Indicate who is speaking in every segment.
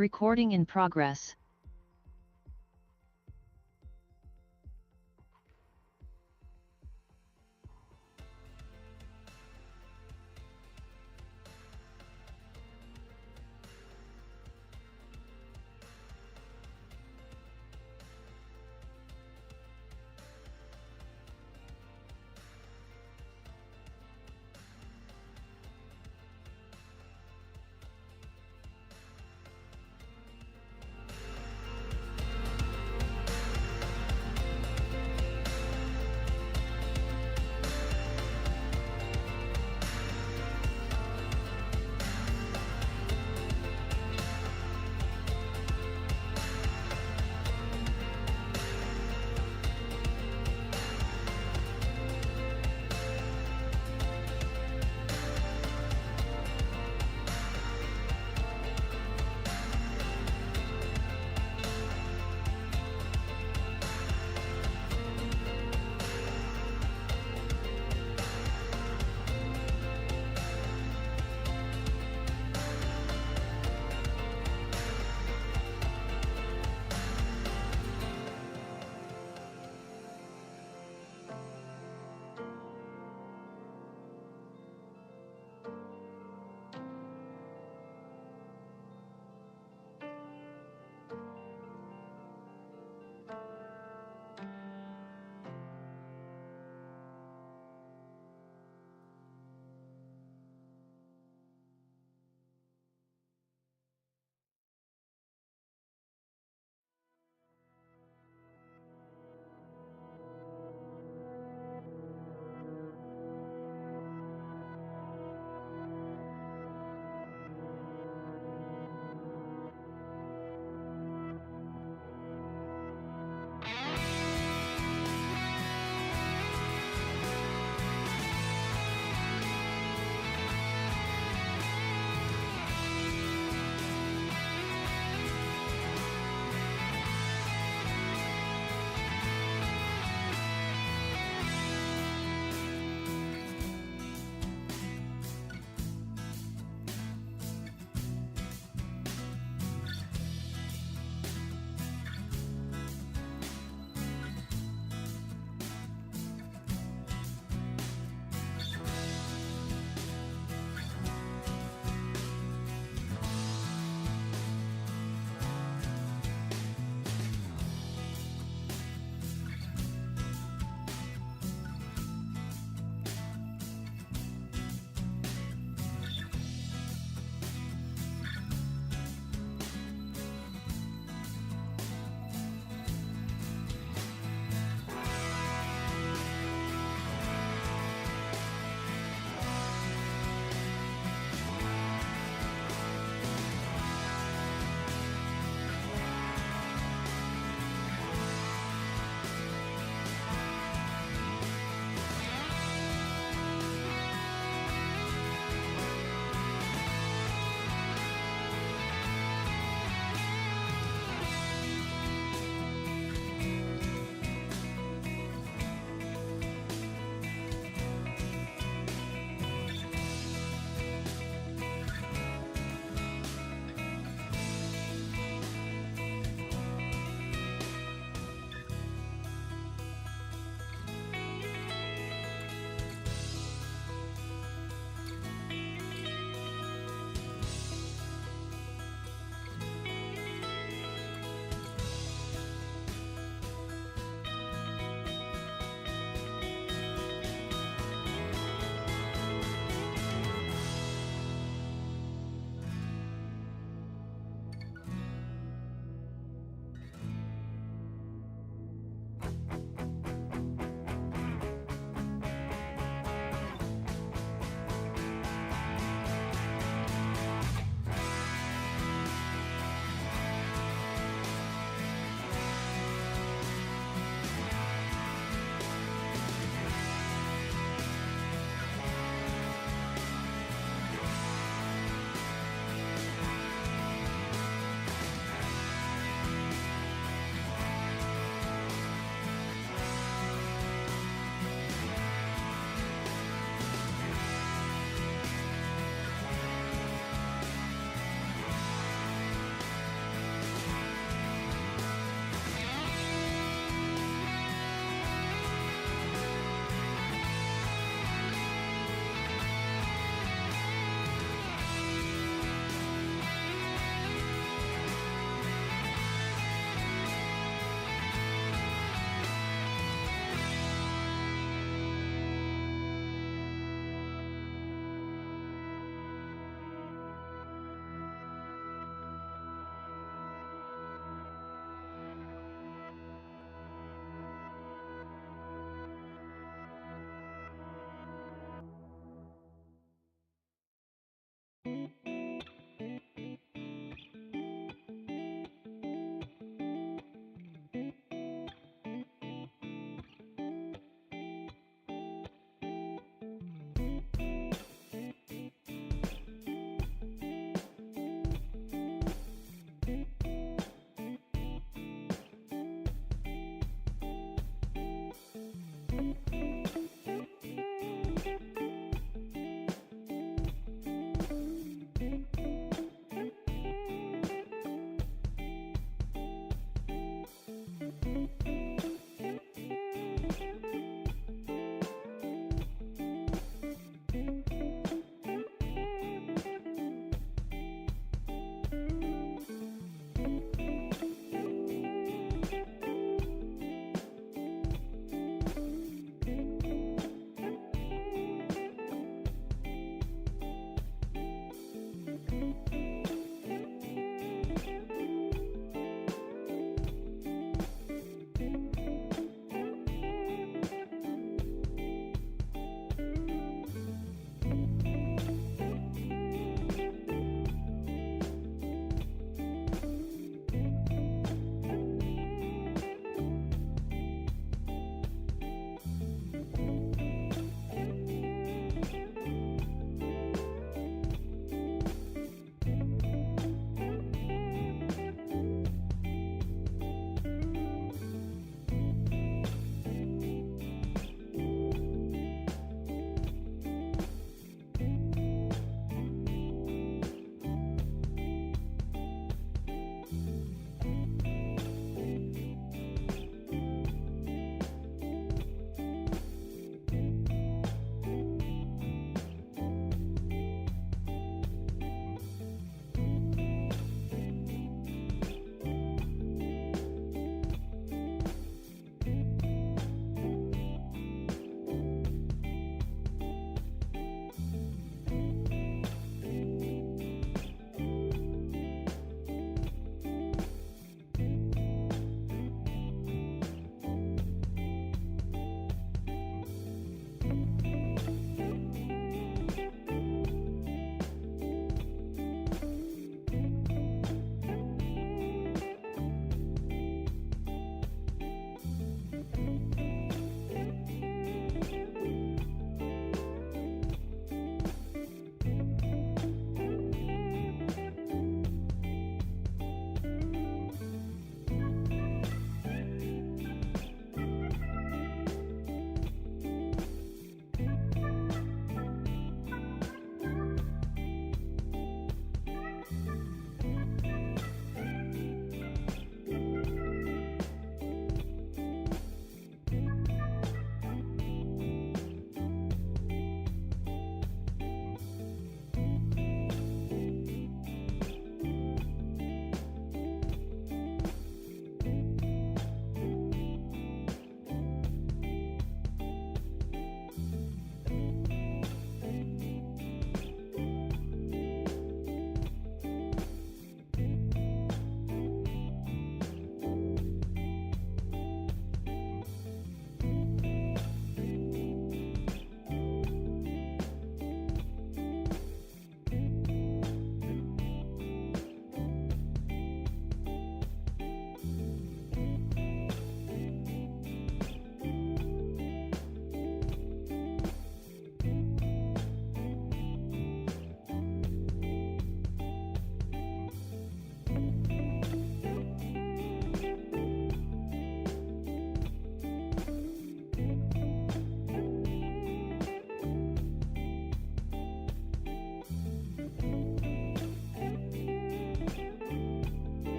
Speaker 1: Recording in progress.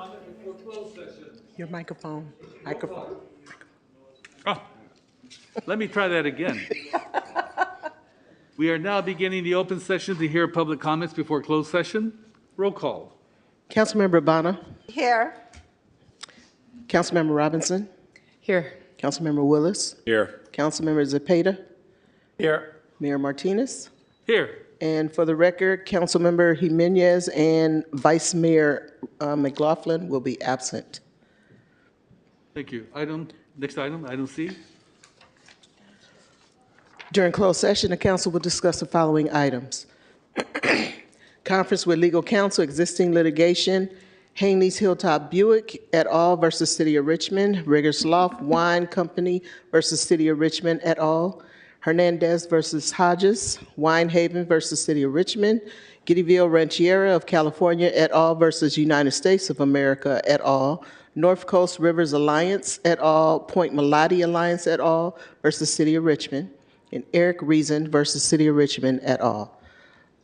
Speaker 1: comment before closed session.
Speaker 2: Your microphone. Microphone.
Speaker 1: Oh, let me try that again. We are now beginning the open session to hear public comments before closed session. Roll call.
Speaker 2: Councilmember Bonner.
Speaker 3: Here.
Speaker 2: Councilmember Robinson.
Speaker 3: Here.
Speaker 2: Councilmember Willis.
Speaker 4: Here.
Speaker 2: Councilmember Zepeda.
Speaker 4: Here.
Speaker 2: Mayor Martinez.
Speaker 1: Here.
Speaker 2: And for the record, Councilmember Jimenez and Vice Mayor McLaughlin will be absent.
Speaker 1: Thank you. Next item C.
Speaker 2: During closed session, the council will discuss the following items. Conference with legal counsel, existing litigation, Hanley's Hilltop Buick et al. Versus City of Richmond, Riggers Loft Wine Company versus City of Richmond et al., Hernandez versus Hodges, Wine Haven versus City of Richmond, Giddyville Rancheria of California et al. Versus United States of America et al., North Coast Rivers Alliance et al., Point Melody Alliance et al. Versus City of Richmond, and Eric Reason versus City of Richmond et al.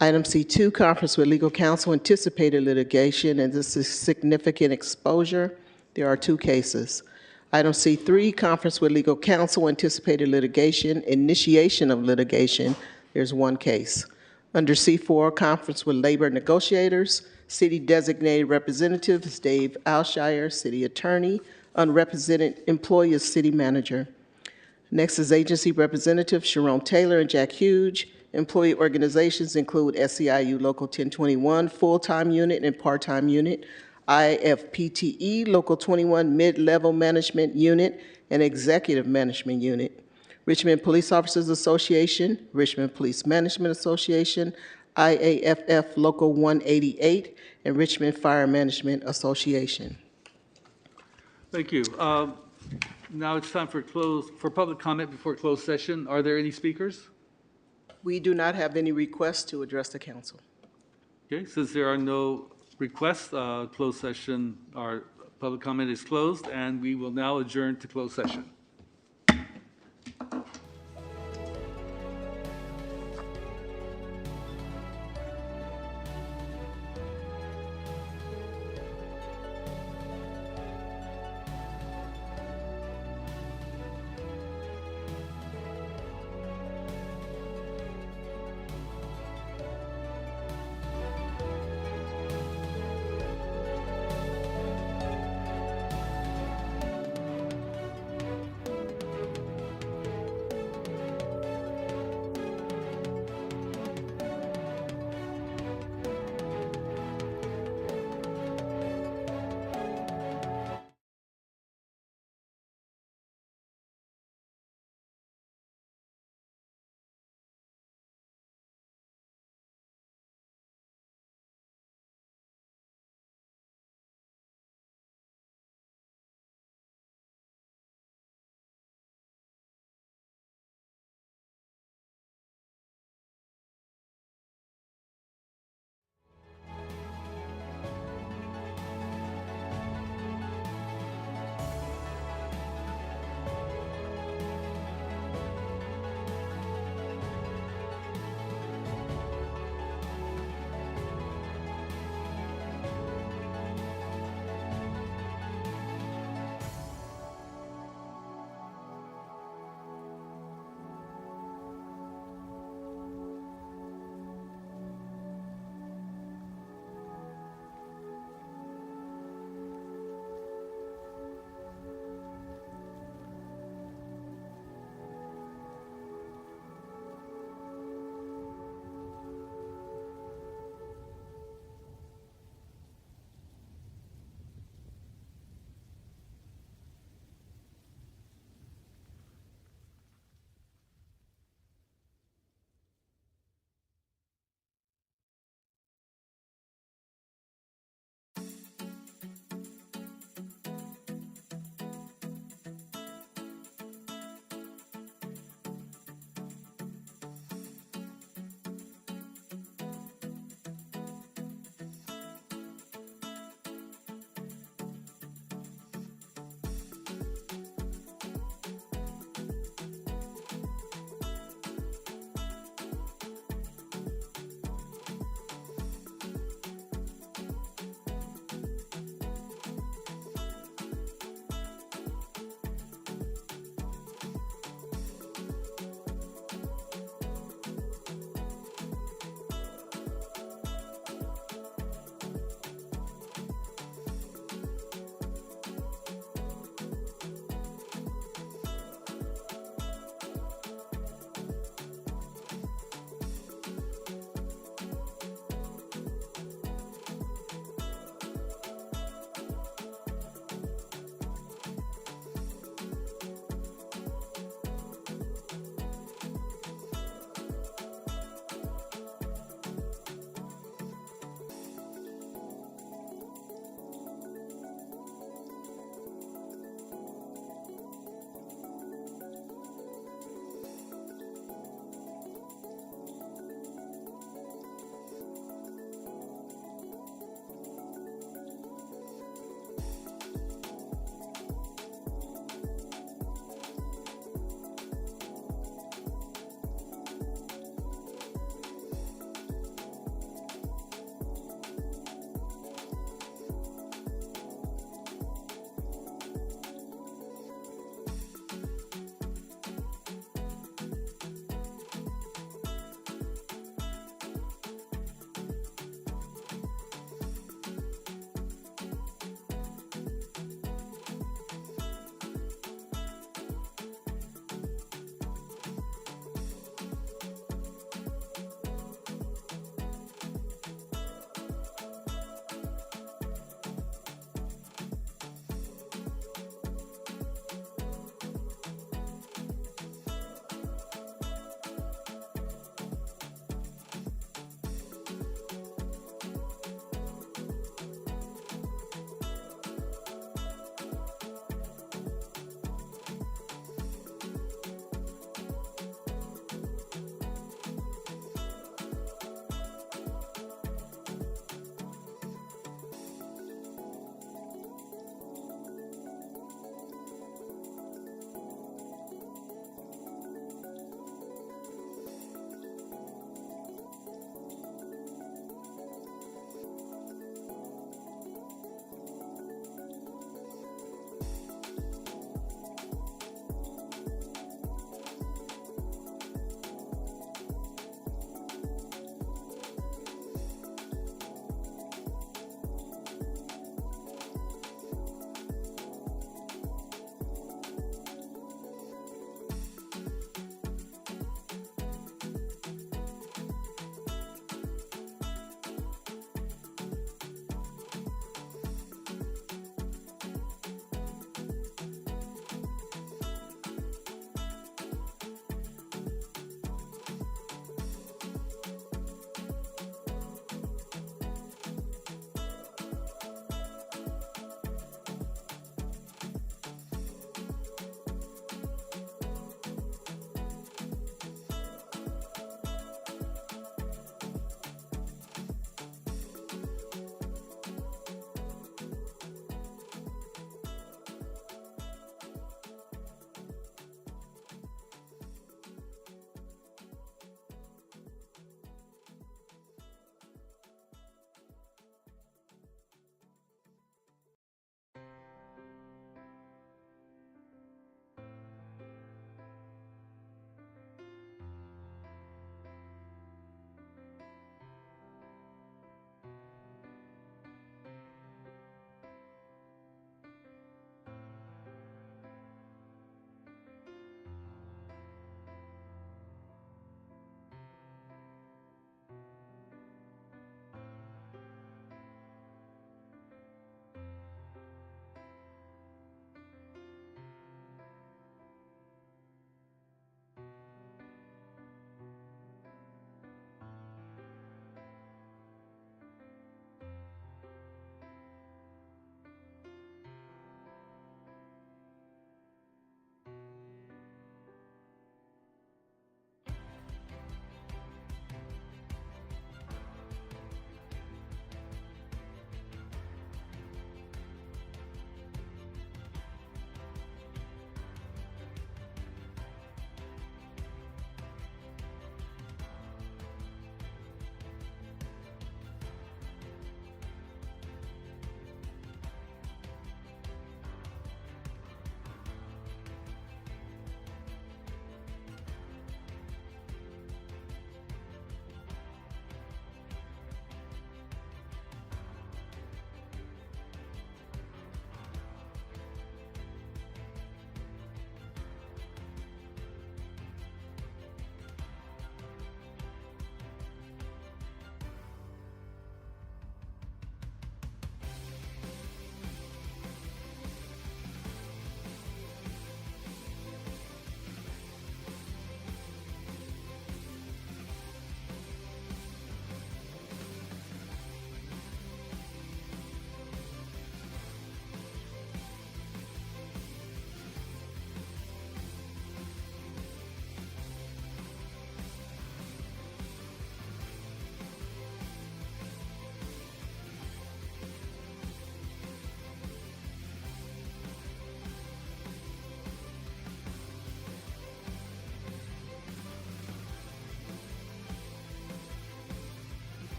Speaker 2: Item C2, conference with legal counsel, anticipated litigation, and this is significant exposure. There are 2 cases. Item C3, conference with legal counsel, anticipated litigation, initiation of litigation. There's 1 case. Under C4, conference with labor negotiators, city designated representative is Dave Alshire, city attorney, unrepresented employee is city manager. Next is agency representative Sharon Taylor and Jack Hughes. Employee organizations include SEIU Local 1021 full-time unit and part-time unit, IFPTE Local 21 mid-level management unit and executive management unit, Richmond Police Officers Association, Richmond Police Management Association, IAFF Local 188, and Richmond Fire Management Association.
Speaker 1: Thank you. Now it's time for public comment before closed session. Are there any speakers?
Speaker 2: We do not have any requests to address the council.
Speaker 1: Okay, since there are no requests, closed session, our public comment is closed, and we will now adjourn to closed session.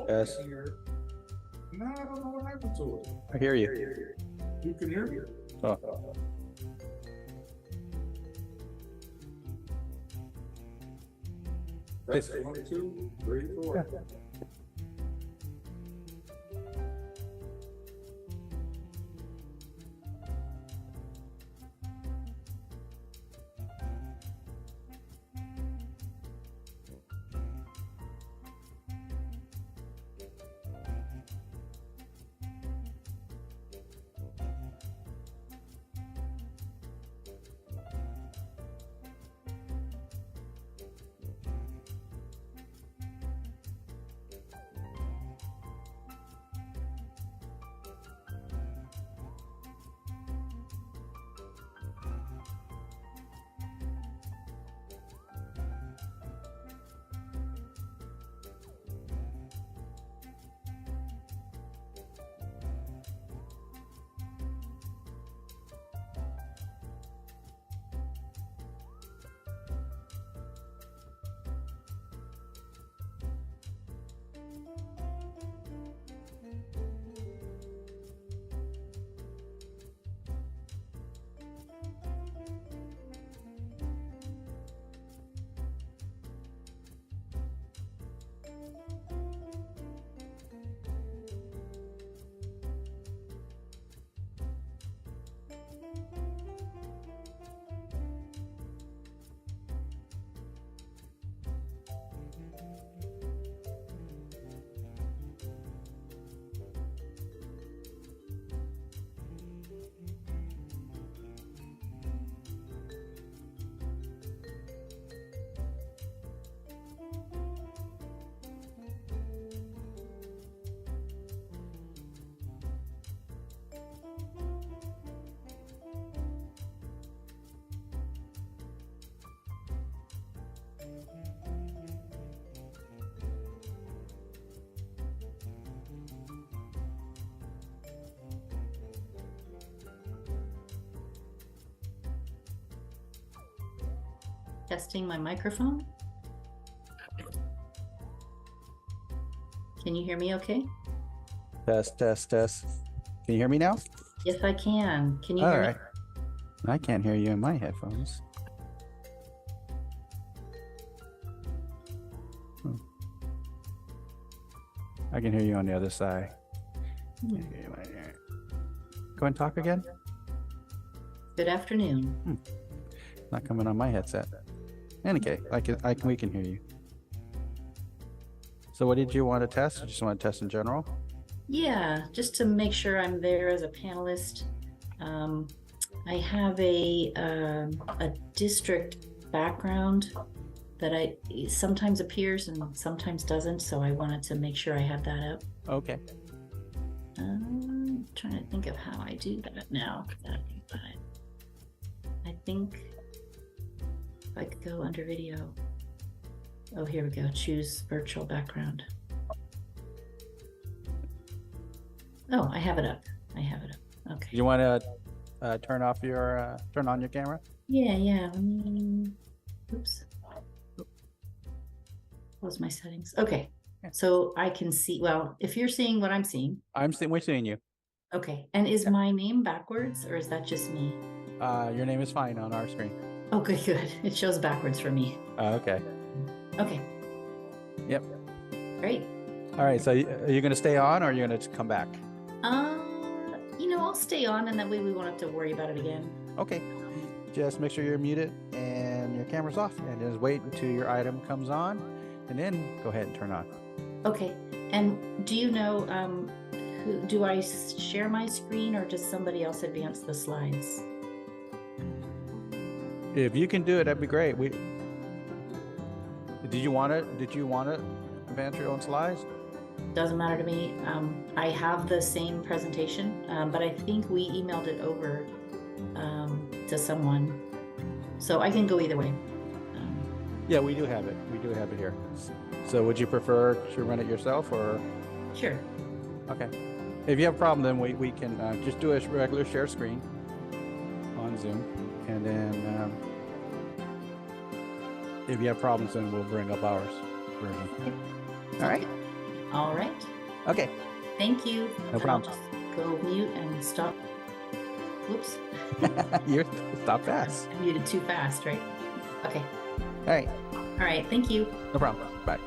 Speaker 3: Yes.
Speaker 4: No, I don't know what happened to it.
Speaker 3: I hear you.
Speaker 4: You can hear me.
Speaker 3: Oh.
Speaker 4: That's 1, 2, 3, 4.
Speaker 5: Testing my microphone. Can you hear me okay?
Speaker 3: Test, test, test. Can you hear me now?
Speaker 5: Yes, I can. Can you
Speaker 3: All
Speaker 5: hear
Speaker 3: right.
Speaker 5: me?
Speaker 3: I can't hear you in my headphones. Hmm. I can hear you on the other side. Go ahead and talk again.
Speaker 5: Good afternoon.
Speaker 3: Not coming on my headset. Okay, we can hear you. So what did you want to test? You just want to test in general?
Speaker 5: Yeah, just to make sure I'm there as a panelist. I have a district background that sometimes appears and sometimes doesn't, so I wanted to make sure I have that up.
Speaker 3: Okay.
Speaker 5: I'm trying to think of how I do that now. I think If I could go under video. Oh, here we go. Choose virtual background. Oh, I have it up. I have it up. Okay.
Speaker 3: You want to turn on your camera?
Speaker 5: Yeah. Oops. Close my settings. Okay. So I can see, well, if you're seeing what I'm seeing.
Speaker 3: We're seeing you.
Speaker 5: Okay. And is my name backwards or is that just me?
Speaker 3: Your name is fine on our screen.
Speaker 5: Oh, good. It shows backwards for me.
Speaker 3: Okay.
Speaker 5: Okay.
Speaker 3: Yep.
Speaker 5: Great.
Speaker 3: All right. So are you going to stay on or are you going to come back?
Speaker 5: I'll stay on and that way we won't have to worry about it again.
Speaker 3: Okay. Just make sure you're muted and your camera's off and just wait until your item comes on and then go ahead and turn on.
Speaker 5: Okay. And do you know, do I share my screen or does somebody else advance the slides?
Speaker 3: If you can do it, that'd be great. Did you want to advance your own slides?
Speaker 5: Doesn't matter to me. I have the same presentation, but I think we emailed it over to someone. So I can go either way.
Speaker 3: Yeah, we do have it. We do have it here. So would you prefer to run it yourself or?
Speaker 5: Sure.
Speaker 3: Okay. If you have a problem, then we can just do a regular share screen on Zoom. And then if you have problems, then we'll bring up ours version.
Speaker 5: Okay.
Speaker 3: All right.
Speaker 5: All right.
Speaker 3: Okay.
Speaker 5: Thank you.
Speaker 3: No problem.
Speaker 5: I'll just go mute and stop. Whoops.
Speaker 3: You're stop fast.
Speaker 5: I muted too fast, right? Okay.
Speaker 3: All right.
Speaker 5: All right. Thank you.
Speaker 3: No problem. Bye.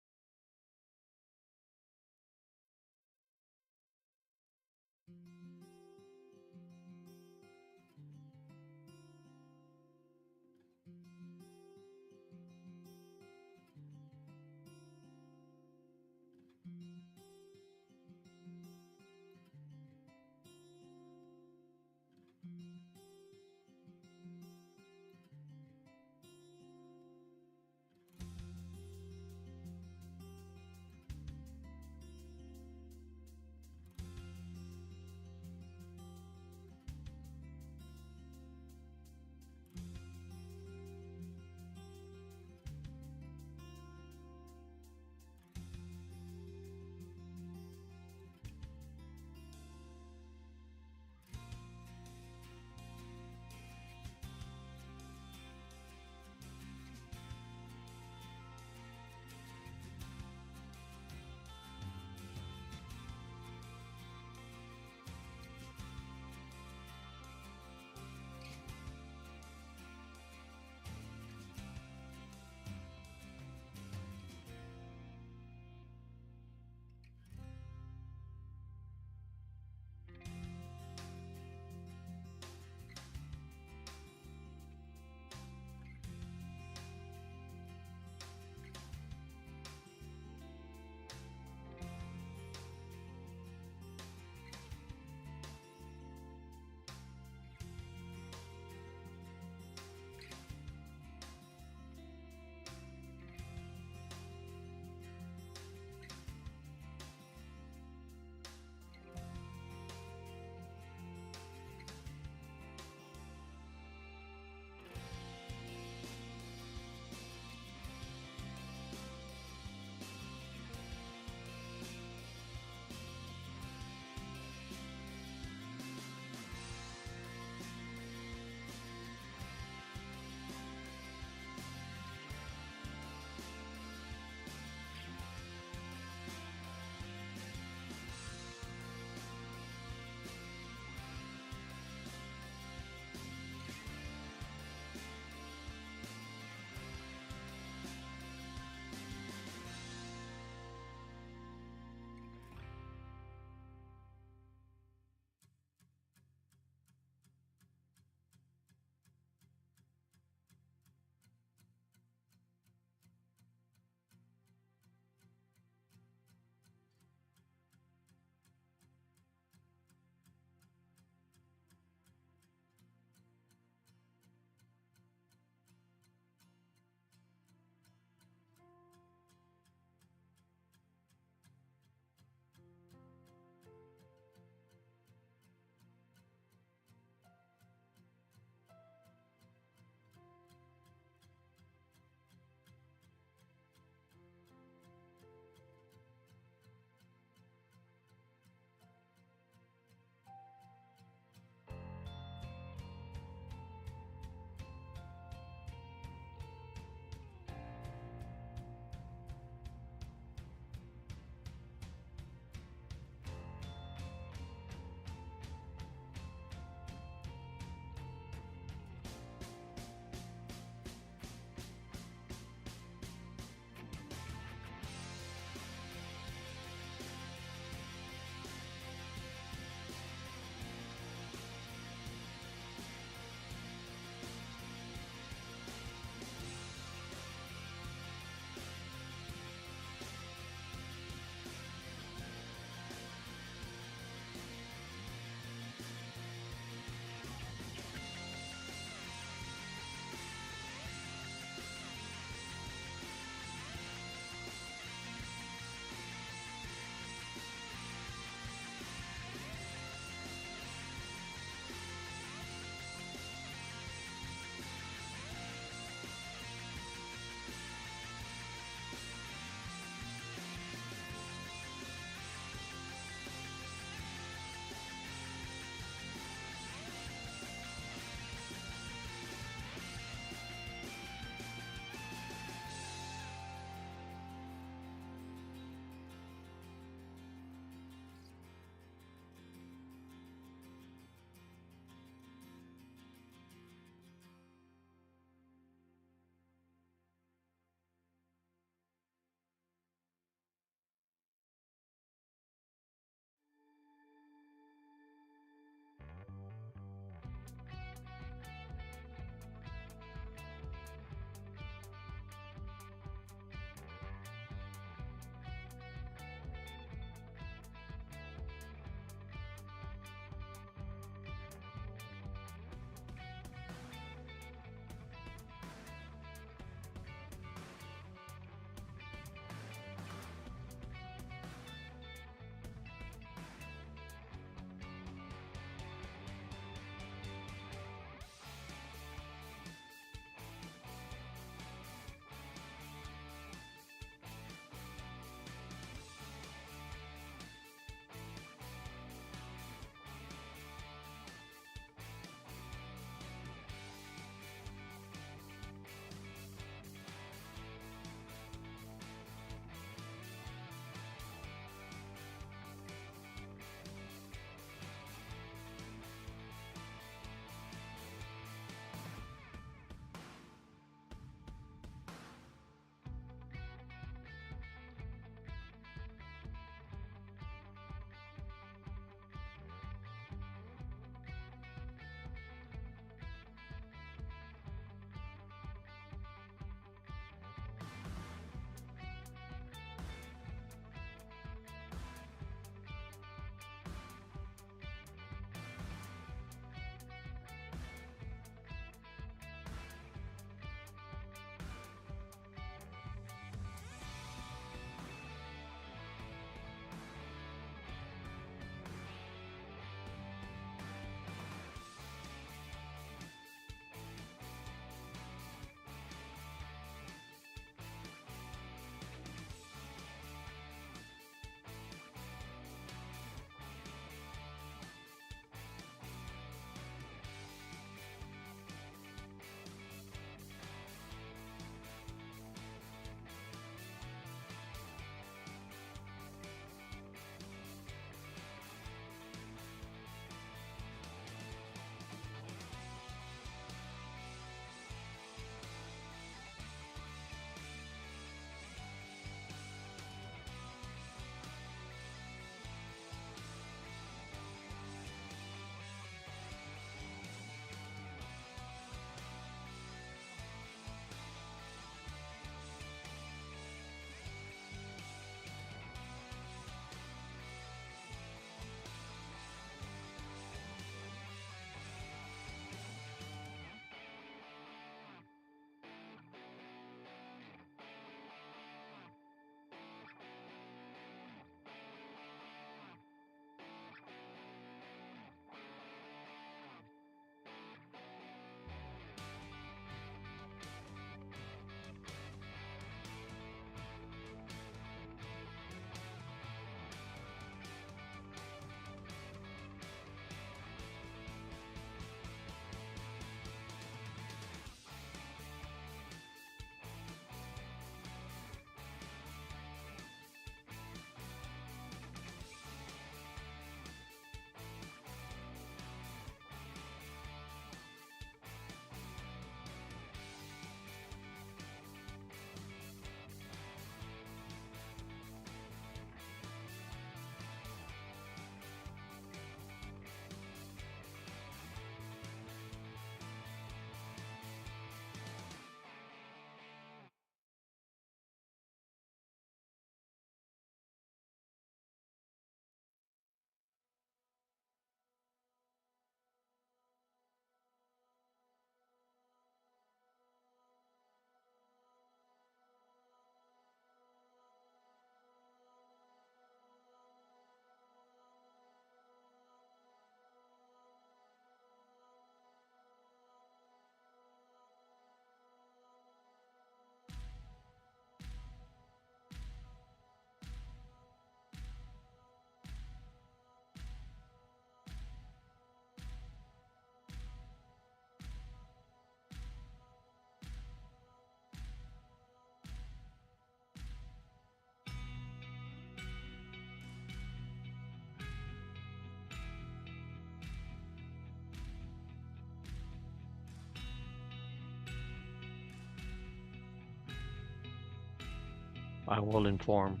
Speaker 6: I will inform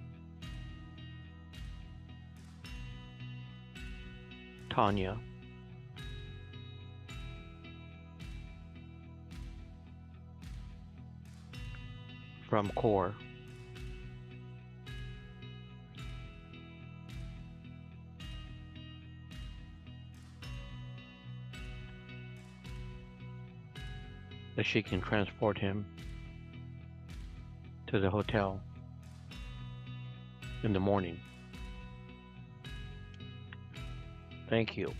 Speaker 6: Tanya from CORE that she can transport him to the hotel in the morning. Thank you.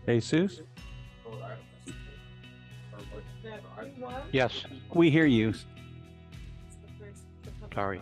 Speaker 3: Jesus,
Speaker 6: Yes,
Speaker 3: we hear you.
Speaker 6: sorry.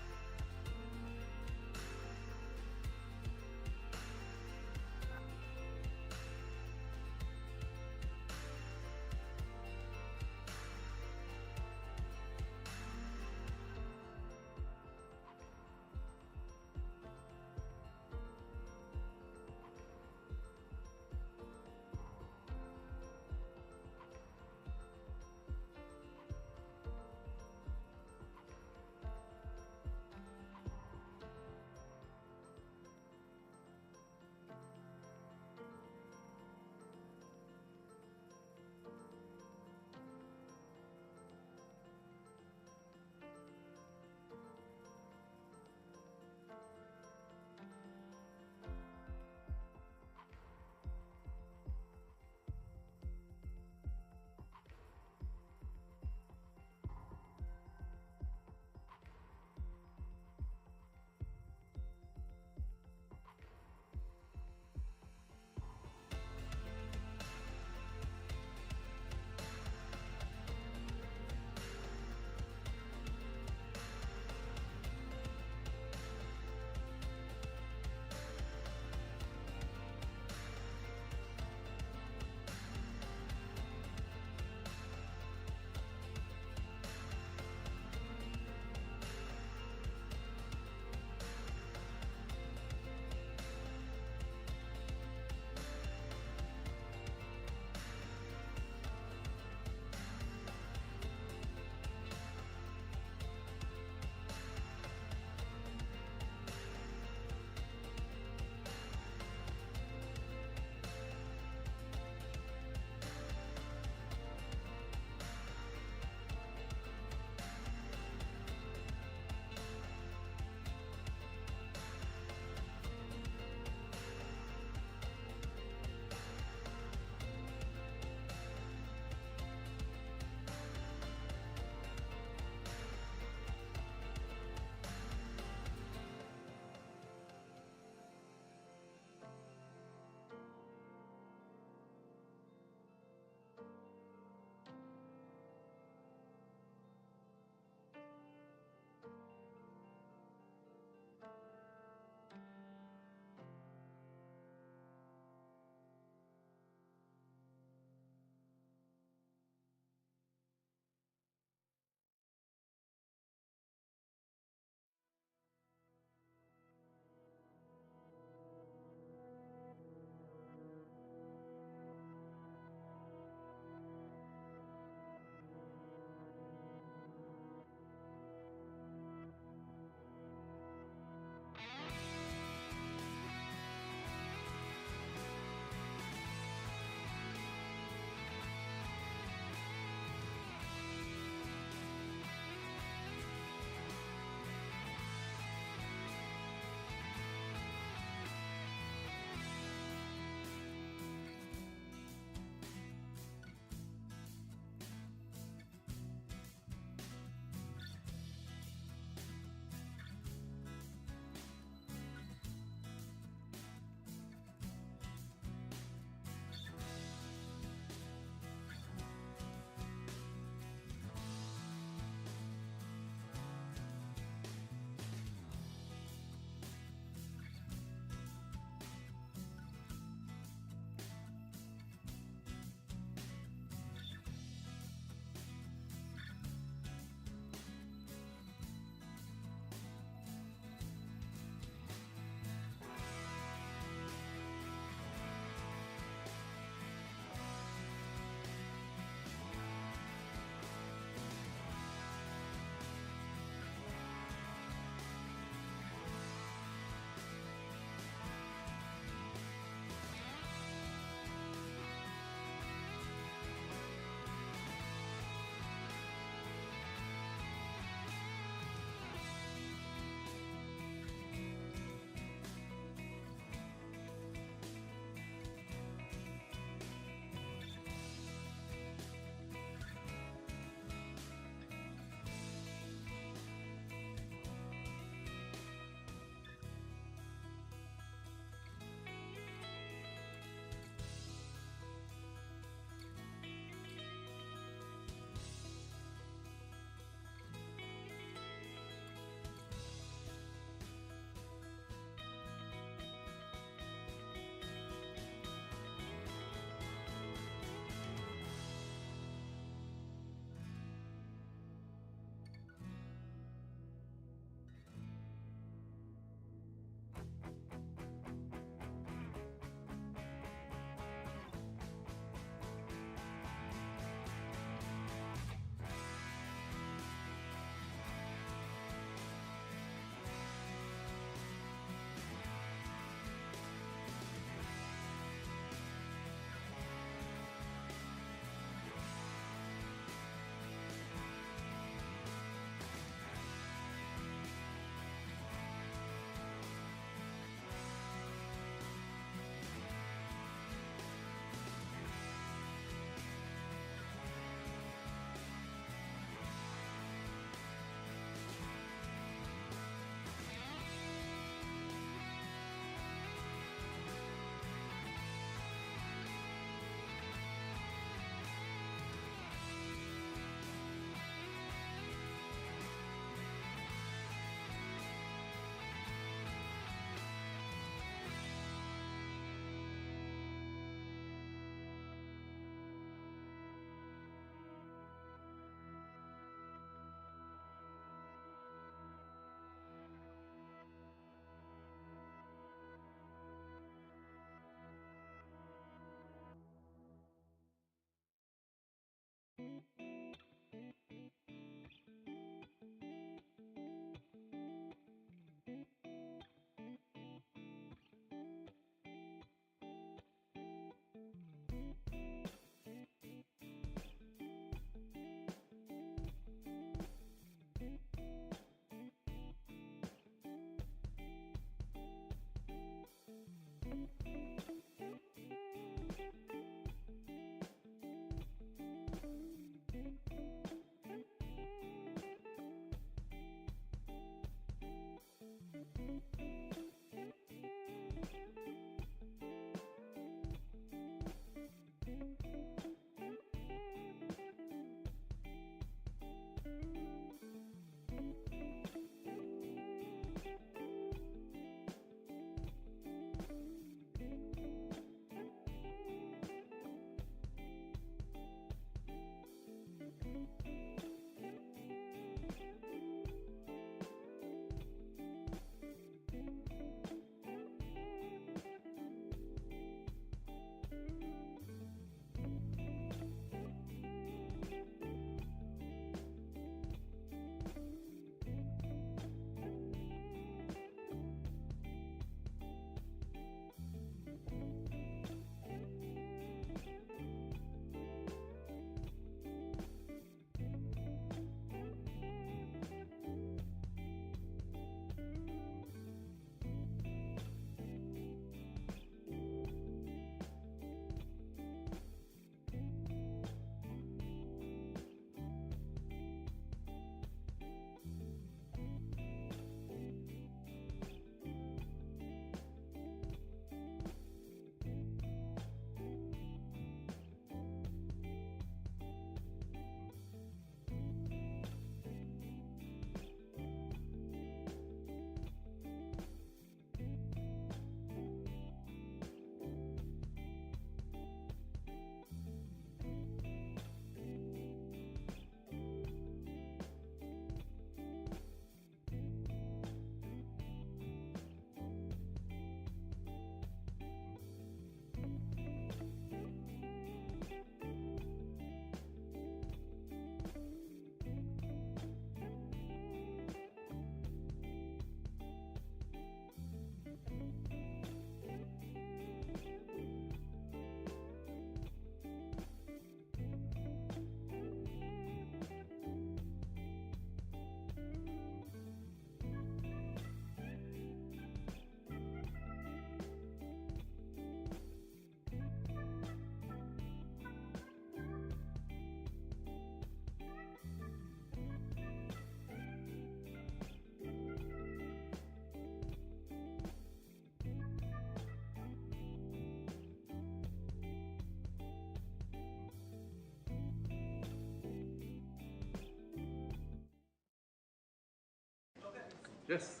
Speaker 1: Yes.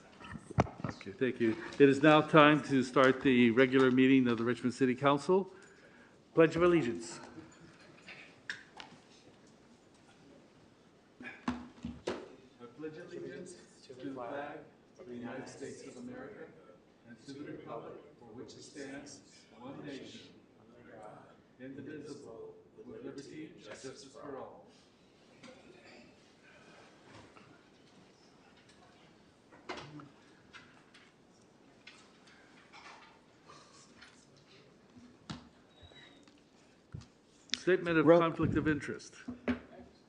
Speaker 1: Okay, thank you. It is now time to start the regular meeting of the Richmond City Council. Pledge of Allegiance. I pledge allegiance to the flag of the United States of America and to the republic for which it stands, one nation, under God, indivisible, with liberty and justice for all. Statement of
Speaker 2: Roll-
Speaker 1: conflict of interest.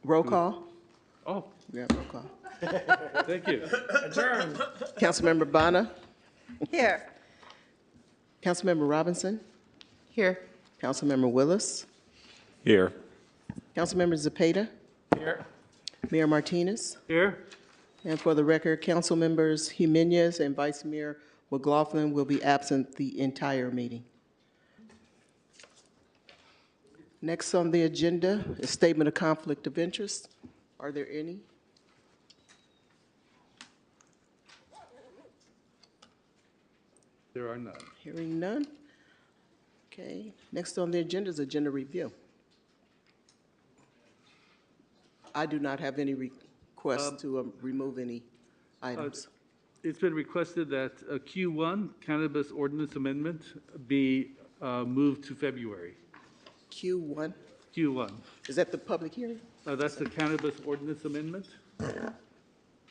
Speaker 2: Roll call?
Speaker 1: Oh,
Speaker 2: Yeah, roll call.
Speaker 1: thank you.
Speaker 2: Councilmember Bonner?
Speaker 7: Here.
Speaker 2: Councilmember Robinson?
Speaker 7: Here.
Speaker 2: Councilmember Willis?
Speaker 8: Here.
Speaker 2: Councilmember Zepeda?
Speaker 8: Here.
Speaker 2: Mayor Martinez?
Speaker 1: Here?
Speaker 2: And for the record, council members Jimenez and Vice Mayor McLaughlin will be absent the entire meeting. Next on the agenda is statement of conflict of interest. Are there any?
Speaker 1: There are none.
Speaker 2: Hearing none. Okay, next on the agenda is agenda review. I do not have any requests to remove any items.
Speaker 1: It's been requested that a Q1 cannabis ordinance amendment be moved to February.
Speaker 2: Q1,
Speaker 1: Q1.
Speaker 2: is that the public hearing?
Speaker 1: That's the cannabis ordinance amendment?
Speaker 7: Oh,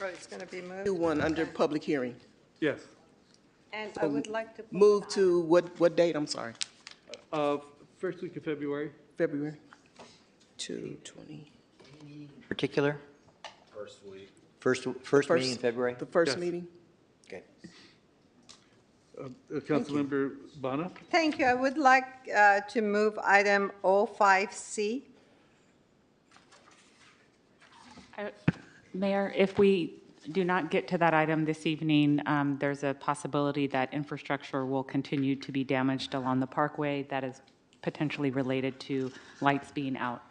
Speaker 7: it's going to be moved.
Speaker 2: Q1 under public hearing.
Speaker 1: Yes.
Speaker 7: And I would like to. pull
Speaker 2: Move
Speaker 7: the
Speaker 2: to what date, I'm sorry?
Speaker 1: First week of February.
Speaker 2: February? 2/20.
Speaker 9: Particular?
Speaker 4: First week.
Speaker 9: First meeting in February?
Speaker 2: The first
Speaker 1: Yes.
Speaker 2: meeting?
Speaker 9: Okay.
Speaker 1: Councilmember Bonner?
Speaker 7: Thank you. I would like to move item 05C.
Speaker 10: Mayor, if we do not get to that item this evening, there's a possibility that infrastructure will continue to be damaged along the parkway that is potentially related to lights being out.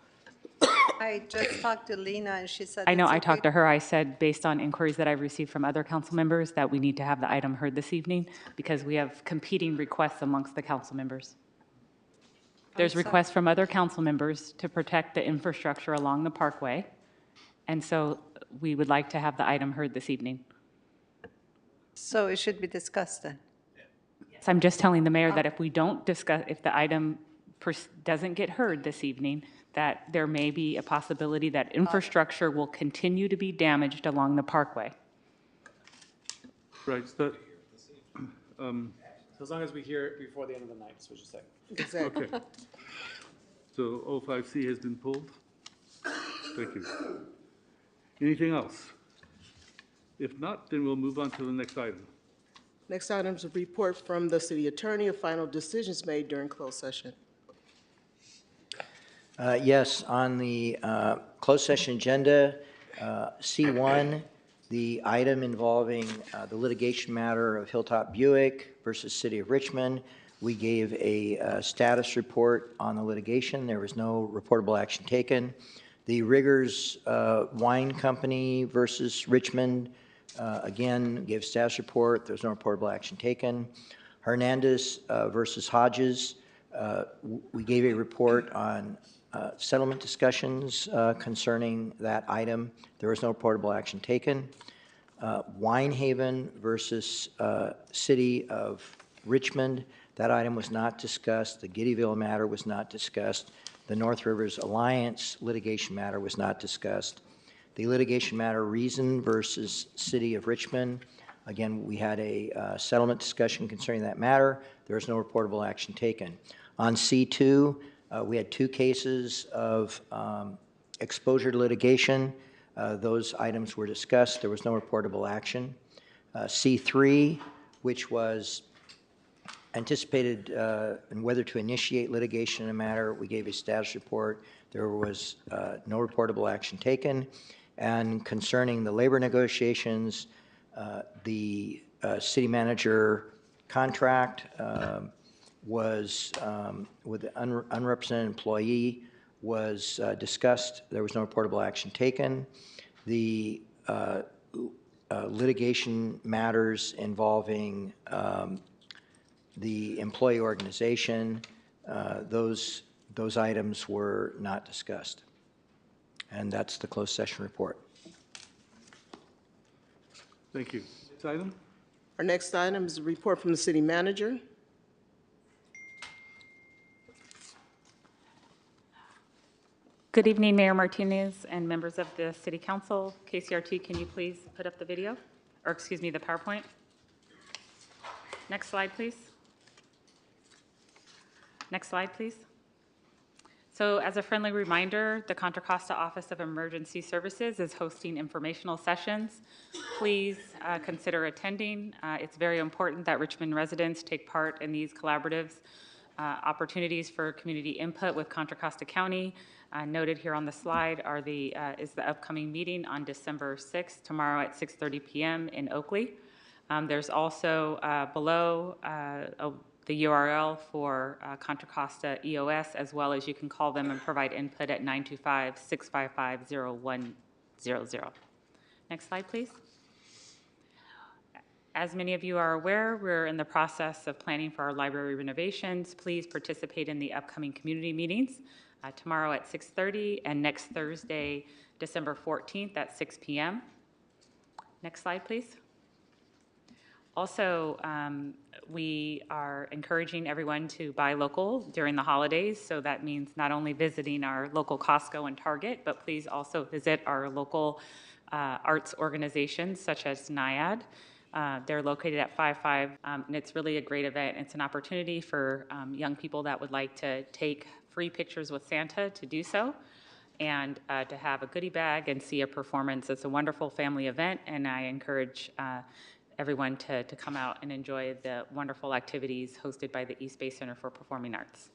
Speaker 7: I just talked to Lena, and she said.
Speaker 10: I know,
Speaker 7: it's
Speaker 10: I
Speaker 7: okay.
Speaker 10: talked to her, I said, based on inquiries that I've received from other council members, that we need to have the item heard this evening because we have competing requests amongst the council members. There's
Speaker 7: sorry.
Speaker 10: requests from other council members to protect the infrastructure along the parkway, and so we would like to have the item heard this evening.
Speaker 7: So it should be discussed then.
Speaker 10: So I'm just telling the mayor that if we don't discuss, if the item doesn't get heard this evening, that there may be a possibility that infrastructure will continue to be damaged along the parkway.
Speaker 1: Right, so,
Speaker 11: So as long as we hear it before the end of the night, so just say.
Speaker 2: Exactly.
Speaker 1: okay. So 05C has been pulled? Thank you. Anything else? If not, then we'll move on to the next item.
Speaker 2: Next item is a report from the city attorney of final decisions made during closed session.
Speaker 9: Yes, on the closed session agenda, C1, the item involving the litigation matter of Hilltop Buick versus City of Richmond, we gave a status report on the litigation. There was no reportable action taken. The Riggers Wine Company versus Richmond, again, gave status report. There's no reportable action taken. Hernandez versus Hodges, we gave a report on settlement discussions concerning that item. There was no reportable action taken. Winehaven versus City of Richmond, that item was not discussed. The Giddyville matter was not discussed. The North Rivers Alliance litigation matter was not discussed. The litigation matter Reason versus City of Richmond, again, we had a settlement discussion concerning that matter. There was no reportable action taken. On C2, we had two cases of exposure to litigation. Those items were discussed. There was no reportable action. C3, which was anticipated and whether to initiate litigation in a matter, we gave a status report. There was no reportable action taken. And concerning the labor negotiations, the city manager contract was with an unrepresented employee was discussed. There was no reportable action taken. The litigation matters involving the employee organization, those items were not discussed. And that's the closed session report.
Speaker 1: Thank you. Next item?
Speaker 2: Our next item is a report from the city manager.
Speaker 10: Good evening, Mayor Martinez and members of the City Council. KCRT, can you please put up the video? Or excuse me, the PowerPoint? Next slide, please. Next slide, please. So as a friendly reminder, the Contra Costa Office of Emergency Services is hosting informational sessions. Please consider attending. It's very important that Richmond residents take part in these collaboratives, opportunities for community input with Contra Costa County. Noted here on the slide is the upcoming meeting on December 6th, tomorrow at 6:30 p.m. in Oakley. There's also below the URL for Contra Costa EOS, as well as you can call them and provide input at 925-655-0100. Next slide, please. As many of you are aware, we're in the process of planning for our library renovations. Please participate in the upcoming community meetings tomorrow at 6:30 and next Thursday, December 14th at 6 p.m. Next slide, please. Also, we are encouraging everyone to buy local during the holidays, so that means not only visiting our local Costco and Target, but please also visit our local arts organizations such as NIAD. They're located at 55, and it's really a great event. It's an opportunity for young people that would like to take free pictures with Santa to do so, and to have a goodie bag and see a performance. It's a wonderful family event, and I encourage everyone to come out and enjoy the wonderful activities hosted by the East Bay Center for Performing Arts.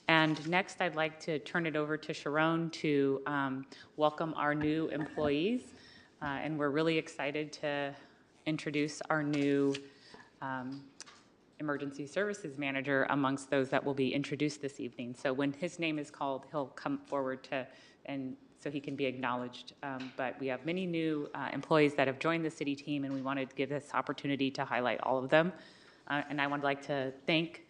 Speaker 10: And next, I'd like to turn it over to Sharon to welcome our new employees. And we're really excited to introduce our new emergency services manager amongst those that will be introduced this evening. So when his name is called, he'll come forward and so he can be acknowledged. But we have many new employees that have joined the city team, and we wanted to give this opportunity to highlight all of them. And I would like to thank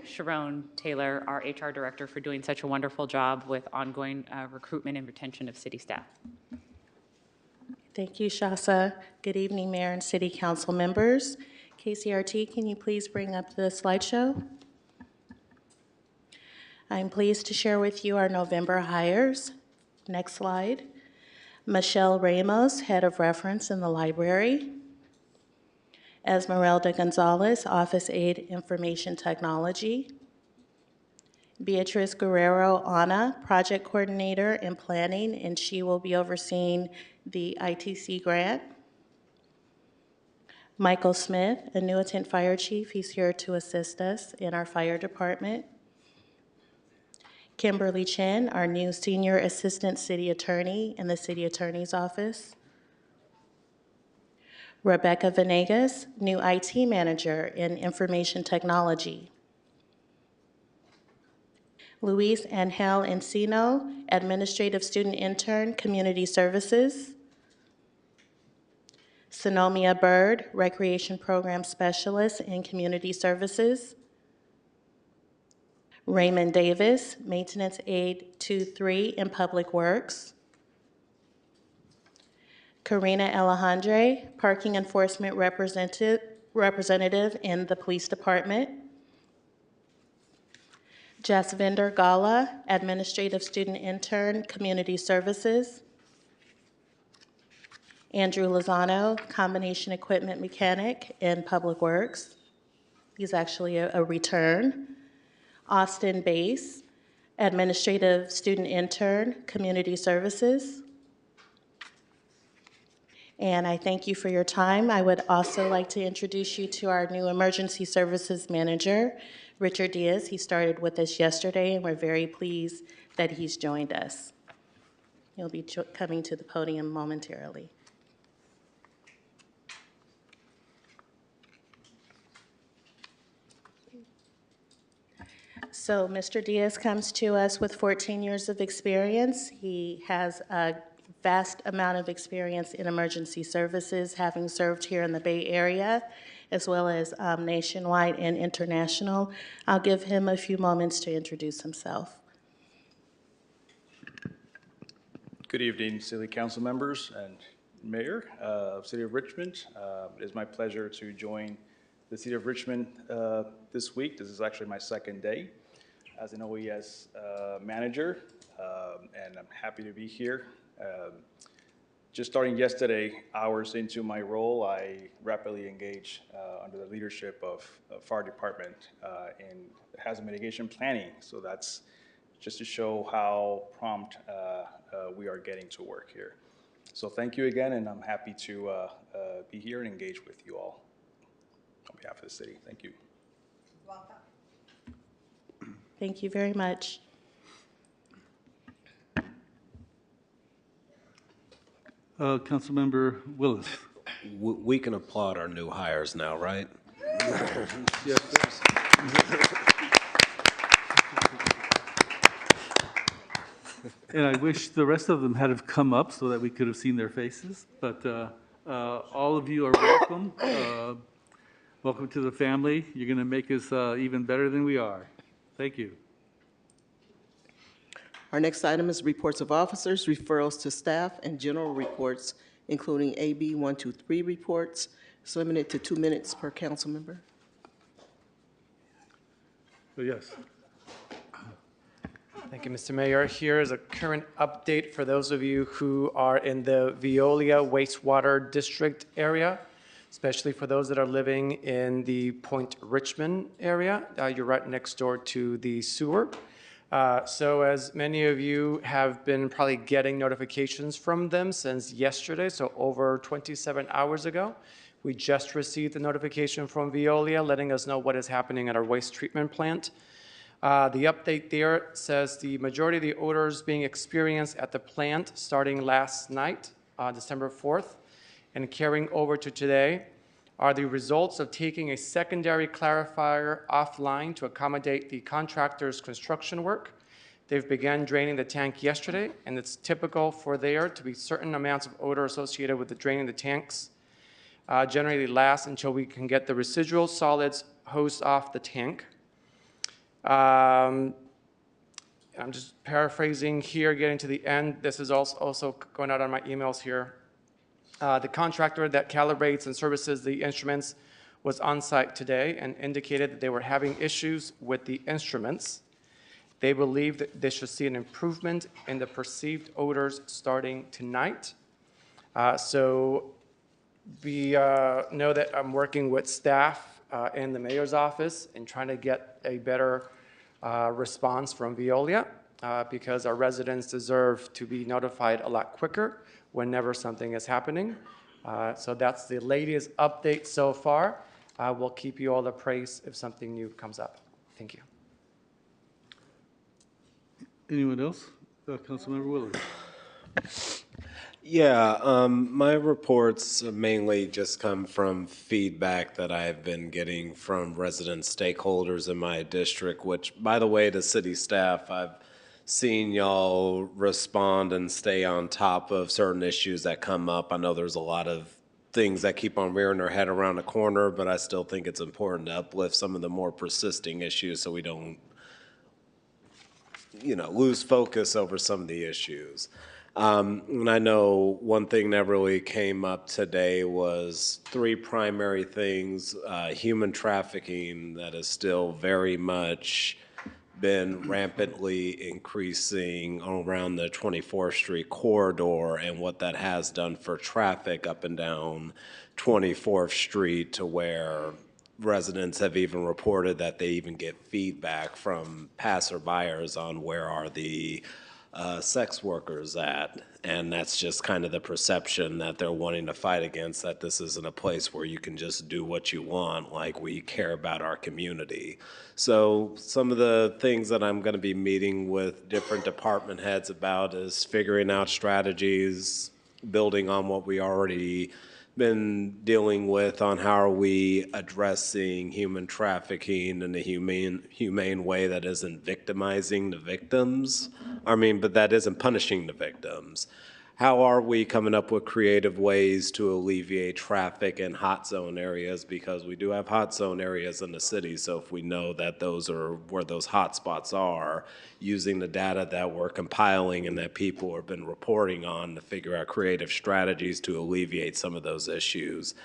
Speaker 10: Sharon Taylor, our HR director, for doing such a wonderful job with ongoing recruitment and retention of city staff.
Speaker 8: Thank you, Shasa. Good evening, Mayor and City Council members. KCRT, can you please bring up the slideshow? I'm pleased to share with you our November hires. Next slide. Michelle Ramos, Head of Reference in the Library. Esmeralda Gonzalez, Office Aide Information Technology. Beatriz Guerrero Ana, Project Coordinator in Planning, and she will be overseeing the ITC grant. Michael Smith, a Newington Fire Chief. He's here to assist us in our fire department. Kimberly Chen, our new Senior Assistant City Attorney in the City Attorney's Office. Rebecca Venegas, new IT Manager in Information Technology. Luis Angel Encino, Administrative Student Intern, Community Services. Sonomia Bird, Recreation Program Specialist in Community Services. Raymond Davis, Maintenance Aide 2-3 in Public Works. Karina Alejandre, Parking Enforcement Representative in the Police Department. Jasvinder Gala, Administrative Student Intern, Community Services. Andrew Lozano, Combination Equipment Mechanic in Public Works. He's actually a return. Austin Bass, Administrative Student Intern, Community Services. And I thank you for your time. I would also like to introduce you to our new Emergency Services Manager, Richard Diaz. He started with us yesterday, and we're very pleased that he's joined us. He'll be coming to the podium momentarily. So Mr. Diaz comes to us with 14 years of experience. He has a vast amount of experience in emergency services, having served here in the Bay Area, as well as nationwide and international. I'll give him a few moments to introduce himself.
Speaker 12: Good evening, City Council members and Mayor of City of Richmond. It is my pleasure to join the City of Richmond this week. This is actually my second day as an OES manager, and I'm happy to be here. Just starting yesterday, hours into my role, I rapidly engaged under the leadership of Fire Department in hazard mitigation planning. So that's just to show how prompt we are getting to work here. So thank you again, and I'm happy to be here and engage with you all on behalf of the city. Thank you.
Speaker 7: Welcome.
Speaker 8: Thank you very much.
Speaker 1: Councilmember Willis.
Speaker 13: We can applaud our new hires now, right?
Speaker 1: Yes. And I wish the rest of them had have come up so that we could have seen their faces, but all of you are welcome. Welcome to the family. You're going to make us even better than we are. Thank you.
Speaker 2: Our next item is reports of officers, referrals to staff, and general reports, including AB 123 reports. It's limited to 2 minutes per council member.
Speaker 1: Yes.
Speaker 11: Thank you, Mr. Mayor. Here is a current update for those of you who are in the Veolia wastewater district area, especially for those that are living in the Point Richmond area. You're right next door to the sewer. So as many of you have been probably getting notifications from them since yesterday, so over 27 hours ago, we just received the notification from Veolia letting us know what is happening at our waste treatment plant. The update there says the majority of the odors being experienced at the plant starting last night, December 4th, and carrying over to today are the results of taking a secondary clarifier offline to accommodate the contractor's construction work. They've begun draining the tank yesterday, and it's typical for there to be certain amounts of odor associated with the draining the tanks. Generally lasts until we can get the residual solids hosed off the tank. I'm just paraphrasing here, getting to the end. This is also going out on my emails here. The contractor that calibrates and services the instruments was on site today and indicated that they were having issues with the instruments. They believe that they should see an improvement in the perceived odors starting tonight. So we know that I'm working with staff in the mayor's office and trying to get a better response from Veolia because our residents deserve to be notified a lot quicker whenever something is happening. So that's the latest update so far. We'll keep you all appraised if something new comes up. Thank you.
Speaker 1: Anyone else? Councilmember Willis.
Speaker 13: Yeah, my reports mainly just come from feedback that I've been getting from resident stakeholders in my district, which, by the way, to city staff, I've seen y'all respond and stay on top of certain issues that come up. I know there's a lot of things that keep on rearing their head around the corner, but I still think it's important to uplift some of the more persisting issues so we don't, lose focus over some of the issues. And I know one thing that really came up today was 3 primary things. Human trafficking that is still very much been rampantly increasing around the 24th Street corridor and what that has done for traffic up and down 24th Street to where residents have even reported that they even get feedback from passerbyers on where are the sex workers at. And that's just kind of the perception that they're wanting to fight against, that this isn't a place where you can just do what you want, like we care about our community. So some of the things that I'm going to be meeting with different department heads about is figuring out strategies, building on what we already been dealing with on how are we addressing human trafficking in a humane way that isn't victimizing the victims. But that isn't punishing the victims. how are we coming up with creative ways to alleviate traffic in hot zone areas? Because we do have hot zone areas in the city, so if we know that those are where those hot spots are, using the data that we're compiling and that people have been reporting on to figure out creative strategies to alleviate some of those issues.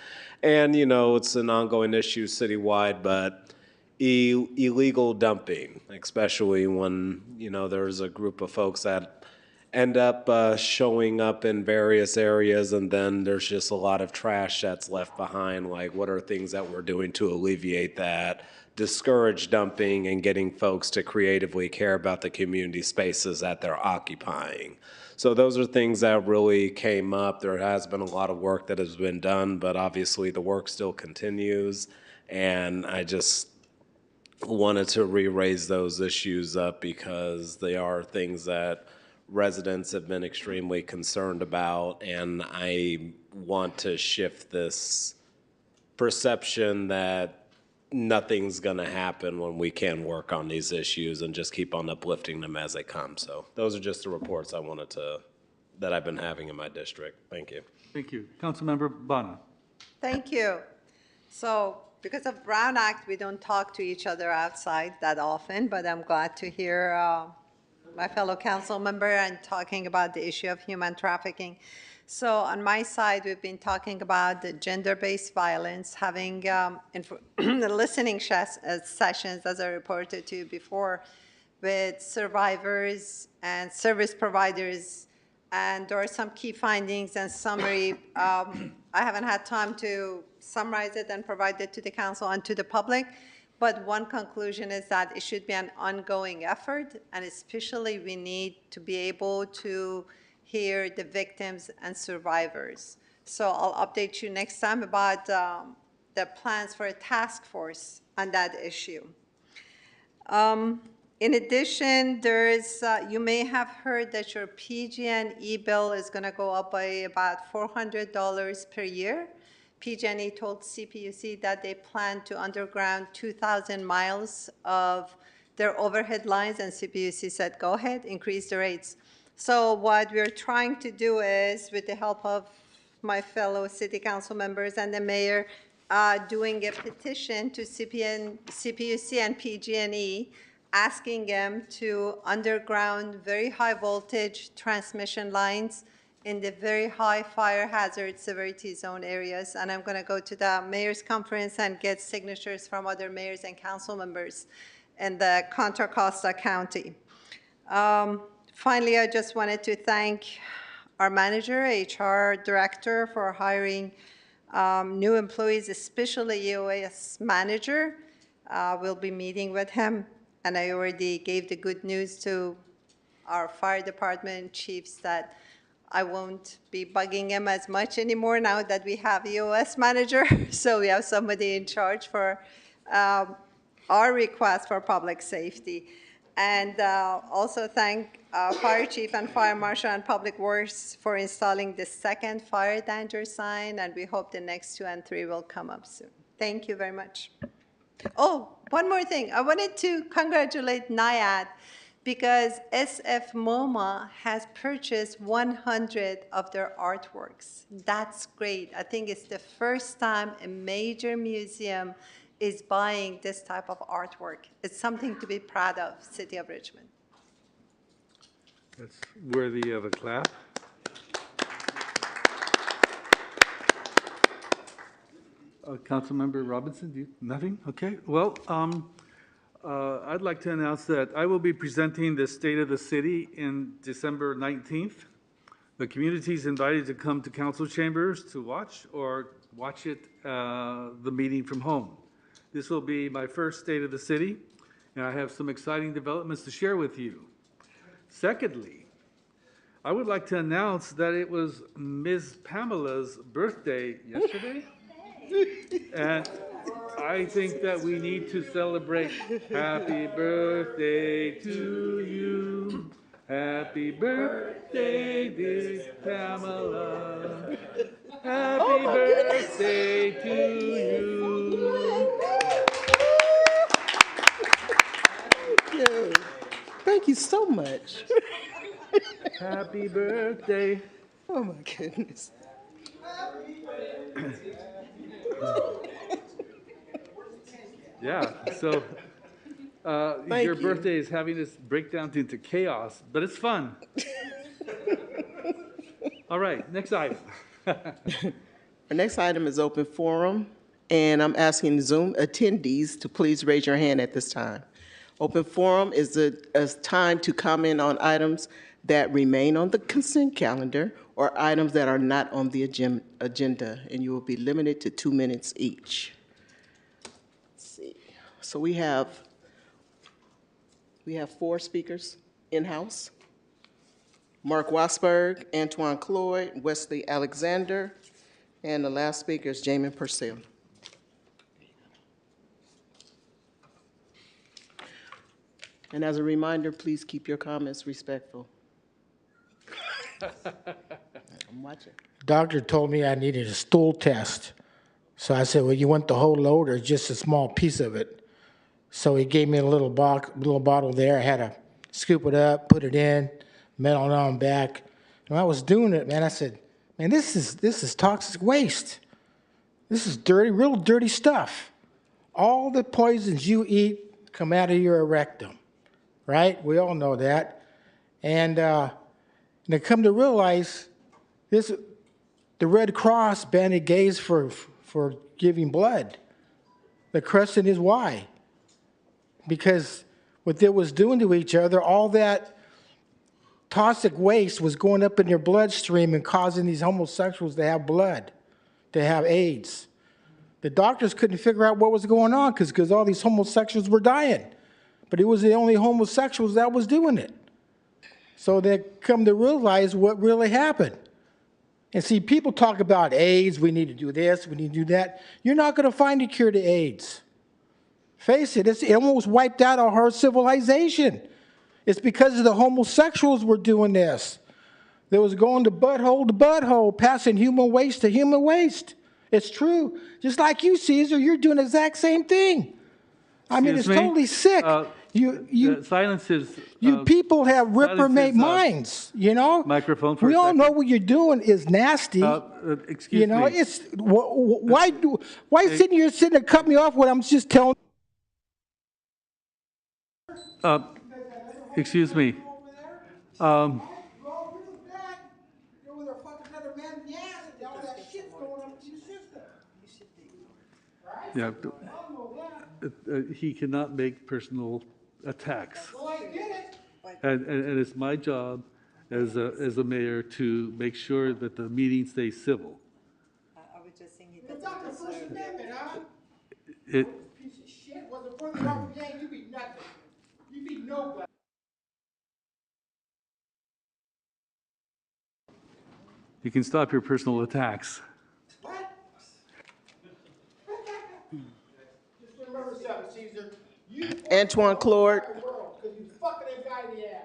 Speaker 13: And, you know, it's an ongoing issue citywide, but illegal dumping, especially when, you know, there's a group of folks that end up showing up in various areas, and then there's just a lot of trash that's left behind. Like, what are things that we're doing to alleviate that, discourage dumping, and getting folks to creatively care about the community spaces that they're occupying? So those are things that really came up. There has been a lot of work that has been done, but obviously the work still continues, and I just wanted to re-raise those issues up because they are things that residents have been extremely concerned about, and I want to shift this perception that nothing's going to happen when we can work on these issues and just keep on uplifting them as they come. So those are just the reports I wanted to, that I've been having in my district. Thank you.
Speaker 1: Thank you. Councilmember Bonner.
Speaker 7: Thank you. So because of Brown Act, we don't talk to each other outside that often, but I'm glad to hear my fellow council member and talking about the issue of human trafficking. So on my side, we've been talking about the gender-based violence, having the listening sessions, as I reported to you before, with survivors and service providers. And there are some key findings and summary. I haven't had time to summarize it and provide it to the council and to the public. But one conclusion is that it should be an ongoing effort, and especially we need to be able to hear the victims and survivors. So I'll update you next time about the plans for a task force on that issue. In addition, there's, you may have heard that your PG&E bill is going to go up by about $400 per year. PG&E told CPUC that they plan to underground 2,000 miles of their overhead lines, and CPUC said, go ahead, increase the rates. So what we're trying to do is, with the help of my fellow city council members and the mayor, doing a petition to CPUC and PG&E, asking them to underground very high voltage transmission lines in the very high fire hazard severity zone areas. And I'm going to go to the mayor's conference and get signatures from other mayors and council members in the Contra Costa County. Finally, I just wanted to thank our manager, HR director, for hiring new employees, especially EOS manager. We'll be meeting with him, and I already gave the good news to our fire department chiefs that I won't be bugging him as much anymore now that we have EOS manager. So we have somebody in charge for our request for public safety. And also thank Fire Chief and Fire Marshal and Public Works for installing the second fire danger sign, and we hope the next 2 and 3 will come up soon. Thank you very much. Oh, one more thing. I wanted to congratulate NIAD because SF MoMA has purchased 100 of their artworks. That's great. I think it's the first time a major museum is buying this type of artwork. It's something to be proud of, City of Richmond.
Speaker 1: That's worthy of a clap. Councilmember Robinson, do you, nothing? Okay. Well, I'd like to announce that I will be presenting the State of the City in December 19th. The community is invited to come to council chambers to watch or watch it, the meeting from home. This will be my first State of the City, and I have some exciting developments to share with you. Secondly, I would like to announce that it was Ms. Pamela's birthday yesterday. And I think that we need to celebrate. Happy birthday to you. Happy birthday, dear Pamela. Happy birthday to you.
Speaker 2: Thank you so much.
Speaker 1: Happy birthday.
Speaker 2: Oh, my goodness.
Speaker 1: Yeah, so
Speaker 2: Thank
Speaker 1: your
Speaker 2: you.
Speaker 1: birthday is having us break down into chaos, but it's fun. All right, next item.
Speaker 2: Our next item is open forum, and I'm asking Zoom attendees to please raise your hand at this time. Open forum is a time to comment on items that remain on the consent calendar or items that are not on the agenda, and you will be limited to 2 minutes each. Let's see. So we have 4 speakers in-house. Mark Wasberg, Antoine Cloyd, Wesley Alexander, and the last speaker is Jamin Purcell. And as a reminder, please keep your comments respectful. I'm watching.
Speaker 14: Doctor told me I needed a stool test. So I said, well, you want the whole load or just a small piece of it? So he gave me a little bottle there. I had to scoop it up, put it in, metal it on back. And when I was doing it, man, I said, man, this is toxic waste. This is dirty, real dirty stuff. All the poisons you eat come out of your rectum, right? We all know that. And I come to realize the Red Cross banned gays for giving blood. The question is why? Because what they was doing to each other, all that toxic waste was going up in their bloodstream and causing these homosexuals to have blood, to have AIDS. The doctors couldn't figure out what was going on because all these homosexuals were dying. But it was the only homosexuals that was doing it. So they come to realize what really happened. And see, people talk about AIDS, we need to do this, we need to do that. You're not going to find a cure to AIDS. Face it, it almost wiped out our whole civilization. It's because of the homosexuals were doing this. They was going to butthole, passing human waste to human waste. It's true. Just like you, Caesar, you're doing the exact same thing. I mean, it's totally sick.
Speaker 1: Silence is...
Speaker 14: You people have reprobate minds, you know?
Speaker 1: Microphone for
Speaker 14: We
Speaker 1: a
Speaker 14: all
Speaker 1: second.
Speaker 14: know what you're doing is nasty.
Speaker 1: Excuse
Speaker 14: you know,
Speaker 1: me.
Speaker 14: it's why sitting here to cut me off when I'm just telling?
Speaker 1: Excuse me. Yeah, he cannot make personal attacks. And it's my job as a mayor to make sure that the meeting stays civil.
Speaker 7: I was just saying he doesn't deserve
Speaker 1: It,
Speaker 14: Piece of shit wasn't for the ARPA gang. You be nothing. You be nobody.
Speaker 1: you can stop your personal attacks.
Speaker 14: What? Just remember something, Caesar. You
Speaker 2: Antoine Cloyd.
Speaker 14: because you fucking that guy in the ass.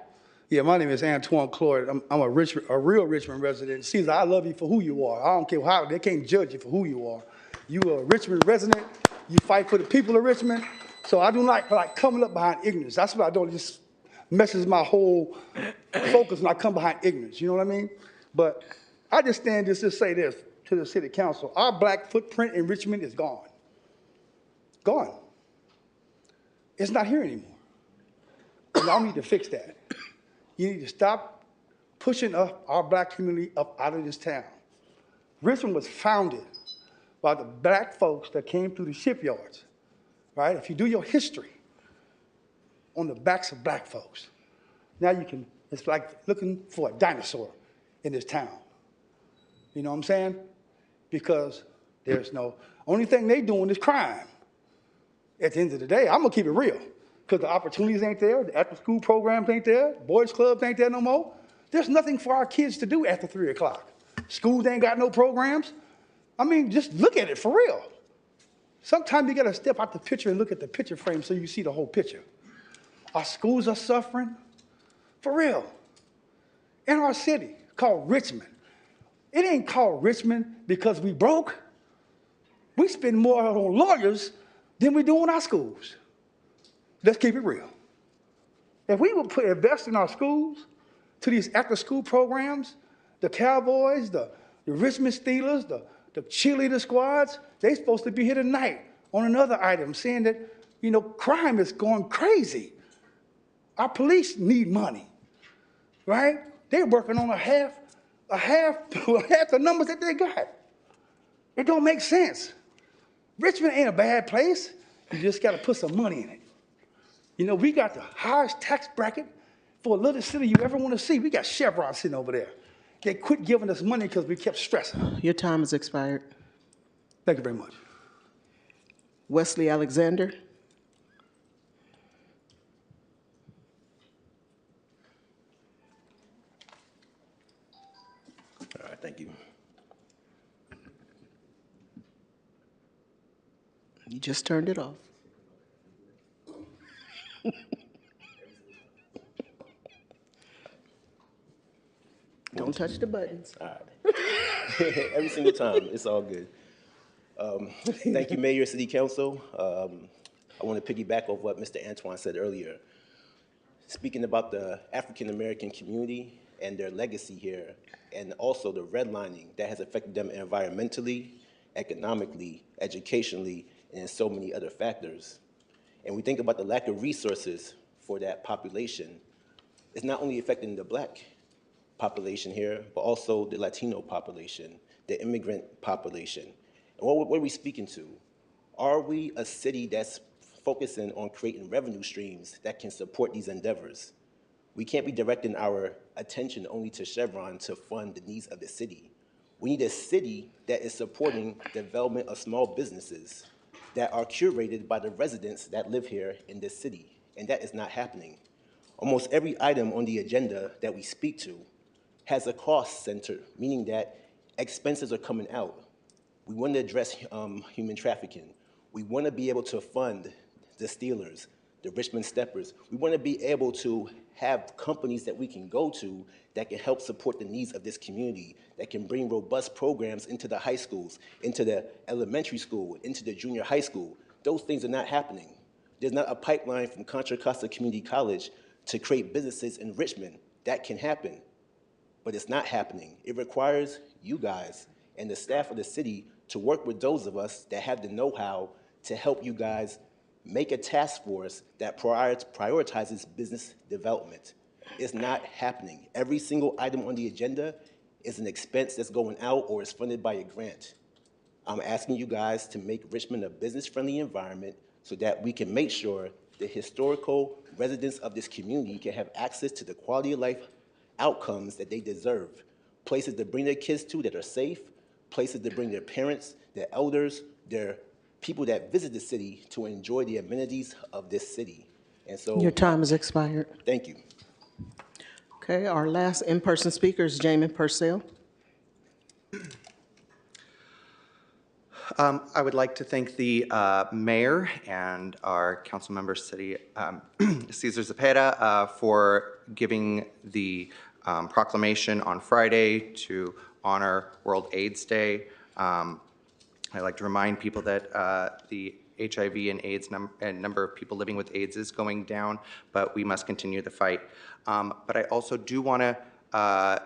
Speaker 15: Yeah, my name is Antoine Cloyd. I'm a real Richmond resident. Caesar, I love you for who you are. I don't care how, they can't judge you for who you are. You are a Richmond resident. You fight for the people of Richmond. So I do not like coming up behind ignorance. That's what I don't, just messes my whole focus when I come behind ignorance. You know what I mean? But I just stand just to say this to the city council. Our black footprint in Richmond is gone. Gone. It's not here anymore. Y'all need to fix that. You need to stop pushing up our black community up out of this town. Richmond was founded by the black folks that came through the shipyards, right? If you do your history on the backs of black folks, now you can, it's like looking for a dinosaur in this town. You know what I'm saying? Because there's no, only thing they doing is crime. At the end of the day, I'm gonna keep it real. Because the opportunities ain't there, the after-school programs ain't there, boys' clubs ain't there no more. There's nothing for our kids to do after 3 o'clock. Schools ain't got no programs. I mean, just look at it for real. Sometimes you gotta step out the picture and look at the picture frame so you see the whole picture. Our schools are suffering, for real. In our city, called Richmond. It ain't called Richmond because we broke. We spend more on lawyers than we do on our schools. Let's keep it real. If we would invest in our schools to these after-school programs the Cowboys, the Richmond Steelers, the cheerleader squads, they supposed to be here tonight on another item saying that, you know, crime is going crazy. Our police need money, right? They're working on half the numbers that they got. It don't make sense. Richmond ain't a bad place. You just got to put some money in it. You know, we got the highest tax bracket for a little city you ever want to see. We got Chevron sitting over there. They quit giving us money because we kept stressing.
Speaker 2: Your time has expired.
Speaker 15: Thank you very much.
Speaker 2: Wesley Alexander.
Speaker 16: All right, thank you.
Speaker 2: You just turned it off. Don't touch the buttons.
Speaker 16: All right. Every single time, it's all good. Thank you, Mayor, City Council. I want to piggyback off what Mr. Antoine said earlier. Speaking about the African-American community and their legacy here, and also the redlining that has affected them environmentally, economically, educationally, and in so many other factors. And we think about the lack of resources for that population. It's not only affecting the Black population here, but also the Latino population, the immigrant population. And what are we speaking to? Are we a city that's focusing on creating revenue streams that can support these endeavors? We can't be directing our attention only to Chevron to fund the needs of the city. We need a city that is supporting development of small businesses that are curated by the residents that live here in this city, and that is not happening. Almost every item on the agenda that we speak to has a cost center, meaning that expenses are coming out. We want to address human trafficking. We want to be able to fund the Steelers, the Richmond Steppers. We want to be able to have companies that we can go to that can help support the needs of this community, that can bring robust programs into the high schools, into the elementary school, into the junior high school. Those things are not happening. There's not a pipeline from Contra Costa Community College to create businesses in Richmond. That can happen, but it's not happening. It requires you guys and the staff of the city to work with those of us that have the know-how to help you guys make a task force that prioritizes business development. It's not happening. Every single item on the agenda is an expense that's going out or is funded by a grant. I'm asking you guys to make Richmond a business-friendly environment so that we can make sure the historical residents of this community can have access to the quality of life outcomes that they deserve. Places to bring their kids to that are safe, places to bring their parents, their elders, their people that visit the city to enjoy the amenities of this city. And so—
Speaker 2: Your time has expired.
Speaker 16: Thank you.
Speaker 2: Okay, our last in-person speaker is Jamin Purcell.
Speaker 17: I would like to thank the mayor and our council member, City Cesar Zepeda, for giving the proclamation on Friday to honor World AIDS Day. I'd like to remind people that the HIV and AIDS number of people living with AIDS is going down, but we must continue the fight. But I also do want to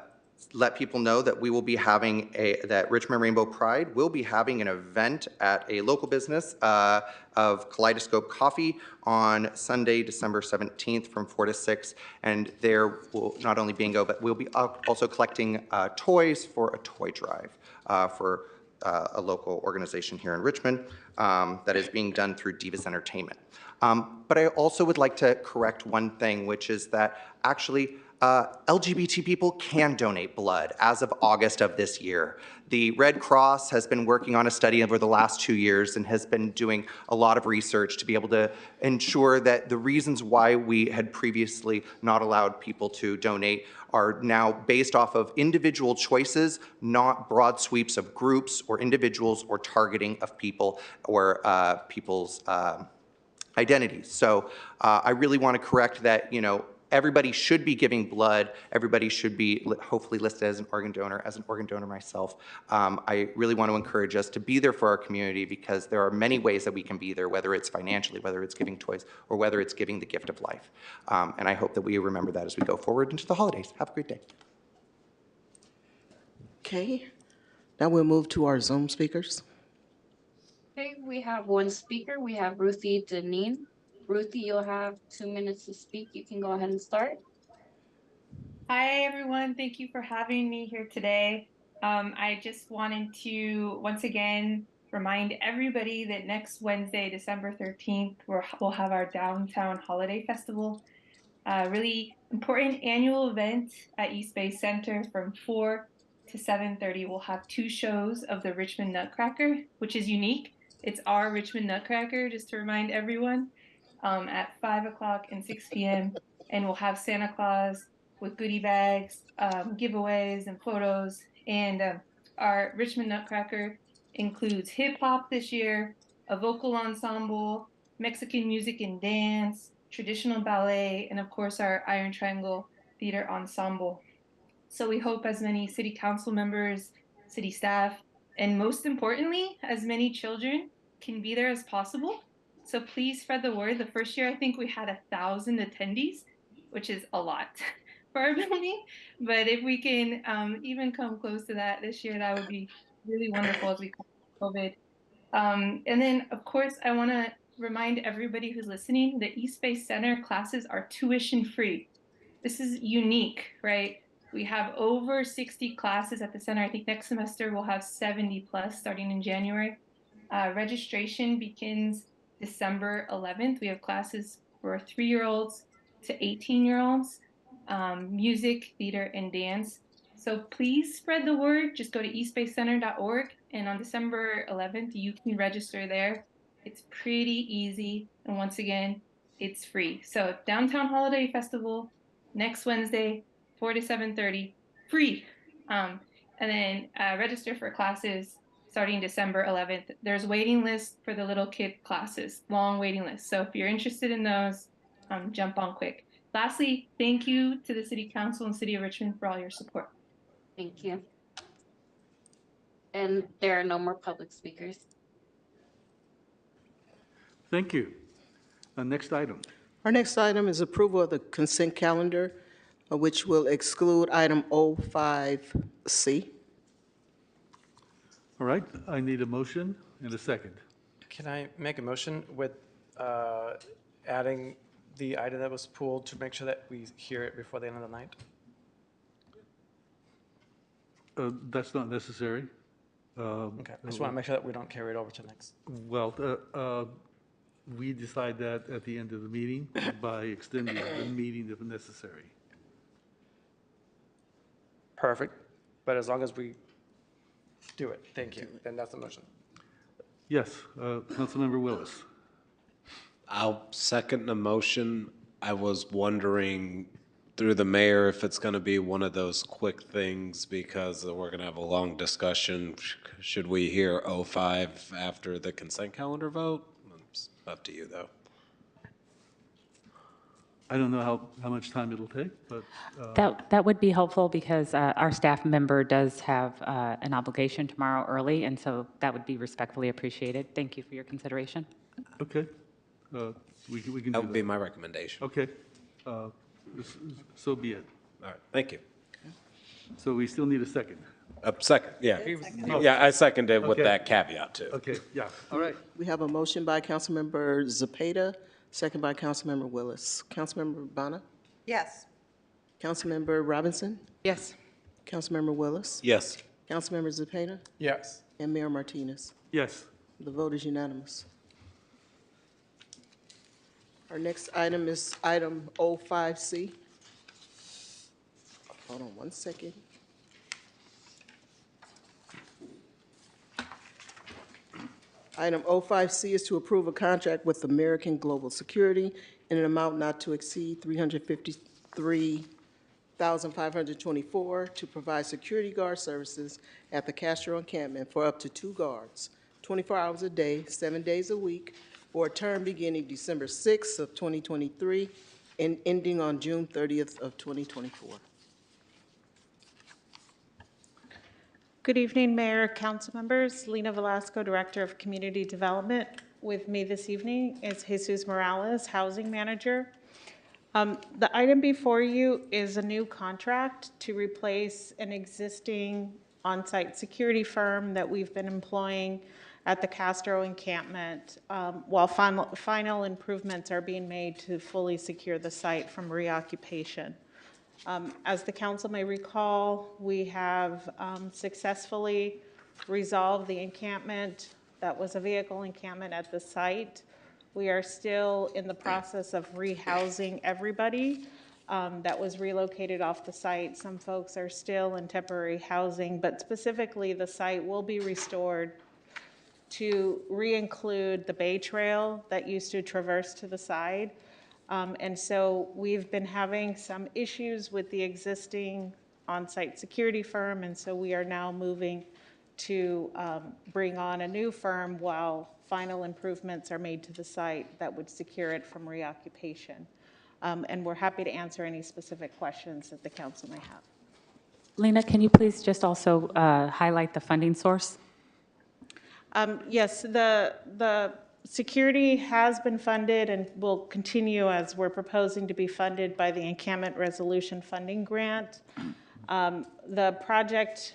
Speaker 17: let people know that we will be having that Richmond Rainbow Pride will be having an event at a local business of Kaleidoscope Coffee on Sunday, December 17th from 4 to 6. And there will not only bingo, but we'll be also collecting toys for a toy drive for a local organization here in Richmond that is being done through Divas Entertainment. But I also would like to correct one thing, which is that actually LGBT people can donate blood as of August of this year. The Red Cross has been working on a study over the last 2 years and has been doing a lot of research to be able to ensure that the reasons why we had previously not allowed people to donate are now based off of individual choices, not broad sweeps of groups or individuals or targeting of people or people's identities. So I really want to correct that, you know, everybody should be giving blood. Everybody should be hopefully listed as an organ donor. As an organ donor myself, I really want to encourage us to be there for our community because there are many ways that we can be there, whether it's financially, whether it's giving toys, or whether it's giving the gift of life. And I hope that we remember that as we go forward into the holidays. Have a great day.
Speaker 2: Okay, now we'll move to our Zoom speakers.
Speaker 18: Okay, we have one speaker. We have Ruthie Deneen. Ruthie, you'll have 2 minutes to speak. You can go ahead and start.
Speaker 19: Hi, everyone. Thank you for having me here today. I just wanted to once again remind everybody that next Wednesday, December 13th, we'll have our Downtown Holiday Festival. Really important annual event at East Bay Center from 4 to 7:30. We'll have 2 shows of the Richmond Nutcracker, which is unique. It's our Richmond Nutcracker, just to remind everyone, at 5 o'clock and 6 p.m. And we'll have Santa Claus with goodie bags, giveaways, and photos. And our Richmond Nutcracker includes hip hop this year, a vocal ensemble, Mexican music and dance, traditional ballet, and of course our Iron Triangle Theater Ensemble. So we hope as many city council members, city staff, and most importantly, as many children can be there as possible. So please spread the word. The first year, I think we had 1,000 attendees, which is a lot for our building. But if we can even come close to that this year, that would be really wonderful as we come out of COVID. And then, of course, I want to remind everybody who's listening that East Bay Center classes are tuition free. This is unique, right? We have over 60 classes at the center. I think next semester we'll have 70 plus starting in January. Registration begins December 11th. We have classes for 3-year-olds to 18-year-olds, music, theater, and dance. So please spread the word. Just go to eastbaycenter.org, and on December 11th, you can register there. It's pretty easy, and once again, it's free. So Downtown Holiday Festival, next Wednesday, 4 to 7:30, free. And then register for classes starting December 11th. There's waiting lists for the little kid classes, long waiting lists. So if you're interested in those, jump on quick. Lastly, thank you to the City Council and City of Richmond for all your support.
Speaker 18: Thank you. And there are no more public speakers.
Speaker 1: Thank you. Next item.
Speaker 2: Our next item is approval of the consent calendar, which will exclude item 05C.
Speaker 1: All right, I need a motion and a second.
Speaker 11: Can I make a motion with adding the item that was pulled to make sure that we hear it before the end of the night?
Speaker 1: That's not necessary.
Speaker 11: Okay, I just want to make sure that we don't carry it over to next.
Speaker 1: Well, we decide that at the end of the meeting by extending the meeting if necessary.
Speaker 11: Perfect, but as long as we do it, thank you, then that's the motion.
Speaker 1: Yes, Councilmember Willis.
Speaker 13: I'll second the motion. I was wondering through the mayor if it's going to be one of those quick things because we're going to have a long discussion. Should we hear 05 after the consent calendar vote? It's up to you, though.
Speaker 1: I don't know how much time it'll take, but.
Speaker 10: That would be helpful because our staff member does have an obligation tomorrow early, and so that would be respectfully appreciated. Thank you for your consideration.
Speaker 1: Okay. We can do that.
Speaker 13: That would be my recommendation.
Speaker 1: Okay. So be it.
Speaker 13: All right, thank you.
Speaker 1: So we still need a second.
Speaker 13: Second, yeah. Yeah, I seconded with
Speaker 1: Okay.
Speaker 13: that caveat, too.
Speaker 1: Okay, yeah, all right.
Speaker 2: We have a motion by Councilmember Zepeda, second by Councilmember Willis. Councilmember Bonner?
Speaker 7: Yes.
Speaker 2: Councilmember Robinson?
Speaker 8: Yes.
Speaker 2: Councilmember Willis?
Speaker 13: Yes.
Speaker 2: Councilmember Zepeda?
Speaker 11: Yes.
Speaker 2: And Mayor Martinez.
Speaker 1: Yes.
Speaker 2: The vote is unanimous. Our next item is item 05C. Hold on one second. Item 05C is to approve a contract with American Global Security in an amount not to exceed $353,524 to provide security guard services at the Castro encampment for up to 2 guards, 24 hours a day, 7 days a week, for a term beginning December 6th of 2023 and ending on June 30th of 2024.
Speaker 20: Good evening, Mayor, council members. Lena Velasco, Director of Community Development. With me this evening is Jesus Morales, Housing Manager. The item before you is a new contract to replace an existing on-site security firm that we've been employing at the Castro encampment, while final improvements are being made to fully secure the site from reoccupation. As the council may recall, we have successfully resolved the encampment that was a vehicle encampment at the site. We are still in the process of rehousing everybody that was relocated off the site. Some folks are still in temporary housing, but specifically the site will be restored to re-include the Bay Trail that used to traverse to the side. And so we've been having some issues with the existing on-site security firm, and so we are now moving to bring on a new firm while final improvements are made to the site that would secure it from reoccupation. And we're happy to answer any specific questions that the council may have.
Speaker 10: Lena, can you please just also highlight the funding source?
Speaker 20: Yes, the security has been funded and will continue as we're proposing to be funded by the Encampment Resolution Funding Grant. The project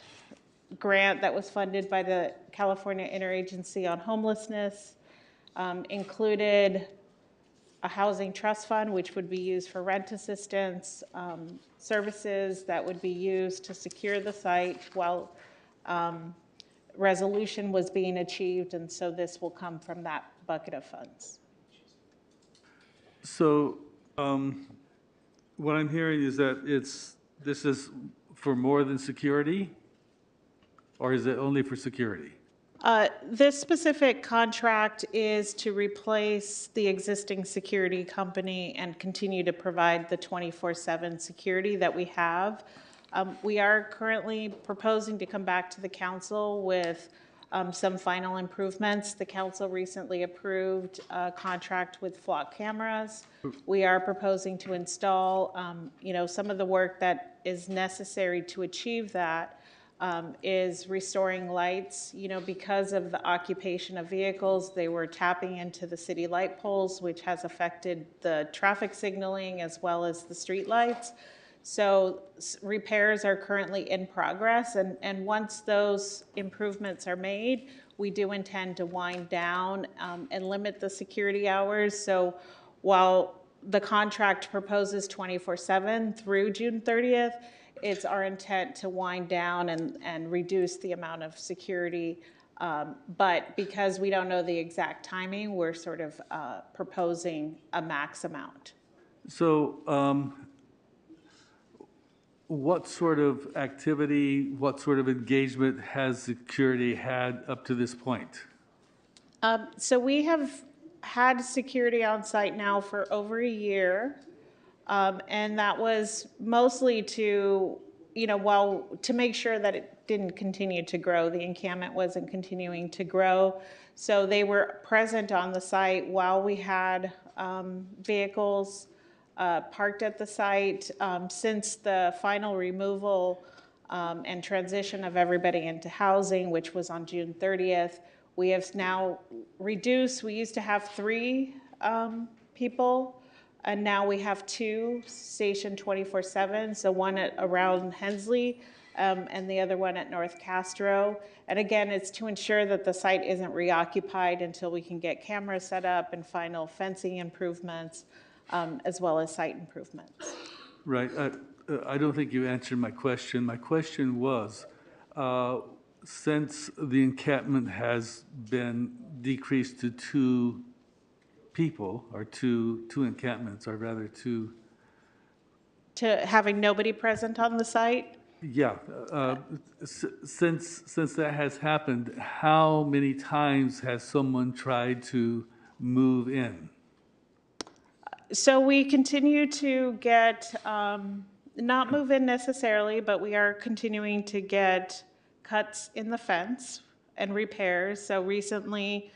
Speaker 20: grant that was funded by the California Interagency on Homelessness included a housing trust fund, which would be used for rent assistance, services that would be used to secure the site while resolution was being achieved, and so this will come from that bucket of funds.
Speaker 1: So what I'm hearing is that this is for more than security, or is it only for security?
Speaker 20: This specific contract is to replace the existing security company and continue to provide the 24/7 security that we have. We are currently proposing to come back to the council with some final improvements. The council recently approved a contract with flock cameras. We are proposing to install, some of the work that is necessary to achieve that is restoring lights. Because of the occupation of vehicles, they were tapping into the city light poles, which has affected the traffic signaling as well as the street lights. So repairs are currently in progress, and once those improvements are made, we do intend to wind down and limit the security hours. So while the contract proposes 24/7 through June 30th, it's our intent to wind down and reduce the amount of security. But because we don't know the exact timing, we're sort of proposing a max amount.
Speaker 1: So what sort of activity, what sort of engagement has security had up to this point?
Speaker 20: So we have had security on site now for over a year. And that was mostly to make sure that it didn't continue to grow. The encampment wasn't continuing to grow. So they were present on the site while we had vehicles parked at the site. Since the final removal and transition of everybody into housing, which was on June 30th, we have now reduced. We used to have 3 people, and now we have 2 stationed 24/7. So one around Hensley and the other one at North Castro. And again, it's to ensure that the site isn't reoccupied until we can get cameras set up and final fencing improvements, as well as site improvements.
Speaker 1: Right. I don't think you answered my question. My question was, since the encampment has been decreased to 2 people, or two encampments, or rather 2.
Speaker 20: To having nobody present on the site?
Speaker 1: Yeah. Since that has happened, how many times has someone tried to move in?
Speaker 20: So we continue to get, not move in necessarily, but we are continuing to get cuts in the fence and repairs. So recently,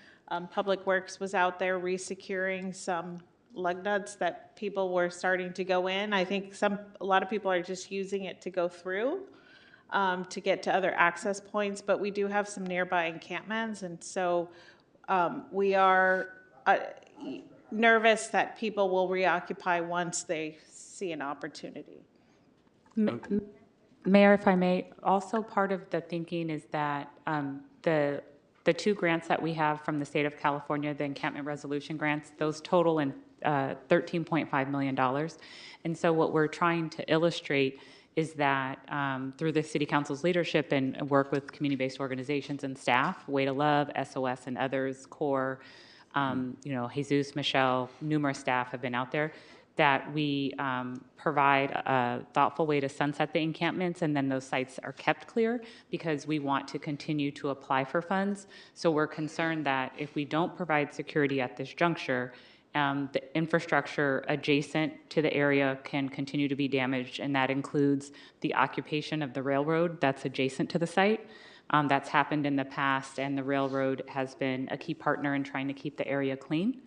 Speaker 20: Public Works was out there resecuring some lug nuts that people were starting to go in. I think a lot of people are just using it to go through to get to other access points, but we do have some nearby encampments, and so we are nervous that people will reoccupy once they see an opportunity.
Speaker 10: Mayor, if I may, also part of the thinking is that the two grants that we have from the state of California, the encampment resolution grants, those total in $13.5 million. And so what we're trying to illustrate is that through the city council's leadership and work with community-based organizations and staff, Way to Love, SOS, and others, CORE, Jesus, Michelle, numerous staff have been out there, that we provide a thoughtful way to sunset the encampments, and then those sites are kept clear because we want to continue to apply for funds. So we're concerned that if we don't provide security at this juncture, the infrastructure adjacent to the area can continue to be damaged, and that includes the occupation of the railroad that's adjacent to the site. That's happened in the past, and the railroad has been a key partner in trying to keep the area clean.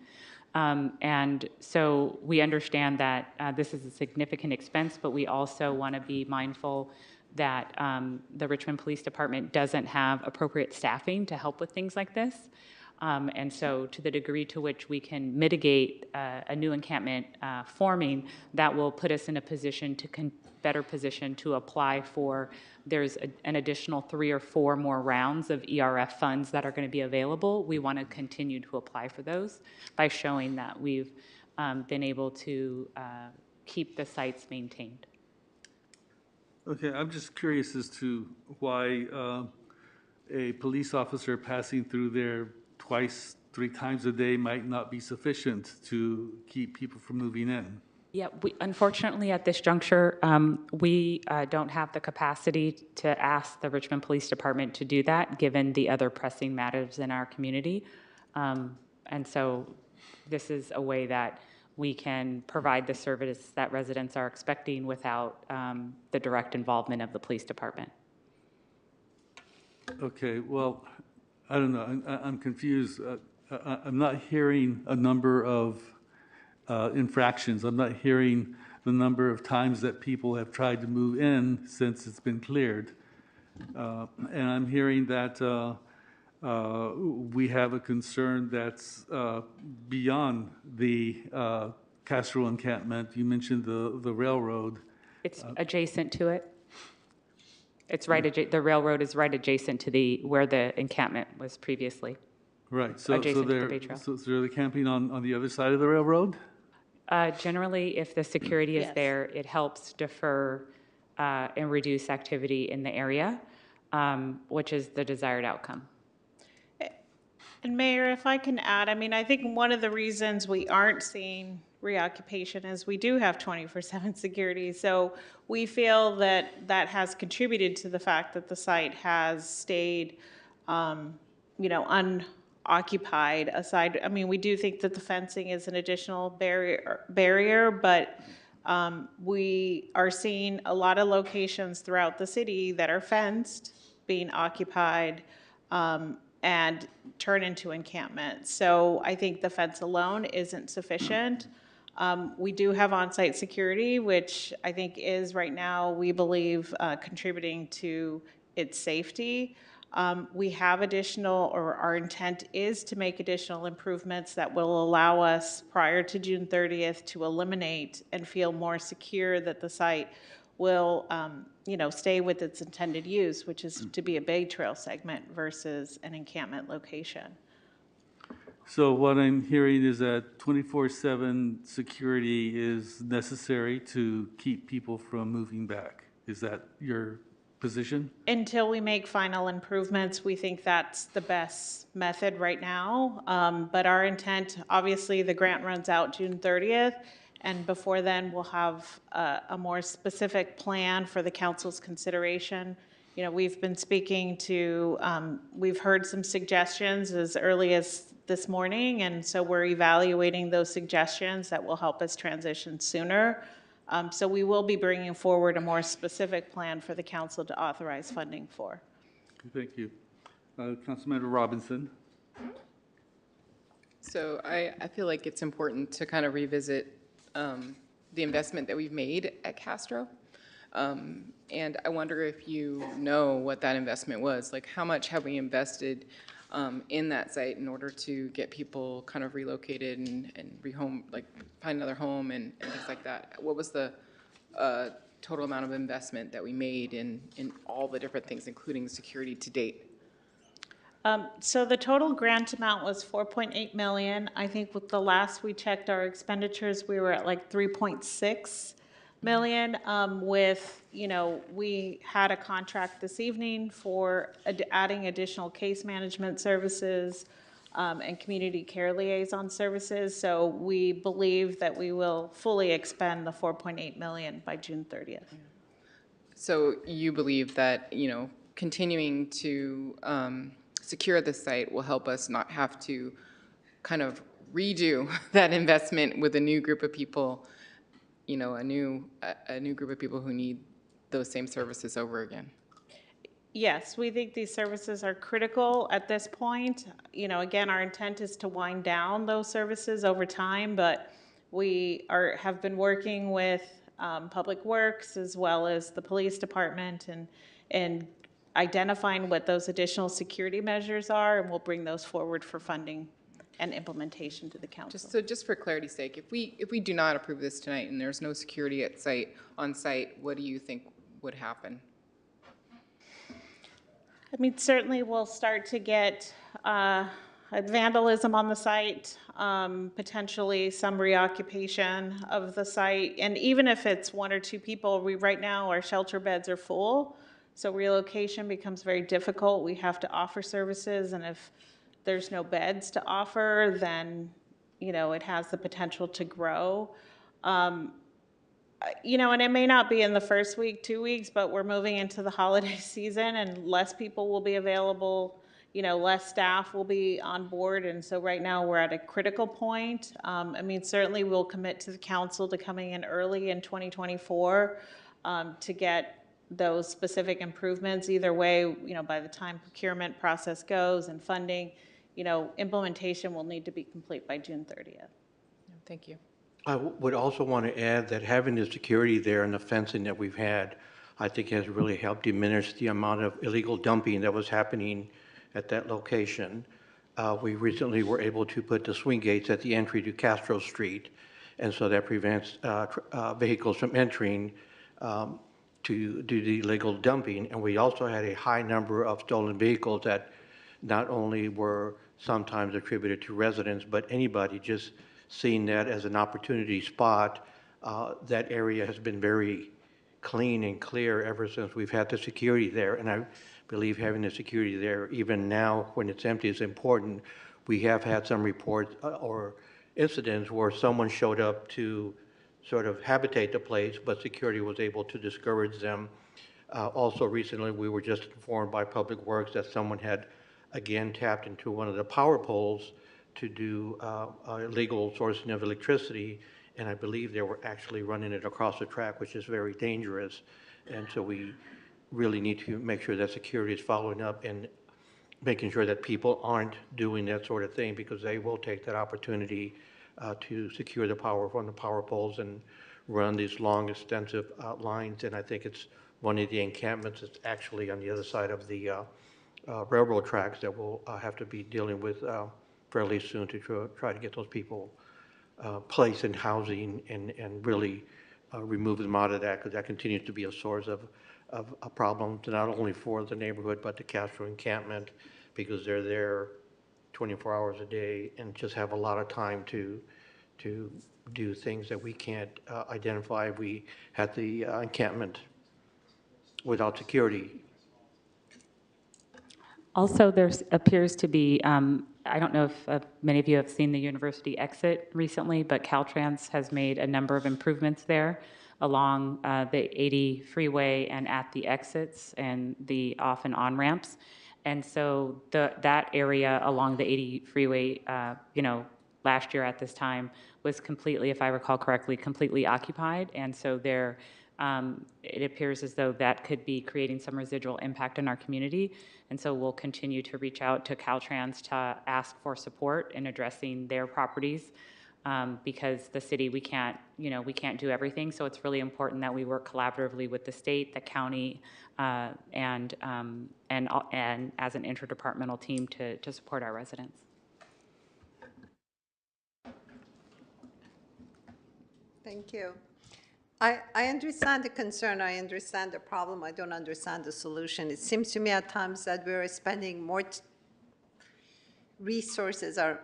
Speaker 10: And so we understand that this is a significant expense, but we also want to be mindful that the Richmond Police Department doesn't have appropriate staffing to help with things like this. And so to the degree to which we can mitigate a new encampment forming, that will put us in a position to better position to apply for, there's an additional 3 or 4 more rounds of ERF funds that are going to be available. We want to continue to apply for those by showing that we've been able to keep the sites maintained.
Speaker 1: Okay, I'm just curious as to why a police officer passing through there 2, 3 times a day might not be sufficient to keep people from moving in.
Speaker 10: Yeah, unfortunately at this juncture, we don't have the capacity to ask the Richmond Police Department to do that, given the other pressing matters in our community. And so this is a way that we can provide the service that residents are expecting without the direct involvement of the police department.
Speaker 1: Okay, well, I don't know, I'm confused. I'm not hearing a number of infractions. I'm not hearing the number of times that people have tried to move in since it's been cleared. And I'm hearing that we have a concern that's beyond the Castro encampment. You mentioned the railroad.
Speaker 10: It's adjacent to it. It's right. The railroad is right adjacent to where the encampment was previously.
Speaker 1: Right. So they're camping on the other side of the railroad?
Speaker 10: Generally, if the security is there, it helps defer and reduce activity in the area, which is the desired outcome.
Speaker 20: And Mayor, if I can add, I mean, I think one of the reasons we aren't seeing reoccupation is we do have 24/7 security. So we feel that that has contributed to the fact that the site has stayed, unoccupied aside. I mean, we do think that the fencing is an additional barrier, but we are seeing a lot of locations throughout the city that are fenced, being occupied, and turn into encampments. So I think the fence alone isn't sufficient. We do have on-site security, which I think is right now, we believe, contributing to its safety. We have our intent is to make additional improvements that will allow us prior to June 30th to eliminate and feel more secure that the site will, stay with its intended use, which is to be a Bay Trail segment versus an encampment location.
Speaker 1: So what I'm hearing is that 24/7 security is necessary to keep people from moving back. Is that your position?
Speaker 20: Until we make final improvements, we think that's the best method right now. But our intent, obviously, the grant runs out June 30th, and before then, we'll have a more specific plan for the council's consideration. We've been speaking to, we've heard some suggestions as early as this morning, and so we're evaluating those suggestions that will help us transition sooner. So we will be bringing forward a more specific plan for the council to authorize funding for.
Speaker 1: Thank you. Councilmember Robinson.
Speaker 21: So I feel like it's important to kind of revisit the investment that we've made at Castro. And I wonder if you know what that investment was. Like, how much have we invested in that site in order to get people kind of relocated and rehome, like find another home and things like that? What was the total amount of investment that we made in all the different things, including security to date?
Speaker 20: So the total grant amount was 4.8 million. I think with the last we checked our expenditures, we were at like 3.6 million. With, we had a contract this evening for adding additional case management services and community care liaison services. So we believe that we will fully expend the 4.8 million by June 30th.
Speaker 21: So you believe that, continuing to secure the site will help us not have to kind of redo that investment with a new group of people, a new group of people who need those same services over again?
Speaker 20: Yes, we think these services are critical at this point. Again, our intent is to wind down those services over time, but we have been working with Public Works as well as the police department and identifying what those additional security measures are, and we'll bring those forward for funding and implementation to the council.
Speaker 21: Just for clarity's sake, if we do not approve this tonight and there's no security on site, what do you think would happen?
Speaker 20: Certainly we'll start to get vandalism on the site, potentially some reoccupation of the site. And even if it's one or two people, right now our shelter beds are full. So relocation becomes very difficult. We have to offer services, and if there's no beds to offer, then, it has the potential to grow. And it may not be in the first week, 2 weeks, but we're moving into the holiday season and less people will be available, less staff will be on board. And so right now we're at a critical point. Certainly we'll commit to the council to coming in early in 2024 to get those specific improvements. Either way, by the time procurement process goes and funding, implementation will need to be complete by June 30th.
Speaker 21: Thank you.
Speaker 5: I would also want to add that having the security there and the fencing that we've had, I think has really helped diminish the amount of illegal dumping that was happening at that location. We recently were able to put the swing gates at the entry to Castro Street, and so that prevents vehicles from entering to do the illegal dumping. And we also had a high number of stolen vehicles that not only were sometimes attributed to residents, but anybody just seeing that as an opportunity spot. That area has been very clean and clear ever since we've had the security there. And I believe having the security there, even now when it's empty, is important. We have had some reports or incidents where someone showed up to sort of habitate the place, but security was able to discourage them. Also recently, we were just informed by Public Works that someone had again tapped into one of the power poles to do illegal sourcing of electricity, and I believe they were actually running it across the track, which is very dangerous. And so we really need to make sure that security is following up and making sure that people aren't doing that sort of thing, because they will take that opportunity to secure the power from the power poles and run these long, extensive lines. And I think it's one of the encampments that's actually on the other side of the railroad tracks that we'll have to be dealing with fairly soon to try to get those people placed in housing and really remove them out of that, because that continues to be a source of a problem, not only for the neighborhood, but the Castro encampment, because they're there 24 hours a day and just have a lot of time to do things that we can't identify if we had the encampment without security.
Speaker 10: Also, there appears to be, I don't know if many of you have seen the university exit recently, but Caltrans has made a number of improvements there along the 80 freeway and at the exits and the off and on ramps. And so that area along the 80 freeway, last year at this time was completely, if I recall correctly, completely occupied. And so there, it appears as though that could be creating some residual impact in our community. And so we'll continue to reach out to Caltrans to ask for support in addressing their properties, because the city, we can't do everything. So it's really important that we work collaboratively with the state, the county, and as an interdepartmental team to support our residents.
Speaker 7: Thank you. I understand the concern, I understand the problem, I don't understand the solution. It seems to me at times that we're spending more resources on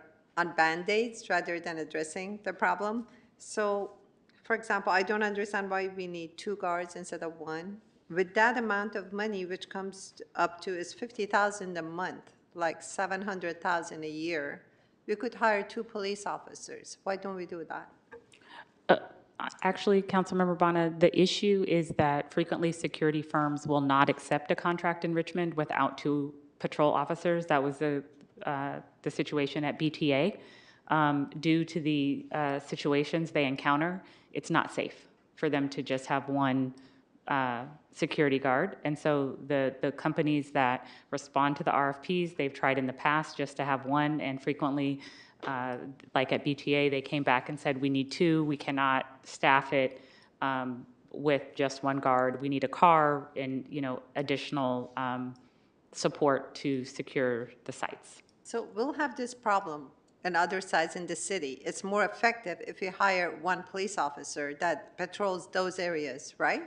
Speaker 7: Band-Aids rather than addressing the problem. So, for example, I don't understand why we need 2 guards instead of 1. With that amount of money, which comes up to is $50,000 a month, like $700,000 a year, we could hire 2 police officers. Why don't we do that?
Speaker 10: Actually, Councilmember Bonner, the issue is that frequently security firms will not accept a contract in Richmond without 2 patrol officers. That was the situation at BTA. Due to the situations they encounter, it's not safe for them to just have 1 security guard. And so the companies that respond to the RFPs, they've tried in the past just to have 1, and frequently, like at BTA, they came back and said, we need 2, we cannot staff it with just 1 guard. We need a car and, additional support to secure the sites.
Speaker 7: So we'll have this problem in other sites in the city. It's more effective if we hire 1 police officer that patrols those areas, right?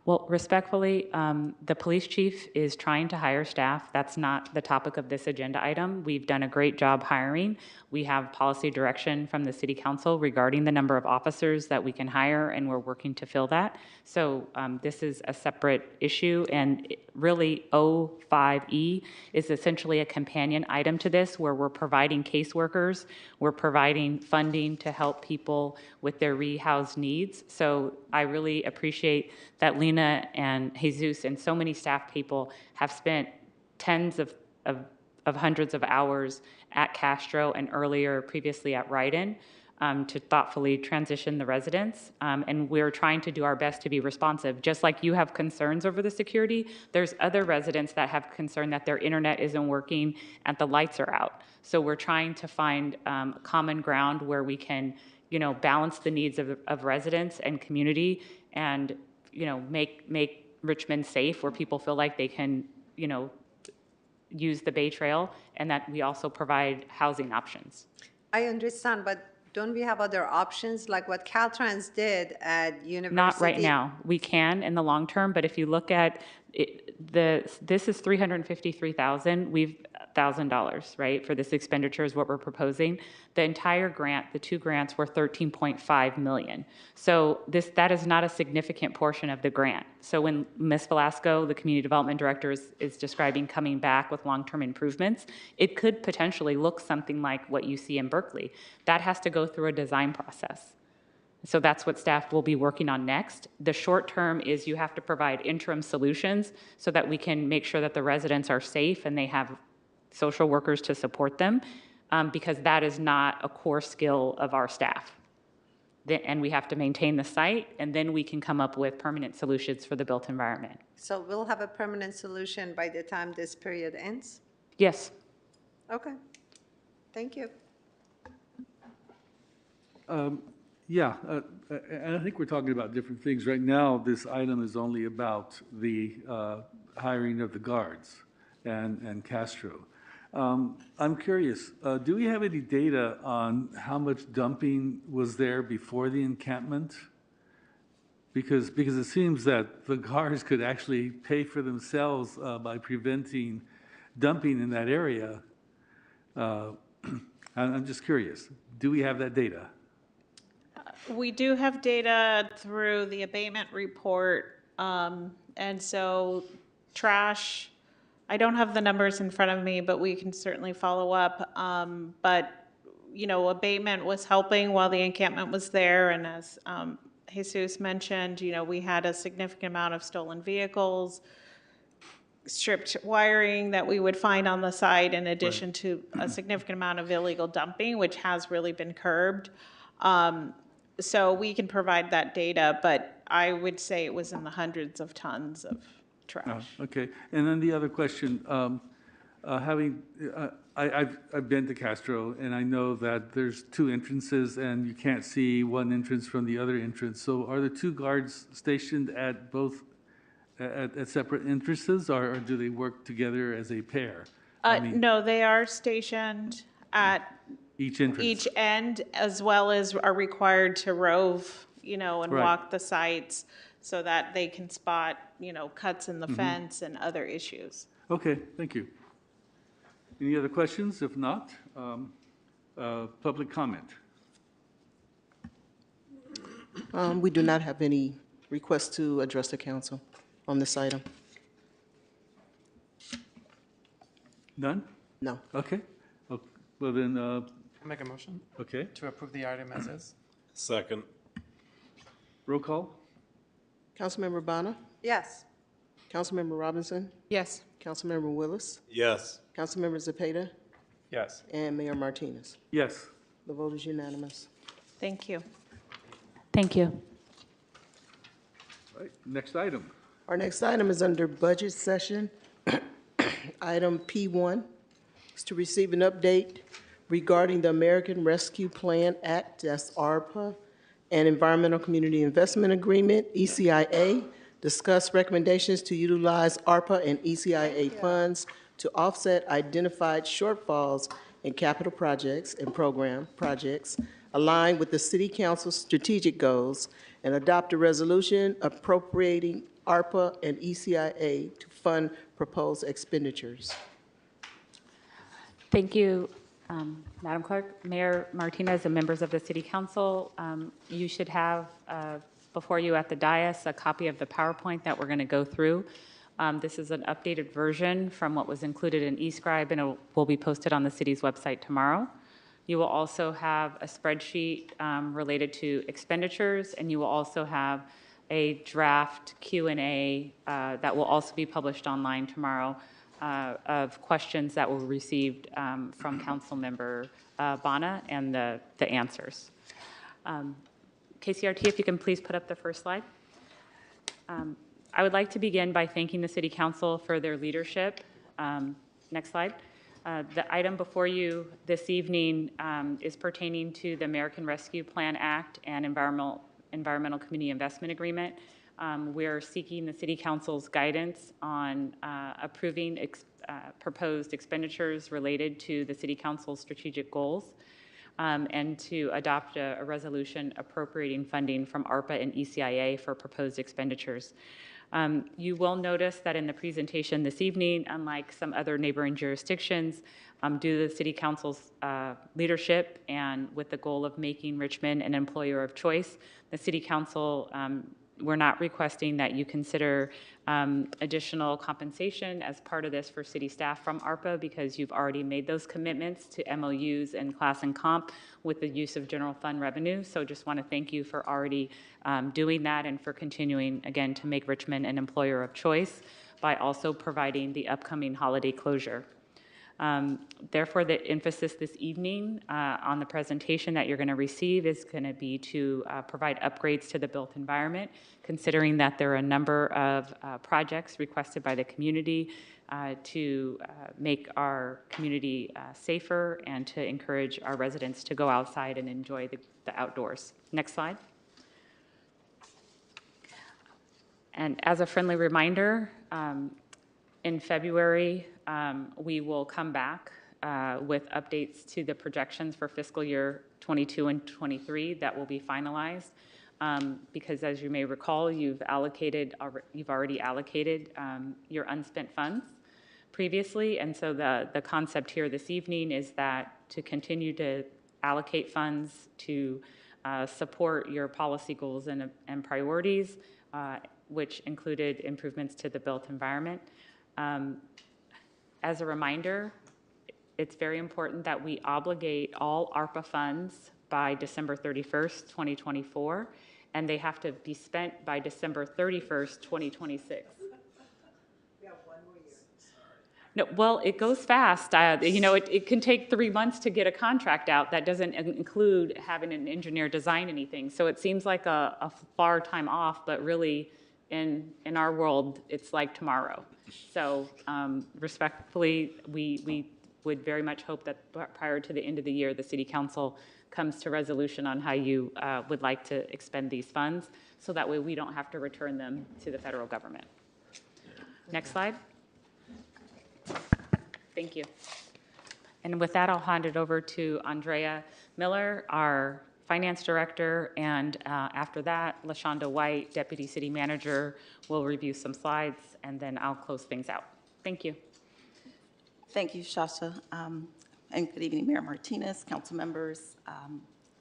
Speaker 10: Well, respectfully, the police chief is trying to hire staff. That's not the topic of this agenda item. We've done a great job hiring. We have policy direction from the city council regarding the number of officers that we can hire, and we're working to fill that. So this is a separate issue, and really O5E is essentially a companion item to this, where we're providing caseworkers, we're providing funding to help people with their rehoused needs. So I really appreciate that Lena and Jesus and so many staff people have spent tens of hundreds of hours at Castro and earlier previously at Ryden to thoughtfully transition the residents. And we're trying to do our best to be responsive. Just like you have concerns over the security, there's other residents that have concern that their internet isn't working and the lights are out. So we're trying to find common ground where we can, balance the needs of residents and community, and make Richmond safe, where people feel like they can, use the Bay Trail, and that we also provide housing options.
Speaker 7: I understand, but don't we have other options, like what Caltrans did at University?
Speaker 10: Not right now. We can in the long term, but if you look at it, this is $353,000. $1,000, right, for this expenditure is what we're proposing. The entire grant, the 2 grants, were $13.5 million. So that is not a significant portion of the grant. So when Ms. Velasco, the community development director, is describing coming back with long-term improvements, it could potentially look something like what you see in Berkeley. That has to go through a design process. So that's what staff will be working on next. The short term is you have to provide interim solutions so that we can make sure that the residents are safe and they have social workers to support them, because that is not a core skill of our staff. And we have to maintain the site, and then we can come up with permanent solutions for the built environment.
Speaker 7: So we'll have a permanent solution by the time this period ends?
Speaker 10: Yes.
Speaker 7: Okay. Thank you.
Speaker 1: Yeah, and I think we're talking about different things. Right now, this item is only about the hiring of the guards and Castro. I'm curious, do we have any data on how much dumping was there before the encampment? Because it seems that the guards could actually pay for themselves by preventing dumping in that area. I'm just curious, do we have that data?
Speaker 20: We do have data through the abatement report, and so trash, I don't have the numbers in front of me, but we can certainly follow up. But, abatement was helping while the encampment was there, and as Jesus mentioned, we had a significant amount of stolen vehicles, stripped wiring that we would find on the site, in addition to a significant amount of illegal dumping, which has really been curbed. So we can provide that data, but I would say it was in the hundreds of tons of trash.
Speaker 1: Okay, and then the other question, I've been to Castro, and I know that there's 2 entrances, and you can't see one entrance from the other entrance. So are the 2 guards stationed at both, at separate entrances, or do they work together as a pair?
Speaker 20: No, they are stationed at
Speaker 1: Each entrance?
Speaker 20: each end, as well as are required to rove, and
Speaker 1: Right.
Speaker 20: walk the sites so that they can spot, cuts in the fence and other issues.
Speaker 1: Okay, thank you. Any other questions? If not, public comment.
Speaker 2: We do not have any requests to address the council on this item.
Speaker 1: None?
Speaker 2: No.
Speaker 1: Okay. Well then,
Speaker 11: I'll make a motion
Speaker 1: okay.
Speaker 11: to approve the item as is.
Speaker 13: Second.
Speaker 1: Roll call?
Speaker 2: Councilmember Bonner?
Speaker 7: Yes.
Speaker 2: Councilmember Robinson?
Speaker 21: Yes.
Speaker 2: Councilmember Willis?
Speaker 13: Yes.
Speaker 2: Councilmember Zepeda?
Speaker 11: Yes.
Speaker 2: And Mayor Martinez.
Speaker 1: Yes.
Speaker 2: The vote is unanimous.
Speaker 20: Thank you.
Speaker 10: Thank you.
Speaker 1: All right, next item.
Speaker 2: Our next item is under budget session. Item P1 is to receive an update regarding the American Rescue Plan Act, that's ARPA, and Environmental Community Investment Agreement, ECIA. Discuss recommendations to utilize ARPA and ECIA funds to offset identified shortfalls in capital projects and program projects aligned with the City Council's strategic goals, and adopt a resolution appropriating ARPA and ECIA to fund proposed expenditures.
Speaker 10: Thank you, Madam Clerk, Mayor Martinez, and members of the City Council. You should have before you at the dais a copy of the PowerPoint that we're going to go through. This is an updated version from what was included in eScribe, and it will be posted on the city's website tomorrow. You will also have a spreadsheet related to expenditures, and you will also have a draft Q&A that will also be published online tomorrow of questions that were received from Councilmember Bana and the answers. KCRT, if you can please put up the first slide. I would like to begin by thanking the City Council for their leadership. Next slide. The item before you this evening is pertaining to the American Rescue Plan Act and Environmental Community Investment Agreement. We're seeking the City Council's guidance on approving proposed expenditures related to the City Council's strategic goals, and to adopt a resolution appropriating funding from ARPA and ECIA for proposed expenditures. You will notice that in the presentation this evening, unlike some other neighboring jurisdictions, due to the City Council's leadership and with the goal of making Richmond an employer of choice, the City Council, we're not requesting that you consider additional compensation as part of this for city staff from ARPA, because you've already made those commitments to MOUs and class and comp with the use of general fund revenue. So just want to thank you for already doing that and for continuing, again, to make Richmond an employer of choice by also providing the upcoming holiday closure. Therefore, the emphasis this evening on the presentation that you're going to receive is going to be to provide upgrades to the built environment, considering that there are a number of projects requested by the community to make our community safer and to encourage our residents to go outside and enjoy the outdoors. Next slide. And as a friendly reminder, in February, we will come back with updates to the projections for fiscal year 22 and 23 that will be finalized. Because as you may recall, you've already allocated your unspent funds previously. And so the concept here this evening is that to continue to allocate funds to support your policy goals and priorities, which included improvements to the built environment. As a reminder, it's very important that we obligate all ARPA funds by December 31st, 2024, and they have to be spent by December 31st, 2026. We have one more year. No, well, it goes fast. It can take 3 months to get a contract out. That doesn't include having an engineer design anything. So it seems like a far time off, but really in our world, it's like tomorrow. So respectfully, we would very much hope that prior to the end of the year, the City Council comes to resolution on how you would like to expend these funds, so that way we don't have to return them to the federal government. Next slide. Thank you. And with that, I'll hand it over to Andrea Miller, our Finance Director, and after that, LaShonda White, Deputy City Manager, will review some slides, and then I'll close things out. Thank you.
Speaker 3: Thank you, Shasha. And good evening, Mayor Martinez, council members.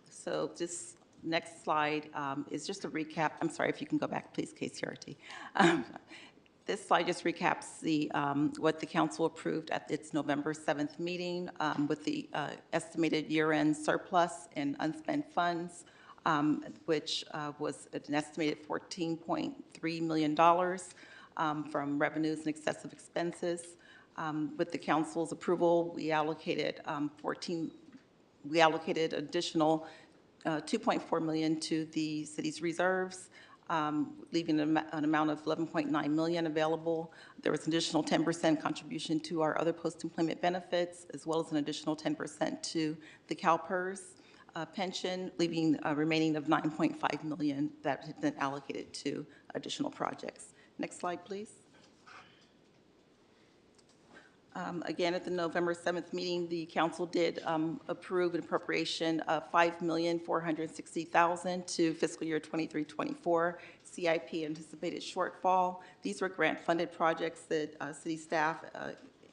Speaker 3: So this next slide is just a recap. I'm sorry, if you can go back, please, KCRT. This slide just recaps the what the council approved at its November 7th meeting with the estimated year-end surplus and unspent funds, which was an estimated $14.3 million from revenues and excessive expenses. With the council's approval, we allocated additional $2.4 million to the city's reserves, leaving an amount of $11.9 million available. There was an additional 10% contribution to our other post-employment benefits, as well as an additional 10% to the CalPERS pension, leaving a remaining of $9.5 million that had been allocated to additional projects. Next slide, please. Again, at the November 7th meeting, the council did approve an appropriation of $5,460,000 to fiscal year 23-24 CIP anticipated shortfall. These were grant-funded projects that city staff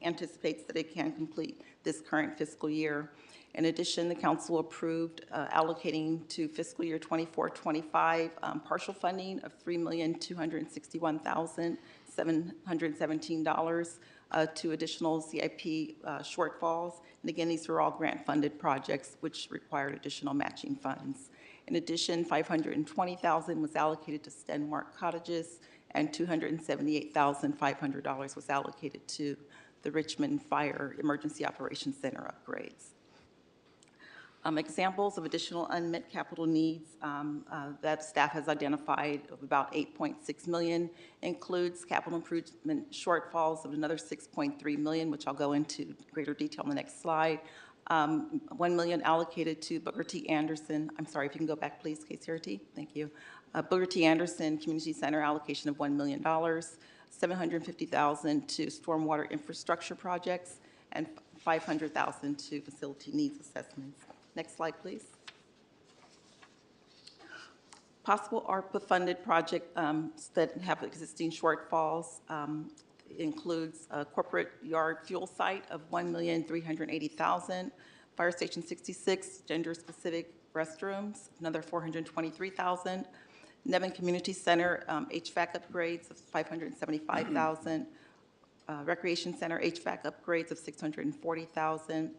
Speaker 3: anticipates that it can complete this current fiscal year. In addition, the council approved allocating to fiscal year 24-25 partial funding of $3,261,717 to additional CIP shortfalls. And again, these were all grant-funded projects which required additional matching funds. In addition, $520,000 was allocated to Stenmark Cottages, and $278,500 was allocated to the Richmond Fire Emergency Operations Center upgrades. Examples of additional unmet capital needs that staff has identified of about $8.6 million includes capital improvement shortfalls of another $6.3 million, which I'll go into greater detail on the next slide. $1 million allocated to Booker T. Anderson. I'm sorry, if you can go back, please, KCRT. Thank you. Booker T. Anderson Community Center allocation of $1 million, $750,000 to stormwater infrastructure projects, and $500,000 to facility needs assessments. Next slide, please. Possible ARPA-funded projects that have existing shortfalls includes a corporate yard fuel site of $1,380,000, Fire Station 66 gender-specific restrooms, another $423,000, Nevin Community Center HVAC upgrades of $575,000, Recreation Center HVAC upgrades of $640,000.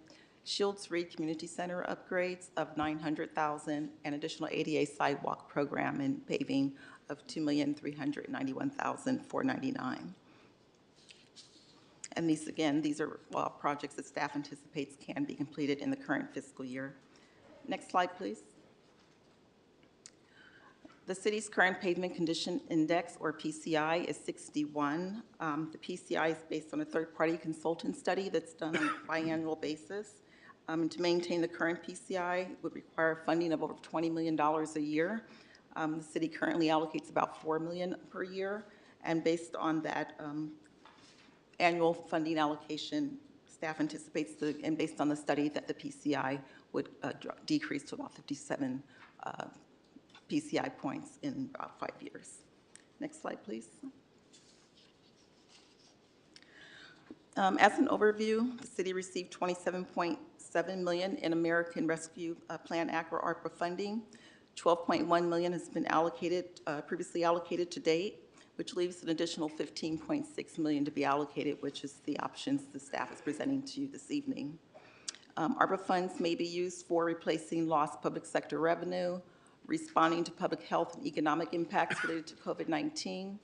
Speaker 3: Shields Reed Community Center upgrades of $900,000, and additional ADA sidewalk program and paving of $2,391,499. And these are projects that staff anticipates can be completed in the current fiscal year. Next slide, please. The city's current pavement condition index, or PCI, is 61. The PCI is based on a third-party consultant study that's done on a biannual basis. To maintain the current PCI would require funding of over $20 million a year. The city currently allocates about $4 million per year, and based on that annual funding allocation, staff anticipates, and based on the study, that the PCI would decrease to about 57 PCI points in about 5 years. Next slide, please. As an overview, the city received $27.7 million in American Rescue Plan Act, or ARPA funding. $12.1 million has been previously allocated to date, which leaves an additional $15.6 million to be allocated, which is the options the staff is presenting to you this evening. ARPA funds may be used for replacing lost public sector revenue, responding to public health and economic impacts related to COVID-19,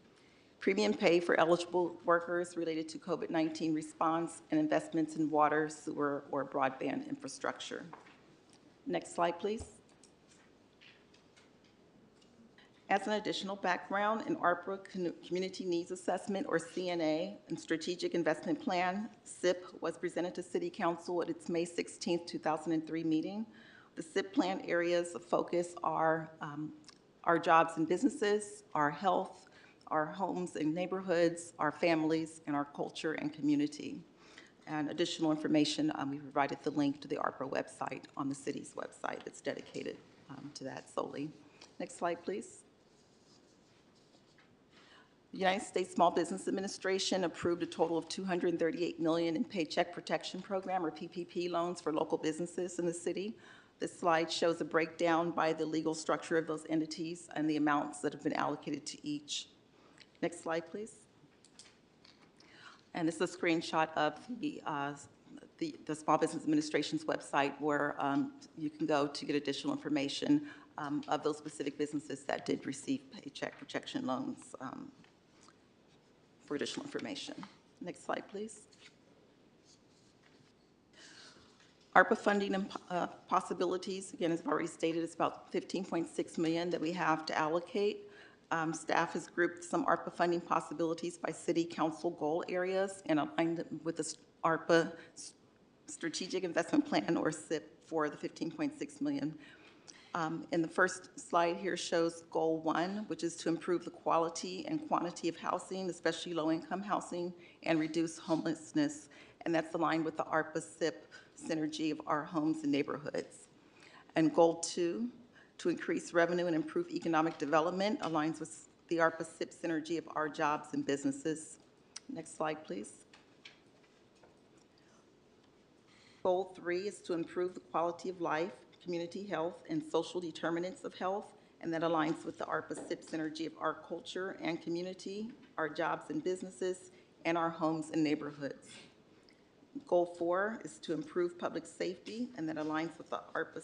Speaker 3: premium pay for eligible workers related to COVID-19 response, and investments in water, sewer, or broadband infrastructure. Next slide, please. As an additional background, an ARPA Community Needs Assessment, or CNA, and Strategic Investment Plan, SIP, was presented to City Council at its May 16, 2003 meeting. The SIP plan areas of focus are our jobs and businesses, our health, our homes and neighborhoods, our families, and our culture and community. And additional information, we provided the link to the ARPA website on the city's website that's dedicated to that solely. Next slide, please. The United States Small Business Administration approved a total of $238 million in Paycheck Protection Program, or PPP, loans for local businesses in the city. This slide shows a breakdown by the legal structure of those entities and the amounts that have been allocated to each. Next slide, please. And this is a screenshot of the Small Business Administration's website, where you can go to get additional information of those specific businesses that did receive paycheck protection loans for additional information. Next slide, please. ARPA funding and possibilities, again, as I've already stated, it's about $15.6 million that we have to allocate. Staff has grouped some ARPA funding possibilities by city council goal areas and aligned them with the ARPA Strategic Investment Plan, or SIP, for the $15.6 million. And the first slide here shows Goal 1, which is to improve the quality and quantity of housing, especially low-income housing, and reduce homelessness. And that's aligned with the ARPA SIP synergy of our homes and neighborhoods. And Goal 2, to increase revenue and improve economic development, aligns with the ARPA SIP synergy of our jobs and businesses. Next slide, please. Goal 3 is to improve the quality of life, community health, and social determinants of health, and that aligns with the ARPA SIP synergy of our culture and community, our jobs and businesses, and our homes and neighborhoods. Goal 4 is to improve public safety, and that aligns with the ARPA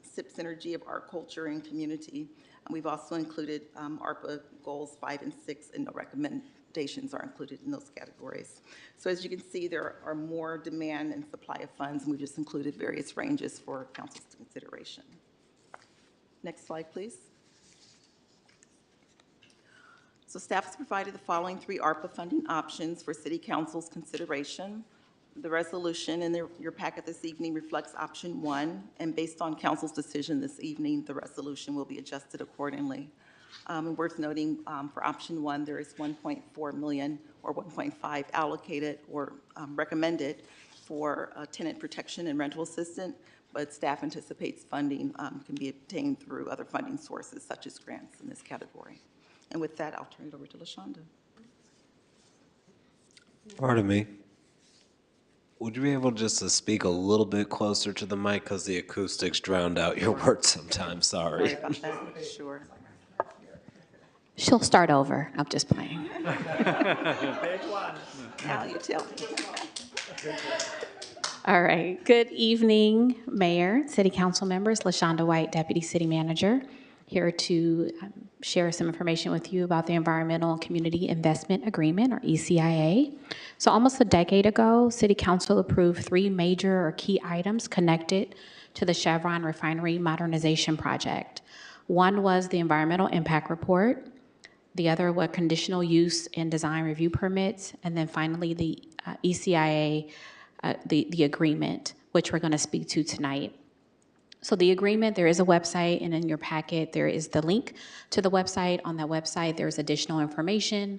Speaker 3: SIP synergy of our culture and community. And we've also included ARPA goals 5 and 6, and no recommendations are included in those categories. So as you can see, there are more demand and supply of funds, and we've just included various ranges for council's consideration. Next slide, please. So staff has provided the following 3 ARPA funding options for City Council's consideration. The resolution in your packet this evening reflects option 1, and based on council's decision this evening, the resolution will be adjusted accordingly. And worth noting, for option 1, there is $1.4 million or 1.5 allocated or recommended for tenant protection and rental assistance, but staff anticipates funding can be obtained through other funding sources such as grants in this category. And with that, I'll turn it over to LaShonda.
Speaker 13: Pardon me. Would you be able just to speak a little bit closer to the mic, because the acoustics drowned out your words sometimes? Sorry.
Speaker 3: Sorry about that. Sure.
Speaker 6: She'll start over. I'm just playing.
Speaker 3: Now you tell me.
Speaker 6: All right. Good evening, Mayor, City Council members. LaShonda White, Deputy City Manager, here to share some information with you about the Environmental and Community Investment Agreement, or ECIA. So almost a decade ago, City Council approved 3 major or key items connected to the Chevron Refinery Modernization Project. One was the Environmental Impact Report. The other were conditional use and design review permits. And then finally, the ECIA, the agreement, which we're going to speak to tonight. So the agreement, there is a website, and in your packet, there is the link to the website. On that website, there's additional information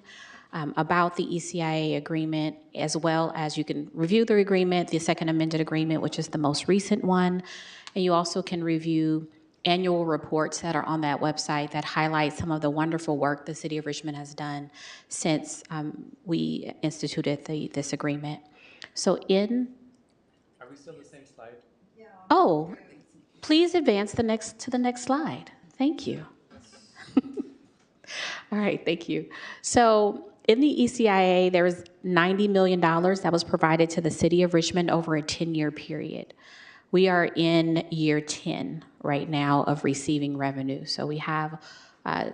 Speaker 6: about the ECIA agreement, as well as you can review the agreement, the second amended agreement, which is the most recent one. And you also can review annual reports that are on that website that highlight some of the wonderful work the City of Richmond has done since we instituted this agreement. So
Speaker 11: Are we still the same slide?
Speaker 6: Yeah. Oh, please advance to the next slide. Thank you. All right, thank you. So in the ECIA, there was $90 million that was provided to the City of Richmond over a 10-year period. We are in year 10 right now of receiving revenue. So we have,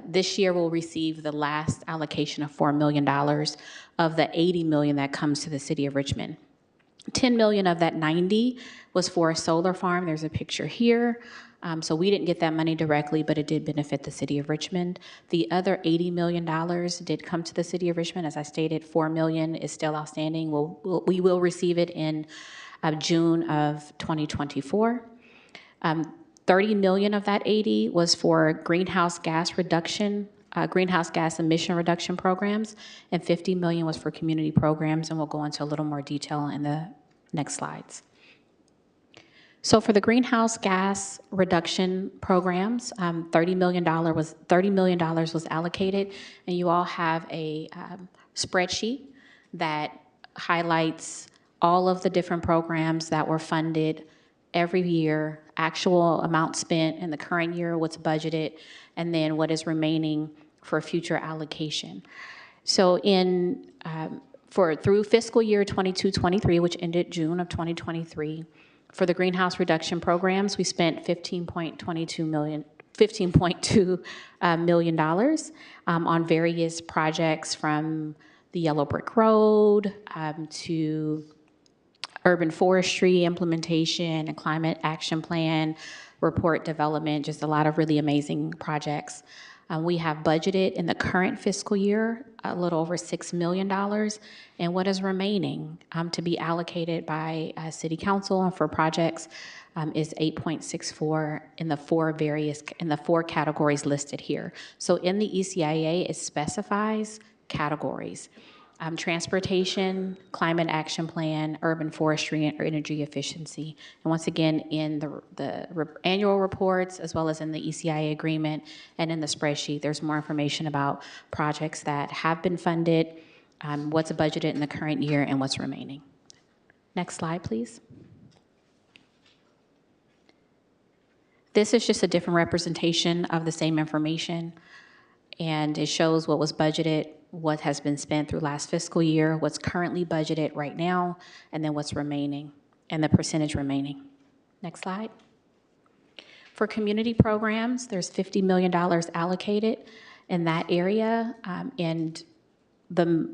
Speaker 6: this year we'll receive the last allocation of $4 million of the $80 million that comes to the City of Richmond. 10 million of that 90 was for a solar farm. There's a picture here. So we didn't get that money directly, but it did benefit the City of Richmond. The other $80 million did come to the City of Richmond. As I stated, $4 million is still outstanding. We will receive it in June of 2024. 30 million of that 80 was for greenhouse gas emission reduction programs, and 50 million was for community programs, and we'll go into a little more detail in the Next slides. So for the greenhouse gas reduction programs, $30 million was allocated, and you all have a spreadsheet that highlights all of the different programs that were funded every year, actual amount spent in the current year, what's budgeted, and then what is remaining for future allocation. So through fiscal year 22-23, which ended June of 2023, for the greenhouse reduction programs, we spent $15.2 million on various projects, from the Yellow Brick Road to urban forestry implementation, a climate action plan, report development, just a lot of really amazing projects. We have budgeted in the current fiscal year a little over $6 million, and what is remaining to be allocated by City Council for projects is 8.64 in the four categories listed here. So in the ECIA, it specifies categories: transportation, climate action plan, urban forestry, and energy efficiency. And once again, in the annual reports, as well as in the ECIA agreement and in the spreadsheet, there's more information about projects that have been funded, what's budgeted in the current year, and what's remaining. Next slide, please. This is just a different representation of the same information, and it shows what was budgeted, what has been spent through last fiscal year, what's currently budgeted right now, and then what's remaining, and the percentage remaining. Next slide. For community programs, there's $50 million allocated in that area, and the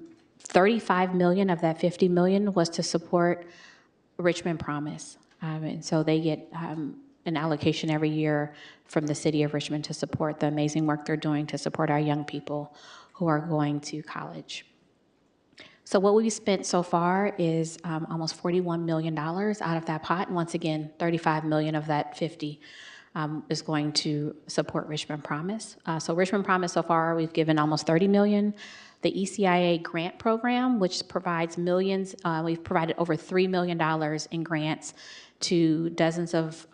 Speaker 6: $35 million of that $50 million was to support Richmond Promise. And so they get an allocation every year from the city of Richmond to support the amazing work they're doing to support our young people who are going to college. So what we've spent so far is almost $41 million out of that pot. And once again, $35 million of that 50 is going to support Richmond Promise. So Richmond Promise so far, we've given almost $30 million. The ECIA grant program, which provides millions, we've provided over $3 million in grants to dozens of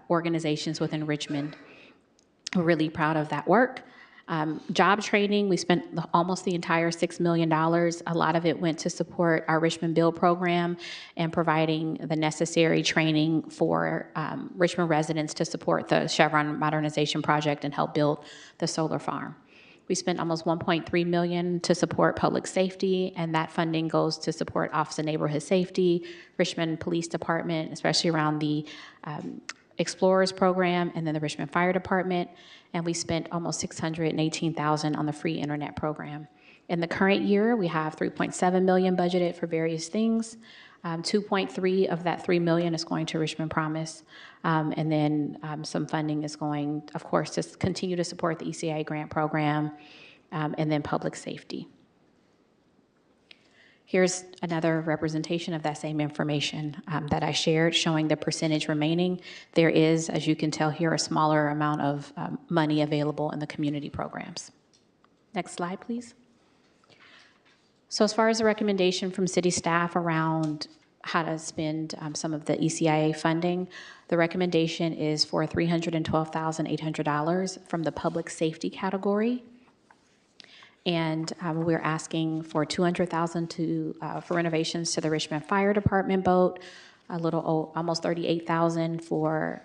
Speaker 6: organizations within Richmond. We're really proud of that work. Job training, we spent almost the entire $6 million. A lot of it went to support our Richmond Build program and providing the necessary training for Richmond residents to support the Chevron modernization project and help build the solar farm. We spent almost $1.3 million to support public safety, and that funding goes to support Office of Neighborhood Safety, Richmond Police Department, especially around the Explorers program, and then the Richmond Fire Department. And we spent almost $618,000 on the free internet program. In the current year, we have $3.7 million budgeted for various things. 2.3 of that $3 million is going to Richmond Promise. And then some funding is going, of course, to continue to support the ECIA grant program, and then public safety. Here's another representation of that same information that I shared, showing the percentage remaining. There is, as you can tell here, a smaller amount of money available in the community programs. Next slide, please. So as far as the recommendation from city staff around how to spend some of the ECIA funding, the recommendation is for $312,800 from the public safety category. And we're asking for $200,000 for renovations to the Richmond Fire Department boat, almost $38,000 for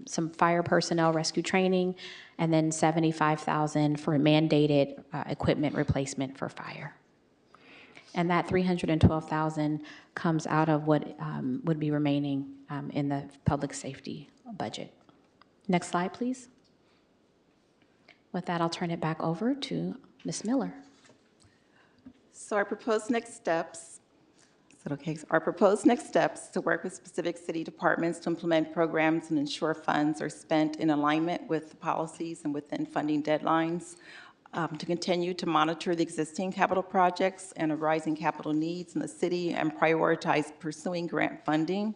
Speaker 6: some fire personnel rescue training, and then $75,000 for mandated equipment replacement for fire. And that $312,000 comes out of what would be remaining in the public safety budget. Next slide, please. With that, I'll turn it back over to Ms. Miller.
Speaker 3: So our proposed next steps, is that okay? Our proposed next steps to work with specific city departments to implement programs and ensure funds are spent in alignment with the policies and within funding deadlines, to continue to monitor the existing capital projects and arising capital needs in the city and prioritize pursuing grant funding.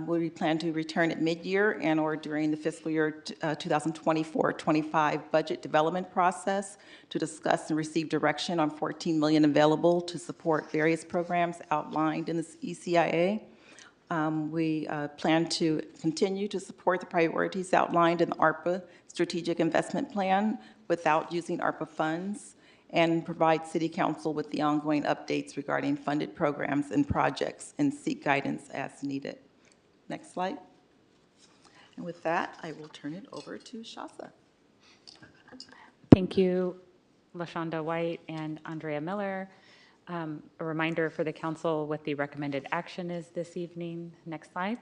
Speaker 3: We plan to return at mid-year and or during the fiscal year 2024-25 budget development process to discuss and receive direction on $14 million available to support various programs outlined in this ECIA. We plan to continue to support the priorities outlined in the ARPA Strategic Investment Plan without using ARPA funds, and provide City Council with the ongoing updates regarding funded programs and projects, and seek guidance as needed. Next slide. And with that, I will turn it over to Shasa.
Speaker 10: Thank you, LaShonda White and Andrea Miller. A reminder for the council what the recommended action is this evening. Next slide.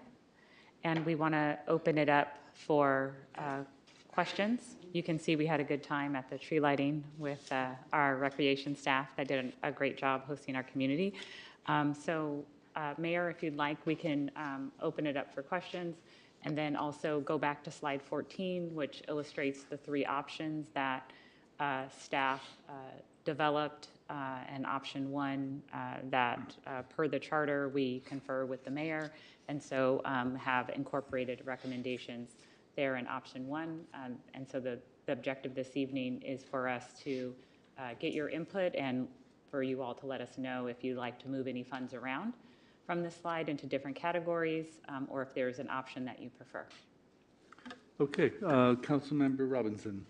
Speaker 10: And we want to open it up for questions. You can see we had a good time at the tree lighting with our recreation staff that did a great job hosting our community. Mayor, if you'd like, we can open it up for questions, and then also go back to slide 14, which illustrates the three options that staff developed, and option one that per the charter we confer with the mayor, and so have incorporated recommendations there in option one. And so the objective this evening is for us to get your input and for you all to let us know if you'd like to move any funds around from this slide into different categories, or if there's an option that you prefer.
Speaker 1: Okay, Councilmember Robinson.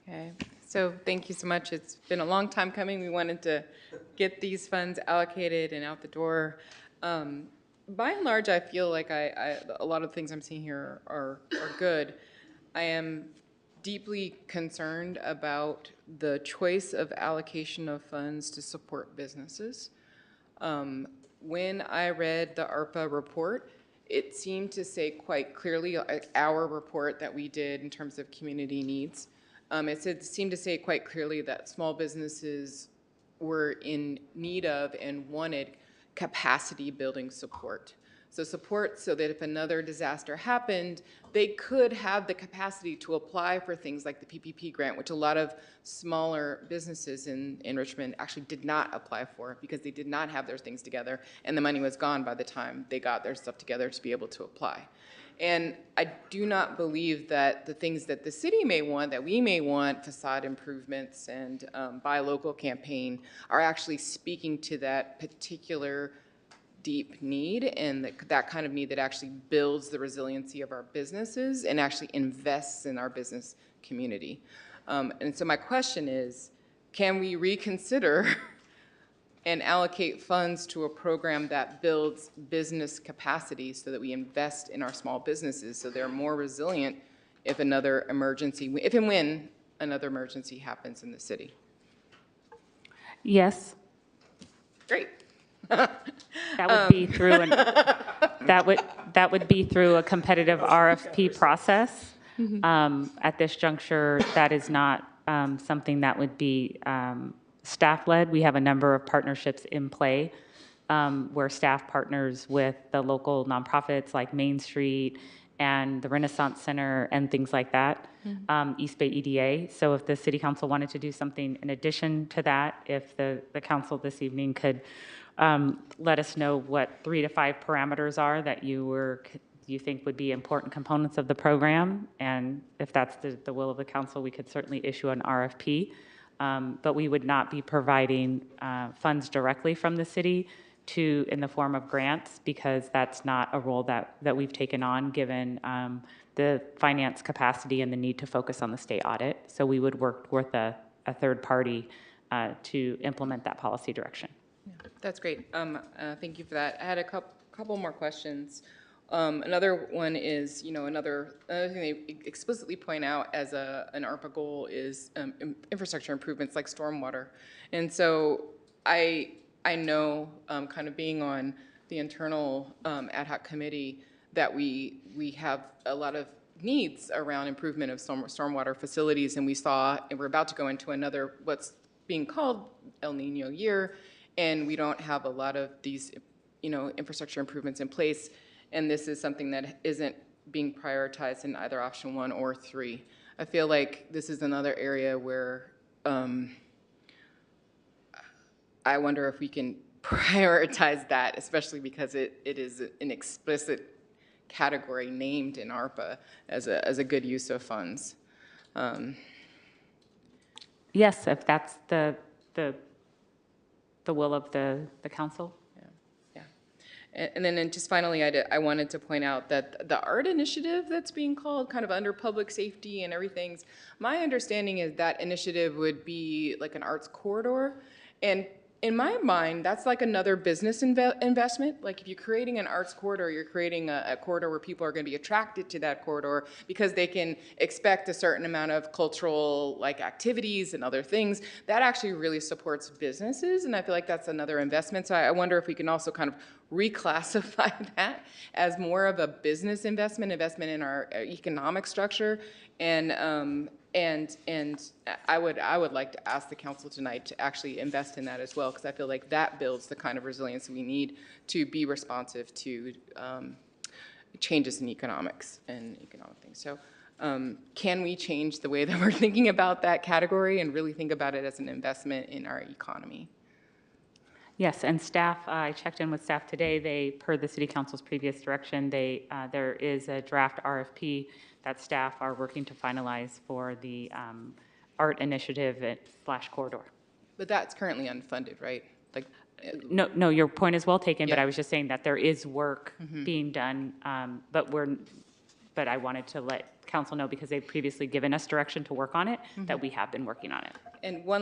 Speaker 21: Okay, so thank you so much. It's been a long time coming. We wanted to get these funds allocated and out the door. By and large, I feel like a lot of the things I'm seeing here are good. I am deeply concerned about the choice of allocation of funds to support businesses. When I read the ARPA report, it seemed to say quite clearly, our report that we did in terms of community needs, it seemed to say quite clearly that small businesses were in need of and wanted capacity building support. So support so that if another disaster happened, they could have the capacity to apply for things like the PPP grant, which a lot of smaller businesses in Richmond actually did not apply for because they did not have their things together, and the money was gone by the time they got their stuff together to be able to apply. And I do not believe that the things that the city may want, that we may want, facade improvements and buy local campaign, are actually speaking to that particular deep need and that kind of need that actually builds the resiliency of our businesses and actually invests in our business community. And so my question is, can we reconsider and allocate funds to a program that builds business capacity so that we invest in our small businesses so they're more resilient if another emergency, if and when another emergency happens in the city?
Speaker 10: Yes.
Speaker 21: Great.
Speaker 10: That would be through that would be through a competitive RFP process. At this juncture, that is not something that would be staff-led. We have a number of partnerships in play where staff partners with the local nonprofits like Main Street and the Renaissance Center and things like that, East Bay EDA. So if the City Council wanted to do something in addition to that, if the Council this evening could let us know what 3 to 5 parameters are that you think would be important components of the program, and if that's the will of the Council, we could certainly issue an RFP. But we would not be providing funds directly from the city in the form of grants, because that's not a role that we've taken on given the finance capacity and the need to focus on the state audit. So we would work with a third party to implement that policy direction.
Speaker 21: Yeah, that's great. Thank you for that. I had a couple more questions. Another one is, another thing they explicitly point out as an ARPA goal is infrastructure improvements like stormwater. And so I know, kind of being on the internal ad hoc committee, that we have a lot of needs around improvement of stormwater facilities, and we're about to go into another, what's being called El Nino year, and we don't have a lot of these, infrastructure improvements in place. And this is something that isn't being prioritized in either option 1 or 3. I feel like this is another area where I wonder if we can prioritize that, especially because it is an explicit category named in ARPA as a good use of funds.
Speaker 10: Yes, if that's the will of the Council.
Speaker 21: Yeah. And then just finally, I wanted to point out that the art initiative that's being called kind of under public safety and everything's, my understanding is that initiative would be like an arts corridor. And in my mind, that's like another business investment. Like if you're creating an arts corridor, you're creating a corridor where people are going to be attracted to that corridor because they can expect a certain amount of cultural like activities and other things. That actually really supports businesses, and I feel like that's another investment. So I wonder if we can also kind of reclassify that as more of a business investment in our economic structure. And I would like to ask the council tonight to actually invest in that as well, because I feel like that builds the kind of resilience we need to be responsive to changes in economics and economic things. So can we change the way that we're thinking about that category and really think about it as an investment in our economy?
Speaker 10: Yes, and staff, I checked in with staff today. They, per the city council's previous direction, there is a draft RFP that staff are working to finalize for the art initiative / corridor.
Speaker 21: But that's currently unfunded, right? Like,
Speaker 10: No, your point is well taken, but
Speaker 21: Yeah.
Speaker 10: I was just saying that there is work being done, but I wanted to let council know, because they've previously given us direction to work on it, that we have been working on it.
Speaker 21: And my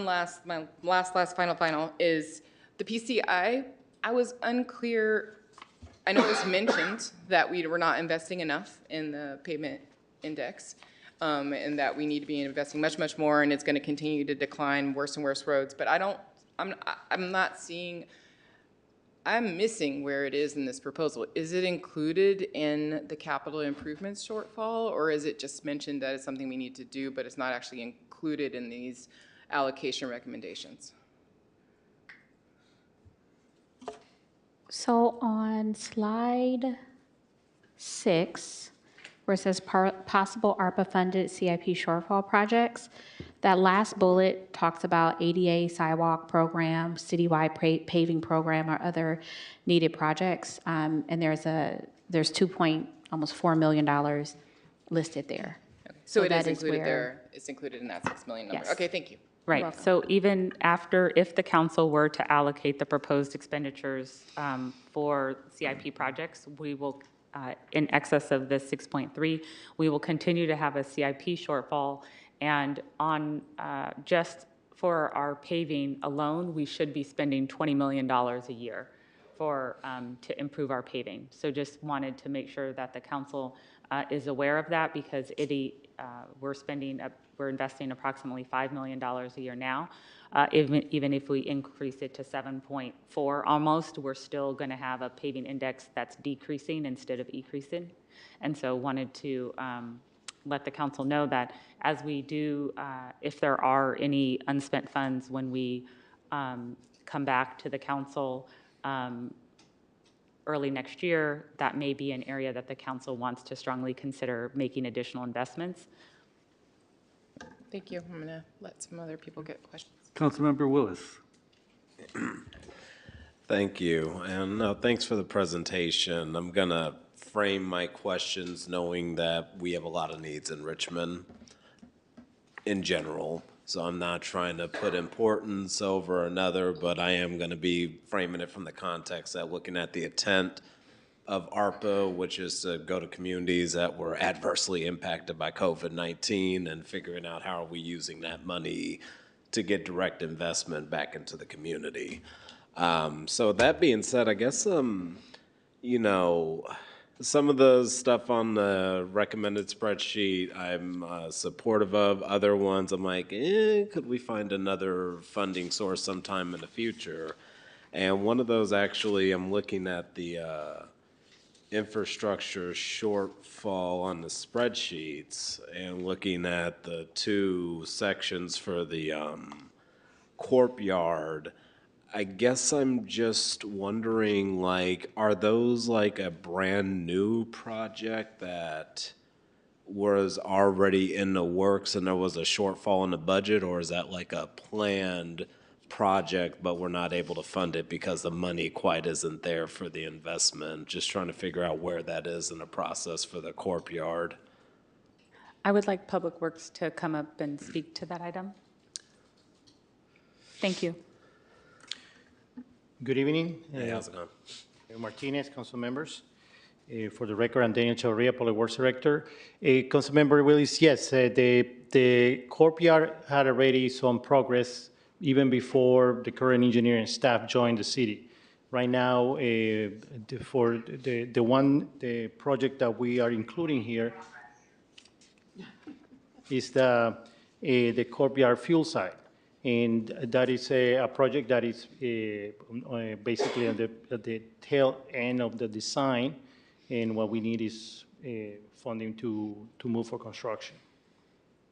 Speaker 21: last final is the PCI. I was unclear. I know it was mentioned that we were not investing enough in the pavement index, and that we need to be investing much more, and it's going to continue to decline, worse and worse roads. But I'm not seeing. I'm missing where it is in this proposal. Is it included in the capital improvements shortfall, or is it just mentioned that it's something we need to do, but it's not actually included in these allocation recommendations?
Speaker 6: So on slide 6, where it says possible ARPA-funded CIP shortfall projects, that last bullet talks about ADA sidewalk program, citywide paving program, or other needed projects. And there's almost $4 million listed there.
Speaker 21: Okay. So it
Speaker 6: that
Speaker 21: is included
Speaker 6: where-
Speaker 21: there. It's included in that $6 million number.
Speaker 6: Yes.
Speaker 21: Okay, thank you.
Speaker 10: Right,
Speaker 6: welcome.
Speaker 10: so even after, if the council were to allocate the proposed expenditures for CIP projects, we will, in excess of the 6.3, we will continue to have a CIP shortfall, and on just for our paving alone, we should be spending $20 million a year for, to improve our paving. So just wanted to make sure that the council is aware of that, because we're investing approximately $5 million a year now. Even if we increase it to 7.4 almost, we're still going to have a paving index that's decreasing instead of increasing. And so wanted to let the council know that as we do, if there are any unspent funds when we come back to the council early next year, that may be an area that the council wants to strongly consider making additional investments.
Speaker 21: Thank you. I'm going to let some other people get questions.
Speaker 1: Councilmember Willis.
Speaker 13: Thank you, and thanks for the presentation. I'm gonna frame my questions knowing that we have a lot of needs in Richmond in general. So I'm not trying to put importance over another, but I am gonna be framing it from the context that looking at the intent of ARPA, which is to go to communities that were adversely impacted by COVID-19 and figuring out how are we using that money to get direct investment back into the community. So that being said, I guess, you know, some of the stuff on the recommended spreadsheet I'm supportive of. Other ones I'm like, could we find another funding source sometime in the future? And one of those actually, I'm looking at the infrastructure shortfall on the spreadsheets and looking at the two sections for the Corp Yard. I guess I'm just wondering, like, are those like a brand new project that was already in the works and there was a shortfall in the budget, or is that like a planned project but we're not able to fund it because the money quite isn't there for the investment? Just trying to figure out where that is in the process for the Corp Yard.
Speaker 10: I would like Public Works to come up and speak to that item. Thank you.
Speaker 4: Good evening.
Speaker 13: Hey, how's it going?
Speaker 5: Martinez, council members. For the record, I'm Daniel Chavarria, Public Works Director. Councilmember Willis, yes, the courtyard had already some progress even before the current engineering staff joined the city. Right now, for the project that we are including here is the courtyard fuel site. And that is a project that is basically at the tail end of the design. And what we need is funding to move for construction.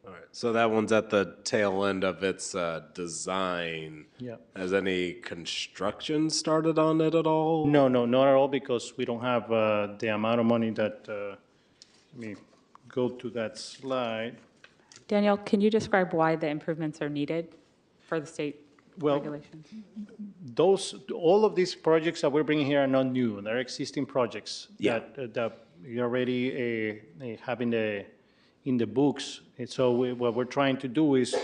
Speaker 13: All right, so that one's at the tail end of its design.
Speaker 5: Yeah.
Speaker 13: Has any construction started on it at all?
Speaker 5: No, not at all, because we don't have the amount of money that, let me go to that slide.
Speaker 10: Danielle, can you describe why the improvements are needed for the state regulations?
Speaker 5: All of these projects that we're bringing here are not new. They're existing projects that we already have in the books. And so what we're trying to do is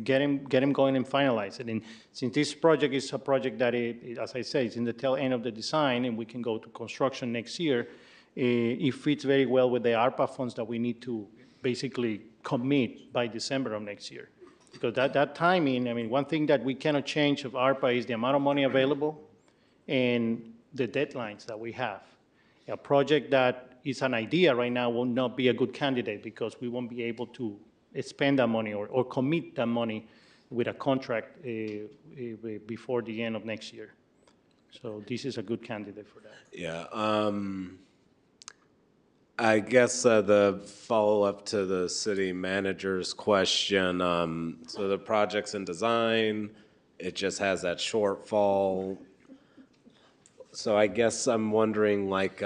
Speaker 5: get them going and finalize it. And since this project is a project that, as I say, it's in the tail end of the design, and we can go to construction next year, it fits very well with the ARPA funds that we need to basically commit by December of next year. Because that timing, I mean, one thing that we cannot change of ARPA is the amount of money available and the deadlines that we have. A project that is an idea right now will not be a good candidate because we won't be able to spend that money or commit that money with a contract before the end of next year. So this is a good candidate for that.
Speaker 13: Yeah. I guess the follow-up to the city manager's question, so the project's in design, it just has that shortfall. So I guess I'm wondering, like,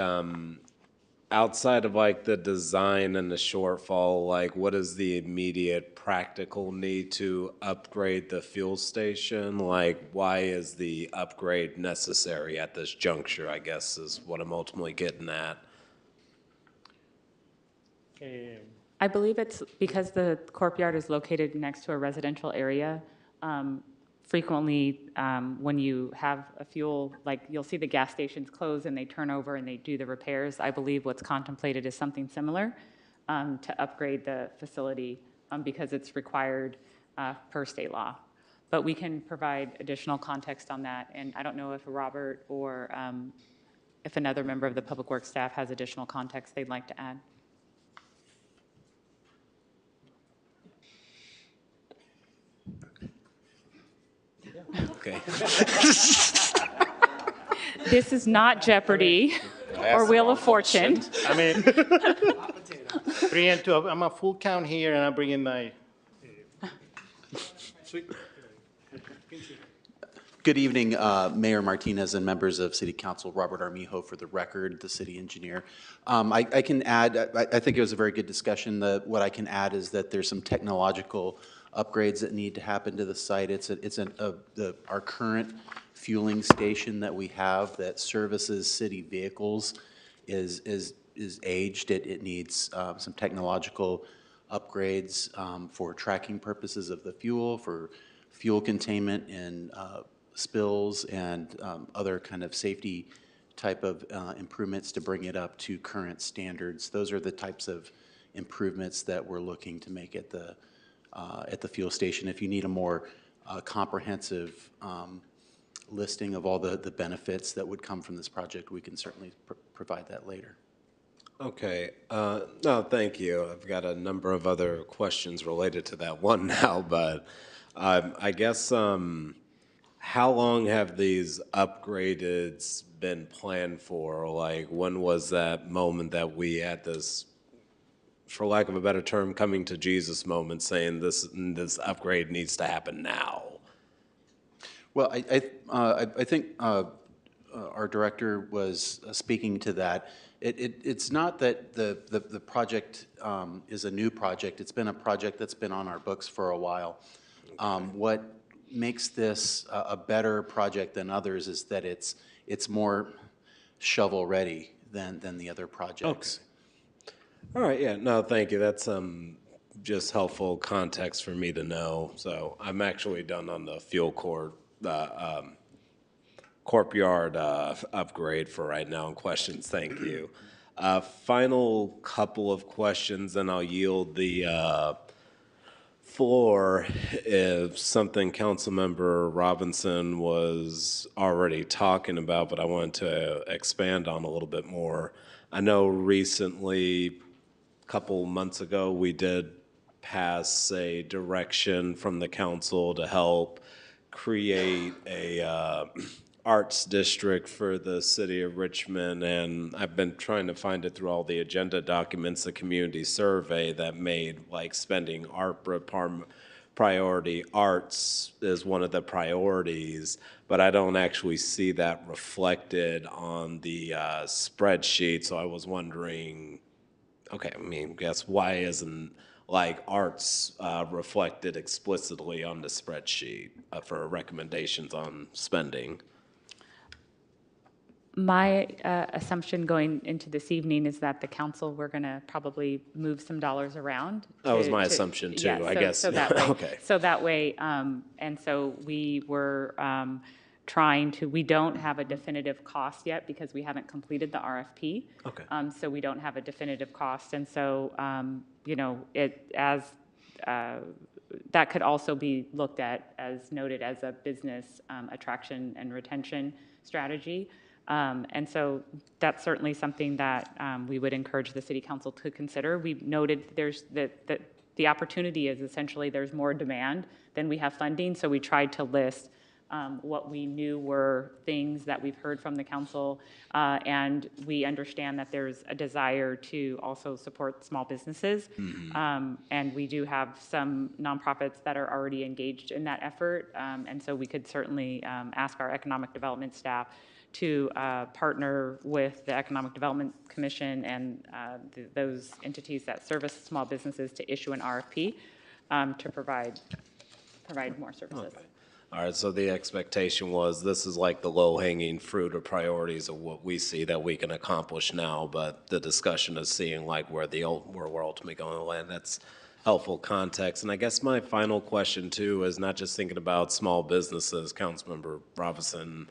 Speaker 13: outside of like the design and the shortfall, like what is the immediate practical need to upgrade the fuel station? Like, why is the upgrade necessary at this juncture, I guess is what I'm ultimately getting at.
Speaker 10: I believe it's because the courtyard is located next to a residential area. Frequently, when you have a fuel, like you'll see the gas stations close and they turn over and they do the repairs. I believe what's contemplated is something similar to upgrade the facility because it's required per state law. But we can provide additional context on that. And I don't know if Robert or if another member of the Public Works staff has additional context they'd like to add.
Speaker 13: Okay.
Speaker 10: This is not Jeopardy or Wheel of Fortune.
Speaker 5: I mean, 3 and 2, I'm a full count here and I bring in my.
Speaker 4: Good evening, Mayor Martinez and members of City Council. Robert Armijo for the record, the city engineer. I can add, I think it was a very good discussion. What I can add is that there's some technological upgrades that need to happen to the site. Our current fueling station that we have that services city vehicles is aged. It needs some technological upgrades for tracking purposes of the fuel, for fuel containment and spills and other kind of safety type of improvements to bring it up to current standards. Those are the types of improvements that we're looking to make at the fuel station. If you need a more comprehensive listing of all the benefits that would come from this project, we can certainly provide that later.
Speaker 13: Okay. No, thank you. I've got a number of other questions related to that one now, but I guess how long have these upgrades been planned for? Like, when was that moment that we had this, for lack of a better term, coming to Jesus moment, saying this upgrade needs to happen now?
Speaker 4: Well, I think our director was speaking to that. It's not that the project is a new project. It's been a project that's been on our books for a while. What makes this a better project than others is that it's more shovel ready than the other projects.
Speaker 13: Okay. All right, yeah, no, thank you. That's just helpful context for me to know. So I'm actually done on the fuel cord courtyard upgrade for right now and questions. Thank you. Final couple of questions, and I'll yield the floor if something Councilmember Robinson was already talking about, but I wanted to expand on a little bit more. I know recently, a couple months ago, we did pass a direction from the council to help create a arts district for the city of Richmond, and I've been trying to find it through all the agenda documents, the community survey that made like spending ARPA priority arts is one of the priorities, but I don't actually see that reflected on the spreadsheet, so I was wondering, okay, I mean, guess why isn't like arts reflected explicitly on the spreadsheet for recommendations on spending?
Speaker 10: My assumption going into this evening is that the council, we're going to probably move some dollars around.
Speaker 13: That was my assumption too,
Speaker 10: yeah,
Speaker 13: I guess.
Speaker 10: So that way,
Speaker 13: okay.
Speaker 10: So that way, and so we were trying to, we don't have a definitive cost yet because we haven't completed the RFP.
Speaker 13: Okay.
Speaker 10: So we don't have a definitive cost. And so, you know, that could also be looked at as noted as a business attraction and retention strategy. And so that's certainly something that we would encourage the city council to consider. We've noted there's that the opportunity is essentially there's more demand than we have funding. So we tried to list what we knew were things that we've heard from the council. And we understand that there's a desire to also support small businesses. Mm-hmm. And we do have some nonprofits that are already engaged in that effort. And so we could certainly ask our economic development staff to partner with the Economic Development Commission and those entities that service small businesses to issue an RFP to provide more services.
Speaker 13: Okay. All right, so the expectation was this is like the low-hanging fruit or priorities of what we see that we can accomplish now, but the discussion is seeing like where we're ultimately going to land. That's helpful context. And I guess my final question too is not just thinking about small businesses. Councilmember Robinson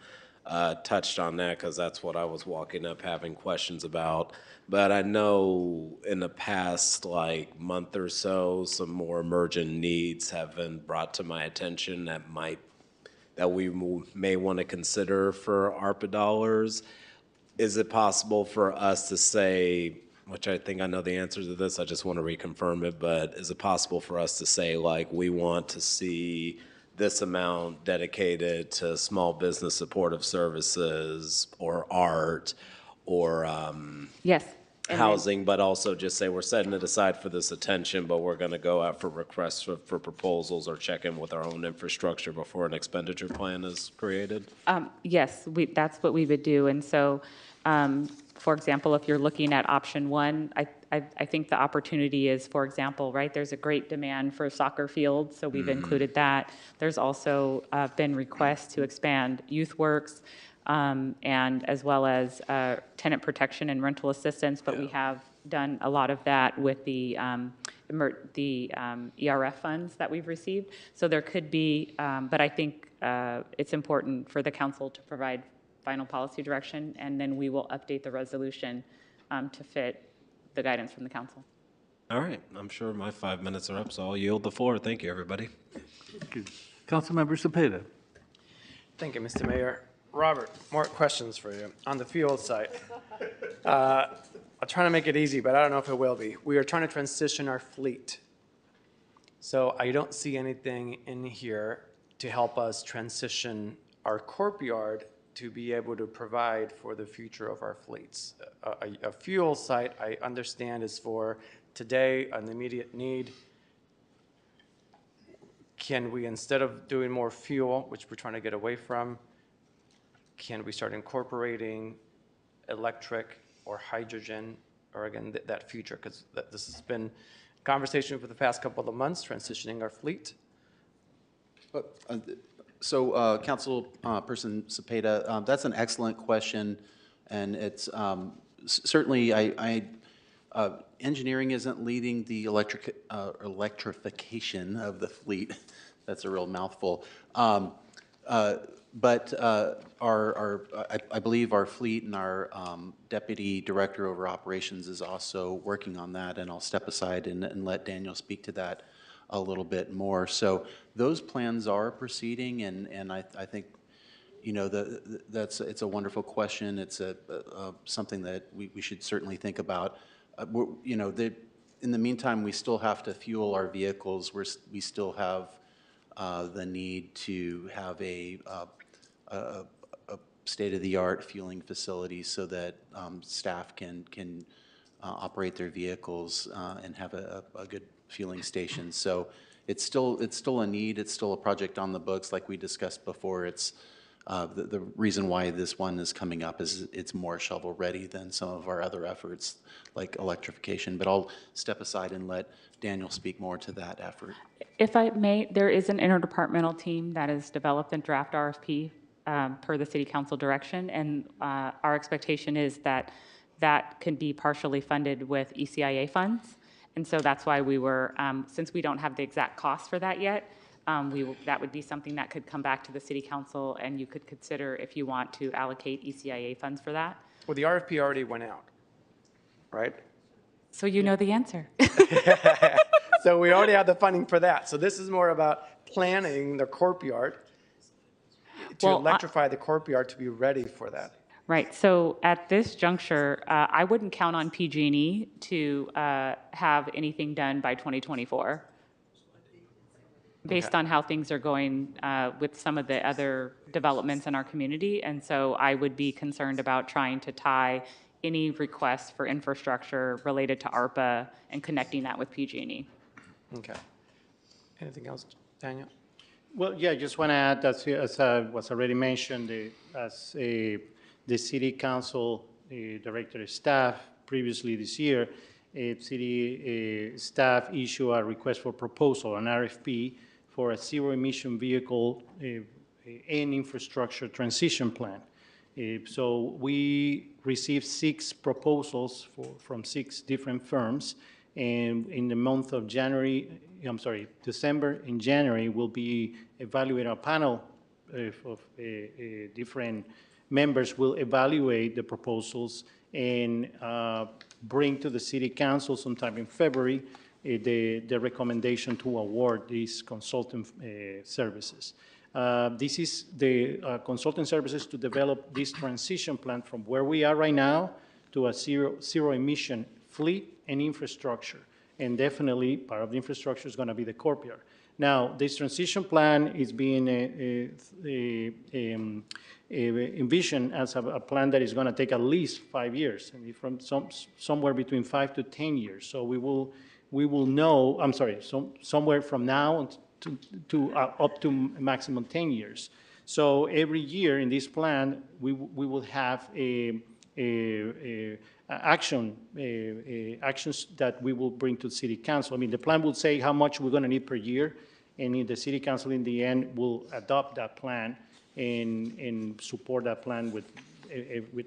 Speaker 13: touched on that because that's what I was walking up having questions about. But I know in the past like month or so, some more emergent needs have been brought to my attention that we may want to consider for ARPA dollars. Is it possible for us to say, which I think I know the answer to this, I just want to reconfirm it, but is it possible for us to say like we want to see this amount dedicated to small business supportive services or art or
Speaker 10: yes.
Speaker 13: housing, but also just say we're setting it aside for this attention, but we're going to go out for requests for proposals or check in with our own infrastructure before an expenditure plan is created?
Speaker 10: Yes, that's what we would do. And so, for example, if you're looking at option one, I think the opportunity is, for example, right, there's a great demand for soccer fields, so we've included that. There's also been requests to expand YouthWorks, and as well as tenant protection and rental assistance, but we have done a lot of that with the ERF funds that we've received. So there could be, but I think it's important for the council to provide final policy direction, and then we will update the resolution to fit the guidance from the council.
Speaker 13: All right, I'm sure my 5 minutes are up, so I'll yield the floor. Thank you, everybody.
Speaker 1: Thank you. Councilmember Cepeda.
Speaker 11: Thank you, Mr. Mayor. Robert, more questions for you on the fuel side. I'll try to make it easy, but I don't know if it will be. We are trying to transition our fleet. So I don't see anything in here to help us transition our courtyard to be able to provide for the future of our fleets. A fuel site, I understand, is for today, an immediate need. Can we, instead of doing more fuel, which we're trying to get away from, can we start incorporating electric or hydrogen, or again, that future? Because this has been a conversation for the past couple of months, transitioning our fleet.
Speaker 4: So, Councilperson Cepeda, that's an excellent question, and it's certainly engineering isn't leading the electrification of the fleet. That's a real mouthful. But I believe our fleet and our deputy director over operations is also working on that, and I'll step aside and let Daniel speak to that a little bit more. So those plans are proceeding, and I think, you know, it's a wonderful question. It's something that we should certainly think about. You know, in the meantime, we still have to fuel our vehicles. We still have the need to have a state-of-the-art fueling facility so that staff can operate their vehicles and have a good fueling station. So it's still a need. It's still a project on the books, like we discussed before. It's the reason why this one is coming up is it's more shovel-ready than some of our other efforts, like electrification. But I'll step aside and let Daniel speak more to that effort.
Speaker 10: If I may, there is an interdepartmental team that has developed a draft RFP per the city council direction, and our expectation is that that can be partially funded with ECIA funds. And so that's why we were, since we don't have the exact cost for that yet, that would be something that could come back to the city council, and you could consider if you want to allocate ECIA funds for that.
Speaker 11: Well, the RFP already went out, right?
Speaker 10: So you know the answer.
Speaker 11: So we already have the funding for that. So this is more about planning the courtyard to electrify the courtyard to be ready for that.
Speaker 10: Right. So at this juncture, I wouldn't count on PG&E to have anything done by 2024, based on how things are going with some of the other developments in our community. And so I would be concerned about trying to tie any request for infrastructure related to ARPA and connecting that with PG&E.
Speaker 11: Okay. Anything else, Daniel?
Speaker 5: Well, yeah, I just want to add, as was already mentioned, the city council director staff previously this year, city staff issued a request for proposal, an RFP, for a zero-emission vehicle and infrastructure transition plan. So we received 6 proposals from 6 different firms, and in the month of December and January, we'll be evaluating a panel of different members will evaluate the proposals and bring to the city council sometime in February the recommendation to award these consultant services. This is the consultant services to develop this transition plan from where we are right now to a zero emission fleet and infrastructure. And definitely part of the infrastructure is going to be the courtyard. Now, this transition plan is being envisioned as a plan that is going to take at least 5 years, and from somewhere between 5 to 10 years. So we will know. I'm sorry, somewhere from now to up to maximum 10 years. So every year in this plan, we will have actions that we will bring to the city council. I mean, the plan will say how much we're going to need per year, and the city council in the end will adopt that plan and support that plan with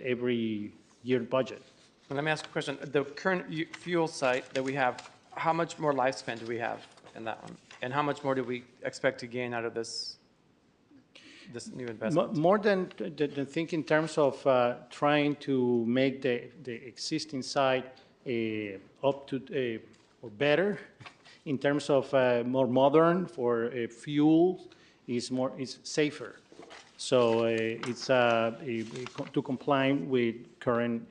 Speaker 5: every year budget.
Speaker 11: And let me ask a question. The current fuel site that we have, how much more lifespan do we have in that one? And how much more do we expect to gain out of this new investment?
Speaker 5: More than think in terms of trying to make the existing site up to or better in terms of more modern for fuel is safer. So it's to comply with current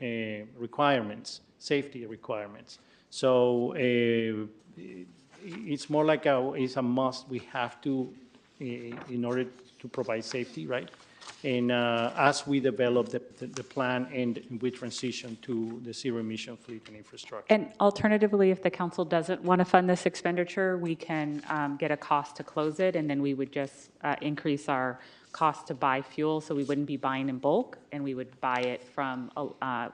Speaker 5: requirements, safety requirements. So it's more like it's a must. We have to in order to provide safety, right? And as we develop the plan and we transition to the zero-emission fleet and infrastructure.
Speaker 10: And alternatively, if the council doesn't want to fund this expenditure, we can get a cost to close it, and then we would just increase our cost to buy fuel, so we wouldn't be buying in bulk, and we would buy it from,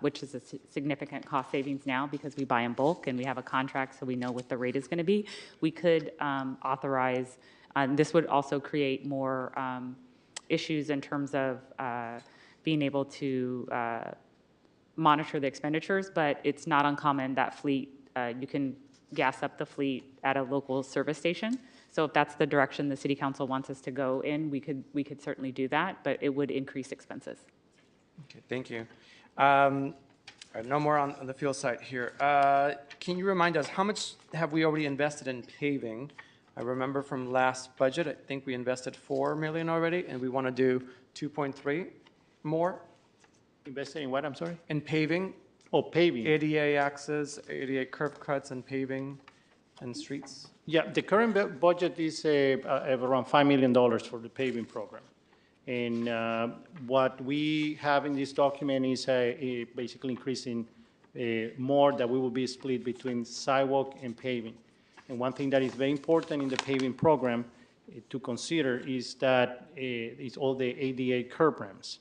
Speaker 10: which is a significant cost savings now because we buy in bulk and we have a contract, so we know what the rate is going to be. We could authorize, this would also create more issues in terms of being able to monitor the expenditures, but it's not uncommon that fleet, you can gas up the fleet at a local service station. So if that's the direction the city council wants us to go in, we could certainly do that, but it would increase expenses.
Speaker 11: Okay, thank you. All right, no more on the fuel side here. Can you remind us, how much have we already invested in paving? I remember from last budget, I think we invested 4 million already, and we want to do 2.3 more.
Speaker 9: Invested in what, I'm sorry?
Speaker 11: In paving,
Speaker 9: Oh, paving.
Speaker 11: ADA access, ADA curb cuts and paving and streets.
Speaker 9: Yeah, the current budget is around $5 million for the paving program. And what we have in this document is basically increasing more that we will be split between sidewalk and paving. And one thing that is very important in the paving program to consider is that it's all the ADA curb ramps.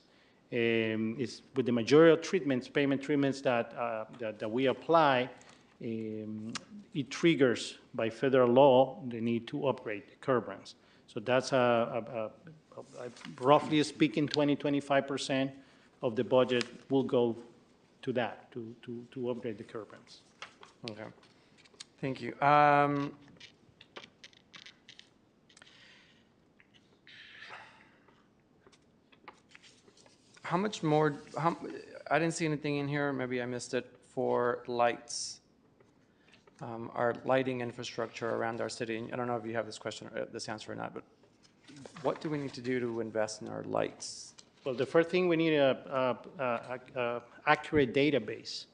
Speaker 9: It's with the majority of treatments, pavement treatments that we apply, it triggers by federal law the need to upgrade the curb ramps. So that's roughly speaking, 20–25% of the budget will go to that, to upgrade the curb ramps.
Speaker 11: Okay, thank you. How much more, I didn't see anything in here, maybe I missed it, for lights, our lighting infrastructure around our city. And I don't know if you have this question, or this answer or not, but what do we need to do to invest in our lights?
Speaker 9: Well, the first thing, we need a accurate database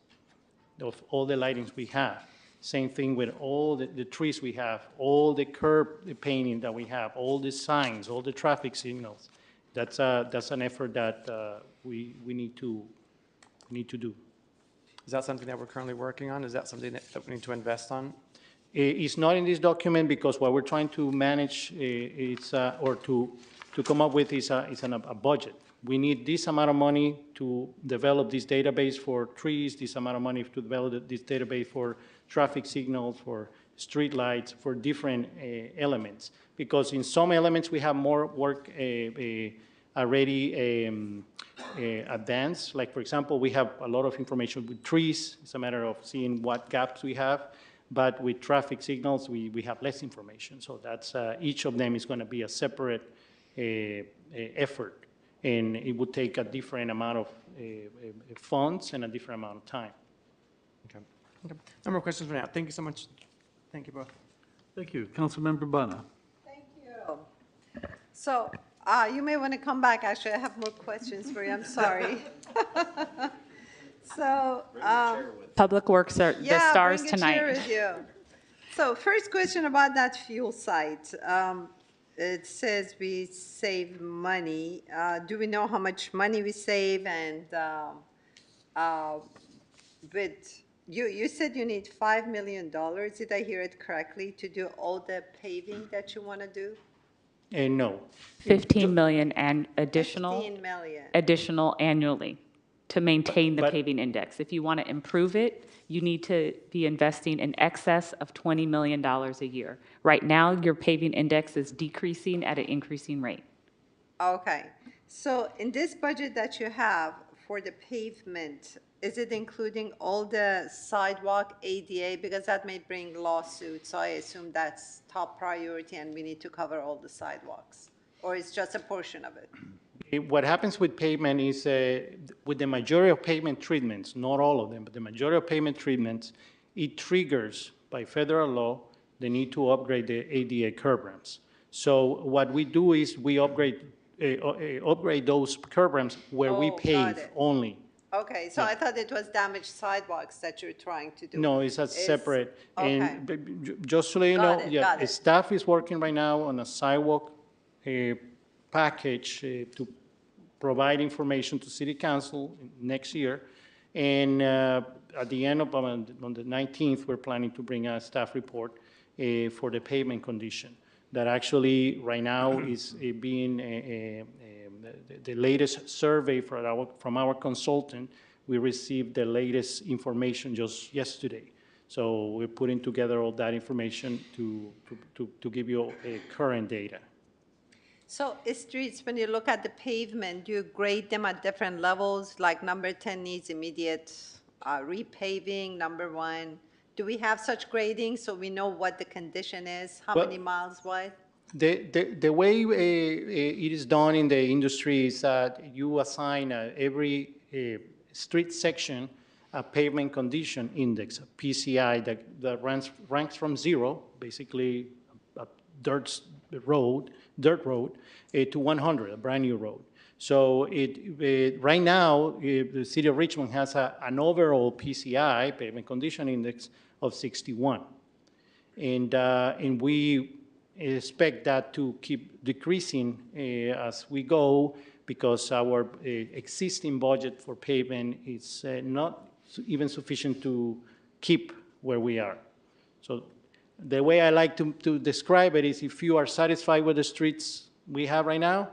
Speaker 9: of all the lightings we have. Same thing with all the trees we have, all the curb painting that we have, all the signs, all the traffic signals. That's an effort that we need to do.
Speaker 11: Is that something that we're currently working on? Is that something that we need to invest on?
Speaker 9: It's not in this document because what we're trying to manage or to come up with is a budget. We need this amount of money to develop this database for trees, this amount of money to develop this database for traffic signals, for street lights, for different elements. Because in some elements we have more work already advanced. Like, for example, we have a lot of information with trees. It's a matter of seeing what gaps we have. But with traffic signals, we have less information. So that's each of them is going to be a separate effort. And it would take a different amount of funds and a different amount of time.
Speaker 11: Okay. No more questions for now. Thank you so much. Thank you both.
Speaker 1: Thank you. Councilmember Bana.
Speaker 7: Thank you. So you may want to come back. Actually, I have more questions for you. I'm sorry. So
Speaker 10: Public Works are the stars
Speaker 7: bring a
Speaker 10: tonight.
Speaker 7: chair with you. So first question about that fuel site. It says we save money. Do we know how much money we save? And you said you need $5 million. Did I hear it correctly, to do all the paving that you want to do?
Speaker 9: No.
Speaker 10: 15 million and additional
Speaker 7: 15 million.
Speaker 10: additional annually to maintain the paving index. If you want to improve it, you need to be investing in excess of $20 million a year. Right now, your paving index is decreasing at an increasing rate.
Speaker 7: Okay. So in this budget that you have for the pavement, is it including all the sidewalk ADA? Because that may bring lawsuits, so I assume that's top priority and we need to cover all the sidewalks. Or it's just a portion of it?
Speaker 9: What happens with pavement is, with the majority of pavement treatments, not all of them, but the majority of pavement treatments, it triggers by federal law the need to upgrade the ADA curb ramps. So what we do is we upgrade those curb ramps where we pave only.
Speaker 7: Okay, so I thought it was damaged sidewalks that you're trying to do.
Speaker 9: No, it's a separate. And just to let you
Speaker 7: Got
Speaker 9: know,
Speaker 7: it,
Speaker 9: yeah,
Speaker 7: got it.
Speaker 9: staff is working right now on a sidewalk package to provide information to City Council next year. And at the end of, on the 19th, we're planning to bring a staff report for the pavement condition. That actually, right now, is being the latest survey from our consultant. We received the latest information just yesterday. So we're putting together all that information to give you current data.
Speaker 7: So streets, when you look at the pavement, do you grade them at different levels? Like number 10 needs immediate repaving, number 1 Do we have such grading so we know what the condition is, how
Speaker 9: Well-
Speaker 7: many miles wide?
Speaker 9: The way it is done in the industry is that you assign every street section a pavement condition index, a PCI, that ranks from 0, basically a dirt road, to 100, a brand-new road. So right now, the city of Richmond has an overall PCI, pavement condition index, of 61. And we expect that to keep decreasing as we go, because our existing budget for pavement is not even sufficient to keep where we are. So the way I like to describe it is, if you are satisfied with the streets we have right now,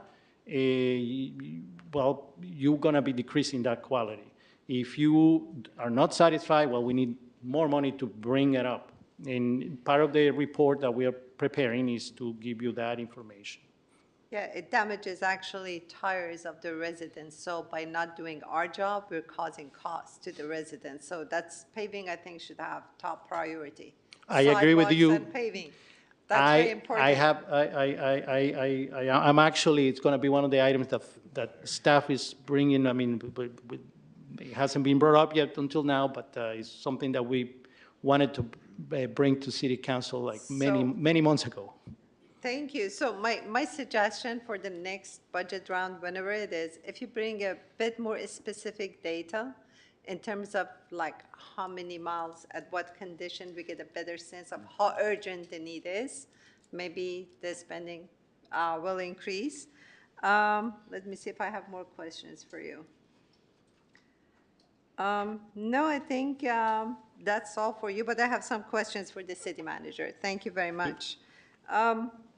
Speaker 9: well, you're going to be decreasing that quality. If you are not satisfied, well, we need more money to bring it up. And part of the report that we are preparing is to give you that information.
Speaker 7: Yeah, it damages actually tires of the residents. So by not doing our job, we're causing costs to the residents. So that's paving, I think, should have top priority.
Speaker 9: I agree with you.
Speaker 7: Sidewalks and paving. That's very important.
Speaker 9: I'm actually, it's going to be one of the items that staff is bringing. I mean, it hasn't been brought up yet until now, but it's something that we wanted to bring to City Council like many months ago.
Speaker 7: Thank you. So my suggestion for the next budget round, whenever it is, if you bring a bit more specific data in terms of like how many miles, at what condition, we get a better sense of how urgent the need is, maybe the spending will increase. Let me see if I have more questions for you. No, I think that's all for you, but I have some questions for the city manager. Thank you very much.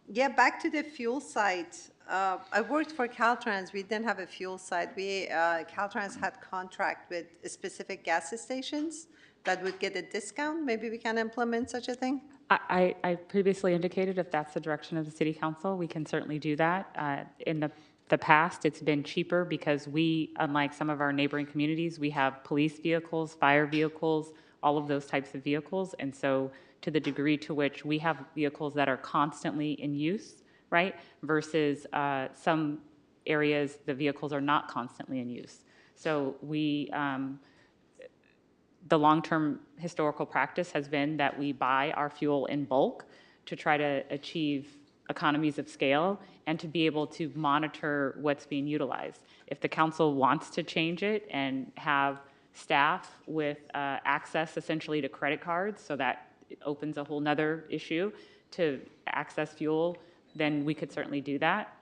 Speaker 7: Yeah, back to the fuel side. I worked for Caltrans. We didn't have a fuel side. Caltrans had contract with specific gas stations that would get a discount. Maybe we can implement such a thing?
Speaker 10: I previously indicated if that's the direction of the city council, we can certainly do that. In the past, it's been cheaper because we, unlike some of our neighboring communities, we have police vehicles, fire vehicles, all of those types of vehicles. And so to the degree to which we have vehicles that are constantly in use, right, versus some areas, the vehicles are not constantly in use. So the long-term historical practice has been that we buy our fuel in bulk to try to achieve economies of scale and to be able to monitor what's being utilized. If the council wants to change it and have staff with access essentially to credit cards, so that it opens a whole nother issue to access fuel, then we could certainly do that.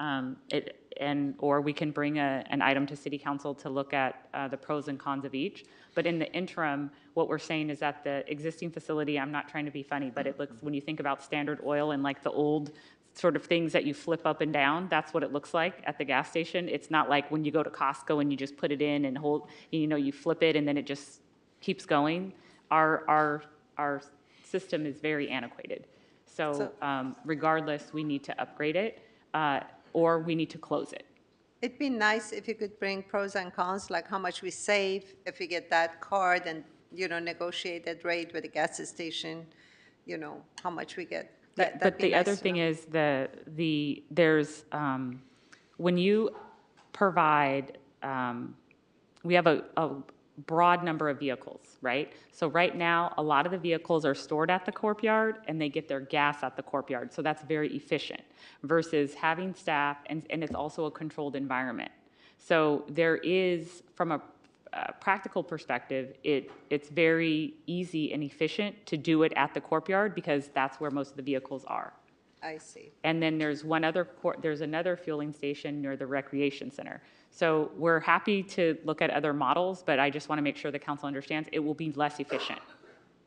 Speaker 10: Or we can bring an item to city council to look at the pros and cons of each. But in the interim, what we're saying is that the existing facility, I'm not trying to be funny, but it looks, when you think about Standard Oil and like the old sort of things that you flip up and down, that's what it looks like at the gas station. It's not like when you go to Costco and you just put it in and hold, you flip it and then it just keeps going. Our system is very antiquated. So regardless, we need to upgrade it or we need to close it.
Speaker 7: It'd be nice if you could bring pros and cons, like how much we save if we get that card and, negotiated rate with the gas station, how much we get.
Speaker 10: But the other thing is there's, when you provide, we have a broad number of vehicles, right? So right now, a lot of the vehicles are stored at the courtyard and they get their gas at the courtyard. So that's very efficient versus having staff, and it's also a controlled environment. So there is, from a practical perspective, it's very easy and efficient to do it at the courtyard because that's where most of the vehicles are.
Speaker 7: I see.
Speaker 10: And then there's another fueling station near the recreation center. So we're happy to look at other models, but I just want to make sure the council understands it will be less efficient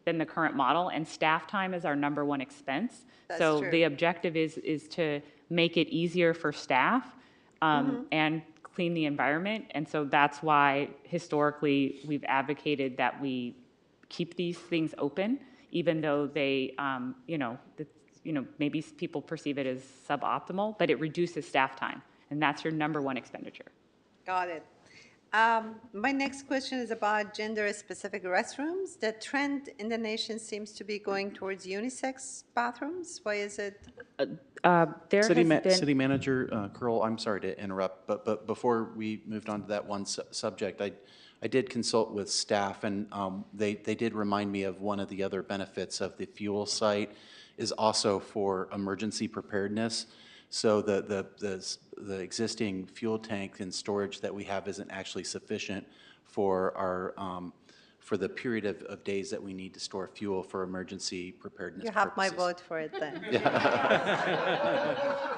Speaker 10: than the current model, and staff time is our #1 expense.
Speaker 7: That's
Speaker 10: so
Speaker 7: true.
Speaker 10: The objective is to make it easier for staff and clean the environment. And so that's why historically we've advocated that we keep these things open, even though they, maybe people perceive it as suboptimal, but it reduces staff time, and that's your #1 expenditure.
Speaker 7: Got it. My next question is about gender-specific restrooms. The trend in the nation seems to be going towards unisex bathrooms. Why is it?
Speaker 10: There has been.
Speaker 4: City Manager Curl, I'm sorry to interrupt, but before we moved on to that one subject, I did consult with staff, and they did remind me of one of the other benefits of the fuel site is also for emergency preparedness. So the existing fuel tank and storage that we have isn't actually sufficient for our for the period of days that we need to store fuel for emergency preparedness
Speaker 7: You have my
Speaker 4: purposes.
Speaker 7: vote for it then.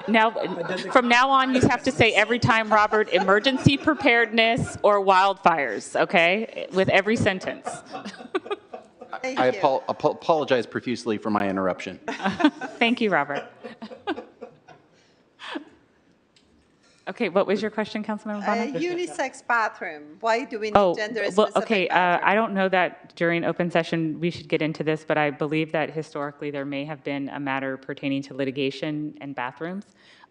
Speaker 10: Now, from now on, you have to say every time, Robert, emergency preparedness or wildfires, okay? With every sentence.
Speaker 7: Thank
Speaker 4: I
Speaker 7: you.
Speaker 4: apologize profusely for my interruption.
Speaker 10: Thank you, Robert. Okay, what was your question, Councilmember Bonner?
Speaker 7: Unisex bathroom. Why do we need
Speaker 10: Oh,
Speaker 7: gender-specific
Speaker 10: well, okay,
Speaker 7: bathroom?
Speaker 10: I don't know that during open session we should get into this, but I believe that historically there may have been a matter pertaining to litigation and bathrooms.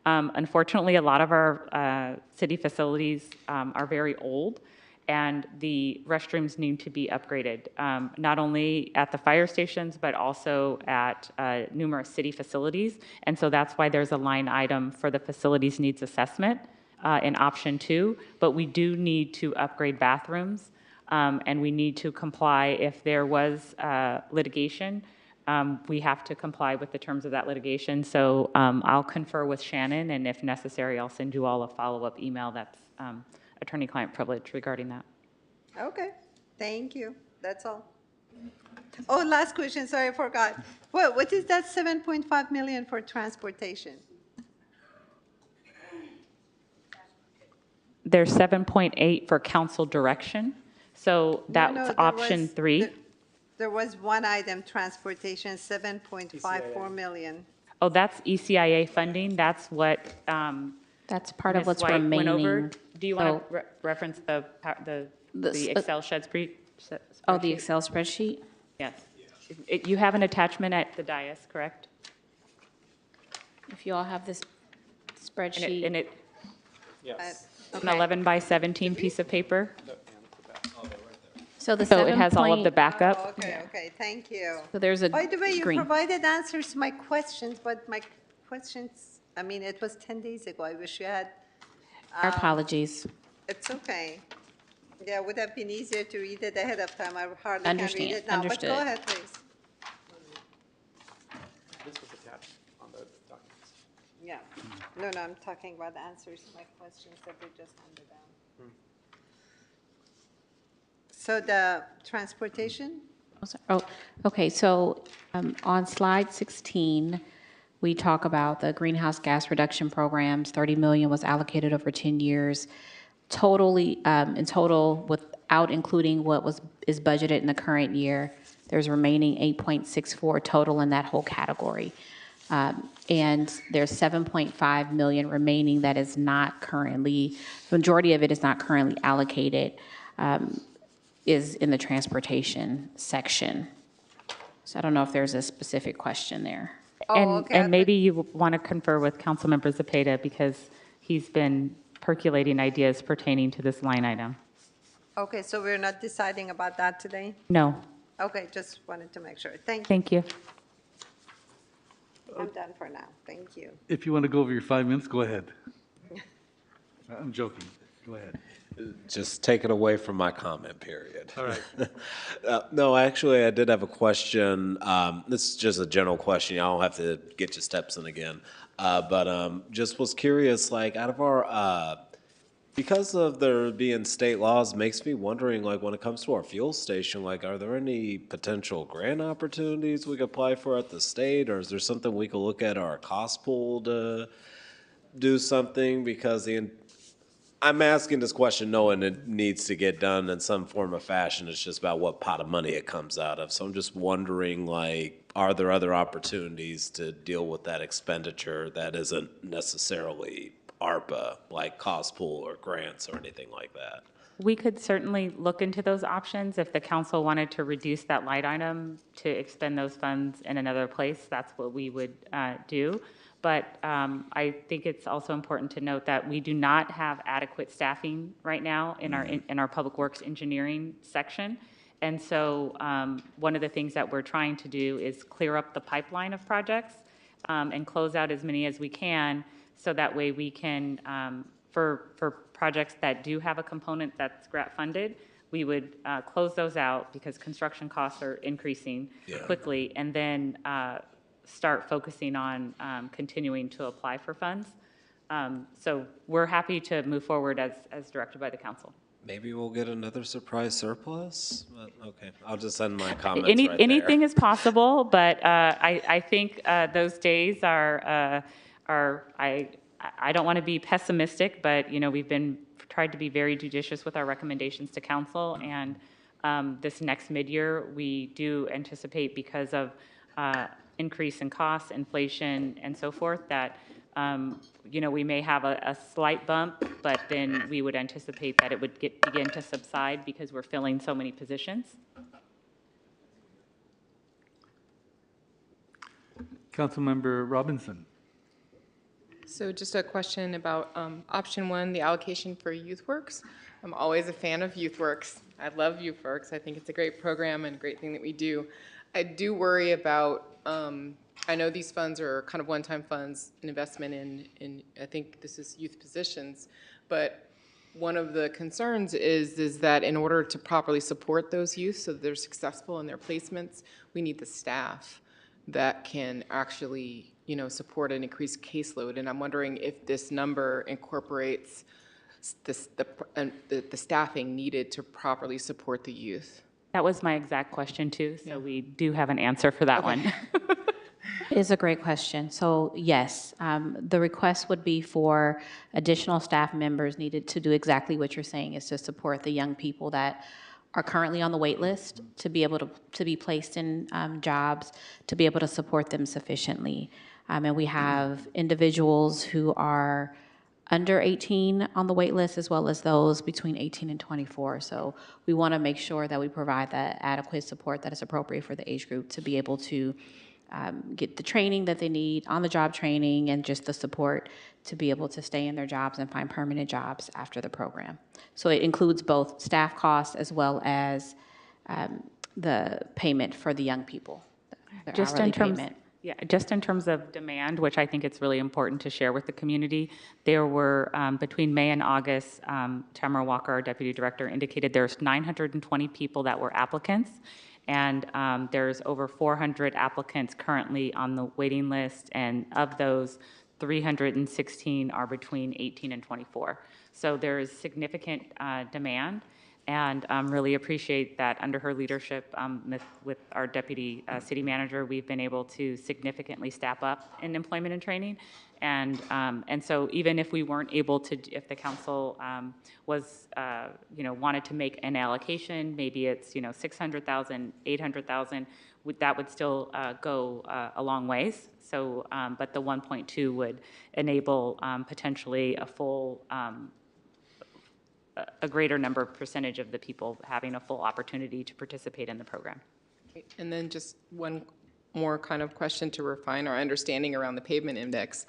Speaker 10: Unfortunately, a lot of our city facilities are very old, and the restrooms need to be upgraded, not only at the fire stations, but also at numerous city facilities. And so that's why there's a line item for the facilities needs assessment in option 2. But we do need to upgrade bathrooms, and we need to comply if there was litigation. We have to comply with the terms of that litigation. So I'll confer with Shannon, and if necessary, I'll send you all a follow-up email that's attorney-client privilege regarding that.
Speaker 7: Okay, thank you. That's all. Oh, last question, sorry, I forgot. What is that 7.5 million for transportation?
Speaker 10: There's 7.8 for council direction. So that's
Speaker 7: No, there
Speaker 10: option
Speaker 7: was-
Speaker 10: 3.
Speaker 7: There was one item, transportation, 7.54 million.
Speaker 10: Oh, that's ECIA funding. That's what
Speaker 6: That's part of
Speaker 10: Ms.
Speaker 6: what's
Speaker 10: White went over.
Speaker 6: remaining.
Speaker 10: Do you want to reference the Excel spreadsheet?
Speaker 6: Oh, the Excel spreadsheet?
Speaker 10: Yes. You have an attachment at the dais, correct?
Speaker 6: If you all have this
Speaker 10: And
Speaker 6: spreadsheet.
Speaker 10: it's
Speaker 7: Yes.
Speaker 10: an 11 by 17 piece of paper.
Speaker 6: So the
Speaker 10: So it has all of the backup.
Speaker 7: Oh, okay, thank you.
Speaker 6: So there's a
Speaker 7: By the way, you
Speaker 6: green.
Speaker 7: provided answers to my questions, but my questions, I mean, it was 10 days ago. I wish you had.
Speaker 6: Our apologies.
Speaker 7: It's okay. Yeah, it would have been easier to read it ahead of time. I hardly can read
Speaker 6: Understand,
Speaker 7: it now. But
Speaker 6: understood.
Speaker 7: go ahead, please.
Speaker 11: This was attached on the documents.
Speaker 7: Yeah. No, I'm talking about the answers to my questions that they just handed down. So the transportation?
Speaker 6: Oh, okay, so on slide 16, we talk about the greenhouse gas reduction programs. 30 million was allocated over 10 years. Totally, in total, without including what is budgeted in the current year, there's remaining 8.64 total in that whole category. And there's 7.5 million remaining that is not currently, the majority of it is not currently allocated, is in the transportation section. So I don't know if there's a specific question there.
Speaker 10: And maybe you want to confer with Councilmember Zepeda because he's been percolating ideas pertaining to this line item.
Speaker 7: Okay, so we're not deciding about that today?
Speaker 10: No,
Speaker 7: Okay, just wanted to make sure. Thank you.
Speaker 10: thank you.
Speaker 7: I'm done for now. Thank you.
Speaker 1: If you want to go over your 5 minutes, go ahead. I'm joking. Go ahead.
Speaker 13: Just take it away from my comment period.
Speaker 1: All right.
Speaker 13: No, actually, I did have a question. This is just a general question. I don't have to get your steps in again. But just was curious, like, out of our, because of there being state laws, makes me wondering, like, when it comes to our fuel station, like, are there any potential grant opportunities we could apply for at the state? Or is there something we could look at our cost pool to do something? Because I'm asking this question knowing it needs to get done in some form or fashion. It's just about what pot of money it comes out of. So I'm just wondering, like, are there other opportunities to deal with that expenditure that isn't necessarily ARPA, like cost pool or grants or anything like that?
Speaker 10: We could certainly look into those options. If the council wanted to reduce that line item to expend those funds in another place, that's what we would do. But I think it's also important to note that we do not have adequate staffing right now in our Public Works Engineering section. And so one of the things that we're trying to do is clear up the pipeline of projects and close out as many as we can, so that way we can, for projects that do have a component that's grant funded, we would close those out because construction costs are increasing quickly, and then start focusing on continuing to apply for funds. So we're happy to move forward as directed by the council.
Speaker 13: Maybe we'll get another surprise surplus? But, okay, I'll just send my comments
Speaker 10: Anything is possible, but I think those days are I don't want to be pessimistic, but we've tried to be very judicious with our recommendations to council, and this next mid-year we do anticipate, because of increase in costs, inflation, and so forth, that we may have a slight bump, but then we would anticipate that it would begin to subside because we're filling so many positions.
Speaker 1: Councilmember Robinson.
Speaker 21: So just a question about option 1, the allocation for YouthWorks. I'm always a fan of YouthWorks. I love YouthWorks. I think it's a great program and a great thing that we do. I do worry about, I know these funds are kind of one-time funds, an investment in I think this is youth positions, but one of the concerns is that in order to properly support those youth so that they're successful in their placements, we need the staff that can actually support an increased caseload. And I'm wondering if this number incorporates the staffing needed to properly support the youth.
Speaker 10: That was my exact question too, so we do have an answer for that one.
Speaker 6: It is a great question. So yes, the request would be for additional staff members needed to do exactly what you're saying, is to support the young people that are currently on the wait list, to be able to be placed in jobs, to be able to support them sufficiently. And we have individuals who are under 18 on the wait list, as well as those between 18 and 24. So we want to make sure that we provide that adequate support that is appropriate for the age group to be able to get the training that they need, on-the-job training, and just the support to be able to stay in their jobs and find permanent jobs after the program. So it includes both staff costs as well as the payment for the young people,
Speaker 10: Just in terms of demand, which I think it's really important to share with the community, there were, between May and August, Tamara Walker, our deputy director, indicated there's 920 people that were applicants, and there's over 400 applicants currently on the waiting list, and of those, 316 are between 18 and 24. So there is significant demand, and really appreciate that under her leadership with our deputy city manager, we've been able to significantly step up in employment and training. And so even if we weren't able to, if the council was, wanted to make an allocation, maybe it's, 600,000, 800,000, that would still go a long ways. So, but the 1.2 would enable potentially a full, a greater percentage of the people having a full opportunity to participate in the program.
Speaker 21: And then just one more kind of question to refine our understanding around the pavement index.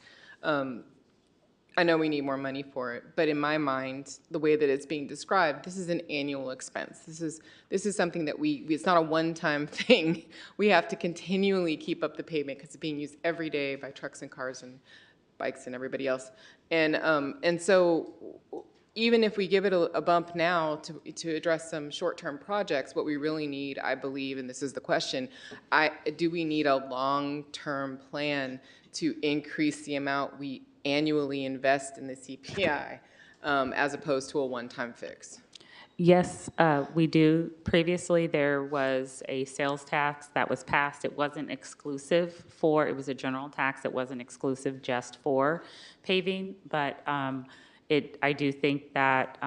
Speaker 21: I know we need more money for it, but in my mind, the way that it's being described, this is an annual expense. This is something that it's not a one-time thing. We have to continually keep up the pavement because it's being used every day by trucks and cars and bikes and everybody else. And so even if we give it a bump now to address some short-term projects, what we really need, I believe, and this is the question, do we need a long-term plan to increase the amount we annually invest in the CPI as opposed to a one-time fix?
Speaker 10: Yes, we do. Previously, there was a sales tax that was passed. It wasn't exclusive for, it was a general tax. It wasn't exclusive just for paving, but I do think that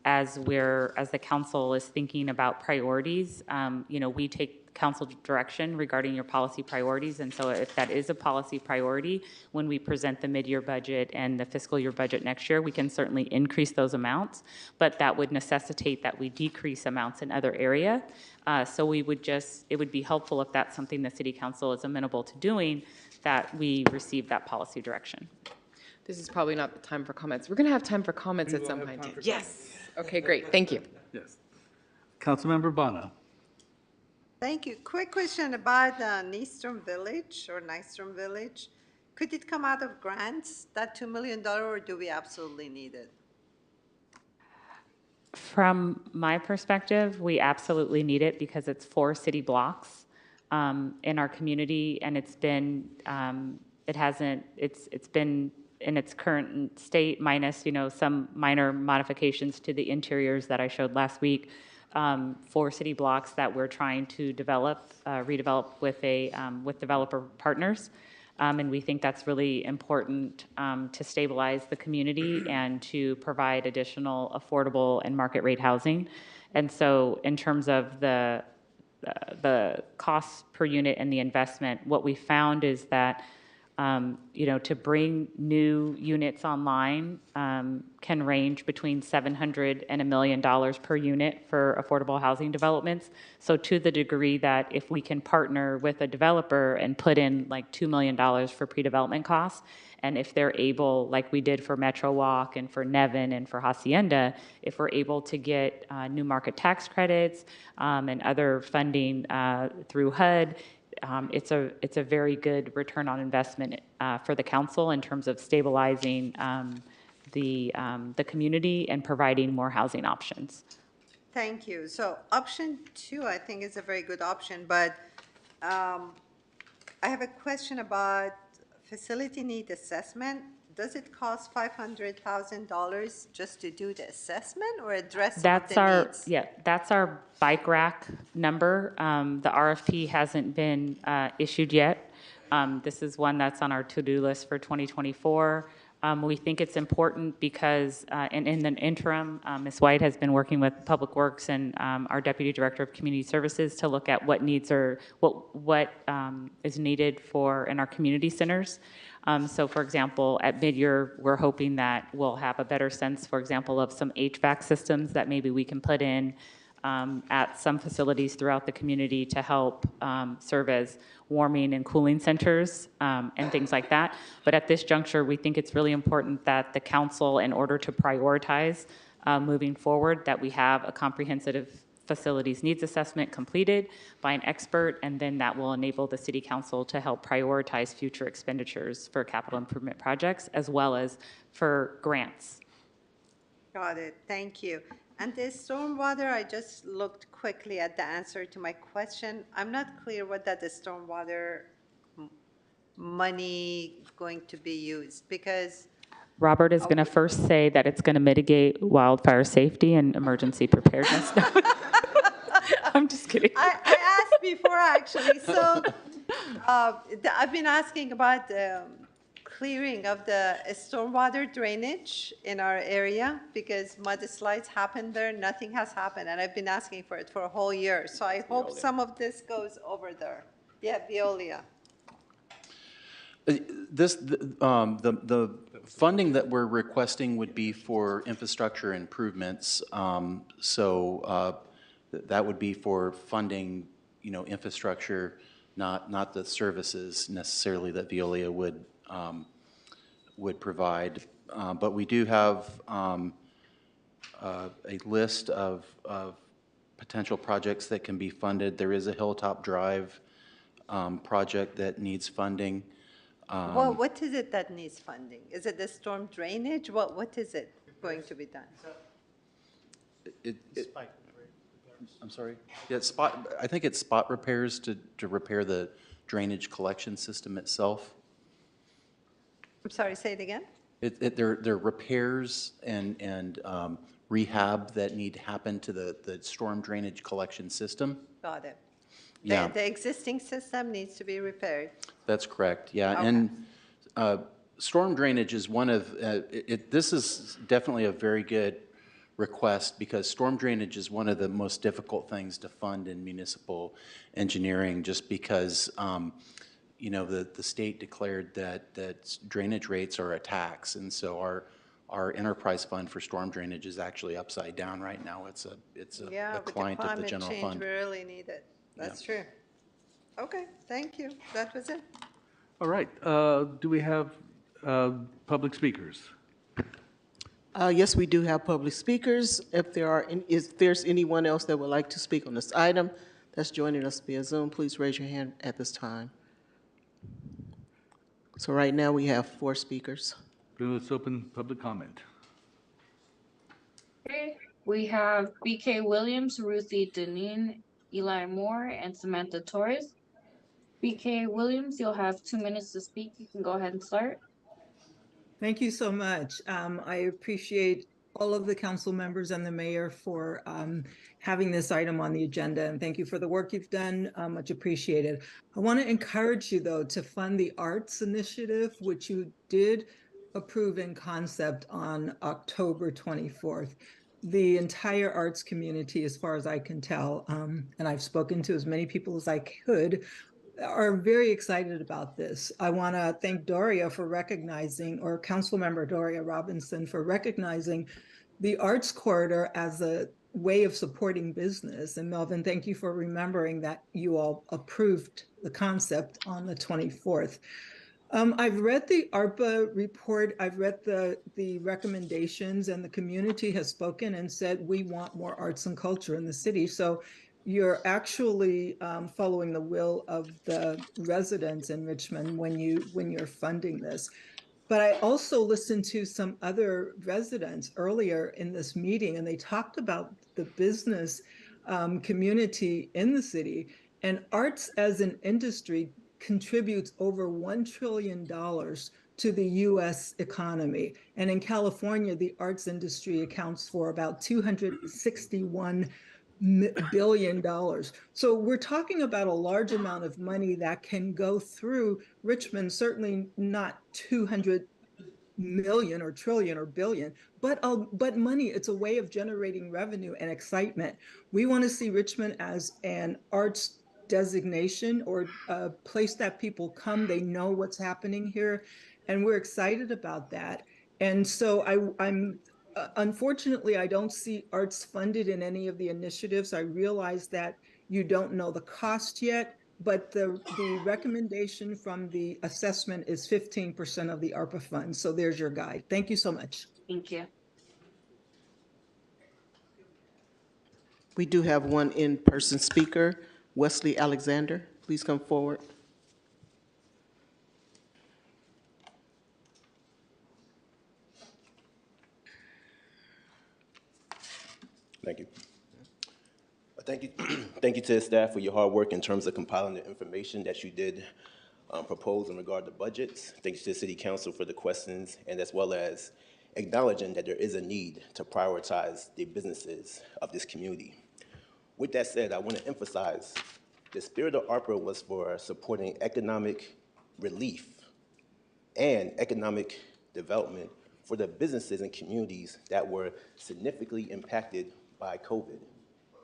Speaker 10: as the council is thinking about priorities, we take council direction regarding your policy priorities. And so if that is a policy priority, when we present the mid-year budget and the fiscal year budget next year, we can certainly increase those amounts, but that would necessitate that we decrease amounts in other area. So we would just, it would be helpful if that's something the city council is amenable to doing, that we receive that policy direction.
Speaker 21: This is probably not the time for comments. We're going to have time for comments at some point. Yes. Okay, great. Thank you.
Speaker 1: Yes. Councilmember Bono.
Speaker 7: Thank you. Quick question about Nystrom Village. Could it come out of grants, that $2 million, or do we absolutely need it?
Speaker 10: From my perspective, we absolutely need it because it's 4 city blocks in our community, and it's been it's been in its current state, minus some minor modifications to the interiors that I showed last week. 4 city blocks that we're trying to redevelop with developer partners. And we think that's really important to stabilize the community and to provide additional affordable and market rate housing. And so in terms of the costs per unit and the investment, what we found is that to bring new units online can range between $700,000 and $1 million per unit for affordable housing developments. So to the degree that if we can partner with a developer and put in like $2 million for pre-development costs, and if they're able, like we did for Metro Walk and for Nevin and for Hacienda, if we're able to get new market tax credits and other funding through HUD, it's a very good return on investment for the council in terms of stabilizing the community and providing more housing options.
Speaker 7: Thank you. So option 2, I think, is a very good option, but I have a question about facility need assessment. Does it cost $500,000 just to do the assessment or address what the needs?
Speaker 10: Yeah, that's our bike rack number. The RFP hasn't been issued yet. This is one that's on our to-do list for 2024. We think it's important because in the interim, Ms. White has been working with Public Works and our Deputy Director of Community Services to look at what needs are, what is needed in our community centers. So for example, at mid-year, we're hoping that we'll have a better sense, for example, of some HVAC systems that maybe we can put in at some facilities throughout the community to help serve as warming and cooling centers and things like that. But at this juncture, we think it's really important that the council, in order to prioritize moving forward, that we have a comprehensive facilities needs assessment completed by an expert, and then that will enable the city council to help prioritize future expenditures for capital improvement projects as well as for grants.
Speaker 7: Got it. Thank you. And the stormwater, I just looked quickly at the answer to my question. I'm not clear what that the stormwater money going to be used, because
Speaker 10: Robert is going to first say that it's going to mitigate wildfire safety and emergency preparedness. I'm just kidding.
Speaker 7: I asked before, actually. So I've been asking about the clearing of the stormwater drainage in our area because mudslides happened there. Nothing has happened, and I've been asking for it for a whole year. So I hope some of this goes over there. Yeah, Veolia.
Speaker 4: The funding that we're requesting would be for infrastructure improvements. That would be for funding, infrastructure, not the services necessarily that Veolia would provide. But we do have a list of potential projects that can be funded. There is a Hilltop Drive project that needs funding.
Speaker 7: Well, what is it that needs funding? Is it the storm drainage? What is it going to be done?
Speaker 4: I'm sorry? Yeah, I think it's spot repairs to repair the drainage collection system itself.
Speaker 7: I'm sorry, say it again?
Speaker 4: They're repairs and rehab that need to happen to the storm drainage collection system.
Speaker 7: Got it.
Speaker 4: Yeah.
Speaker 7: The existing system needs to be repaired.
Speaker 4: That's correct, yeah.
Speaker 7: Okay.
Speaker 4: And storm drainage is one of, this is definitely a very good request, because storm drainage is one of the most difficult things to fund in municipal engineering, just because, you know, the state declared that drainage rates are a tax, and so our enterprise fund for storm drainage is actually upside down right now. It's
Speaker 7: Yeah,
Speaker 4: a
Speaker 7: with the
Speaker 4: client of the
Speaker 7: climate
Speaker 4: general
Speaker 7: change,
Speaker 4: fund.
Speaker 7: we really need it. That's true. Okay, thank you. That was it.
Speaker 1: All right, do we have public speakers?
Speaker 2: Yes, we do have public speakers. If there's anyone else that would like to speak on this item that's joining us via Zoom, please raise your hand at this time. So right now, we have 4 speakers.
Speaker 1: Let's open public comment.
Speaker 18: Okay, we have BK Williams, Ruthie Deneen, Eli Moore, and Samantha Torres. BK Williams, you'll have 2 minutes to speak. You can go ahead and start.
Speaker 12: Thank you so much. I appreciate all of the council members and the mayor for having this item on the agenda, and thank you for the work you've done. Much appreciated. I want to encourage you, though, to fund the arts initiative, which you did approve in concept on October 24th. The entire arts community, as far as I can tell, and I've spoken to as many people as I could, are very excited about this. I want to thank Doria for recognizing, or Councilmember Doria Robinson for recognizing the Arts Corridor as a way of supporting business. And Melvin, thank you for remembering that you all approved the concept on the 24th. I've read the ARPA report. I've read the recommendations, and the community has spoken and said, we want more arts and culture in the city. So you're actually following the will of the residents in Richmond when you're funding this. But I also listened to some other residents earlier in this meeting, and they talked about the business community in the city, and arts as an industry contributes over $1 trillion to the US economy. And in California, the arts industry accounts for about $261 billion. So we're talking about a large amount of money that can go through Richmond, certainly not 200 million or trillion or billion, but money. It's a way of generating revenue and excitement. We want to see Richmond as an arts designation, or a place that people come, they know what's happening here, and we're excited about that. And so I'm unfortunately, I don't see arts funded in any of the initiatives. I realize that you don't know the cost yet, but the recommendation from the assessment is 15% of the ARPA funds. So there's your guide. Thank you so much.
Speaker 18: Thank you.
Speaker 2: We do have one in-person speaker, Wesley Alexander. Please come forward.
Speaker 16: Thank you. Thank you, thank you to the staff for your hard work in terms of compiling the information that you did propose in regard to budgets. Thank you to the City Council for the questions, and as well as acknowledging that there is a need to prioritize the businesses of this community. With that said, I want to emphasize the spirit of ARPA was for supporting economic relief and economic development for the businesses and communities that were significantly impacted by COVID.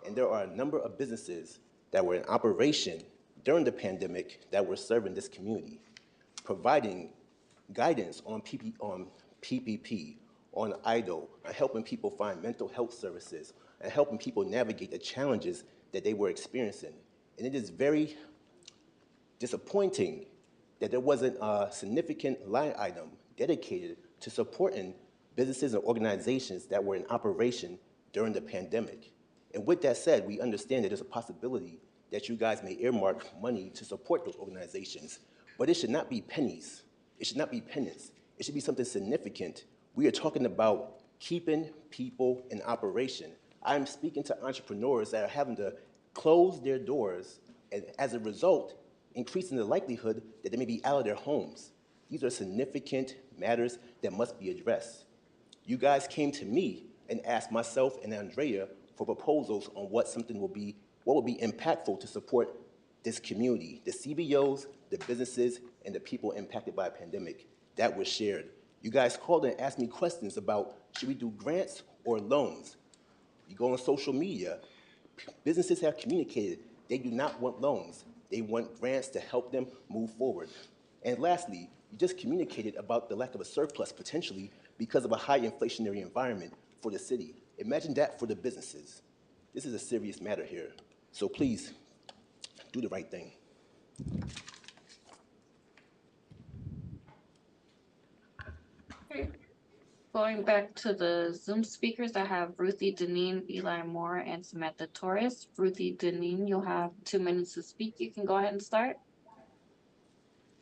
Speaker 16: And there are a number of businesses that were in operation during the pandemic that were serving this community, providing guidance on PPP, on IDO, on helping people find mental health services, and helping people navigate the challenges that they were experiencing. And it is very disappointing that there wasn't a significant line item dedicated to supporting businesses and organizations that were in operation during the pandemic. And with that said, we understand that there's a possibility that you guys may earmark money to support those organizations, but it should not be pennies. It should not be penance. It should be something significant. We are talking about keeping people in operation. I'm speaking to entrepreneurs that are having to close their doors, and as a result, increasing the likelihood that they may be out of their homes. These are significant matters that must be addressed. You guys came to me and asked myself and Andrea for proposals on what would be impactful to support this community, the CBOs, the businesses, and the people impacted by a pandemic. That was shared. You guys called and asked me questions about should we do grants or loans. You go on social media, businesses have communicated they do not want loans. They want grants to help them move forward. And lastly, you just communicated about the lack of a surplus potentially because of a high inflationary environment for the city. Imagine that for the businesses. This is a serious matter here. So please, do the right thing.
Speaker 18: Okay. Going back to the Zoom speakers, I have Ruthie Deneen, Eli Moore, and Samantha Torres. Ruthie Deneen, you'll have 2 minutes to speak. You can go ahead and start.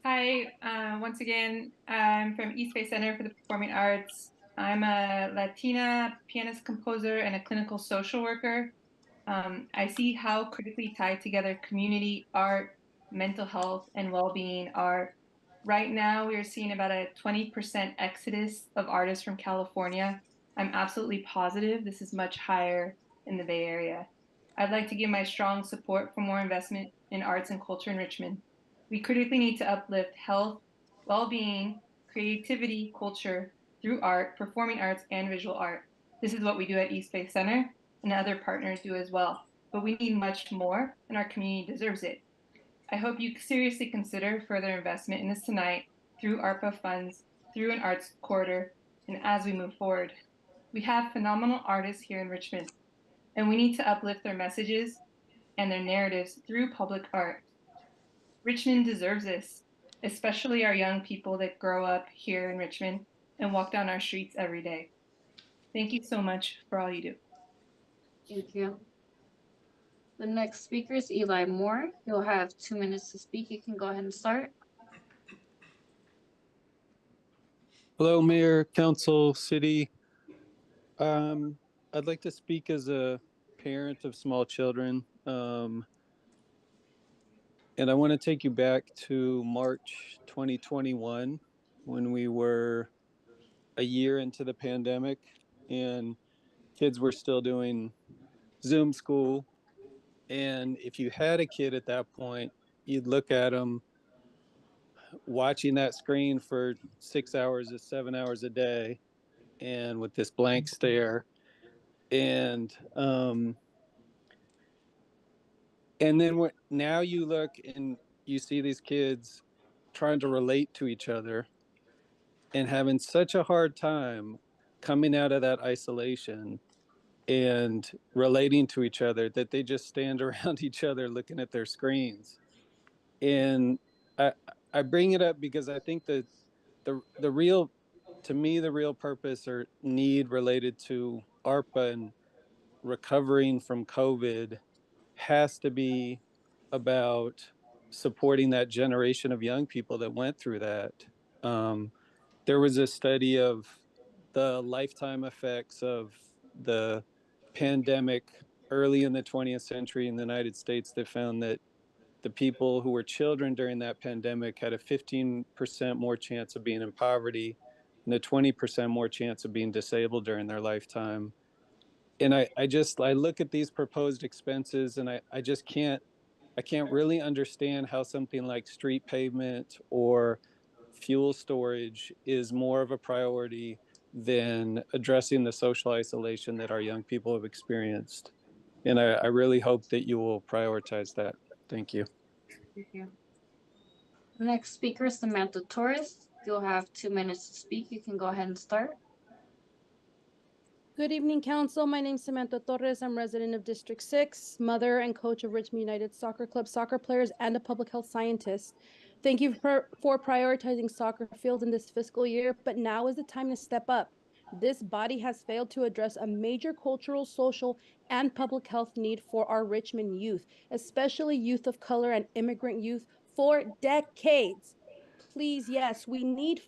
Speaker 19: Hi, once again, I'm from East Bay Center for the Performing Arts. I'm a Latina pianist, composer, and a clinical social worker. I see how critically tied together community, art, mental health, and well-being are. Right now, we are seeing about a 20% exodus of artists from California. I'm absolutely positive this is much higher in the Bay Area. I'd like to give my strong support for more investment in arts and culture in Richmond. We critically need to uplift health, well-being, creativity, culture through art, performing arts, and visual art. This is what we do at East Bay Center, and other partners do as well. But we need much more, and our community deserves it. I hope you seriously consider further investment in this tonight through ARPA funds, through an arts corridor, and as we move forward. We have phenomenal artists here in Richmond, and we need to uplift their messages and their narratives through public art. Richmond deserves this, especially our young people that grow up here in Richmond and walk down our streets every day. Thank you so much for all you do.
Speaker 18: Thank you. The next speaker is Eli Moore. You'll have 2 minutes to speak. You can go ahead and start.
Speaker 14: Hello, Mayor, Council, City. I'd like to speak as a parent of small children. And I want to take you back to March 2021 when we were a year into the pandemic and kids were still doing Zoom school. And if you had a kid at that point, you'd look at them watching that screen for 6 hours to 7 hours a day and with this blank stare. And then now you look and you see these kids trying to relate to each other and having such a hard time coming out of that isolation and relating to each other that they just stand around each other looking at their screens. And I bring it up because I think that the real, to me, the real purpose or need related to ARPA and recovering from COVID has to be about supporting that generation of young people that went through that. There was a study of the lifetime effects of the pandemic early in the 20th century in the United States that found that the people who were children during that pandemic had a 15% more chance of being in poverty and a 20% more chance of being disabled during their lifetime. And I look at these proposed expenses and I just can't really understand how something like street pavement or fuel storage is more of a priority than addressing the social isolation that our young people have experienced. And I really hope that you will prioritize that. Thank you.
Speaker 18: Thank you. The next speaker is Samantha Torres. You'll have 2 minutes to speak. You can go ahead and start.
Speaker 22: Good evening, Council. My name is Samantha Torres. I'm resident of District 6, mother and coach of Richmond United Soccer Club soccer players, and a public health scientist. Thank you for prioritizing soccer fields in this fiscal year, but now is the time to step up. This body has failed to address a major cultural, social, and public health need for our Richmond youth, especially youth of color and immigrant youth, for decades. Please, yes, we need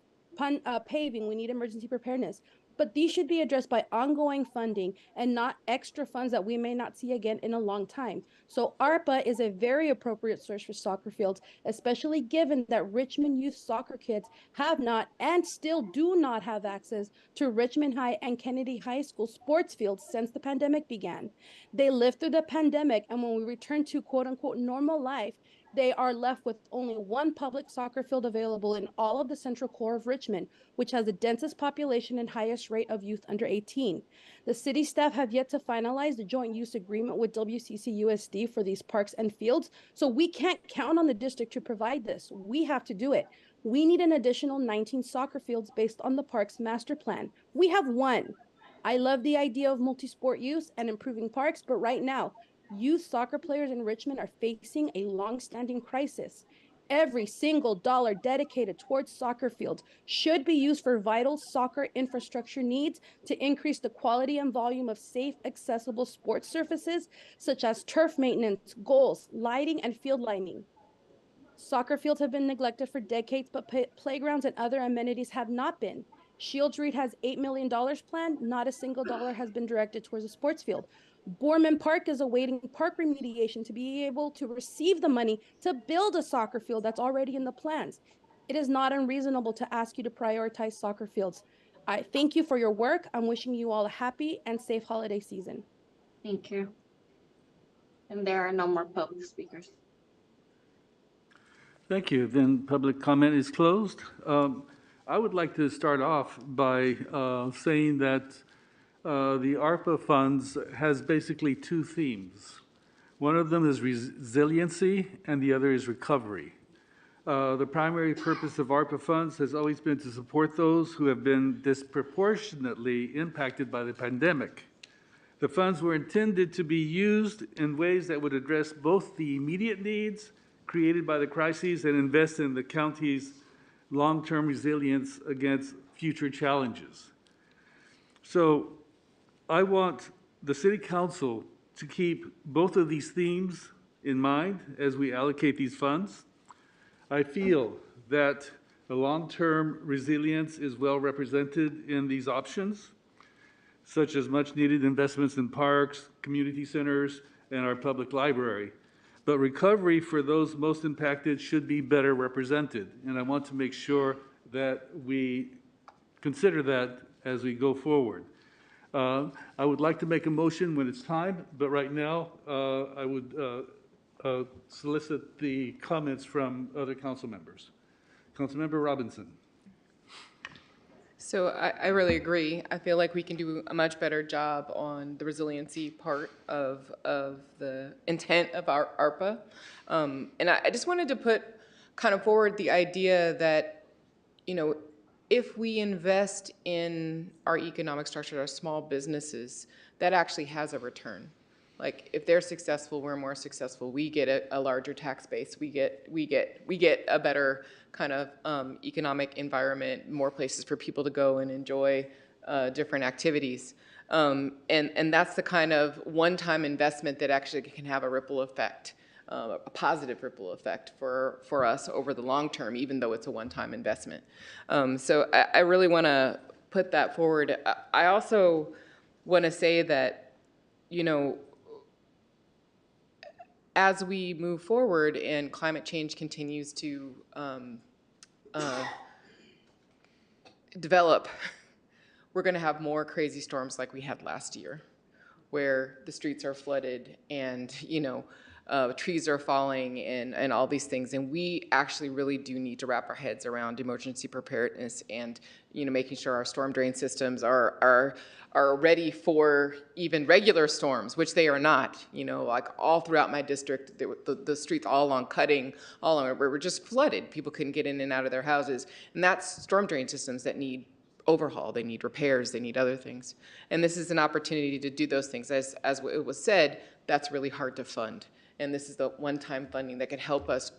Speaker 22: paving, we need emergency preparedness, but these should be addressed by ongoing funding and not extra funds that we may not see again in a long time. So ARPA is a very appropriate source for soccer fields, especially given that Richmond youth soccer kids have not and still do not have access to Richmond High and Kennedy High School sports fields since the pandemic began. They lived through the pandemic, and when we return to quote unquote normal life, they are left with only one public soccer field available in all of the central core of Richmond, which has the densest population and highest rate of youth under 18. The city staff have yet to finalize the joint use agreement with WCCUSD for these parks and fields, so we can't count on the district to provide this. We have to do it. We need an additional 19 soccer fields based on the park's master plan. We have one. I love the idea of multi-sport use and improving parks, but right now, youth soccer players in Richmond are facing a long-standing crisis. Every single dollar dedicated towards soccer fields should be used for vital soccer infrastructure needs to increase the quality and volume of safe, accessible sports surfaces, such as turf maintenance, goals, lighting, and field lining. Soccer fields have been neglected for decades, but playgrounds and other amenities have not been. Shields Reed has $8 million planned. Not a single dollar has been directed towards a sports field. Borman Park is awaiting park remediation to be able to receive the money to build a soccer field that's already in the plans. It is not unreasonable to ask you to prioritize soccer fields. I thank you for your work. I'm wishing you all a happy and safe holiday season.
Speaker 18: Thank you. And there are no more public speakers.
Speaker 1: Thank you. Then public comment is closed. I would like to start off by saying that the ARPA funds has basically two themes. One of them is resiliency and the other is recovery. The primary purpose of ARPA funds has always been to support those who have been disproportionately impacted by the pandemic. The funds were intended to be used in ways that would address both the immediate needs created by the crises and invest in the county's long-term resilience against future challenges. So I want the City Council to keep both of these themes in mind as we allocate these funds. I feel that the long-term resilience is well represented in these options, such as much-needed investments in parks, community centers, and our public library. But recovery for those most impacted should be better represented. And I want to make sure that we consider that as we go forward. I would like to make a motion when it's time, but right now I would solicit the comments from other council members. Councilmember Robinson.
Speaker 21: So I really agree. I feel like we can do a much better job on the resiliency part of the intent of our ARPA. And I just wanted to put kind of forward the idea that, you know, if we invest in our economic structure, our small businesses, that actually has a return. Like if they're successful, we're more successful. We get a larger tax base. We get a better kind of economic environment, more places for people to go and enjoy different activities. And that's the kind of one-time investment that actually can have a ripple effect, a positive ripple effect for us over the long term, even though it's a one-time investment. So I really want to put that forward. I also want to say that, you know, as we move forward and climate change continues to develop, we're going to have more crazy storms like we had last year, where the streets are flooded and, you know, trees are falling and all these things. And we actually really do need to wrap our heads around emergency preparedness and, you know, making sure our storm drain systems are ready for even regular storms, which they are not. You know, like all throughout my district, the streets all along Cutting, all along, were just flooded. People couldn't get in and out of their houses. And that's storm drain systems that need overhaul, they need repairs, they need other things. And this is an opportunity to do those things. As it was said, that's really hard to fund. And this is the one-time funding that can help us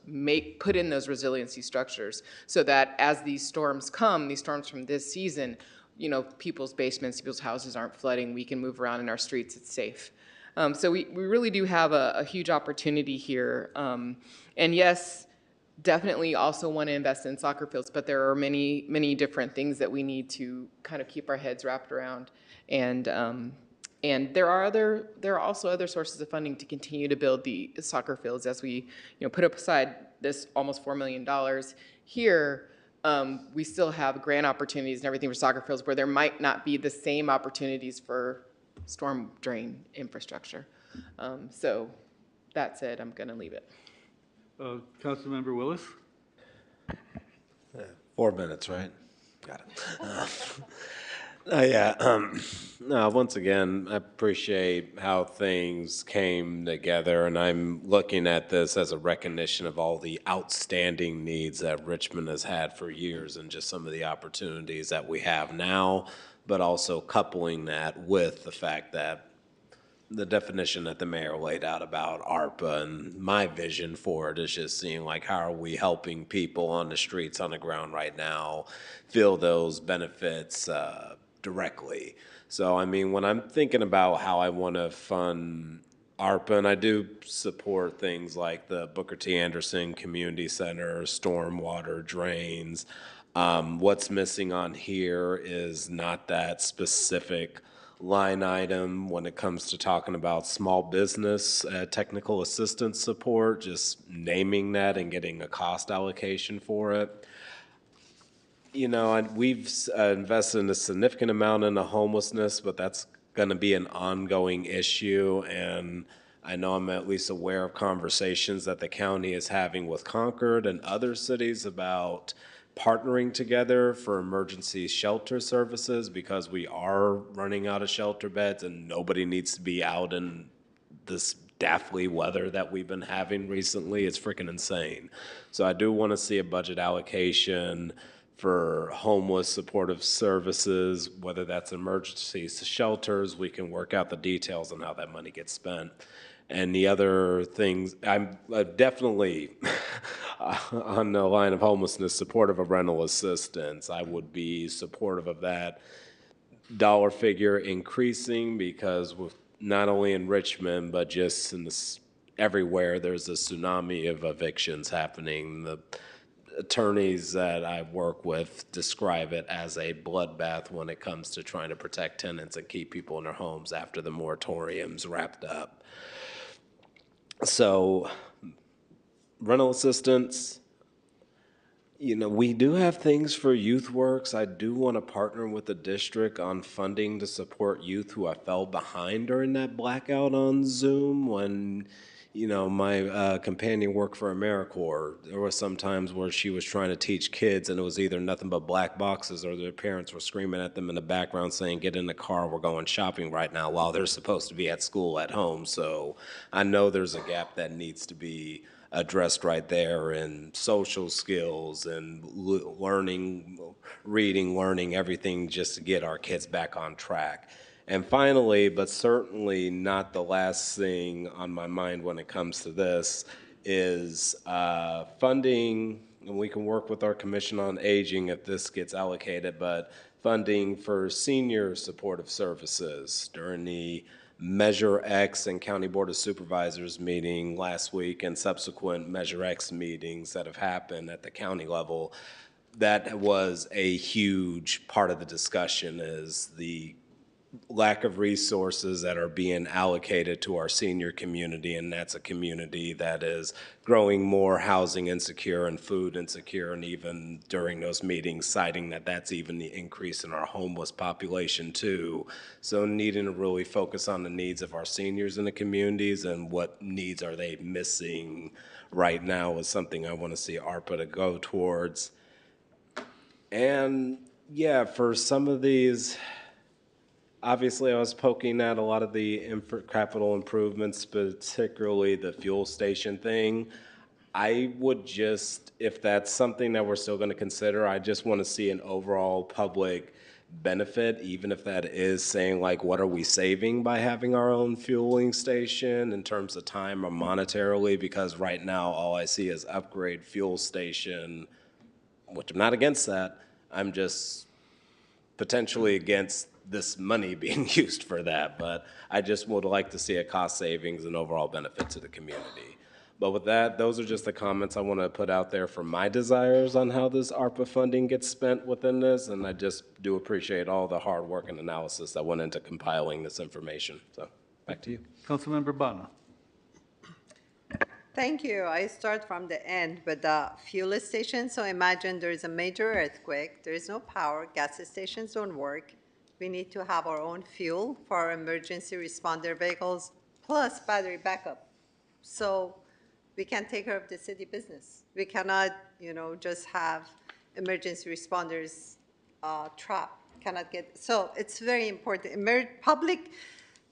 Speaker 21: put in those resiliency structures so that as these storms come, these storms from this season, you know, people's basements, people's houses aren't flooding, we can move around in our streets, it's safe. So we really do have a huge opportunity here. And yes, definitely also want to invest in soccer fields, but there are many, many different things that we need to kind of keep our heads wrapped around. And there are also other sources of funding to continue to build the soccer fields as we, you know, put aside this almost $4 million here. We still have grant opportunities and everything for soccer fields where there might not be the same opportunities for storm drain infrastructure. So that said, I'm going to leave it.
Speaker 1: Councilmember Willis?
Speaker 13: 4 minutes, right? Got it. Once again, I appreciate how things came together, and I'm looking at this as a recognition of all the outstanding needs that Richmond has had for years and just some of the opportunities that we have now, but also coupling that with the fact that the definition that the mayor laid out about ARPA and my vision for it is just seeing like how are we helping people on the streets on the ground right now feel those benefits directly. So I mean, when I'm thinking about how I want to fund ARPA, and I do support things like the Booker T. Anderson Community Center, stormwater drains. What's missing on here is not that specific line item when it comes to talking about small business technical assistance support, just naming that and getting a cost allocation for it. You know, and we've invested in a significant amount into homelessness, but that's going to be an ongoing issue. And I know I'm at least aware of conversations that the county is having with Concord and other cities about partnering together for emergency shelter services because we are running out of shelter beds and nobody needs to be out in this deathly weather that we've been having recently. It's freaking insane. So I do want to see a budget allocation for homeless supportive services, whether that's emergency shelters. We can work out the details on how that money gets spent. And the other things, I'm definitely on the line of homelessness, supportive of rental assistance. I would be supportive of that dollar figure increasing because with not only in Richmond, but just in this, everywhere, there's a tsunami of evictions happening. The attorneys that I work with describe it as a bloodbath when it comes to trying to protect tenants and keep people in their homes after the moratorium's wrapped up. So, rental assistance, you know, we do have things for Youth Works. I do want to partner with the district on funding to support youth who I fell behind during that blackout on Zoom when, you know, my companion worked for AmeriCorps. There were some times where she was trying to teach kids and it was either nothing but black boxes or their parents were screaming at them in the background saying, get in the car, we're going shopping right now, while they're supposed to be at school at home. So I know there's a gap that needs to be addressed right there in social skills and learning, reading, learning, everything just to get our kids back on track. And finally, but certainly not the last thing on my mind when it comes to this, is funding, and we can work with our Commission on Aging if this gets allocated, but funding for senior supportive services. During the Measure X and County Board of Supervisors meeting last week and subsequent Measure X meetings that have happened at the county level, that was a huge part of the discussion, is the lack of resources that are being allocated to our senior community, and that's a community that is growing more housing insecure and food insecure, and even during those meetings citing that that's even the increase in our homeless population too. So needing to really focus on the needs of our seniors in the communities and what needs are they missing right now is something I want to see ARPA to go towards. And yeah, for some of these, obviously, I was poking at a lot of the capital improvements, particularly the fuel station thing. I would just, if that's something that we're still going to consider, I just want to see an overall public benefit, even if that is saying, like, what are we saving by having our own fueling station in terms of time or monetarily? Because right now, all I see is upgrade fuel station, which I'm not against that. I'm just potentially against this money being used for that, but I just would like to see a cost savings and overall benefit to the community. But with that, those are just the comments I want to put out there for my desires on how this ARPA funding gets spent within this, and I just do appreciate all the hard work and analysis that went into compiling this information. So, back to you.
Speaker 1: Councilmember Bana.
Speaker 7: Thank you. I start from the end with the fuel station. So imagine there is a major earthquake, there is no power, gas stations don't work. We need to have our own fuel for our emergency responder vehicles, plus battery backup. So we can't take care of the city business. We cannot, just have emergency responders trapped, cannot get, so it's very important.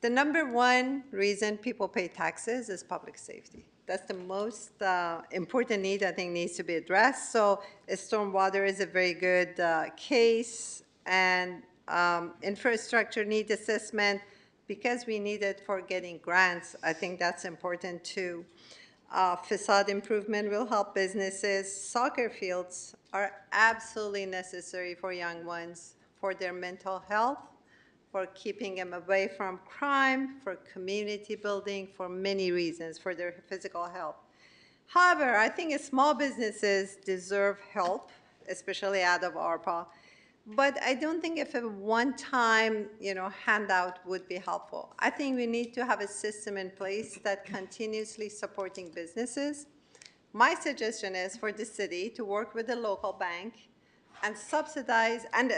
Speaker 7: The number one reason people pay taxes is public safety. That's the most important need I think needs to be addressed. So stormwater is a very good case, and infrastructure need assessment, because we need it for getting grants. I think that's important too. Facade improvement will help businesses. Soccer fields are absolutely necessary for young ones, for their mental health, for keeping them away from crime, for community building, for many reasons, for their physical health. However, I think small businesses deserve help, especially out of ARPA. But I don't think if a one-time, handout would be helpful. I think we need to have a system in place that continuously supporting businesses. My suggestion is for the city to work with the local bank and subsidize and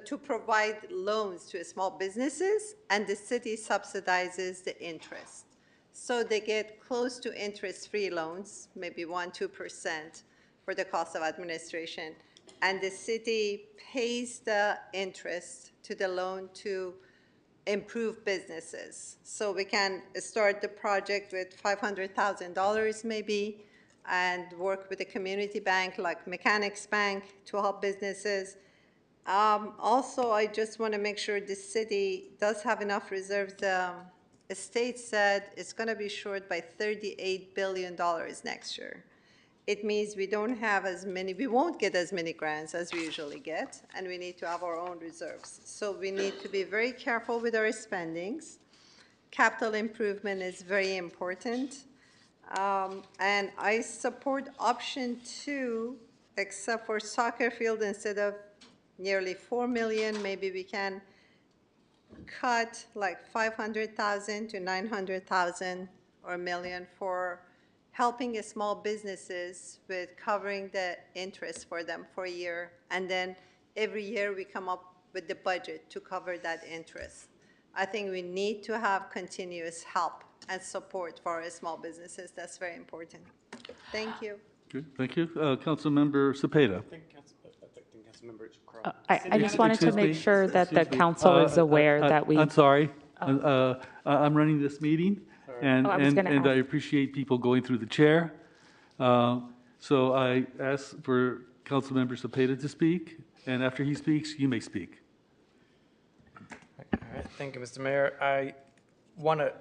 Speaker 7: to provide loans to small businesses, and the city subsidizes the interest. So they get close to interest-free loans, maybe 1-2% for the cost of administration. And the city pays the interest to the loan to improve businesses. So we can start the project with $500,000 maybe, and work with a community bank like Mechanics Bank to help businesses. Also, I just want to make sure the city does have enough reserves. The state said it's going to be short by $38 billion next year. It means we won't get as many grants as we usually get, and we need to have our own reserves. So we need to be very careful with our spendings. Capital improvement is very important. And I support option 2, except for soccer field, instead of nearly 4 million, maybe we can cut like 500,000 to 900,000 or $1 million for helping small businesses with covering the interest for them for a year. And then every year we come up with the budget to cover that interest. I think we need to have continuous help and support for our small businesses. That's very important. Thank you.
Speaker 1: Good, thank you. Councilmember Cepeda.
Speaker 10: I just wanted to make sure that the council is aware that we.
Speaker 1: I'm sorry. I'm running this meeting, and I appreciate people going through the chair. So I ask for Councilmember Cepeda to speak, and after he speaks, you may speak.
Speaker 11: All right, thank you, Mr. Mayor. I want to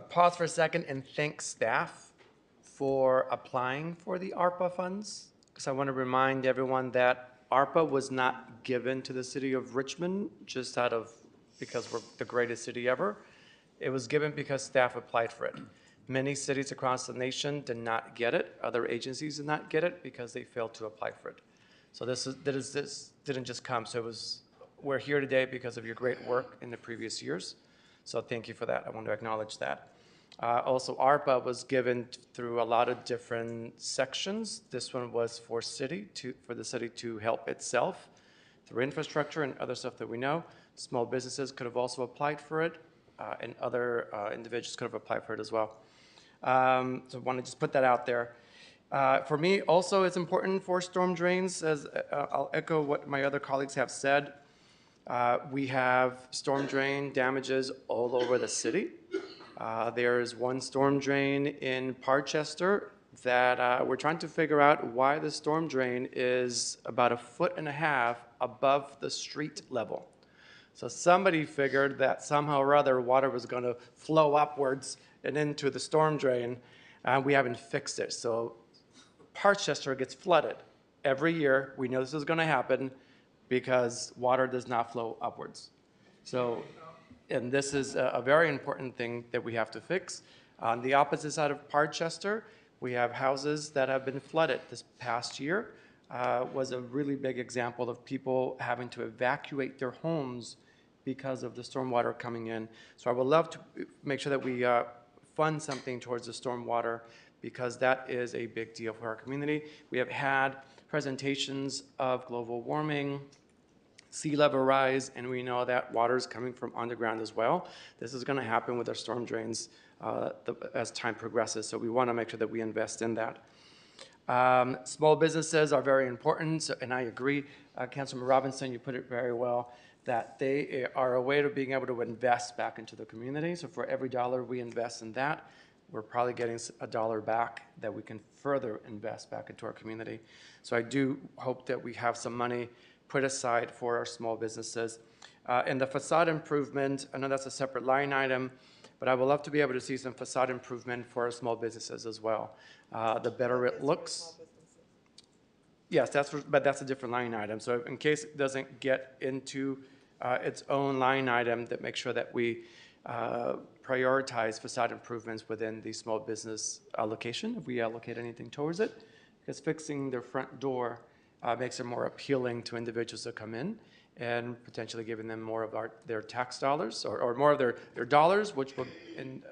Speaker 11: pause for a second and thank staff for applying for the ARPA funds, because I want to remind everyone that ARPA was not given to the city of Richmond just because we're the greatest city ever. It was given because staff applied for it. Many cities across the nation did not get it. Other agencies did not get it because they failed to apply for it. So this didn't just come. So we're here today because of your great work in the previous years. So thank you for that. I want to acknowledge that. Also, ARPA was given through a lot of different sections. This one was for the city to help itself through infrastructure and other stuff that we know. Small businesses could have also applied for it, and other individuals could have applied for it as well. So I want to just put that out there. For me, also, it's important for storm drains, as I'll echo what my other colleagues have said. We have storm drain damages all over the city. There is one storm drain in Parchester that we're trying to figure out why the storm drain is about 1.5 feet above the street level. So somebody figured that somehow or other water was going to flow upwards and into the storm drain, and we haven't fixed it. So Parchester gets flooded every year. We know this is going to happen because water does not flow upwards. So, and this is a very important thing that we have to fix. On the opposite side of Parchester, we have houses that have been flooded. This past year was a really big example of people having to evacuate their homes because of the stormwater coming in. So I would love to make sure that we fund something towards the stormwater, because that is a big deal for our community. We have had presentations of global warming sea level rise, and we know that water is coming from underground as well. This is going to happen with our storm drains as time progresses, so we want to make sure that we invest in that. Small businesses are very important, and I agree, Councilman Robinson, you put it very well, that they are a way of being able to invest back into the community. So for every dollar we invest in that, we're probably getting a dollar back that we can further invest back into our community. So I do hope that we have some money put aside for our small businesses. And the facade improvement, I know that's a separate line item, but I would love to be able to see some facade improvement for our small businesses as well. The better it looks. Yes, but that's a different line item. So in case it doesn't get into its own line item, that make sure that we prioritize facade improvements within the small business allocation, if we allocate anything towards it, because fixing their front door makes it more appealing to individuals that come in, and potentially giving them more of their tax dollars, or more of their dollars, which will in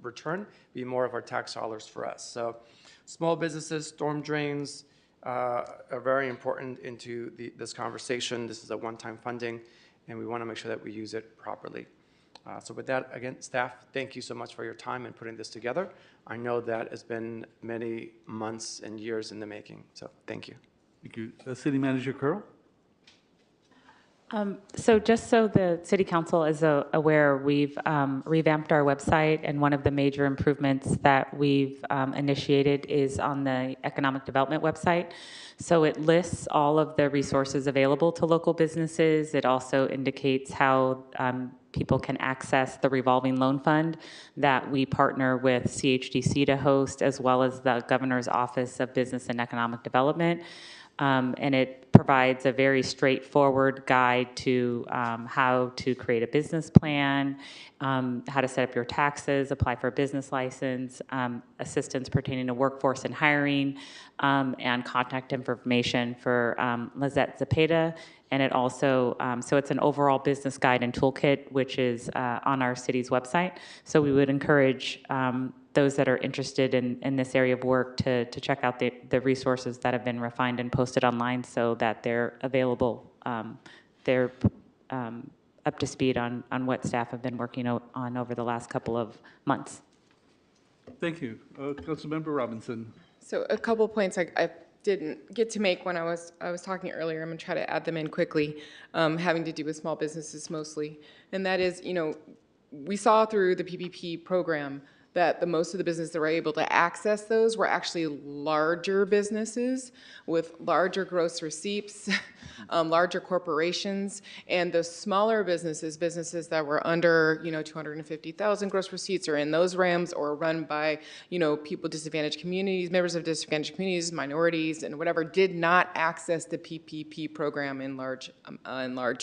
Speaker 11: return be more of our tax dollars for us. So small businesses, storm drains are very important into this conversation. This is a one-time funding, and we want to make sure that we use it properly. So with that, again, staff, thank you so much for your time in putting this together. I know that has been many months and years in the making, so thank you.
Speaker 1: Thank you. City Manager Curl?
Speaker 10: So just so the City Council is aware, we've revamped our website, and one of the major improvements that we've initiated is on the Economic Development website. So it lists all of the resources available to local businesses. It also indicates how people can access the revolving loan fund that we partner with CHDC to host, as well as the Governor's Office of Business and Economic Development. And it provides a very straightforward guide to how to create a business plan, how to set up your taxes, apply for a business license, assistance pertaining to workforce and hiring, and contact information for Lizette Zepeda. And it also, so it's an overall business guide and toolkit, which is on our city's website. So we would encourage those that are interested in this area of work to check out the resources that have been refined and posted online, so that they're available, they're up to speed on what staff have been working on over the last couple of months.
Speaker 1: Thank you. Councilmember Robinson.
Speaker 21: So a couple of points I didn't get to make when I was talking earlier. I'm going to try to add them in quickly, having to do with small businesses mostly. And that is, we saw through the PPP program that most of the businesses that were able to access those were actually larger businesses with larger gross receipts, larger corporations, and the smaller businesses that were under 250,000 gross receipts, or in those realms, or run by people, disadvantaged communities, members of disadvantaged communities, minorities, and whatever, did not access the PPP program in large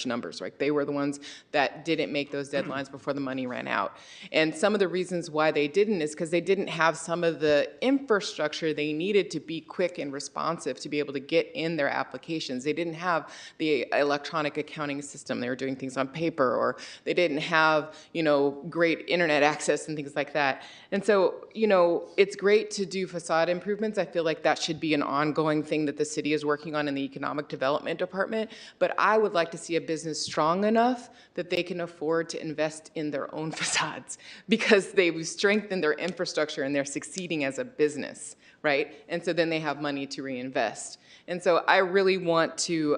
Speaker 21: numbers. Right, they were the ones that didn't make those deadlines before the money ran out, and some of the reasons why they didn't is because they didn't have some of the infrastructure they needed to be quick and responsive to be able to get in their applications. They didn't have the electronic accounting system. They were doing things on paper, or they didn't have, great internet access and things like that. And so, it's great to do facade improvements. I feel like that should be an ongoing thing that the city is working on in the Economic Development Department. But I would like to see a business strong enough that they can afford to invest in their own facades, because they've strengthened their infrastructure and they're succeeding as a business, right? And so then they have money to reinvest. And so I really want to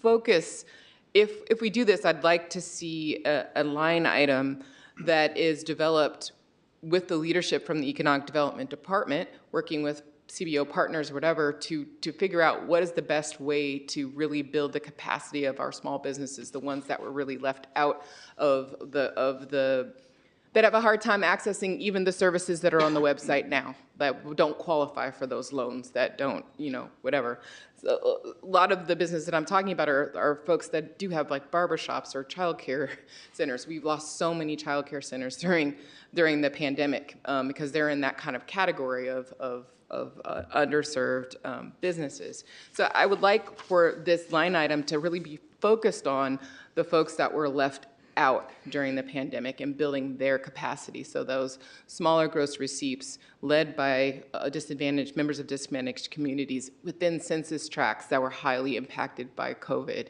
Speaker 21: focus, if we do this, I'd like to see a line item that is developed with the leadership from the Economic Development Department, working with CBO partners, whatever, to figure out what is the best way to really build the capacity of our small businesses, the ones that were really left out of that have a hard time accessing even the services that are on the website now, that don't qualify for those loans, that don't, whatever. So a lot of the business that I'm talking about are folks that do have like barbershops or childcare centers. We've lost so many childcare centers during the pandemic because they're in that kind of category of underserved businesses. So I would like for this line item to really be focused on the folks that were left out during the pandemic and building their capacity. So those smaller gross receipts led by disadvantaged members of disadvantaged communities within census tracts that were highly impacted by COVID.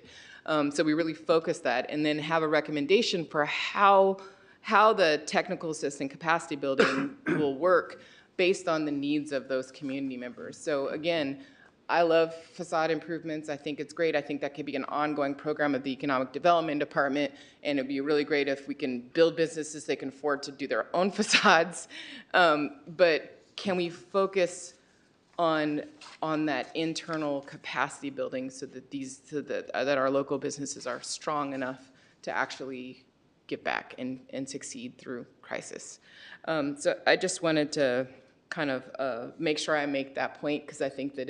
Speaker 21: So we really focus that and then have a recommendation for how the technical assistance capacity building will work based on the needs of those community members. So again, I love facade improvements. I think it's great. I think that could be an ongoing program of the Economic Development Department, and it'd be really great if we can build businesses that can afford to do their own facades. But can we focus on that internal capacity building so that that our local businesses are strong enough to actually get back and succeed through crisis? So I just wanted to kind of make sure I make that point, because I think that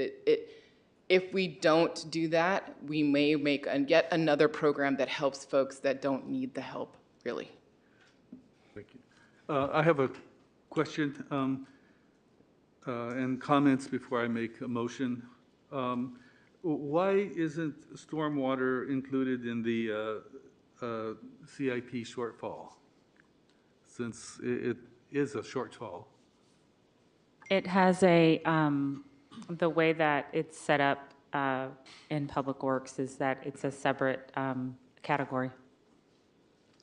Speaker 21: if we don't do that, we may make yet another program that helps folks that don't need the help, really.
Speaker 1: Thank you. I have a question and comments before I make a motion. Why isn't stormwater included in the CIP shortfall, since it is a shortfall?
Speaker 10: It has the way that it's set up in Public Works is that it's a separate category.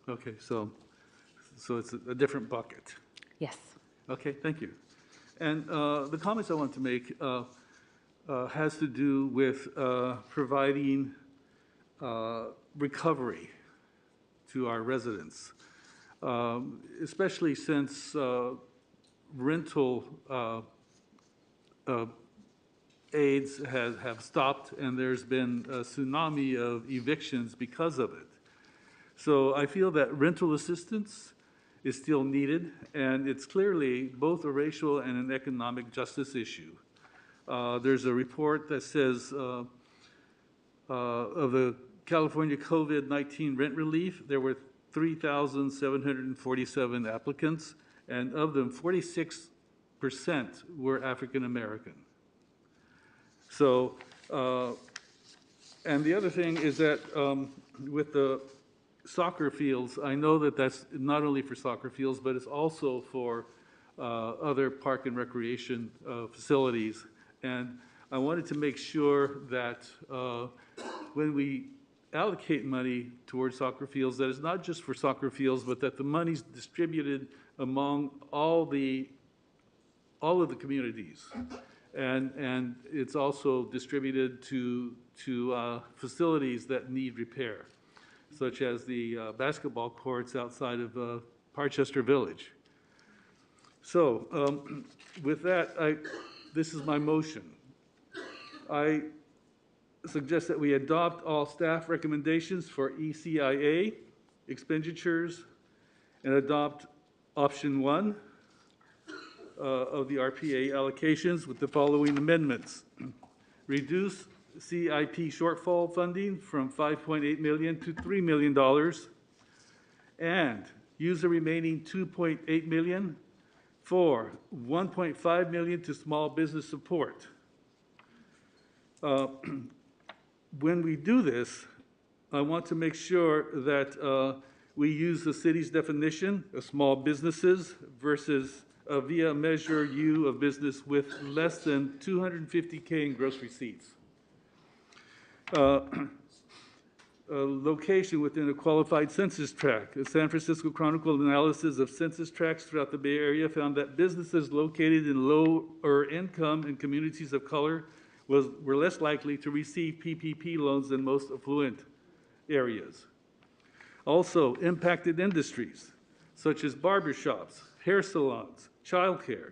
Speaker 1: Okay, so it's a different bucket.
Speaker 10: Yes.
Speaker 1: Okay, thank you. And the comments I want to make has to do with providing recovery to our residents, especially since rental aids have stopped, and there's been a tsunami of evictions because of it. So I feel that rental assistance is still needed, and it's clearly both a racial and an economic justice issue. There's a report that says of the California COVID-19 rent relief, there were 3,747 applicants, and of them, 46% were African American. So, and the other thing is that with the soccer fields, I know that that's not only for soccer fields, but it's also for other park and recreation facilities. And I wanted to make sure that when we allocate money towards soccer fields, that it's not just for soccer fields, but that the money's distributed among all of the communities, and it's also distributed to facilities that need repair, such as the basketball courts outside of Parchester Village. So with that, this is my motion. I suggest that we adopt all staff recommendations for ECIA expenditures and adopt option 1 of the RPA allocations with the following amendments. Reduce CIP shortfall funding from $5.8 million to $3 million, and use the remaining $2.8 million for $1.5 million to small business support. When we do this, I want to make sure that we use the city's definition of small businesses versus via Measure U of business with less than 250K in gross receipts. Location within a qualified census tract. A San Francisco Chronicle analysis of census tracts throughout the Bay Area found that businesses located in lower income and communities of color were less likely to receive PPP loans than most affluent areas. Also, impacted industries such as barbershops, hair salons, childcare.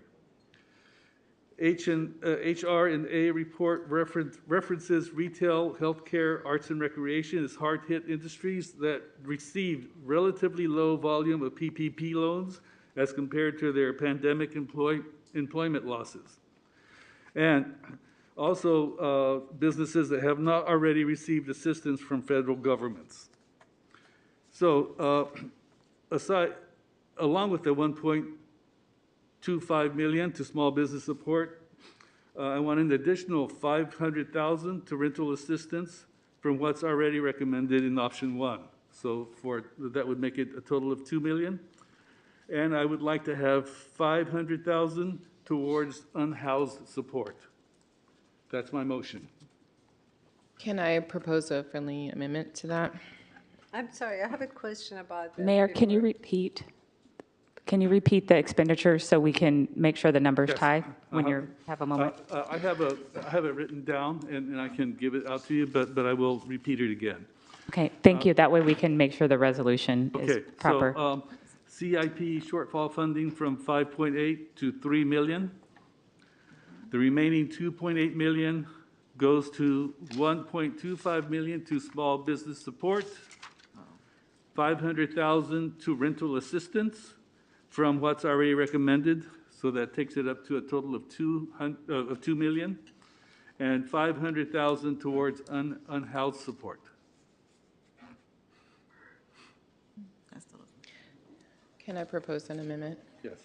Speaker 1: HR&A report references retail, healthcare, arts and recreation as hard-hit industries that received relatively low volume of PPP loans as compared to their pandemic employment losses. And also businesses that have not already received assistance from federal governments. So along with the $1.25 million to small business support, I want an additional $500,000 to rental assistance from what's already recommended in option 1. So that would make it a total of 2 million. And I would like to have 500,000 towards unhoused support. That's my motion.
Speaker 21: Can I propose a friendly amendment to that?
Speaker 7: I'm sorry, I have a question about that.
Speaker 10: Mayor, can you repeat the expenditures so we can make sure the numbers
Speaker 1: Yes.
Speaker 10: tie when you have a moment?
Speaker 1: I have it written down, and I can give it out to you, but I will repeat it again.
Speaker 10: Okay, thank you. That way we can make sure the resolution is
Speaker 1: Okay,
Speaker 10: proper.
Speaker 1: so CIP shortfall funding from 5.8 to 3 million. The remaining 2.8 million goes to 1.25 million to small business support, 500,000 to rental assistance from what's already recommended, so that takes it up to a total of 2 million, and 500,000 towards unhoused support.
Speaker 21: Can I propose an amendment?
Speaker 1: Yes.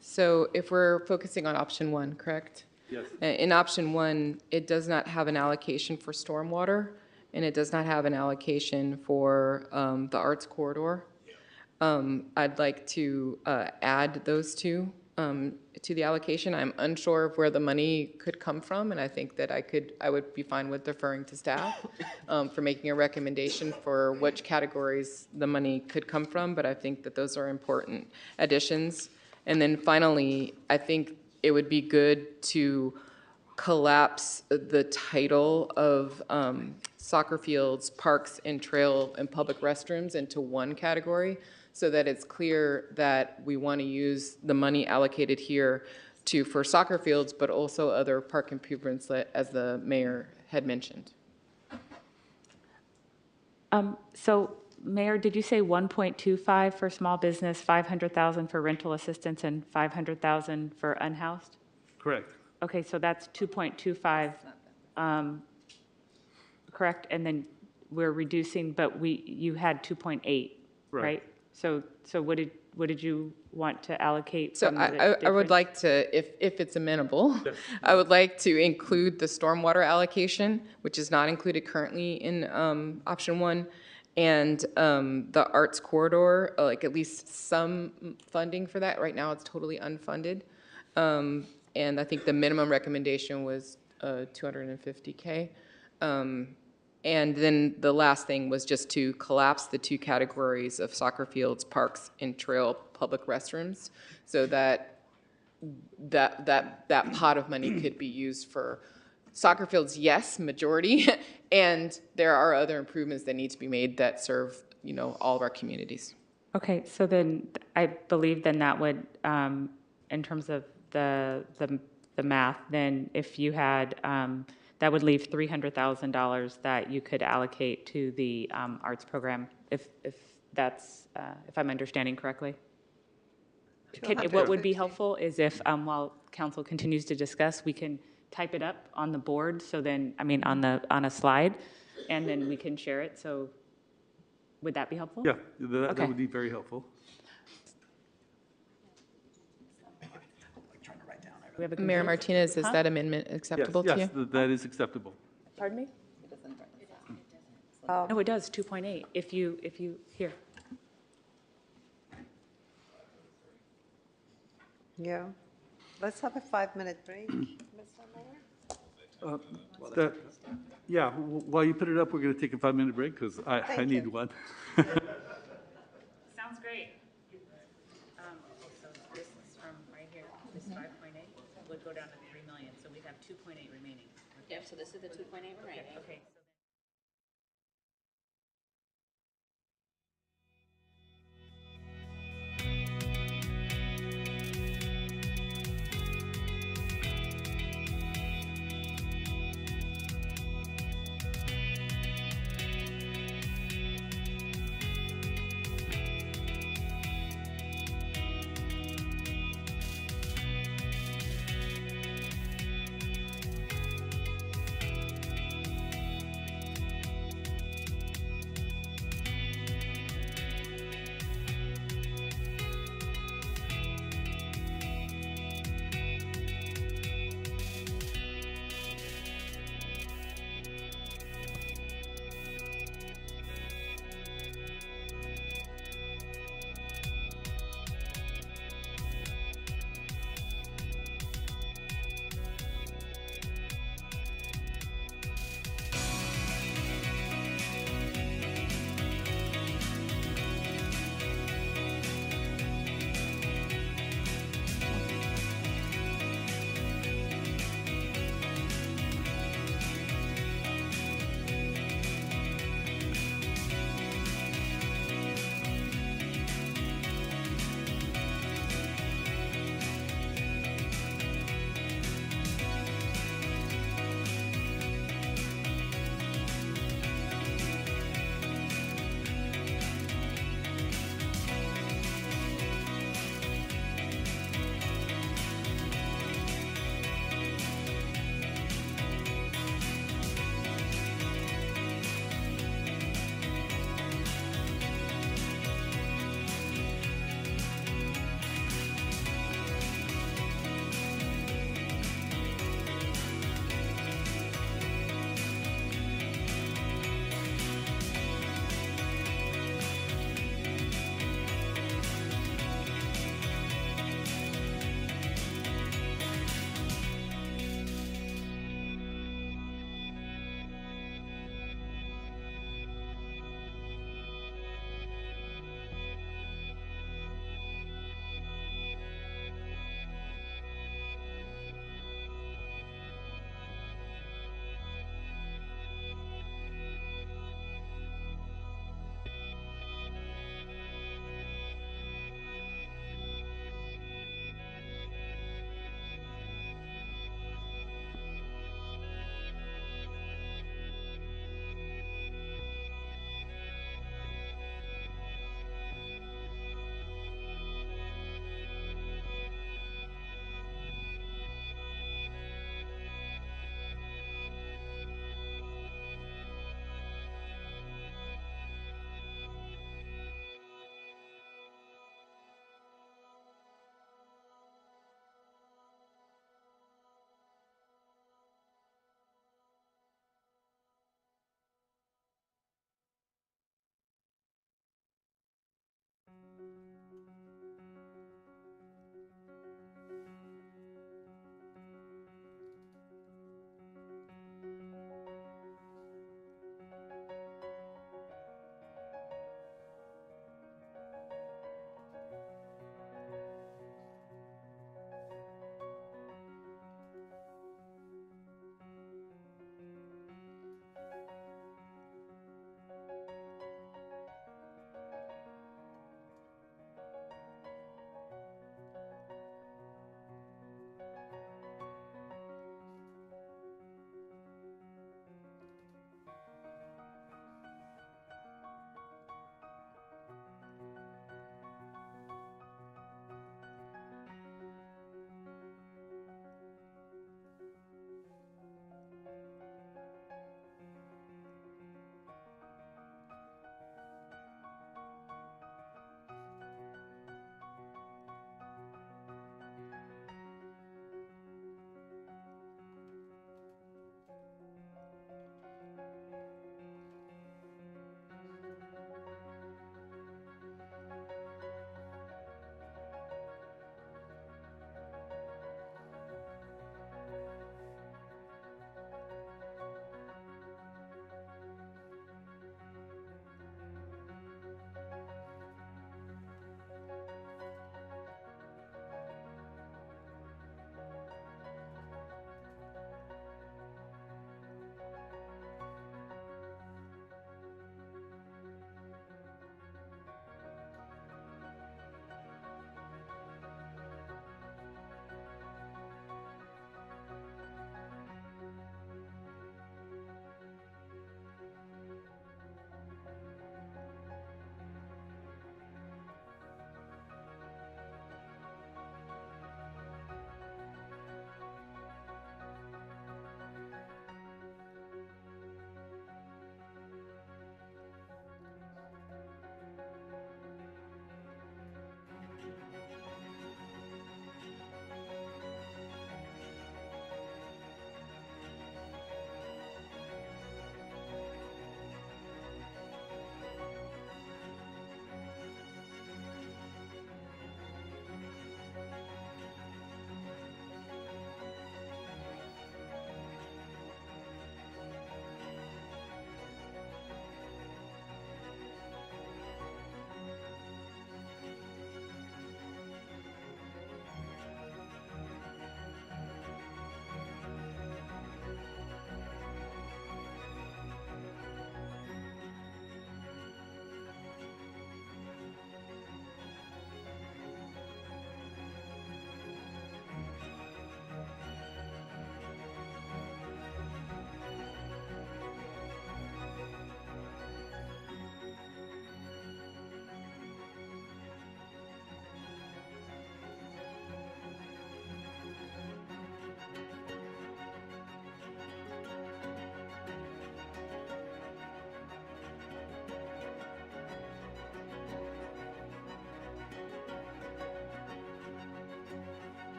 Speaker 21: So if we're focusing on option one, correct?
Speaker 1: Yes.
Speaker 21: In option one, it does not have an allocation for stormwater, and it does not have an allocation for the arts corridor. I'd like to add those two to the allocation. I'm unsure of where the money could come from, and I think that I would be fine with deferring to staff for making a recommendation for which categories the money could come from, but I think that those are important additions. And then finally, I think it would be good to collapse the title of soccer fields, parks, and trail and public restrooms into one category, so that it's clear that we want to use the money allocated here for soccer fields, but also other park improvements as the mayor had mentioned.
Speaker 10: So, Mayor, did you say 1.25 for small business, 500,000 for rental assistance, and 500,000 for unhoused?
Speaker 1: Correct.
Speaker 10: Okay, so that's 2.25, correct? And then we're reducing, but you had 2.8, right? So what did you want to allocate?
Speaker 21: So I would like to, if it's amenable, I would like to include the stormwater allocation, which is not included currently in option one, and the arts corridor, like at least some funding for that. Right now, it's totally unfunded. And I think the minimum recommendation was $250K. And then the last thing was just to collapse the two categories of soccer fields, parks, and trail public restrooms, so that pot of money could be used for soccer fields, yes, majority, and there are other improvements that need to be made that serve, all of our communities.
Speaker 10: Okay, so then I believe then that would, in terms of the math, then if you had, that would leave $300,000 that you could allocate to the arts program, if I'm understanding correctly. What would be helpful is if, while council continues to discuss, we can type it up on the board, so then, on a slide, and then we can share it. So would that be helpful?
Speaker 1: Yeah, that would be very helpful.
Speaker 21: Mayor Martinez, is that amendment acceptable to you?
Speaker 1: Yes, that is acceptable.
Speaker 10: Pardon me? No, it does, 2.8, if you, here.
Speaker 7: Yeah. Let's have a 5-minute break, Mr. Mayor.
Speaker 1: While you put it up, we're going to take a 5-minute break, because I need one.
Speaker 10: Sounds great. So this is from right here, this 5.8 would go down to 3 million, so we'd have 2.8 remaining.
Speaker 15: Yep, so this is the 2.8 remaining.
Speaker 10: Okay.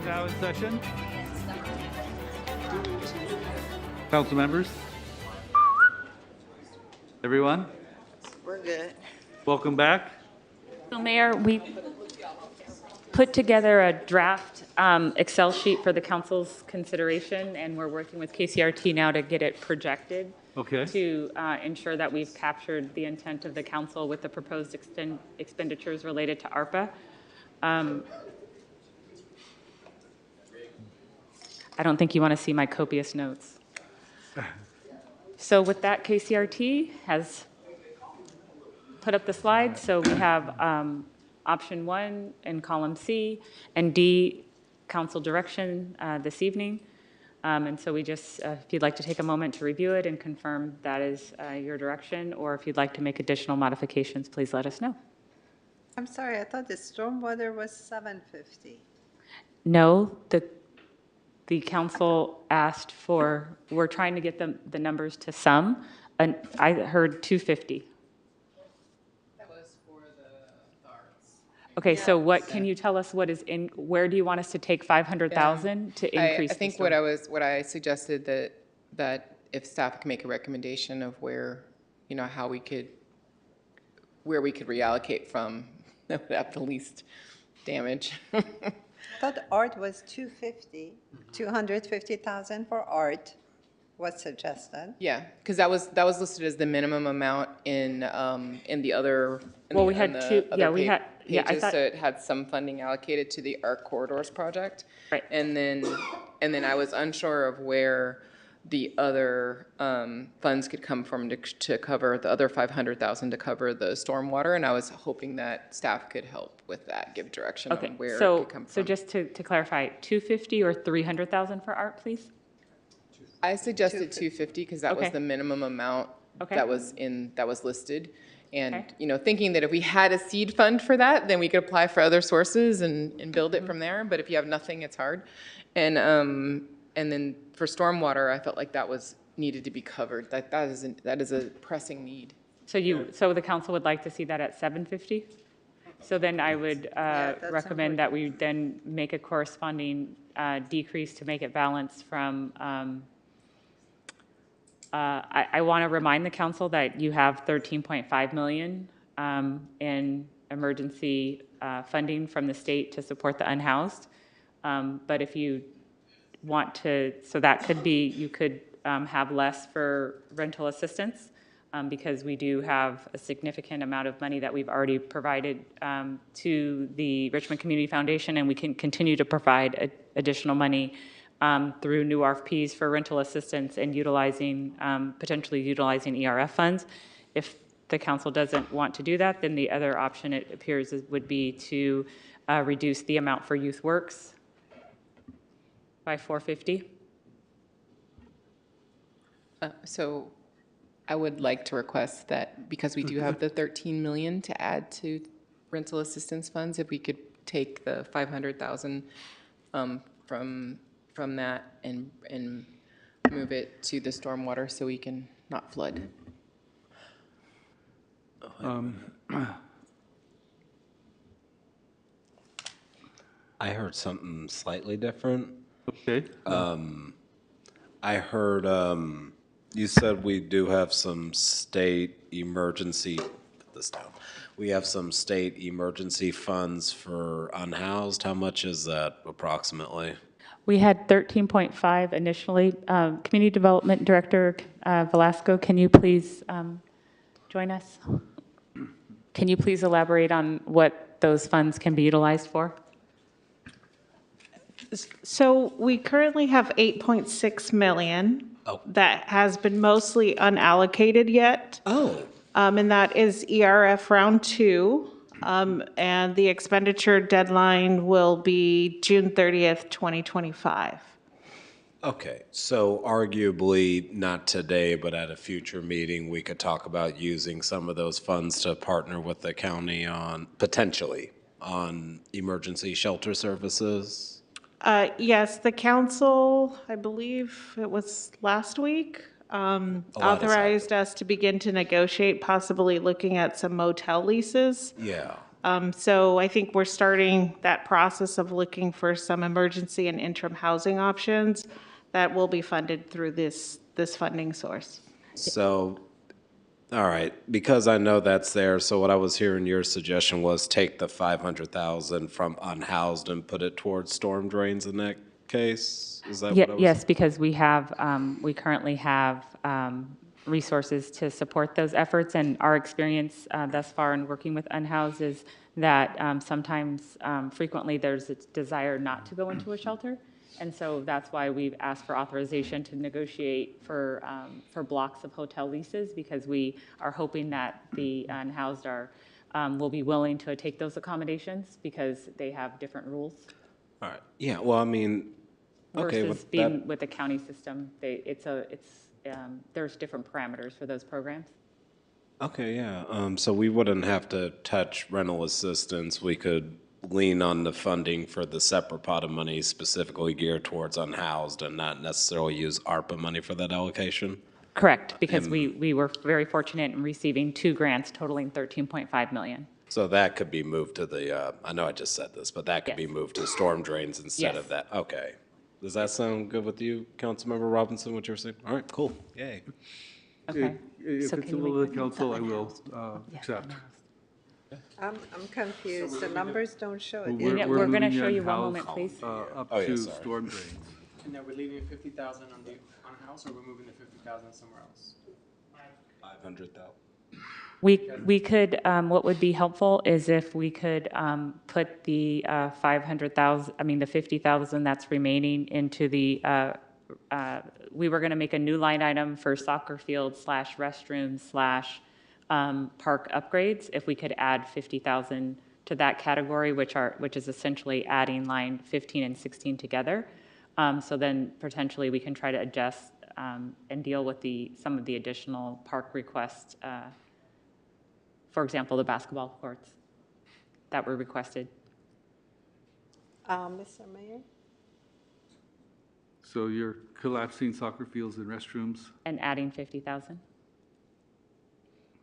Speaker 1: now in session. Council members, everyone,
Speaker 3: We're good.
Speaker 1: welcome back.
Speaker 10: So Mayor, we put together a draft Excel sheet for the council's consideration, and we're working with KCRT now to get it projected.
Speaker 1: Okay.
Speaker 10: To ensure that we've captured the intent of the council with the proposed expenditures related to ARPA. I don't think you want to see my copious notes. So with that, KCRT has put up the slide. So we have option 1 in column C and D, council direction this evening. And so we just, if you'd like to take a moment to review it and confirm that is your direction, or if you'd like to make additional modifications, please let us know.
Speaker 7: I'm sorry, I thought the stormwater was 750.
Speaker 10: No, the council asked for, we're trying to get the numbers to some, and I heard 250.
Speaker 21: That was for the arts.
Speaker 10: Okay, so what, can you tell us what is in, where do you want us to take 500,000 to increase?
Speaker 21: I think what I suggested that if staff can make a recommendation of where, how we could, where we could reallocate from, that would have the least damage.
Speaker 7: I thought art was 250,000 for art was suggested.
Speaker 21: Yeah, because that was listed as the minimum amount in the other.
Speaker 10: Well, we had two, yeah, we had, yeah, I
Speaker 21: pages,
Speaker 10: thought.
Speaker 21: so it had some funding allocated to the Art Corridors project.
Speaker 10: Right.
Speaker 21: And then I was unsure of where the other funds could come from to cover the other 500,000 to cover the stormwater, and I was hoping that staff could help with that, give direction on where it could come from.
Speaker 10: So just to clarify, 250 or 300,000 for art, please?
Speaker 21: I suggested 250 because that was
Speaker 10: Okay.
Speaker 21: the minimum amount
Speaker 10: Okay.
Speaker 21: that was listed. And,
Speaker 10: Okay.
Speaker 21: Thinking that if we had a seed fund for that, then we could apply for other sources and build it from there. But if you have nothing, it's hard. And then for stormwater, I felt like that was needed to be covered. That is a pressing need.
Speaker 10: So the council would like to see that at 750? So then I would
Speaker 7: that's
Speaker 10: recommend that we then make a corresponding decrease to make it balanced from, I want to remind the council that you have 13.5 million in emergency funding from the state to support the unhoused. But if you want to, so that could be, you could have less for rental assistance, because we do have a significant amount of money that we've already provided to the Richmond Community Foundation, and we can continue to provide additional money through new RFPs for rental assistance and potentially utilizing ERF funds. If the council doesn't want to do that, then the other option, it appears, would be to reduce the amount for Youth Works by 450.
Speaker 21: So I would like to request that, because we do have the 13 million to add to rental assistance funds, if we could take the 500,000 from that and move it to the stormwater so we can not flood.
Speaker 13: I heard something slightly different.
Speaker 1: Okay.
Speaker 13: I heard you said we do have some state emergency, put this down. We have some state emergency funds for unhoused. How much is that approximately?
Speaker 10: We had 13.5 initially. Community Development Director Velasco, can you please join us? Can you please elaborate on what those funds can be utilized for?
Speaker 20: So we currently have 8.6 million that has been mostly unallocated yet. And that is ERF round 2. And the expenditure deadline will be June 30th, 2025.
Speaker 13: Okay, so arguably not today, but at a future meeting, we could talk about using some of those funds to partner with the county on, potentially, on emergency shelter services?
Speaker 20: Yes, the council, I believe it was last week, authorized us to begin to negotiate, possibly looking at some motel leases.
Speaker 13: Yeah.
Speaker 20: So I think we're starting that process of looking for some emergency and interim housing options that will be funded through this funding source.
Speaker 13: So, all right, because I know that's there, so what I was hearing your suggestion was take the 500,000 from unhoused and put it towards storm drains in that case? Is that what I was?
Speaker 10: Yes, because we have, we currently have resources to support those efforts, and our experience thus far in working with unhoused is that sometimes, frequently, there's a desire not to go into a shelter, and so that's why we've asked for authorization to negotiate for blocks of hotel leases, because we are hoping that the unhoused will be willing to take those accommodations, because they have different rules.
Speaker 13: All right, yeah, well, I mean, okay.
Speaker 10: Versus being with the county system, there's different parameters for those programs.
Speaker 13: Okay, yeah, so we wouldn't have to touch rental assistance. We could lean on the funding for the separate pot of money specifically geared towards unhoused and not necessarily use ARPA money for that allocation?
Speaker 10: Correct, because we were very fortunate in receiving 2 grants totaling $13.5 million.
Speaker 13: So that could be moved to the, I know I just said this, but that could be moved to storm drains instead of that. Okay. Does that sound good with you, Councilmember Robinson, what you were saying? All right, cool, yay.
Speaker 10: Okay.
Speaker 1: If
Speaker 10: So
Speaker 1: it's
Speaker 10: can
Speaker 1: a
Speaker 10: you
Speaker 1: will of
Speaker 10: make
Speaker 1: the council, I will accept.
Speaker 7: I'm confused. The numbers don't show it.
Speaker 1: We're
Speaker 10: We're going to
Speaker 1: moving
Speaker 10: show you one
Speaker 1: unhoused,
Speaker 10: moment, please.
Speaker 1: Up
Speaker 13: Oh, yeah,
Speaker 1: to
Speaker 13: sorry.
Speaker 1: storm drains.
Speaker 11: And now we're leaving 50,000 on the unhoused, or we're moving the 50,000 somewhere else?
Speaker 13: 500,000.
Speaker 10: We could, what would be helpful is if we could put the 500,000, the 50,000 that's remaining into the, we were going to make a new line item for soccer field / restrooms / park upgrades. If we could add 50,000 to that category, which is essentially adding line 15 and 16 together. So then potentially we can try to adjust and deal with some of the additional park requests. For example, the basketball courts that were requested.
Speaker 7: Mr. Mayor?
Speaker 1: So you're collapsing soccer fields and restrooms,
Speaker 10: And adding 50,000?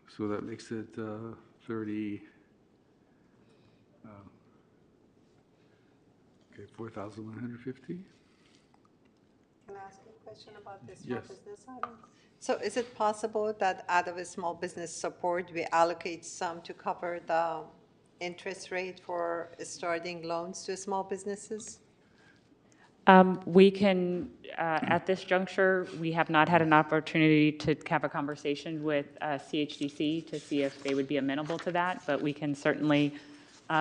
Speaker 1: so that makes it 30, okay, 4,150?
Speaker 7: Can I ask you a question about the small
Speaker 1: Yes.
Speaker 7: business item? So is it possible that out of a small business support, we allocate some to cover the interest rate for starting loans to small businesses?
Speaker 10: We can, at this juncture, we have not had an opportunity to have a conversation with CHDC to see if they would be amenable to that, but we can certainly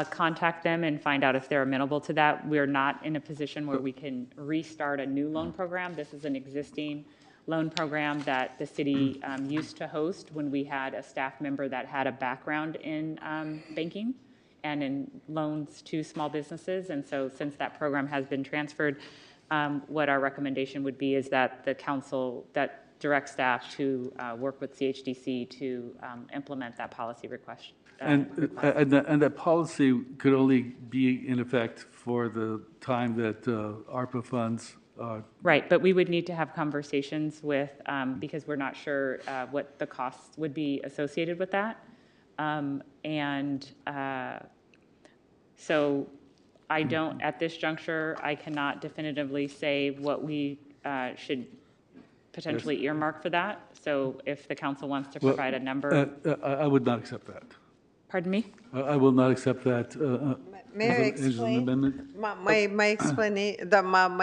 Speaker 10: contact them and find out if they're amenable to that. We're not in a position where we can restart a new loan program. This is an existing loan program that the city used to host when we had a staff member that had a background in banking and in loans to small businesses. And so since that program has been transferred, what our recommendation would be is that the council, that direct staff to work with CHDC to implement that policy request.
Speaker 1: And that policy could only be in effect for the time that ARPA funds
Speaker 10: Right, but we would need to have conversations with, because we're not sure what the costs would be associated with that. So I don't, at this juncture, I cannot definitively say what we should potentially earmark for that. So if the council wants to provide a number.
Speaker 1: I would not accept that.
Speaker 10: Pardon me?
Speaker 1: I will not accept that.
Speaker 7: May I
Speaker 1: as an amendment.
Speaker 7: My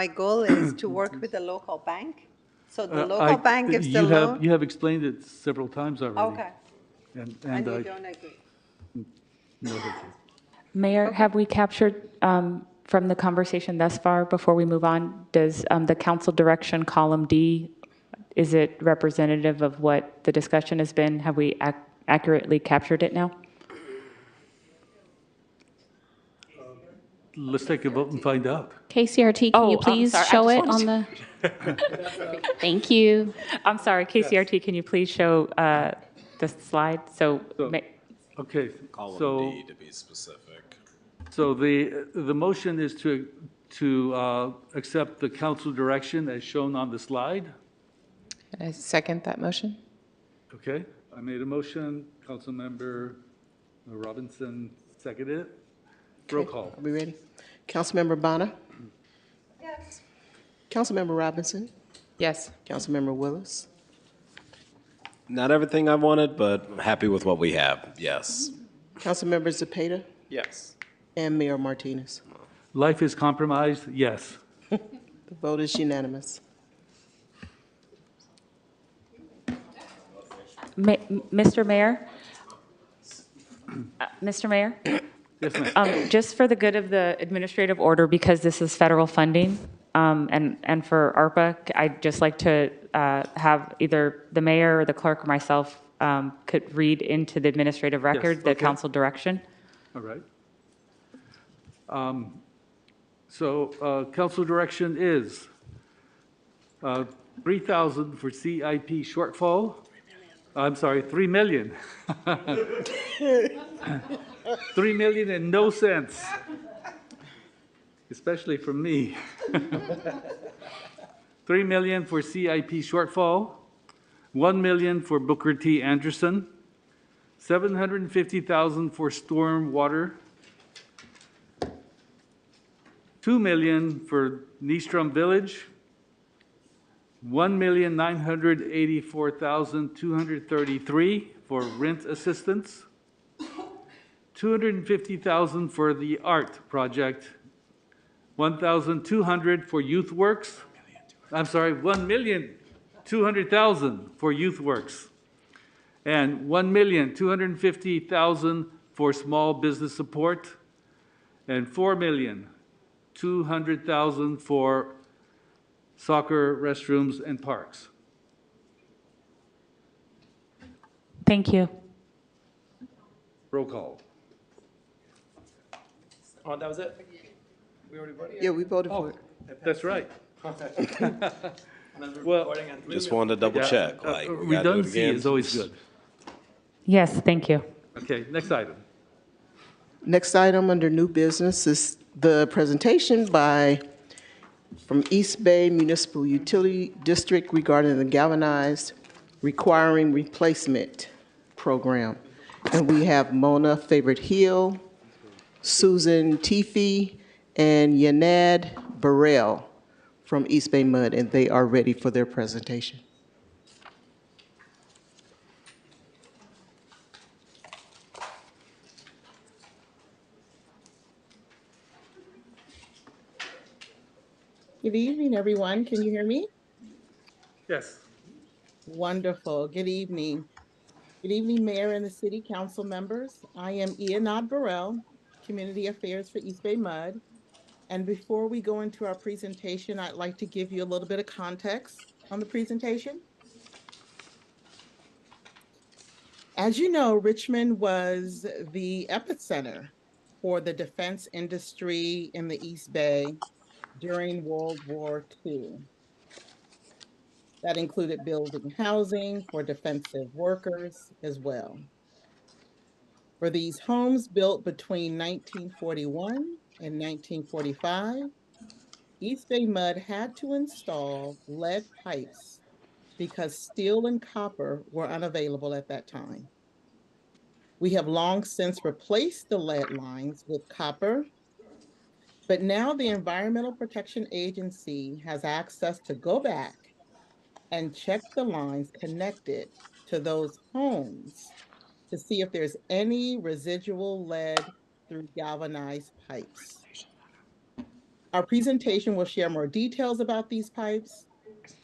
Speaker 7: goal is to work with a local bank. So the local bank gives the loan?
Speaker 1: You have explained it several times already.
Speaker 7: Okay.
Speaker 1: And
Speaker 7: And you don't agree?
Speaker 1: no, thank you.
Speaker 10: Mayor, have we captured from the conversation thus far, before we move on, does the council direction column D, is it representative of what the discussion has been? Have we accurately captured it now?
Speaker 1: Let's take a vote and find out.
Speaker 6: KCRT, can you please
Speaker 10: sorry, I
Speaker 6: show
Speaker 10: just
Speaker 6: it on
Speaker 10: wanted
Speaker 6: the? Thank you.
Speaker 10: I'm sorry, KCRT, can you please show the slide?
Speaker 1: Okay,
Speaker 13: Column
Speaker 1: so,
Speaker 13: D to be specific.
Speaker 1: so the motion is to accept the council direction as shown on the slide.
Speaker 21: I second that motion.
Speaker 1: Okay, I made a motion, Councilmember Robinson Seconded. Roll
Speaker 2: Okay,
Speaker 1: call.
Speaker 2: Are we ready? Councilmember Bonner?
Speaker 7: Yes.
Speaker 2: Councilmember Robinson?
Speaker 21: Yes.
Speaker 2: Councilmember Willis?
Speaker 13: Not everything I wanted, but I'm happy with what we have. Yes.
Speaker 2: Councilmember Zepeda?
Speaker 11: Yes.
Speaker 2: And Mayor Martinez?
Speaker 1: Life is compromised, yes.
Speaker 2: The vote is unanimous.
Speaker 10: Mr. Mayor? Mr. Mayor?
Speaker 1: Yes, ma'am.
Speaker 10: Just for the good of the administrative order, because this is federal funding, and for ARPA, I'd just like to have either the mayor or the clerk or myself could read into the administrative record the
Speaker 1: okay.
Speaker 10: council direction.
Speaker 1: All right. Council direction is 3,000 for CIP shortfall. I'm sorry, 3 million. 3 million and no cents, especially from me. 3 million for CIP shortfall, 1 million for Booker T. Anderson, 750,000 for storm water, 2 million for Nystrom Village, 1,984,233 for rent assistance, 250,000 for the art project, 1,200 for Youth Works. I'm sorry, 1,200,000 for Youth Works, and 1,250,000 for small business support, and 4,200,000 for soccer restrooms and parks.
Speaker 10: Thank you.
Speaker 1: Roll call.
Speaker 11: Oh, that was it? We already voted?
Speaker 2: Yeah, we voted for it.
Speaker 1: That's right. Well,
Speaker 13: Just wanted to double check. Like, we gotta do it
Speaker 1: redundancy
Speaker 13: again.
Speaker 1: is always good.
Speaker 10: Yes, thank you.
Speaker 1: Okay, next item.
Speaker 2: Next item under new business is the presentation from East Bay Municipal Utility District regarding the galvanized requiring replacement program. And we have Mona Favorite-Hill, Susan Teefee, and Yanad Burrell from East Bay Mud, and they are ready for their presentation.
Speaker 8: Good evening, everyone. Can you hear me?
Speaker 1: Yes.
Speaker 8: Wonderful. Good evening. Good evening, Mayor and the City Council members. I am Yanad Burrell, Community Affairs for East Bay Mud. And before we go into our presentation, I'd like to give you a little bit of context on the presentation. As you know, Richmond was the epicenter for the defense industry in the East Bay during World War II. That included building housing for defensive workers as well. For these homes built between 1941 and 1945, East Bay Mud had to install lead pipes because steel and copper were unavailable at that time. We have long since replaced the lead lines with copper, but now the Environmental Protection Agency has access to go back and check the lines connected to those homes to see if there's any residual lead through galvanized pipes. Our presentation will share more details about these pipes,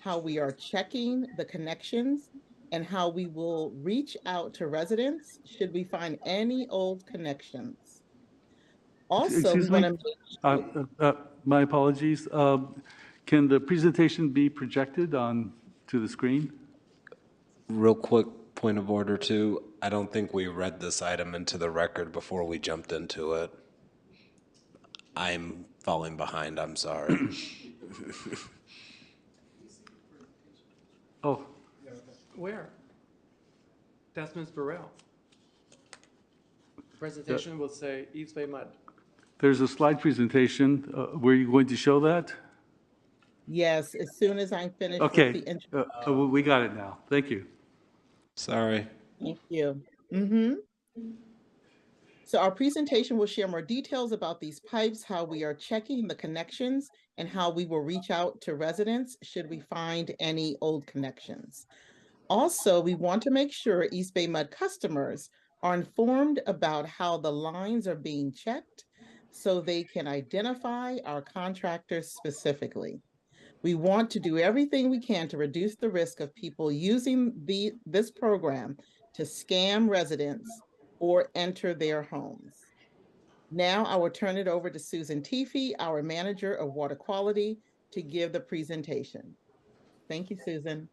Speaker 8: how we are checking the connections, and how we will reach out to residents should we find any old connections. Also,
Speaker 1: Excuse
Speaker 8: we
Speaker 1: me?
Speaker 8: want to
Speaker 1: My apologies. Can the presentation be projected to the screen?
Speaker 13: Real quick point of order too. I don't think we read this item into the record before we jumped into it. I'm falling behind. I'm sorry.
Speaker 1: Oh,
Speaker 11: Where? That's Ms. Burrell. Presentation will say East Bay Mud.
Speaker 1: there's a slide presentation. Were you going to show that?
Speaker 8: yes, as soon as I'm finished with
Speaker 1: Okay,
Speaker 8: the intro.
Speaker 1: we got it now. Thank you.
Speaker 13: Sorry.
Speaker 8: Thank you. So our presentation will share more details about these pipes, how we are checking the connections, and how we will reach out to residents should we find any old connections. Also, we want to make sure East Bay Mud customers are informed about how the lines are being checked so they can identify our contractors specifically. We want to do everything we can to reduce the risk of people using this program to scam residents or enter their homes. Now I will turn it over to Susan Teefee, our manager of water quality, to give the presentation. Thank you, Susan.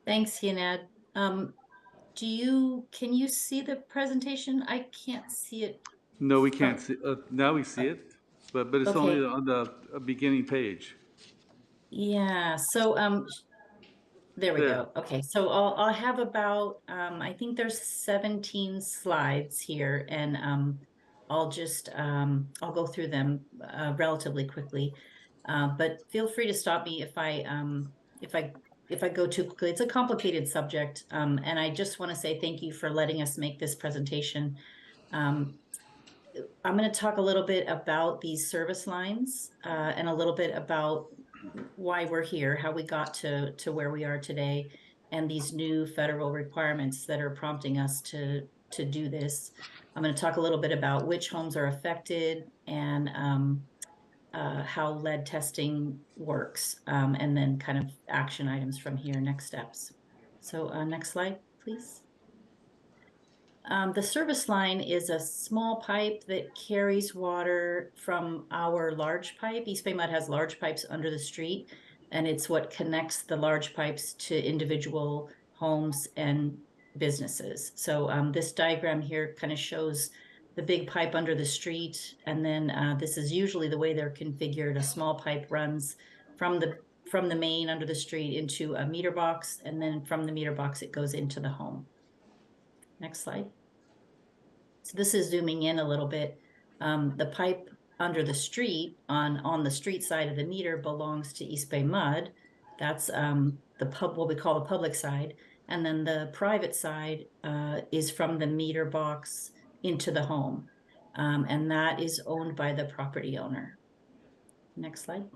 Speaker 15: Thanks, Yanad. Can you see the presentation? I can't see it.
Speaker 1: No, we can't see, now we see it, but it's only
Speaker 15: Okay.
Speaker 1: on the beginning page.
Speaker 15: Yeah, so, there we
Speaker 1: There.
Speaker 15: go. Okay, so I'll have about, I think there's 17 slides here, and I'll just, I'll go through them relatively quickly. But feel free to stop me if I go too quickly. It's a complicated subject, and I just want to say thank you for letting us make this presentation. I'm going to talk a little bit about these service lines and a little bit about why we're here, how we got to where we are today, and these new federal requirements that are prompting us to do this. I'm going to talk a little bit about which homes are affected and how lead testing works, and then kind of action items from here, next steps. So next slide, please. The service line is a small pipe that carries water from our large pipe. East Bay Mud has large pipes under the street, and it's what connects the large pipes to individual homes and businesses. So this diagram here kind of shows the big pipe under the street, and then this is usually the way they're configured. A small pipe runs from the main under the street into a meter box, and then from the meter box it goes into the home. Next slide. So this is zooming in a little bit. The pipe under the street on the street side of the meter belongs to East Bay Mud. That's what we call the public side. And then the private side is from the meter box into the home. And that is owned by the property owner. Next slide.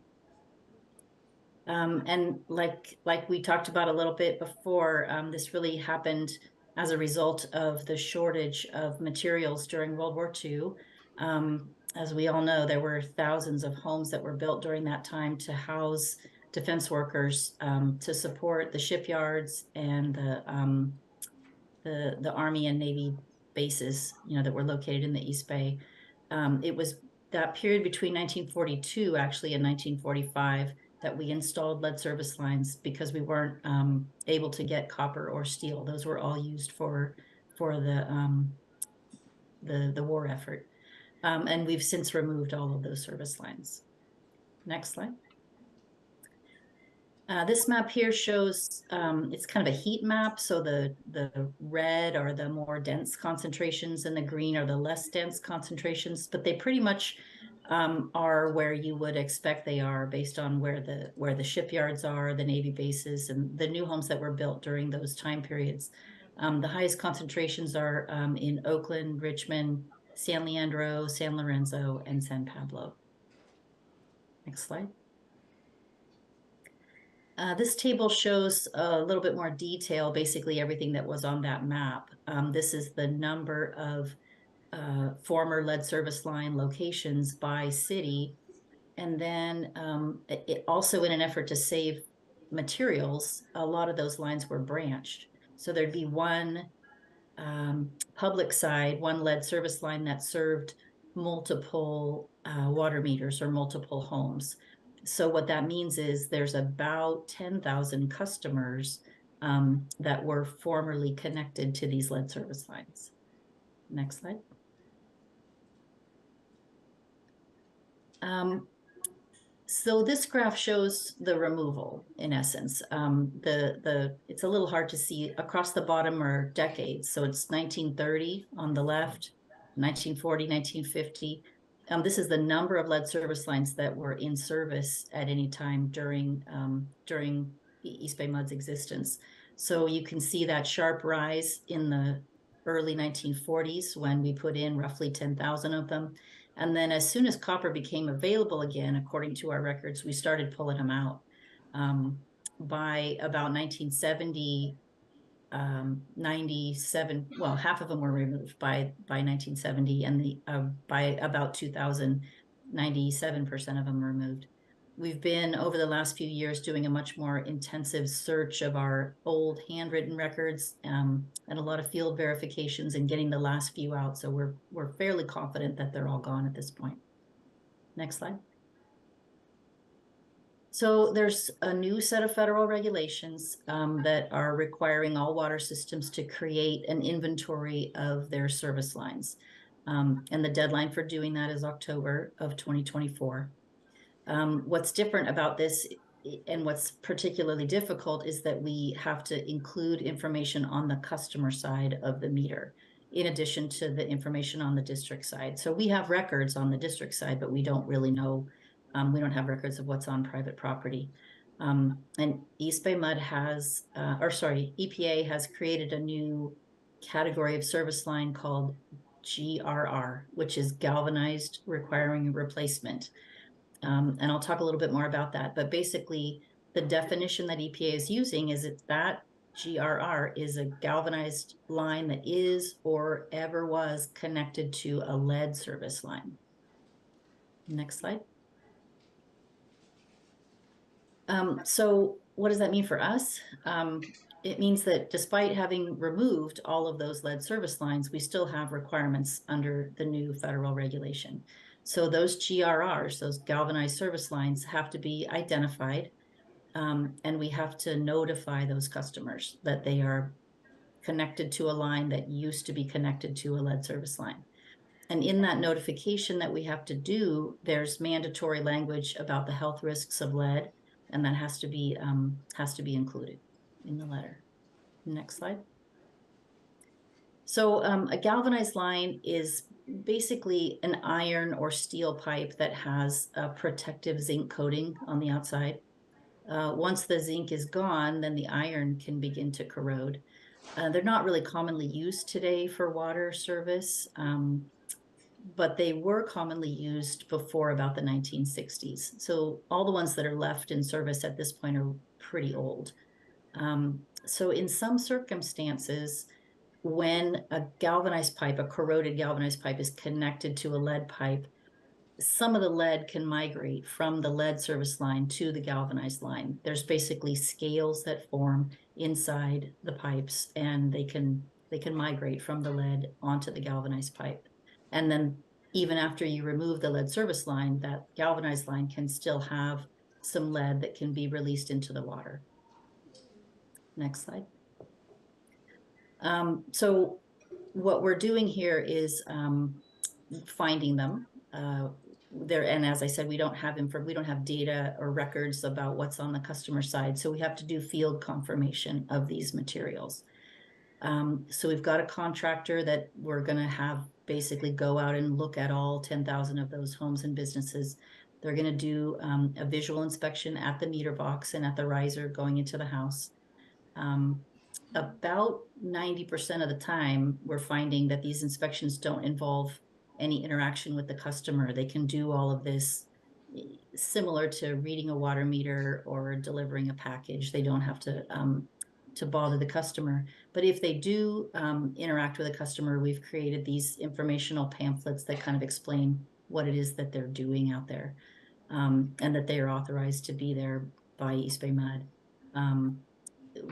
Speaker 15: And like we talked about a little bit before, this really happened as a result of the shortage of materials during World War II. As we all know, there were thousands of homes that were built during that time to house defense workers, to support the shipyards and the Army and Navy bases, that were located in the East Bay. It was that period between 1942 actually and 1945 that we installed lead service lines because we weren't able to get copper or steel. Those were all used for the war effort. And we've since removed all of those service lines. Next slide. This map here shows, it's kind of a heat map. So the red are the more dense concentrations and the green are the less dense concentrations, but they pretty much are where you would expect they are based on where the shipyards are, the Navy bases, and the new homes that were built during those time periods. The highest concentrations are in Oakland, Richmond, San Leandro, San Lorenzo, and San Pablo. Next slide. This table shows a little bit more detail, basically everything that was on that map. This is the number of former lead service line locations by city. And then it also, in an effort to save materials, a lot of those lines were branched. So there'd be one public side, one lead service line that served multiple water meters or multiple homes. So what that means is there's about 10,000 customers that were formerly connected to these lead service lines. Next slide. So this graph shows the removal, in essence. It's a little hard to see. Across the bottom are decades. So it's 1930 on the left, 1940, 1950. This is the number of lead service lines that were in service at any time during East Bay Mud's existence. So you can see that sharp rise in the early 1940s when we put in roughly 10,000 of them. And then as soon as copper became available again, according to our records, we started pulling them out. By about 1970, 97, well, half of them were removed by 1970, and by about 2000, 97% of them removed. We've been, over the last few years, doing a much more intensive search of our old handwritten records, and a lot of field verifications and getting the last few out. So we're fairly confident that they're all gone at this point. Next slide. So there's a new set of federal regulations that are requiring all water systems to create an inventory of their service lines. And the deadline for doing that is October of 2024. What's different about this and what's particularly difficult is that we have to include information on the customer side of the meter, in addition to the information on the district side. So we have records on the district side, but we don't really know, we don't have records of what's on private property. And East Bay Mud has, EPA has created a new category of service line called GRR, which is galvanized requiring replacement. And I'll talk a little bit more about that, but basically the definition that EPA is using is that GRR is a galvanized line that is or ever was connected to a lead service line. Next slide. So what does that mean for us? It means that despite having removed all of those lead service lines, we still have requirements under the new federal regulation. So those GRRs, those galvanized service lines, have to be identified, and we have to notify those customers that they are connected to a line that used to be connected to a lead service line. And in that notification that we have to do, there's mandatory language about the health risks of lead, and that has to be included in the letter. Next slide. So a galvanized line is basically an iron or steel pipe that has a protective zinc coating on the outside. Once the zinc is gone, then the iron can begin to corrode. They're not really commonly used today for water service, but they were commonly used before about the 1960s. So all the ones that are left in service at this point are pretty old. So in some circumstances, when a galvanized pipe, a corroded galvanized pipe, is connected to a lead pipe, some of the lead can migrate from the lead service line to the galvanized line. There's basically scales that form inside the pipes, and they can migrate from the lead onto the galvanized pipe. And then even after you remove the lead service line, that galvanized line can still have some lead that can be released into the water. Next slide. So what we're doing here is finding them. And as I said, we don't have data or records about what's on the customer side, so we have to do field confirmation of these materials. So we've got a contractor that we're going to have basically go out and look at all 10,000 of those homes and businesses. They're going to do a visual inspection at the meter box and at the riser going into the house. About 90% of the time, we're finding that these inspections don't involve any interaction with the customer. They can do all of this similar to reading a water meter or delivering a package. They don't have to bother the customer. But if they do interact with a customer, we've created these informational pamphlets that kind of explain what it is that they're doing out there, and that they are authorized to be there by East Bay Mud.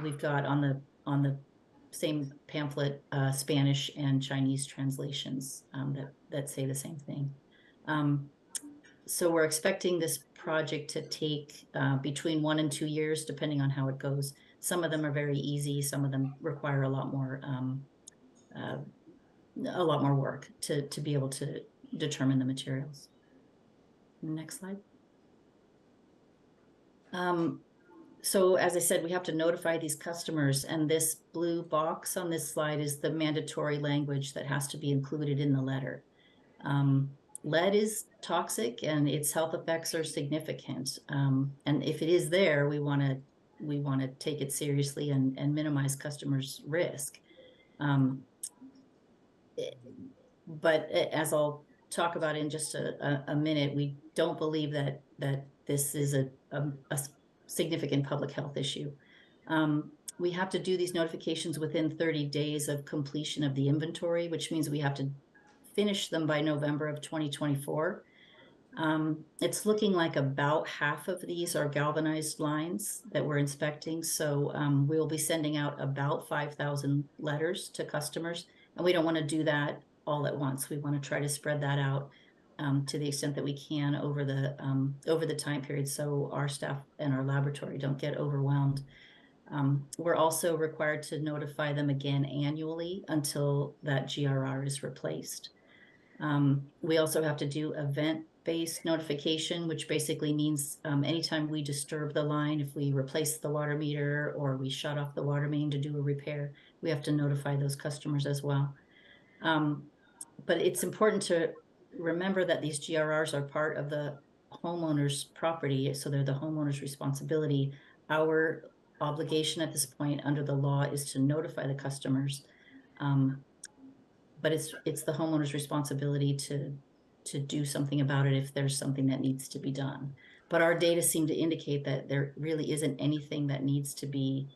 Speaker 15: We've got on the same pamphlet Spanish and Chinese translations that say the same thing. So we're expecting this project to take between 1 and 2 years, depending on how it goes. Some of them are very easy. Some of them require a lot more work to be able to determine the materials. Next slide. So as I said, we have to notify these customers, and this blue box on this slide is the mandatory language that has to be included in the letter. Lead is toxic and its health effects are significant. And if it is there, we want to take it seriously and minimize customers' risk. But as I'll talk about in just a minute, we don't believe that this is a significant public health issue. We have to do these notifications within 30 days of completion of the inventory, which means we have to finish them by November of 2024. It's looking like about half of these are galvanized lines that we're inspecting. So we'll be sending out about 5,000 letters to customers. And we don't want to do that all at once. We want to try to spread that out to the extent that we can over the time period, so our staff and our laboratory don't get overwhelmed. We're also required to notify them again annually until that GRR is replaced. We also have to do event-based notification, which basically means anytime we disturb the line, if we replace the water meter or we shut off the water main to do a repair, we have to notify those customers as well. But it's important to remember that these GRRs are part of the homeowner's property, so they're the homeowner's responsibility. Our obligation at this point under the law is to notify the customers. But it's the homeowner's responsibility to do something about it if there's something that needs to be done. But our data seem to indicate that there really isn't anything that needs to be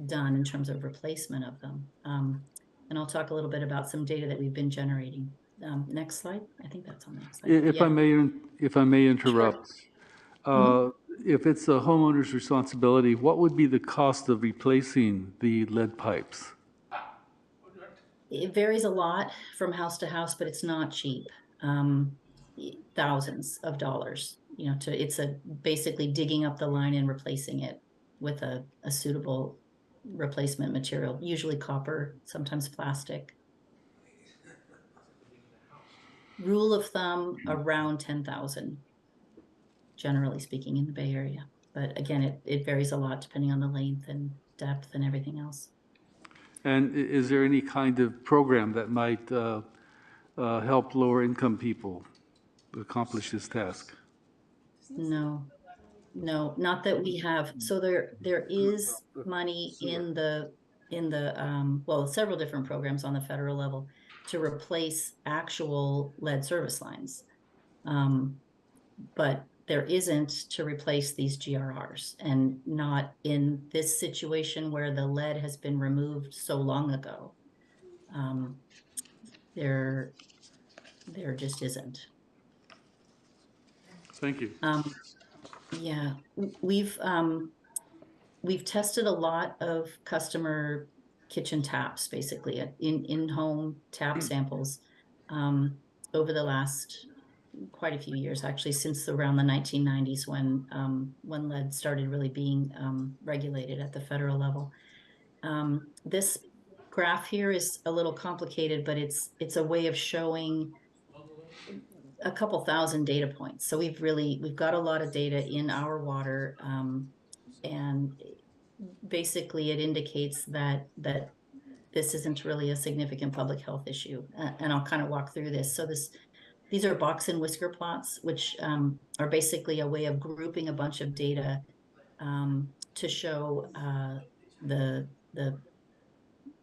Speaker 15: done in terms of replacement of them. And I'll talk a little bit about some data that we've been generating. Next slide. I think that's on the next slide.
Speaker 1: If I may interrupt, if it's the homeowner's responsibility, what would be the cost of replacing the lead pipes?
Speaker 15: It varies a lot from house to house, but it's not cheap. Thousands of dollars. You know, it's basically digging up the line and replacing it with a suitable replacement material, usually copper, sometimes plastic. Rule of thumb, around 10,000, generally speaking, in the Bay Area. But again, it varies a lot depending on the length and depth and everything else.
Speaker 1: And is there any kind of program that might help lower income people accomplish this task?
Speaker 15: No, not that we have. So there is money in the well, several different programs on the federal level to replace actual lead service lines. But there isn't to replace these GRRs, and not in this situation where the lead has been removed so long ago. There just isn't.
Speaker 1: Thank you.
Speaker 15: Yeah, we've tested a lot of customer kitchen taps, basically in-home tap samples over the last quite a few years, actually, since around the 1990s when lead started really being regulated at the federal level. This graph here is a little complicated, but it's a way of showing a couple thousand data points. So we've got a lot of data in our water, and basically it indicates that this isn't really a significant public health issue. And I'll kind of walk through this. So these are box and whisker plots, which are basically a way of grouping a bunch of data to show the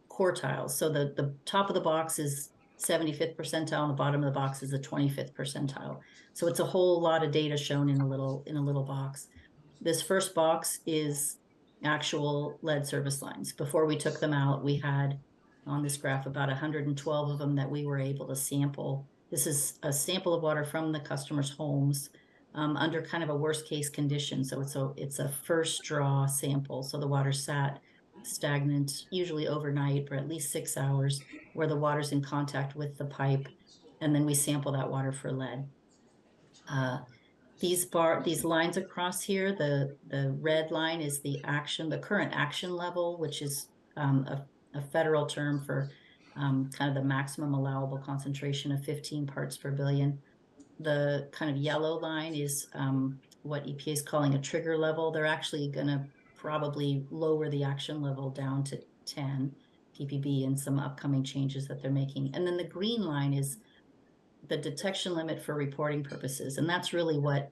Speaker 15: quartiles. So the top of the box is 75th percentile, and the bottom of the box is the 25th percentile. So it's a whole lot of data shown in a little box. This first box is actual lead service lines. Before we took them out, we had on this graph about 112 of them that we were able to sample. This is a sample of water from the customers' homes under kind of a worst case condition. So it's a first draw sample. So the water sat stagnant, usually overnight for at least 6 hours, where the water's in contact with the pipe, and then we sample that water for lead. These lines across here, the red line is the current action level, which is a federal term for kind of the maximum allowable concentration of 15 parts per billion. The kind of yellow line is what EPA is calling a trigger level. They're actually going to probably lower the action level down to 10 ppb in some upcoming changes that they're making. And then the green line is the detection limit for reporting purposes. And that's really what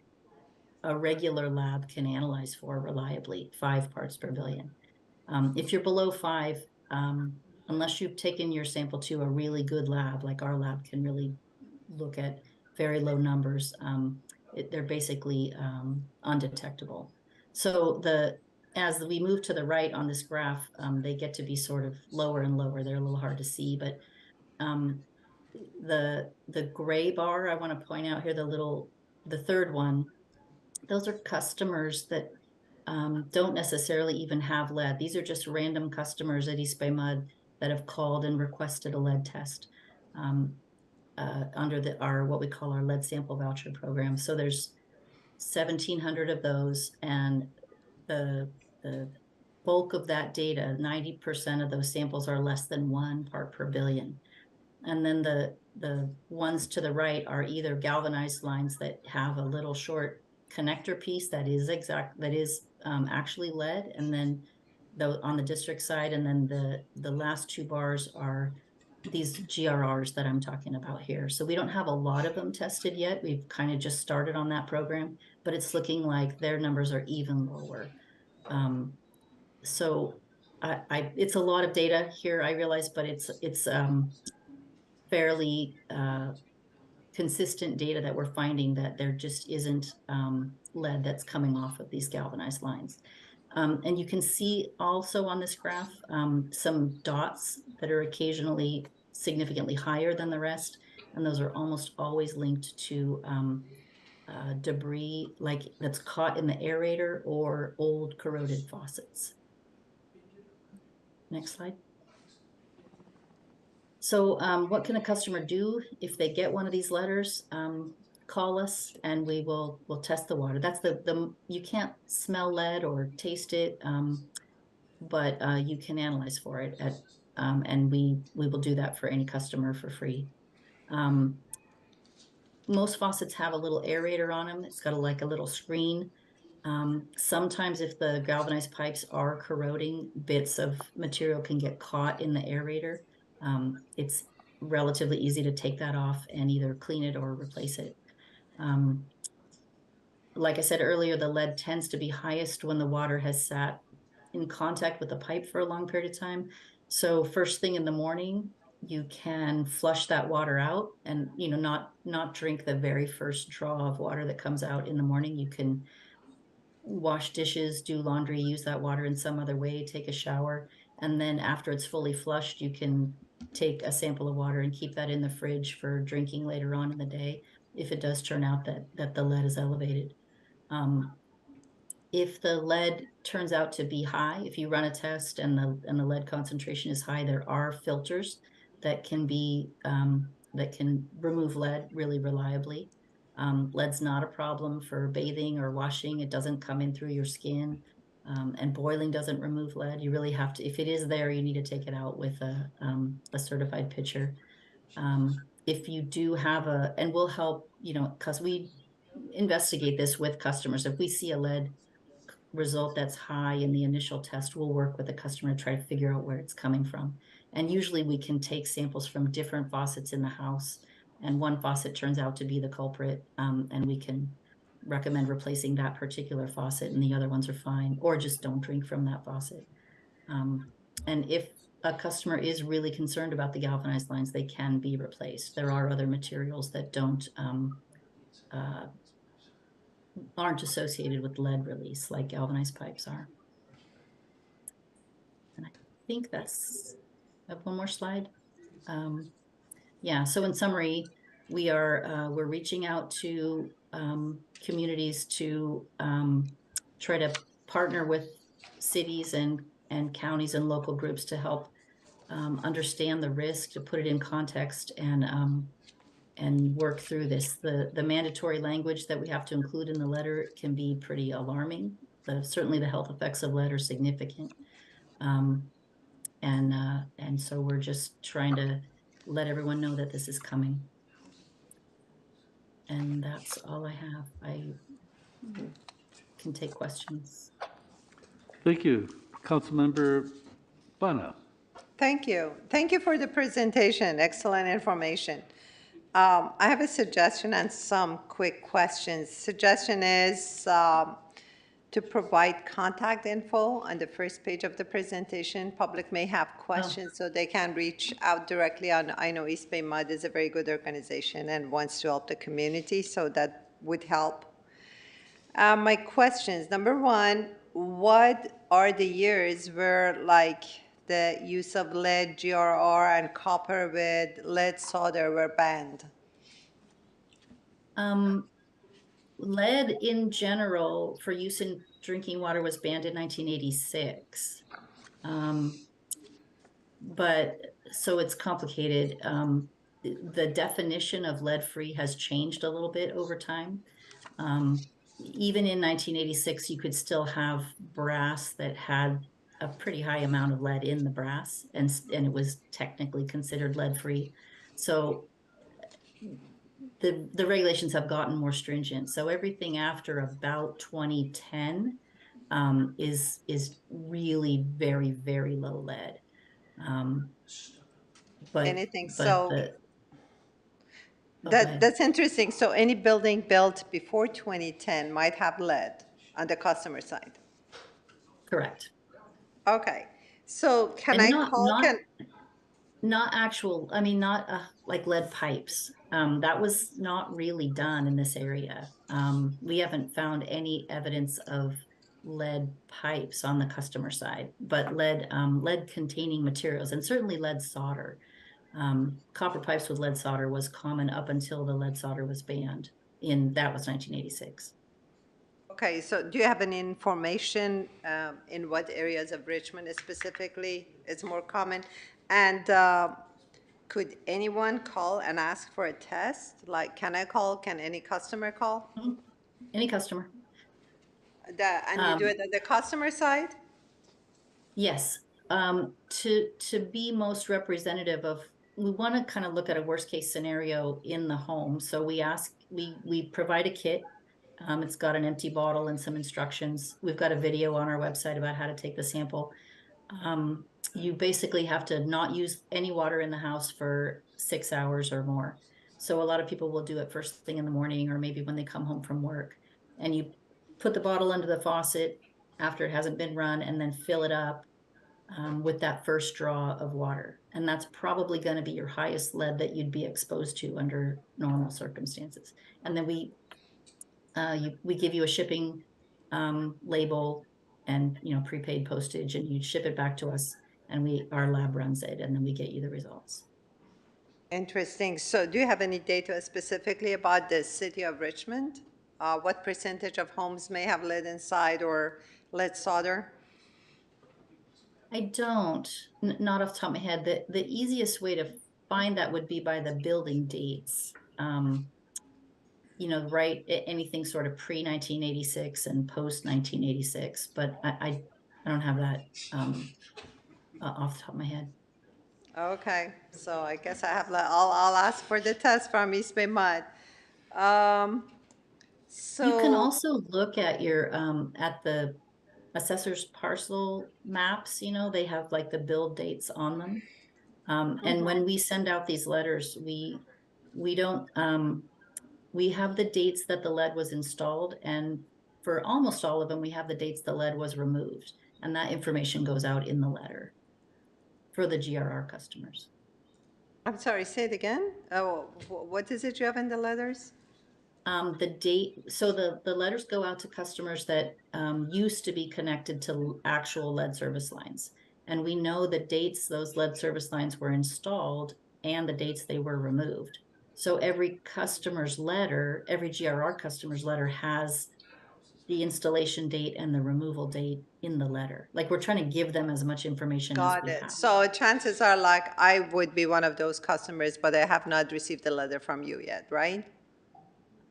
Speaker 15: a regular lab can analyze for reliably, 5 parts per billion. If you're below 5, unless you've taken your sample to a really good lab, like our lab can really look at very low numbers, they're basically undetectable. So as we move to the right on this graph, they get to be sort of lower and lower. They're a little hard to see, but the gray bar I want to point out here, the third one, those are customers that don't necessarily even have lead. These are just random customers at East Bay Mud that have called and requested a lead test under our what we call our lead sample voucher program. So there's 1,700 of those, and the bulk of that data, 90% of those samples are less than 1 part per billion. And then the ones to the right are either galvanized lines that have a little short connector piece that is actually lead, and then on the district side, and then the last 2 bars are these GRRs that I'm talking about here. So we don't have a lot of them tested yet. We've kind of just started on that program, but it's looking like their numbers are even lower. So it's a lot of data here, I realize, but it's fairly consistent data that we're finding that there just isn't lead that's coming off of these galvanized lines. And you can see also on this graph some dots that are occasionally significantly higher than the rest, and those are almost always linked to debris that's caught in the aerator or old corroded faucets. Next slide. So what can a customer do if they get one of these letters? Call us and we'll test the water. That's you can't smell lead or taste it, but you can analyze for it and we will do that for any customer for free. Most faucets have a little aerator on them. It's got a little screen. Sometimes if the galvanized pipes are corroding, bits of material can get caught in the aerator. It's relatively easy to take that off and either clean it or replace it. Like I said earlier, the lead tends to be highest when the water has sat in contact with the pipe for a long period of time. So first thing in the morning, you can flush that water out and not drink the very first draw of water that comes out in the morning. You can wash dishes, do laundry, use that water in some other way, take a shower, and then after it's fully flushed, you can take a sample of water and keep that in the fridge for drinking later on in the day if it does turn out that the lead is elevated. If the lead turns out to be high, if you run a test and the lead concentration is high, there are filters that can remove lead really reliably. Lead's not a problem for bathing or washing. It doesn't come in through your skin, and boiling doesn't remove lead. You really have to, if it is there, you need to take it out with a certified pitcher. If you do have and we'll help, because we investigate this with customers. If we see a lead result that's high in the initial test, we'll work with the customer to try to figure out where it's coming from. And usually we can take samples from different faucets in the house, and one faucet turns out to be the culprit, and we can recommend replacing that particular faucet, and the other ones are fine, or just don't drink from that faucet. And if a customer is really concerned about the galvanized lines, they can be replaced. There are other materials that aren't associated with lead release like galvanized pipes are. And I think I have one more slide. Yeah, so in summary, we're reaching out to communities to try to partner with cities and counties and local groups to help understand the risk, to put it in context and work through this. The mandatory language that we have to include in the letter can be pretty alarming. Certainly the health effects of lead are significant. And so we're just trying to let everyone know that this is coming. And that's all I have. I can take questions.
Speaker 1: Thank you. Councilmember Bana.
Speaker 7: Thank you. Thank you for the presentation. Excellent information. I have a suggestion and some quick questions. Suggestion is to provide contact info on the first page of the presentation. Public may have questions, so they can reach out directly on, I know East Bay Mud is a very good organization and wants to help the community, so that would help. My questions, number one, what are the years where like the use of lead, GRR, and copper with lead solder were banned?
Speaker 15: Lead in general for use in drinking water was banned in 1986. But so it's complicated. The definition of lead-free has changed a little bit over time. Even in 1986, you could still have brass that had a pretty high amount of lead in the brass, and it was technically considered lead-free. So the regulations have gotten more stringent. So everything after about 2010 is really very, very low lead.
Speaker 7: Anything,
Speaker 15: But
Speaker 7: so
Speaker 15: go ahead.
Speaker 7: that's interesting. So any building built before 2010 might have lead on the customer side.
Speaker 15: Correct.
Speaker 7: Okay, so can
Speaker 15: And
Speaker 7: I call,
Speaker 15: not actual, I mean, not like lead pipes. That was not really done in this area. We haven't found any evidence of lead pipes on the customer side, but lead containing materials, and certainly lead solder. Copper pipes with lead solder was common up until the lead solder was banned that was 1986.
Speaker 7: okay, so do you have any information in what areas of Richmond specifically is more common? And could anyone call and ask for a test? Like, can I call, can any customer call?
Speaker 15: Any customer.
Speaker 7: And you do it at the customer side?
Speaker 15: Yes. To be most representative of, we want to kind of look at a worst case scenario in the home. So we provide a kit. It's got an empty bottle and some instructions. We've got a video on our website about how to take the sample. You basically have to not use any water in the house for 6 hours or more. So a lot of people will do it first thing in the morning, or maybe when they come home from work. And you put the bottle under the faucet after it hasn't been run, and then fill it up with that first draw of water. And that's probably going to be your highest lead that you'd be exposed to under normal circumstances. And then we give you a shipping label and prepaid postage, and you ship it back to us, and our lab runs it, and then we get you the results.
Speaker 7: Interesting. So do you have any data specifically about the city of Richmond? What percentage of homes may have lead inside or lead solder?
Speaker 15: I don't, not off the top of my head. The easiest way to find that would be by the building dates. Right, anything sort of pre-1986 and post-1986, but I don't have that off the top of my head.
Speaker 7: Okay, so I guess I'll ask for the test from East Bay Mud. So
Speaker 15: you can also look at your at the assessor's parcel maps. They have like the build dates on them, and when we send out these letters, we don't we have the dates that the lead was installed, and for almost all of them, we have the dates the lead was removed, and that information goes out in the letter for the GRR customers.
Speaker 7: I'm sorry, say it again. Oh, what is it you have in the letters?
Speaker 15: The date, so the letters go out to customers that used to be connected to actual lead service lines. And we know the dates those lead service lines were installed and the dates they were removed. So every customer's letter, every GRR customer's letter has the installation date and the removal date in the letter. Like, we're trying to give them as much information as we have.
Speaker 7: So chances are like I would be one of those customers, but I have not received a letter from you yet, right?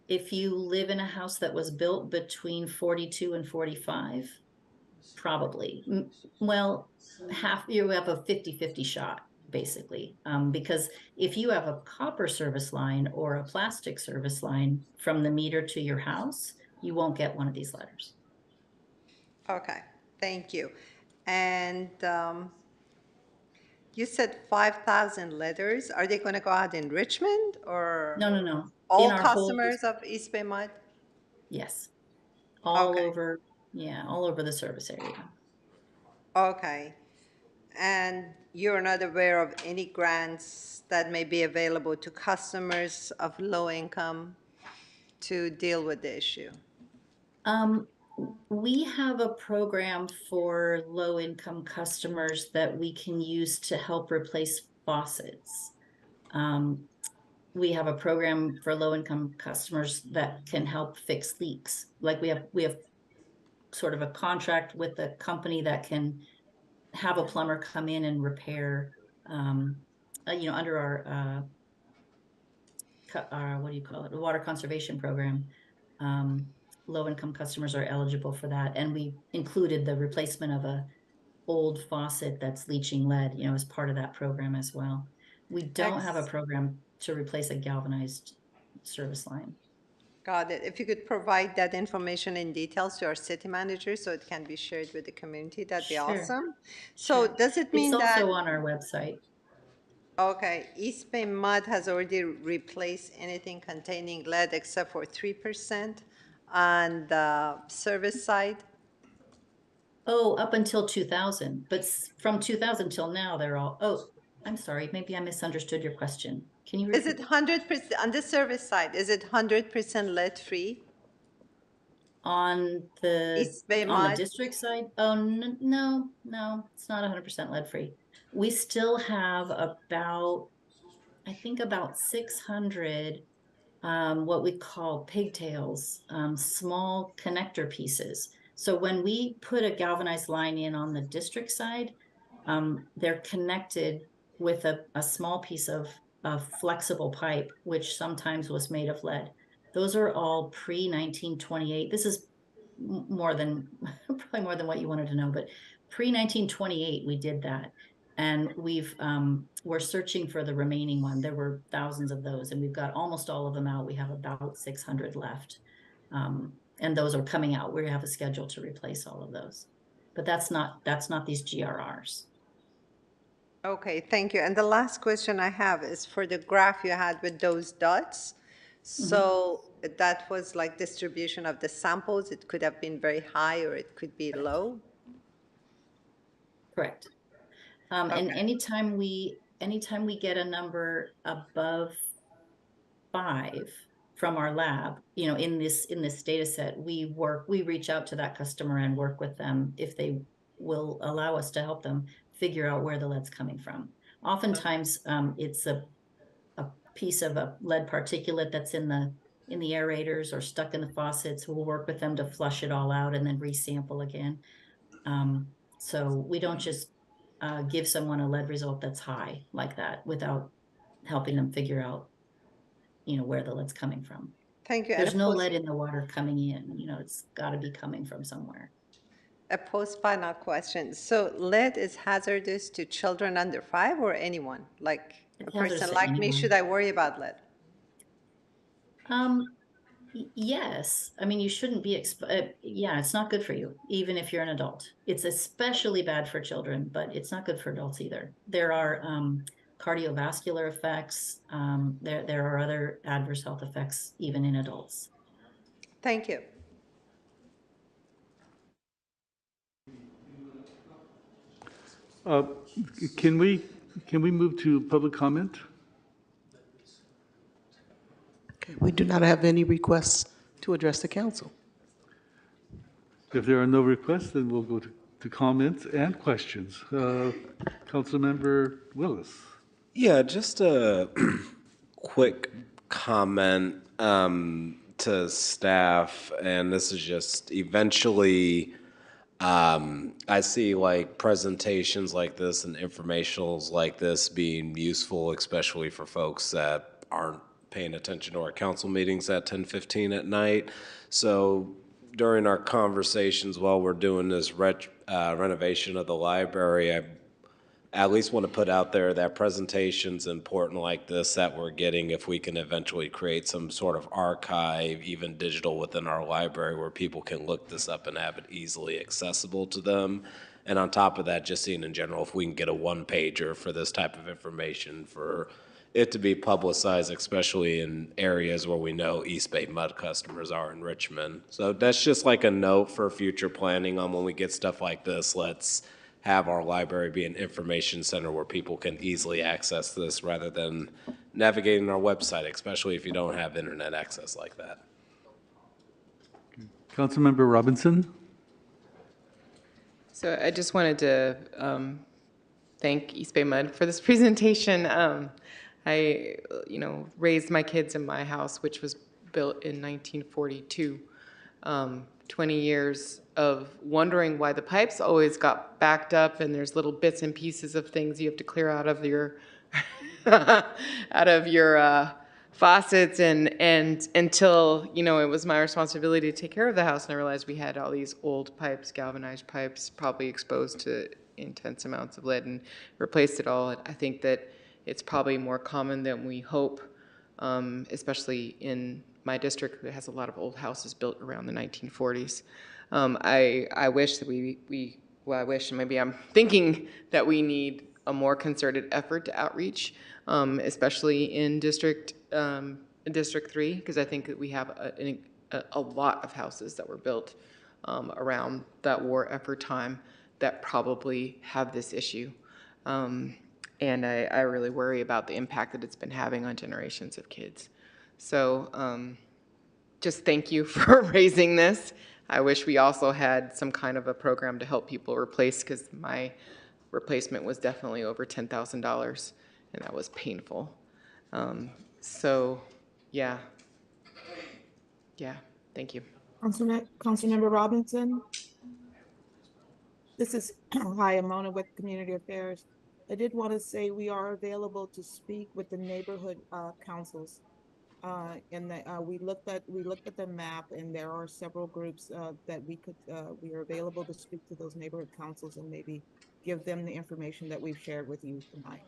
Speaker 15: If you live in a house that was built between 42 and 45, probably. Well, you have a 50-50 shot, basically. Because if you have a copper service line or a plastic service line from the meter to your house, you won't get one of these letters.
Speaker 7: Okay, thank you. And you said 5,000 letters. Are they going to go out in Richmond or?
Speaker 15: No.
Speaker 7: All customers of East Bay Mud?
Speaker 15: Yes. All over Yeah, all over the service area.
Speaker 7: Okay. And you're not aware of any grants that may be available to customers of low income to deal with the issue?
Speaker 15: We have a program for low-income customers that we can use to help replace faucets. We have a program for low-income customers that can help fix leaks. Like we have sort of a contract with a company that can have a plumber come in and repair, under our what do you call it, the water conservation program. Low-income customers are eligible for that, and we included the replacement of a old faucet that's leaching lead, as part of that program as well. We don't have a program to replace a galvanized service line.
Speaker 7: Got it. If you could provide that information in details to our city manager so it can be shared with the community, that'd be
Speaker 15: Sure.
Speaker 7: awesome. So does it mean
Speaker 15: It's
Speaker 7: that?
Speaker 15: also on our website.
Speaker 7: Okay, East Bay Mud has already replaced anything containing lead except for 3% on the service side?
Speaker 15: Oh, up until 2000, but from 2000 till now, they're all, I'm sorry, maybe I misunderstood your question. Can you
Speaker 7: Is
Speaker 15: repeat?
Speaker 7: it 100%, on the service side, is it 100% lead-free?
Speaker 15: On the
Speaker 7: East Bay
Speaker 15: on the
Speaker 7: Mud?
Speaker 15: district side? Oh, no, it's not 100% lead free. We still have about 600 what we call pigtails, small connector pieces. So when we put a galvanized line in on the district side, they're connected with a small piece of flexible pipe, which sometimes was made of lead. Those are all pre-1928. This is probably more than what you wanted to know, but pre-1928 we did that. And we're searching for the remaining one. There were thousands of those, and we've got almost all of them out. We have about 600 left. And those are coming out. We have a schedule to replace all of those. But that's not these GRRs.
Speaker 7: Okay, thank you. And the last question I have is for the graph you had with those dots. So that was like distribution of the samples. It could have been very high or it could be low.
Speaker 15: Correct. And anytime we get a number above 5 from our lab, in this data set, we reach out to that customer and work with them if they will allow us to help them figure out where the lead's coming from. Oftentimes, it's a piece of a lead particulate that's in the aerators or stuck in the faucets. We'll work with them to flush it all out and then resample again. So we don't just give someone a lead result that's high like that without helping them figure out, where the lead's coming from.
Speaker 7: Thank you.
Speaker 15: There's no lead in the water coming in, it's got to be coming from somewhere.
Speaker 7: A post-final question. So lead is hazardous to children under 5 or anyone? Like a person like me, should I worry about lead?
Speaker 15: Yes. I mean, you shouldn't be, it's not good for you, even if you're an adult. It's especially bad for children, but it's not good for adults either. There are cardiovascular effects. There are other adverse health effects, even in adults.
Speaker 7: Thank you.
Speaker 1: Can we move to public comment?
Speaker 2: Okay, we do not have any requests to address the council.
Speaker 1: If there are no requests, then we'll go to comments and questions. Councilmember Willis.
Speaker 13: Yeah, just a quick comment to staff, and this is just eventually, I see like presentations like this and informationals like this being useful, especially for folks that aren't paying attention to our council meetings at 10:15 at night. So during our conversations while we're doing this renovation of the library, I at least want to put out there that presentations important like this that we're getting, if we can eventually create some sort of archive, even digital within our library, where people can look this up and have it easily accessible to them. And on top of that, just seeing in general, if we can get a one-pager for this type of information for it to be publicized, especially in areas where we know East Bay Mud customers are in Richmond. So that's just like a note for future planning on when we get stuff like this. Let's have our library be an information center where people can easily access this rather than navigating our website, especially if you don't have internet access like that.
Speaker 1: Councilmember Robinson?
Speaker 21: So I just wanted to thank East Bay Mud for this presentation. I, raised my kids in my house, which was built in 1942. 20 years of wondering why the pipes always got backed up, and there's little bits and pieces of things you have to clear out of your faucets, and until it was my responsibility to take care of the house, and I realized we had all these old pipes, galvanized pipes, probably exposed to intense amounts of lead, and replaced it all. I think that it's probably more common than we hope, especially in my district that has a lot of old houses built around the 1940s. I wish that I wish, and maybe I'm thinking that we need a more concerted effort to outreach, especially in District 3, because I think that we have a lot of houses that were built around that war effort time that probably have this issue. And I really worry about the impact that it's been having on generations of kids. So just thank you for raising this. I wish we also had some kind of a program to help people replace, because my replacement was definitely over $10,000, and that was painful. So yeah, thank you.
Speaker 5: Councilmember Robinson. This is hi, Amona with Community Affairs. I did want to say we are available to speak with the neighborhood councils. And we looked at the map, and there are several groups that we are available to speak to those neighborhood councils and maybe give them the information that we've shared with you tonight.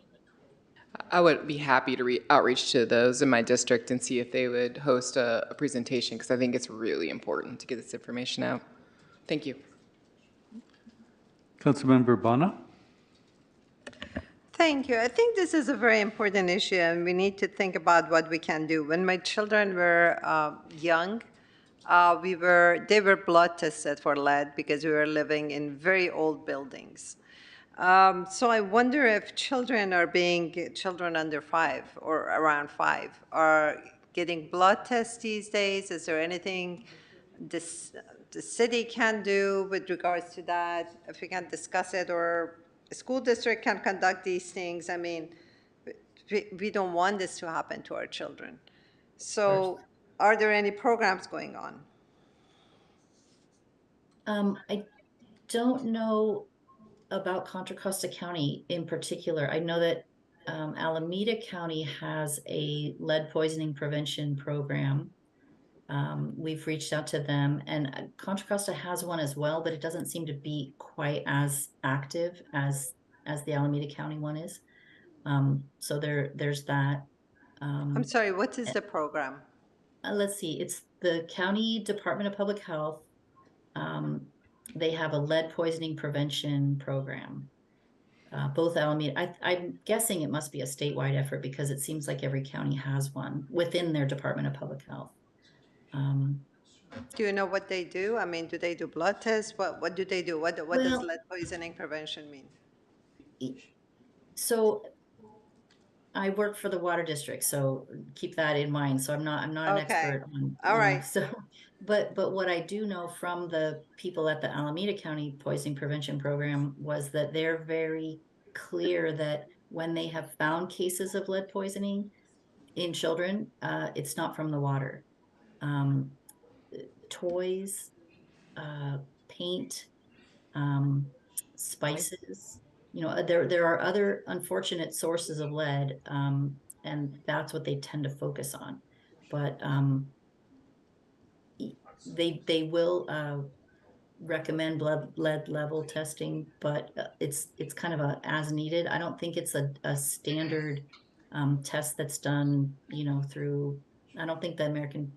Speaker 21: I would be happy to outreach to those in my district and see if they would host a presentation, because I think it's really important to get this information out. Thank you.
Speaker 1: Councilmember Bonner?
Speaker 7: Thank you. I think this is a very important issue, and we need to think about what we can do. When my children were young, they were blood tested for lead because we were living in very old buildings. So I wonder if children under 5 or around 5 are getting blood tests these days. Is there anything the city can do with regards to that? If we can discuss it, or a school district can conduct these things. I mean, we don't want this to happen to our children. So are there any programs going on?
Speaker 15: I don't know about Contra Costa County in particular. I know that Alameda County has a lead poisoning prevention program. We've reached out to them, and Contra Costa has one as well, but it doesn't seem to be quite as active as the Alameda County one is. So there's that.
Speaker 7: I'm sorry, what is the program?
Speaker 15: Let's see, it's the County Department of Public Health. They have a lead poisoning prevention program. Both Alameda, I'm guessing it must be a statewide effort, because it seems like every county has one within their Department of Public Health.
Speaker 7: Do you know what they do? I mean, do they do blood tests? What do they do? What does lead poisoning prevention mean?
Speaker 15: So I work for the water district, so keep that in mind. So I'm not an expert on.
Speaker 7: All right.
Speaker 15: So, but what I do know from the people at the Alameda County Poisoning Prevention Program was that they're very clear that when they have found cases of lead poisoning in children, it's not from the water. Toys, paint, spices. There are other unfortunate sources of lead, and that's what they tend to focus on. But they will recommend lead level testing, but it's kind of a as needed. I don't think it's a standard test that's done, through. I don't think the American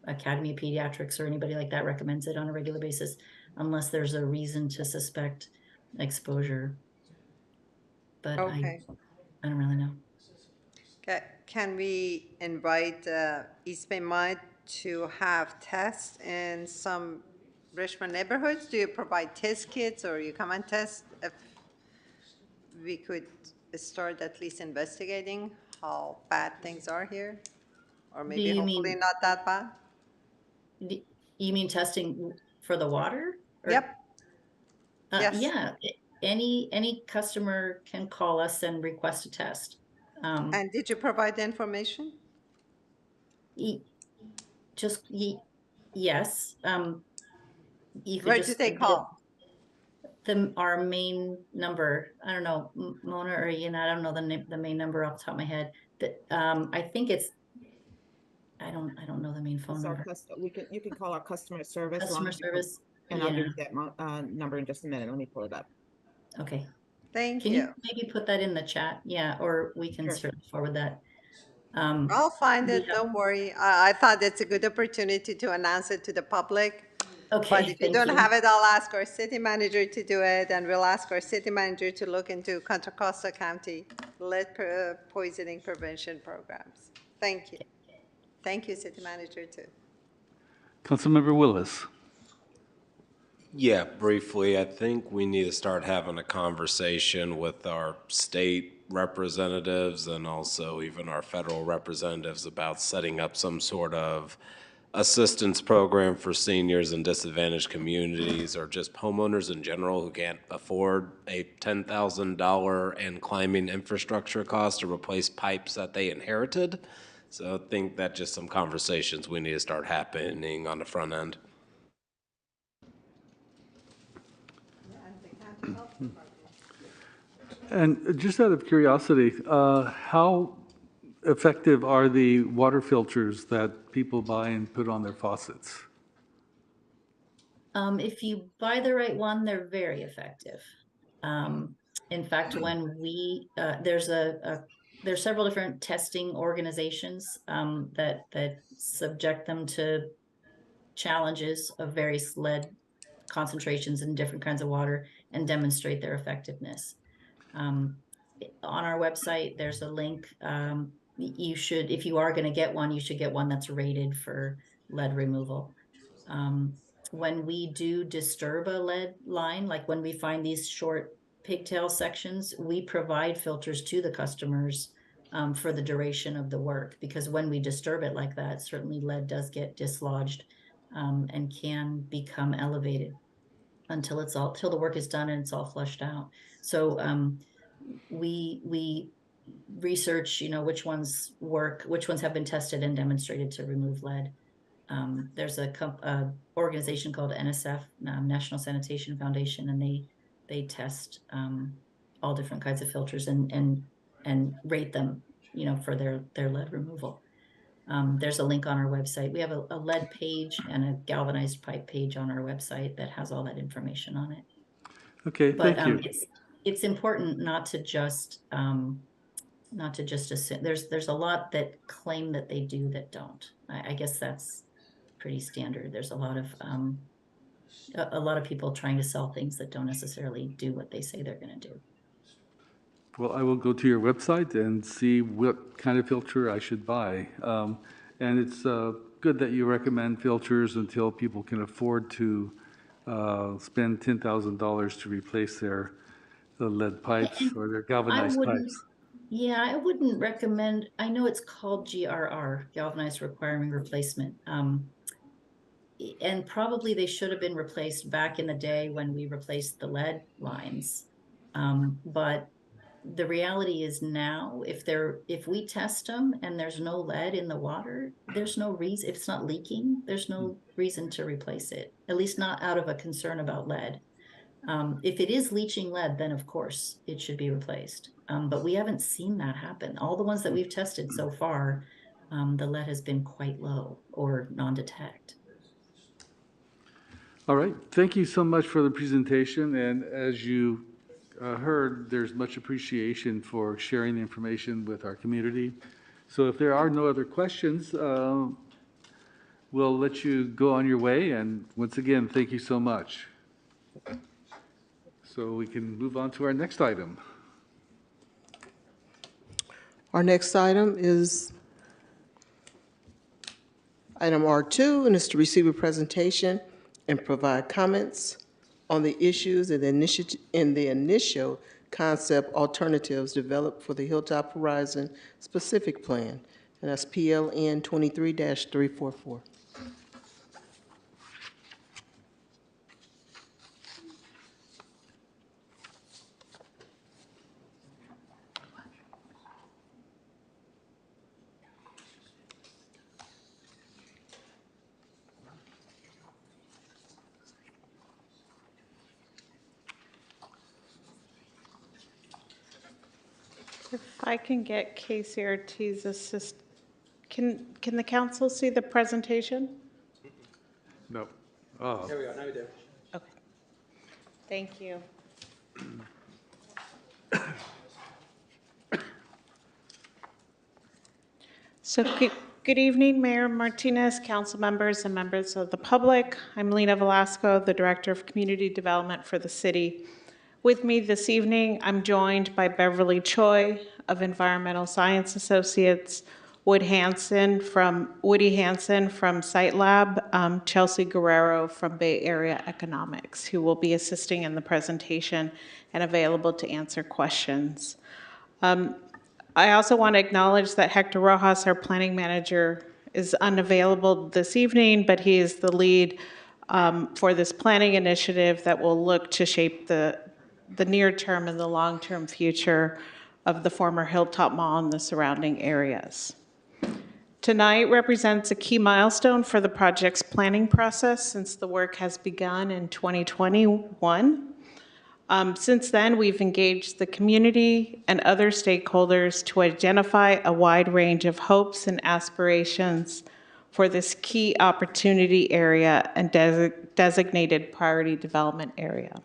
Speaker 15: Academy of Pediatrics or anybody like that recommends it on a regular basis, unless there's a reason to suspect exposure. But
Speaker 7: okay.
Speaker 15: I don't really know.
Speaker 7: Can we invite East Bay Mud to have tests in some Richmond neighborhoods? Do you provide test kits or you come and test? If we could start at least investigating how bad things are here? Or maybe
Speaker 15: you
Speaker 7: hopefully
Speaker 15: mean-
Speaker 7: not that bad?
Speaker 15: You mean testing for the water? Or-
Speaker 7: Yep. Yes.
Speaker 15: Yeah, any customer can call us and request a test.
Speaker 7: And did you provide the information?
Speaker 15: Yes. You could
Speaker 7: Where
Speaker 15: just
Speaker 7: do they
Speaker 15: give
Speaker 7: call?
Speaker 15: our main number. I don't know, Mona or Ian, I don't know the main number off the top of my head. I think it's, I don't know the main phone
Speaker 5: It's our
Speaker 15: number.
Speaker 5: you can call our customer service
Speaker 15: Customer
Speaker 5: line,
Speaker 15: service,
Speaker 5: and I'll give
Speaker 15: yeah.
Speaker 5: you that number in just a minute. Let me pull it up.
Speaker 15: Okay.
Speaker 7: Thank
Speaker 15: Can
Speaker 7: you.
Speaker 15: you maybe put that in the chat? Yeah, or we can
Speaker 5: Sure.
Speaker 15: certainly forward that.
Speaker 7: I'll find it, don't worry. I thought it's a good opportunity to announce it to the public.
Speaker 15: Okay,
Speaker 7: But if you
Speaker 15: thank
Speaker 7: don't
Speaker 15: you.
Speaker 7: have it, I'll ask our city manager to do it, and we'll ask our city manager to look into Contra Costa County lead poisoning prevention programs. Thank you. Thank you, city manager, too.
Speaker 1: Councilmember Willis.
Speaker 13: Yeah, briefly, I think we need to start having a conversation with our state representatives and also even our federal representatives about setting up some sort of assistance program for seniors in disadvantaged communities or just homeowners in general who can't afford a $10,000 and climbing infrastructure cost to replace pipes that they inherited. So I think that just some conversations we need to start happening on the front end.
Speaker 1: And just out of curiosity, how effective are the water filters that people buy and put on their faucets?
Speaker 15: If you buy the right one, they're very effective. In fact, when there's several different testing organizations that subject them to challenges of various lead concentrations in different kinds of water and demonstrate their effectiveness. On our website, there's a link. You should, if you are going to get one, you should get one that's rated for lead removal. When we do disturb a lead line, like when we find these short pigtail sections, we provide filters to the customers for the duration of the work, because when we disturb it like that, certainly lead does get dislodged and can become elevated until the work is done and it's all flushed out. So we research, which ones work, which ones have been tested and demonstrated to remove lead. There's a organization called NSF, National Sanitation Foundation, and they test all different kinds of filters and rate them, for their lead removal. There's a link on our website. We have a lead page and a galvanized pipe page on our website that has all that information on it.
Speaker 1: Okay,
Speaker 15: But
Speaker 1: thank you.
Speaker 15: it's important not to just assume. There's a lot that claim that they do that don't. I guess that's pretty standard. There's a lot of people trying to sell things that don't necessarily do what they say they're going to do.
Speaker 1: Well, I will go to your website and see what kind of filter I should buy. And it's good that you recommend filters until people can afford to spend $10,000 to replace their lead pipes or their galvanized pipes.
Speaker 15: Yeah, I wouldn't recommend, I know it's called GRR, Galvanized Requiring Replacement. And probably they should have been replaced back in the day when we replaced the lead lines. But the reality is now, if we test them and there's no lead in the water, there's no reason, if it's not leaking, there's no reason to replace it, at least not out of a concern about lead. If it is leaching lead, then of course it should be replaced. But we haven't seen that happen. All the ones that we've tested so far, the lead has been quite low or non-detect.
Speaker 1: All right, thank you so much for the presentation. And as you heard, there's much appreciation for sharing the information with our community. So if there are no other questions, we'll let you go on your way. And once again, thank you so much. So we can move on to our next item.
Speaker 2: Our next item is item R2, and is to receive a presentation and provide comments on the issues and the initial concept alternatives developed for the Hilltop Horizon specific plan, and that's PLN 23-344.
Speaker 20: If I can get KCRT's assist, can the council see the presentation?
Speaker 1: No. Oh.
Speaker 11: Here we go, now we do.
Speaker 20: Okay. Thank you. So good evening, Mayor Martinez, council members, and members of the public. I'm Lena Velasco, the Director of Community Development for the city. With me this evening, I'm joined by Beverly Choi of Environmental Science Associates, Woody Hansen from Site Lab, Chelsea Guerrero from Bay Area Economics, who will be assisting in the presentation and available to answer questions. I also want to acknowledge that Hector Rojas, our planning manager, is unavailable this evening, but he is the lead for this planning initiative that will look to shape the near-term and the long-term future of the former Hilltop Mall and the surrounding areas. Tonight represents a key milestone for the project's planning process since the work has begun in 2021. Since then, we've engaged the community and other stakeholders to identify a wide range of hopes and aspirations for this key opportunity area and designated priority development area.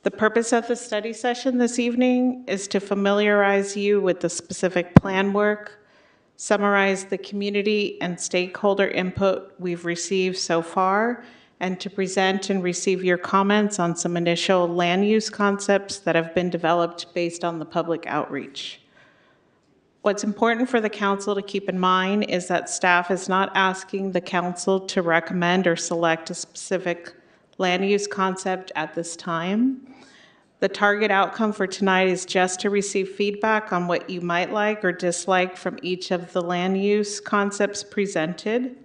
Speaker 20: The purpose of the study session this evening is to familiarize you with the specific plan work, summarize the community and stakeholder input we've received so far, and to present and receive your comments on some initial land use concepts that have been developed based on the public outreach. What's important for the council to keep in mind is that staff is not asking the council to recommend or select a specific land use concept at this time. The target outcome for tonight is just to receive feedback on what you might like or dislike from each of the land use concepts presented.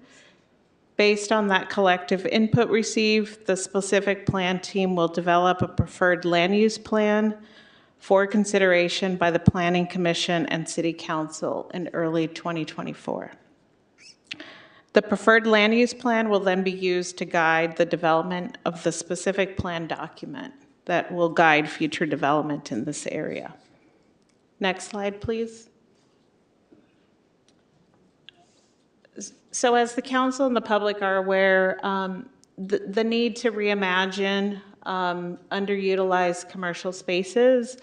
Speaker 20: Based on that collective input received, the specific plan team will develop a preferred land use plan for consideration by the Planning Commission and City Council in early 2024. The preferred land use plan will then be used to guide the development of the specific plan document that will guide future development in this area. Next slide, please. So as the council and the public are aware, the need to reimagine underutilized commercial spaces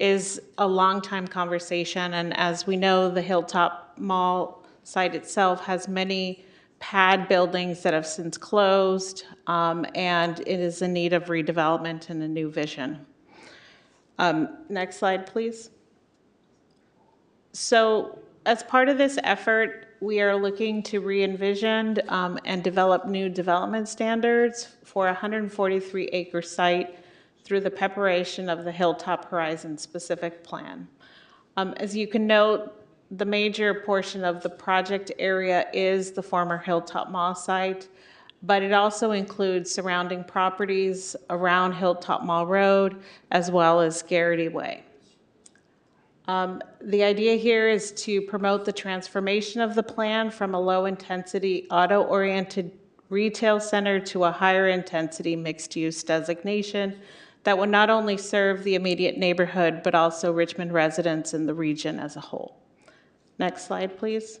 Speaker 20: is a long time conversation. And as we know, the Hilltop Mall site itself has many pad buildings that have since closed, and it is in need of redevelopment and a new vision. Next slide, please. So as part of this effort, we are looking to re-envision and develop new development standards for a 143-acre site through the preparation of the Hilltop Horizon specific plan. As you can note, the major portion of the project area is the former Hilltop Mall site, but it also includes surrounding properties around Hilltop Mall Road, as well as Garrity Way. The idea here is to promote the transformation of the plan from a low-intensity, auto-oriented retail center to a higher-intensity mixed-use designation that will not only serve the immediate neighborhood, but also Richmond residents in the region as a whole. Next slide, please.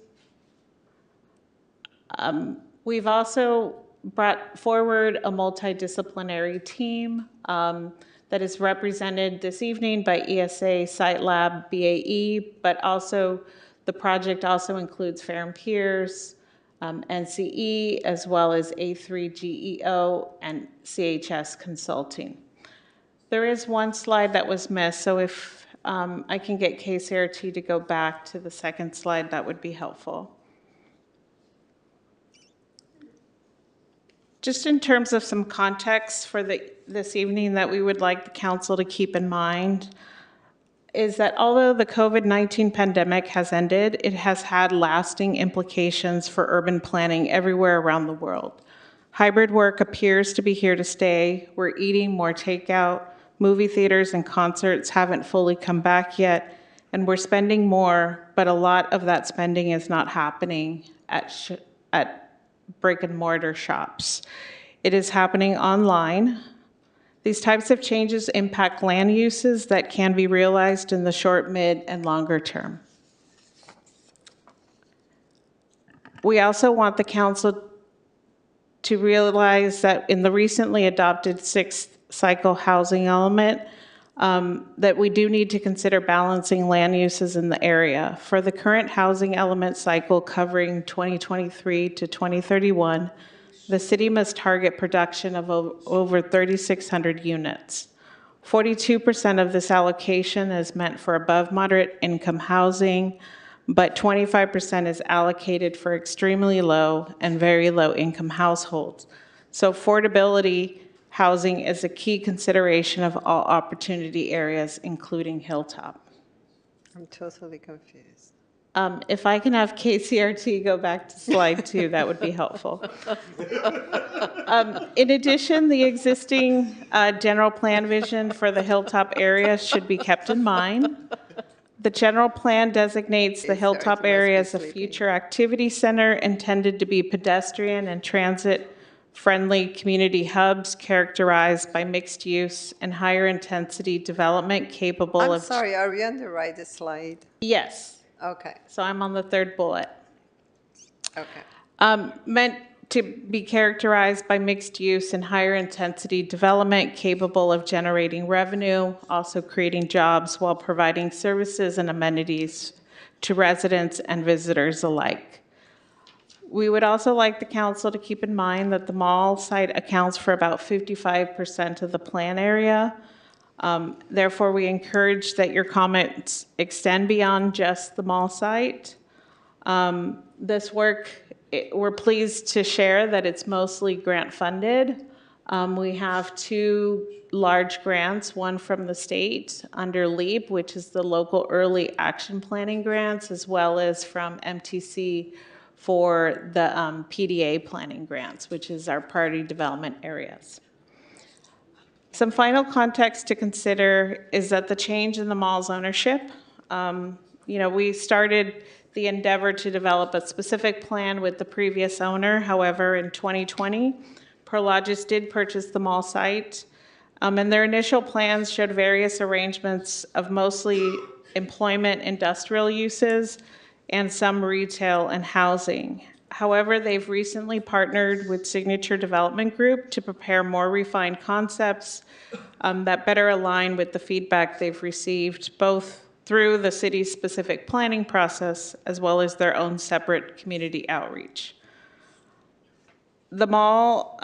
Speaker 20: We've also brought forward a multidisciplinary team that is represented this evening by ESA, Site Lab, BAE, but also the project also includes Fair & Peers, NCE, as well as A3GEO and CHS Consulting. There is one slide that was missed, so if I can get KCRT to go back to the second slide, that would be helpful. Just in terms of some context for this evening that we would like the council to keep in mind is that although the COVID-19 pandemic has ended, it has had lasting implications for urban planning everywhere around the world. Hybrid work appears to be here to stay. We're eating more takeout. Movie theaters and concerts haven't fully come back yet, and we're spending more, but a lot of that spending is not happening at brick and mortar shops. It is happening online. These types of changes impact land uses that can be realized in the short, mid, and longer term. We also want the council to realize that in the recently adopted sixth cycle housing element, that we do need to consider balancing land uses in the area. For the current housing element cycle covering 2023 to 2031, the city must target production of over 3,600 units. 42% of this allocation is meant for above moderate income housing, but 25% is allocated for extremely low and very low income households. So affordability housing is a key consideration of all opportunity areas, including Hilltop.
Speaker 7: I'm totally confused.
Speaker 20: If I can have KCRT go back to slide 2, that would be helpful. In addition, the existing general plan vision for the Hilltop area should be kept in mind. The general plan designates the Hilltop area as a future activity center intended to be pedestrian and transit-friendly community hubs characterized by mixed use and higher intensity development capable of...
Speaker 7: I'm sorry, are we on the right slide?
Speaker 20: Yes.
Speaker 7: Okay.
Speaker 20: So I'm on the third bullet.
Speaker 7: Okay.
Speaker 20: Meant to be characterized by mixed use and higher intensity development capable of generating revenue, also creating jobs while providing services and amenities to residents and visitors alike. We would also like the council to keep in mind that the mall site accounts for about 55% of the plan area. Therefore, we encourage that your comments extend beyond just the mall site. This work, we're pleased to share that it's mostly grant funded. We have 2 large grants, one from the state under LEAP, which is the local early action planning grants, as well as from MTC for the PDA planning grants, which is our priority development areas. Some final context to consider is that the change in the mall's ownership, we started the endeavor to develop a specific plan with the previous owner. However, in 2020, Prologis did purchase the mall site, and their initial plans showed various arrangements of mostly employment industrial uses and some retail and housing. However, they've recently partnered with Signature Development Group to prepare more refined concepts that better align with the feedback they've received, both through the city's specific planning process as well as their own separate community outreach. The mall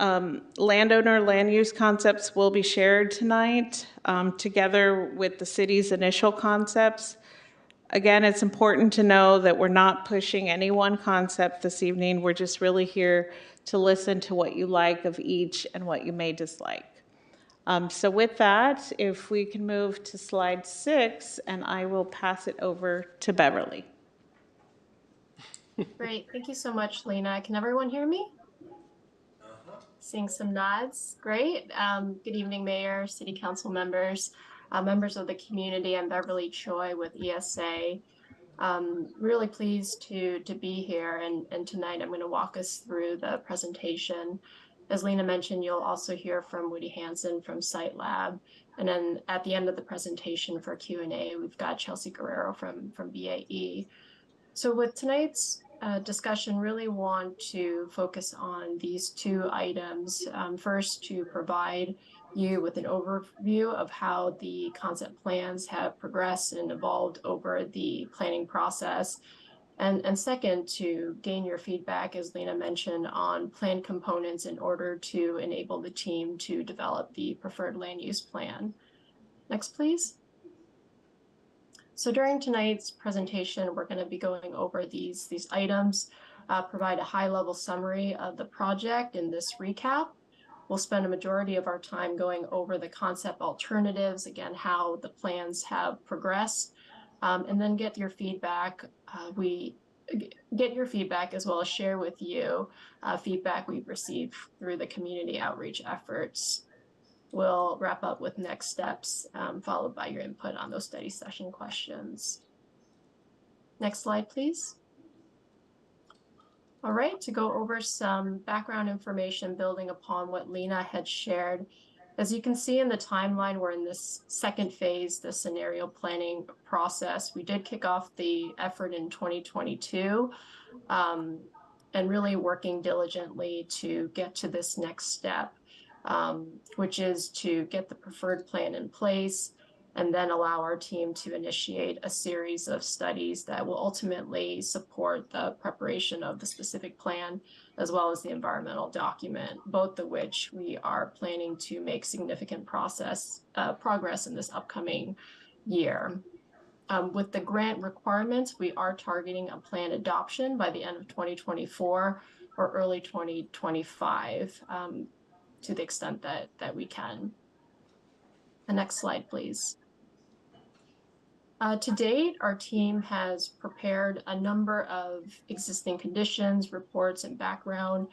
Speaker 20: landowner land use concepts will be shared tonight together with the city's initial concepts. Again, it's important to know that we're not pushing any one concept this evening. We're just really here to listen to what you like of each and what you may dislike. So with that, if we can move to slide 6, and I will pass it over to Beverly.
Speaker 9: Great, thank you so much, Lena. Can everyone hear me? Seeing some nods, great. Good evening, Mayor, City Council members, members of the community. I'm Beverly Choi with ESA. Really pleased to be here, and tonight I'm going to walk us through the presentation. As Lena mentioned, you'll also hear from Woody Hansen from Site Lab, and then at the end of the presentation for Q&A, we've got Chelsea Guerrero from BAE. So with tonight's discussion, really want to focus on these 2 items. First, to provide you with an overview of how the concept plans have progressed and evolved over the planning process. And second, to gain your feedback, as Lena mentioned, on plan components in order to enable the team to develop the preferred land use plan. Next, please. So during tonight's presentation, we're going to be going over these items, provide a high-level summary of the project in this recap. We'll spend a majority of our time going over the concept alternatives, again, how the plans have progressed, and then get your feedback. We get your feedback as well as share with you feedback we've received through the community outreach efforts. We'll wrap up with next steps, followed by your input on those study session questions. Next slide, please. All right, to go over some background information building upon what Lena had shared. As you can see in the timeline, we're in this second phase, the scenario planning process. We did kick off the effort in 2022 and really working diligently to get to this next step, which is to get the preferred plan in place and then allow our team to initiate a series of studies that will ultimately support the preparation of the specific plan as well as the environmental document, both of which we are planning to make significant progress in this upcoming year. With the grant requirements, we are targeting a plan adoption by the end of 2024 or early 2025 to the extent that we can. The next slide, please. To date, our team has prepared a number of existing conditions, reports, and background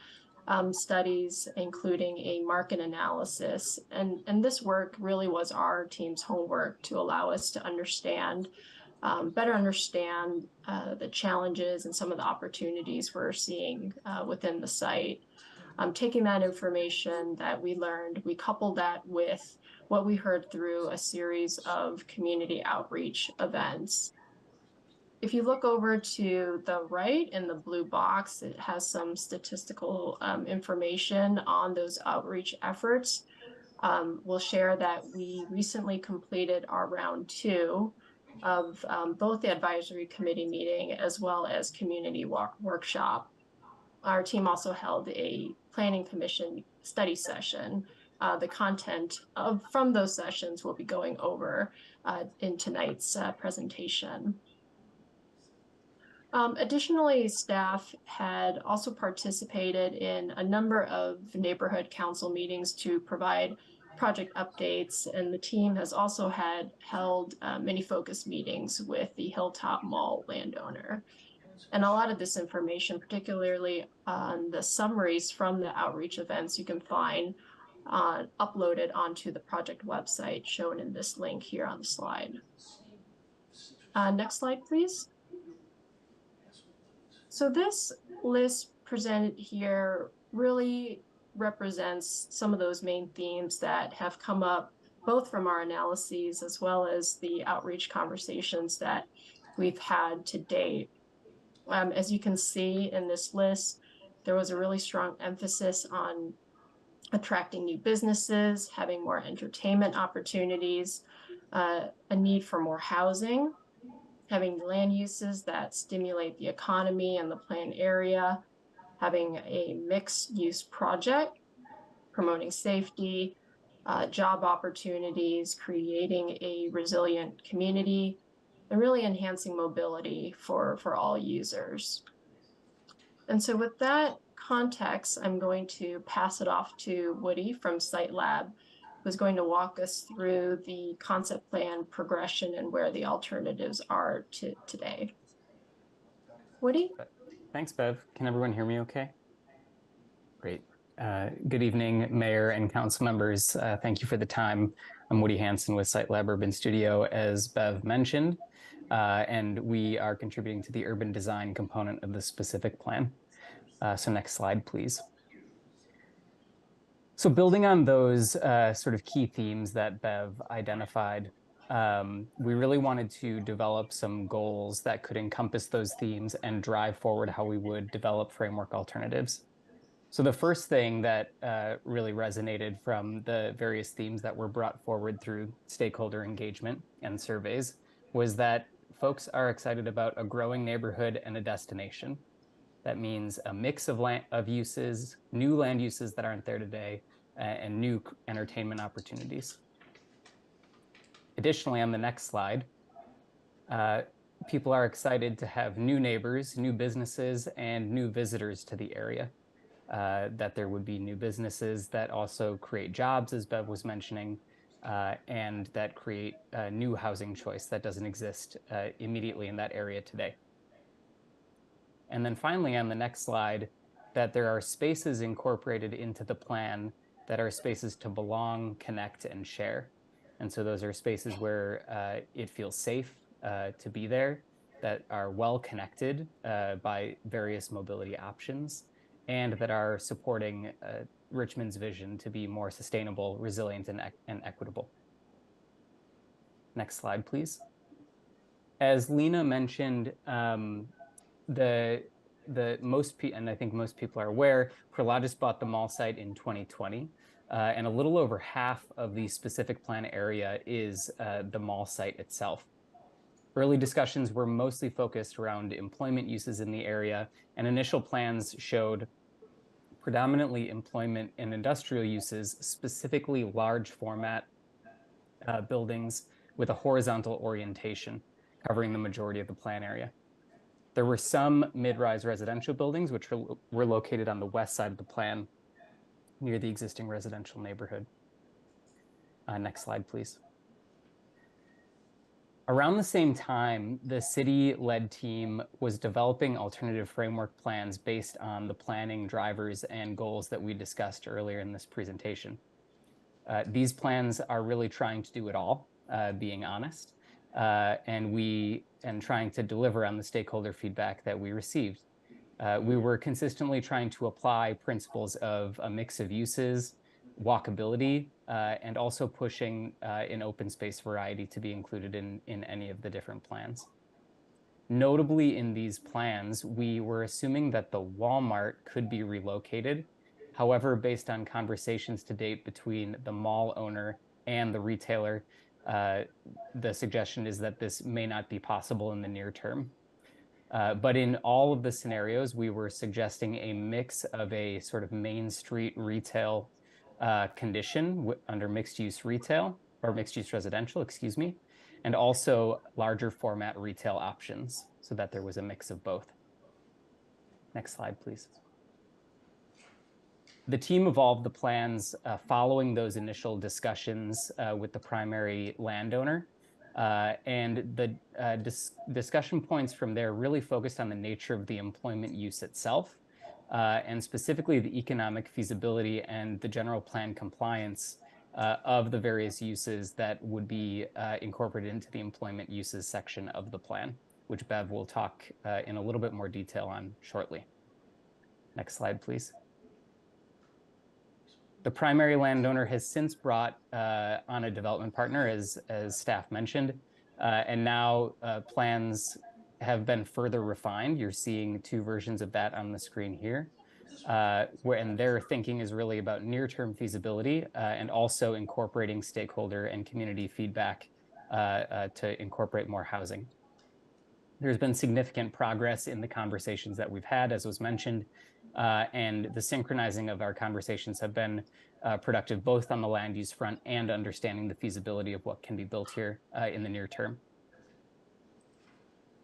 Speaker 9: studies, including a market analysis. And this work really was our team's homework to allow us to understand, better understand the challenges and some of the opportunities we're seeing within the site. Taking that information that we learned, we coupled that with what we heard through a series of community outreach events. If you look over to the right in the blue box, it has some statistical information on those outreach efforts. We'll share that we recently completed our round 2 of both the advisory committee meeting as well as community workshop. Our team also held a planning commission study session. The content from those sessions we'll be going over in tonight's presentation. Additionally, staff had also participated in a number of neighborhood council meetings to provide project updates, and the team has also held many focus meetings with the Hilltop Mall landowner. And a lot of this information, particularly on the summaries from the outreach events, you can find uploaded onto the project website shown in this link here on the slide. Next slide, please. So this list presented here really represents some of those main themes that have come up both from our analyses as well as the outreach conversations that we've had to date. As you can see in this list, there was a really strong emphasis on attracting new businesses, having more entertainment opportunities, a need for more housing, having land uses that stimulate the economy and the planned area, having a mixed-use project, promoting safety, job opportunities, creating a resilient community, and really enhancing mobility for all users. And so with that context, I'm going to pass it off to Woody from Site Lab, who's going to walk us through the concept plan progression and where the alternatives are today. Woody?
Speaker 4: Thanks, Bev. Can everyone hear me okay? Great. Good evening, Mayor and Council members. Thank you for the time. I'm Woody Hansen with Site Lab Urban Studio, as Bev mentioned, and we are contributing to the urban design component of the specific plan. So next slide, please. So building on those sort of key themes that Bev identified, we really wanted to develop some goals that could encompass those themes and drive forward how we would develop framework alternatives. So the first thing that really resonated from the various themes that were brought forward through stakeholder engagement and surveys was that folks are excited about a growing neighborhood and a destination. That means a mix of uses, new land uses that aren't there today, and new entertainment opportunities. Additionally, on the next slide, People are excited to have new neighbors, new businesses, and new visitors to the area. That there would be new businesses that also create jobs, as Bev was mentioning, and that create new housing choice that doesn't exist immediately in that area today. And then finally, on the next slide, that there are spaces incorporated into the plan that are spaces to belong, connect, and share. And so those are spaces where it feels safe to be there, that are well connected by various mobility options, and that are supporting Richmond's vision to be more sustainable, resilient, and equitable. Next slide, please. As Lena mentioned, and I think most people are aware, Prologis bought the mall site in 2020, and a little over half of the specific plan area is the mall site itself. Early discussions were mostly focused around employment uses in the area, and initial plans showed predominantly employment and industrial uses, specifically large format buildings with a horizontal orientation, covering the majority of the plan area. There were some mid-rise residential buildings which were located on the west side of the plan near the existing residential neighborhood. Next slide, please. Around the same time, the city-led team was developing alternative framework plans based on the planning drivers and goals that we discussed earlier in this presentation. These plans are really trying to do it all, being honest, and trying to deliver on the stakeholder feedback that we received. We were consistently trying to apply principles of a mix of uses, walkability, and also pushing an open space variety to be included in any of the different plans. Notably in these plans, we were assuming that the Walmart could be relocated. However, based on conversations to date between the mall owner and the retailer, the suggestion is that this may not be possible in the near term. But in all of the scenarios, we were suggesting a mix of a sort of Main Street retail condition under mixed-use retail, or mixed-use residential, excuse me, and also larger format retail options so that there was a mix of both. Next slide, please. The team evolved the plans following those initial discussions with the primary landowner. And the discussion points from there really focused on the nature of the employment use itself, and specifically the economic feasibility and the general plan compliance of the various uses that would be incorporated into the employment uses section of the plan, which Bev will talk in a little bit more detail on shortly. Next slide, please. The primary landowner has since brought on a development partner, as staff mentioned, and now plans have been further refined. You're seeing two versions of that on the screen here, and their thinking is really about near-term feasibility and also incorporating stakeholder and community feedback to incorporate more housing. There's been significant progress in the conversations that we've had, as was mentioned, and the synchronizing of our conversations have been productive both on the land use front and understanding the feasibility of what can be built here in the near term.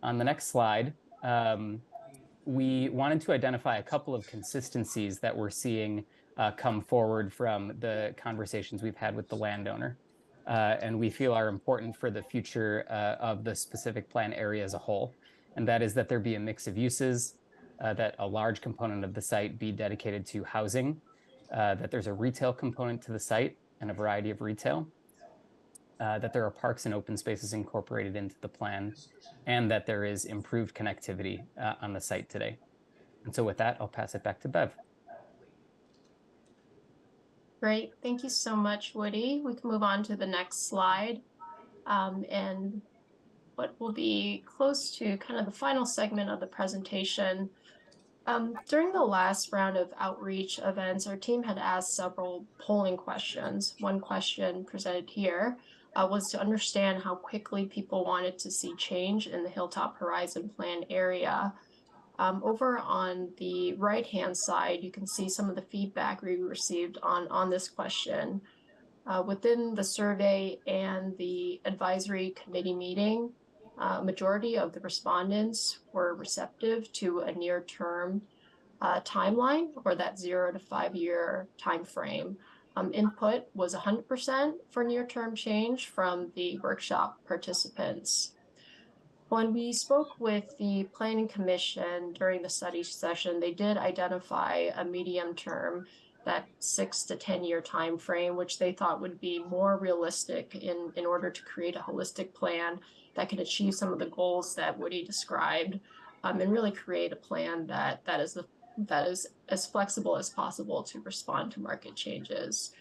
Speaker 4: On the next slide, we wanted to identify a couple of consistencies that we're seeing come forward from the conversations we've had with the landowner, and we feel are important for the future of the specific plan area as a whole. And that is that there be a mix of uses, that a large component of the site be dedicated to housing, that there's a retail component to the site and a variety of retail, that there are parks and open spaces incorporated into the plan, and that there is improved connectivity on the site today. And so with that, I'll pass it back to Bev.
Speaker 9: Great, thank you so much, Woody. We can move on to the next slide. And what will be close to kind of the final segment of the presentation. During the last round of outreach events, our team had asked several polling questions. One question presented here was to understand how quickly people wanted to see change in the Hilltop Horizon plan area. Over on the right-hand side, you can see some of the feedback we received on this question. Within the survey and the advisory committee meeting, Majority of the respondents were receptive to a near-term timeline, or that 0 to 5 year time frame. Input was 100% for near-term change from the workshop participants. When we spoke with the Planning Commission during the study session, they did identify a medium term, that 6 to 10 year time frame, which they thought would be more realistic in order to create a holistic plan that could achieve some of the goals that Woody described, and really create a plan that is as flexible as possible to respond to market changes.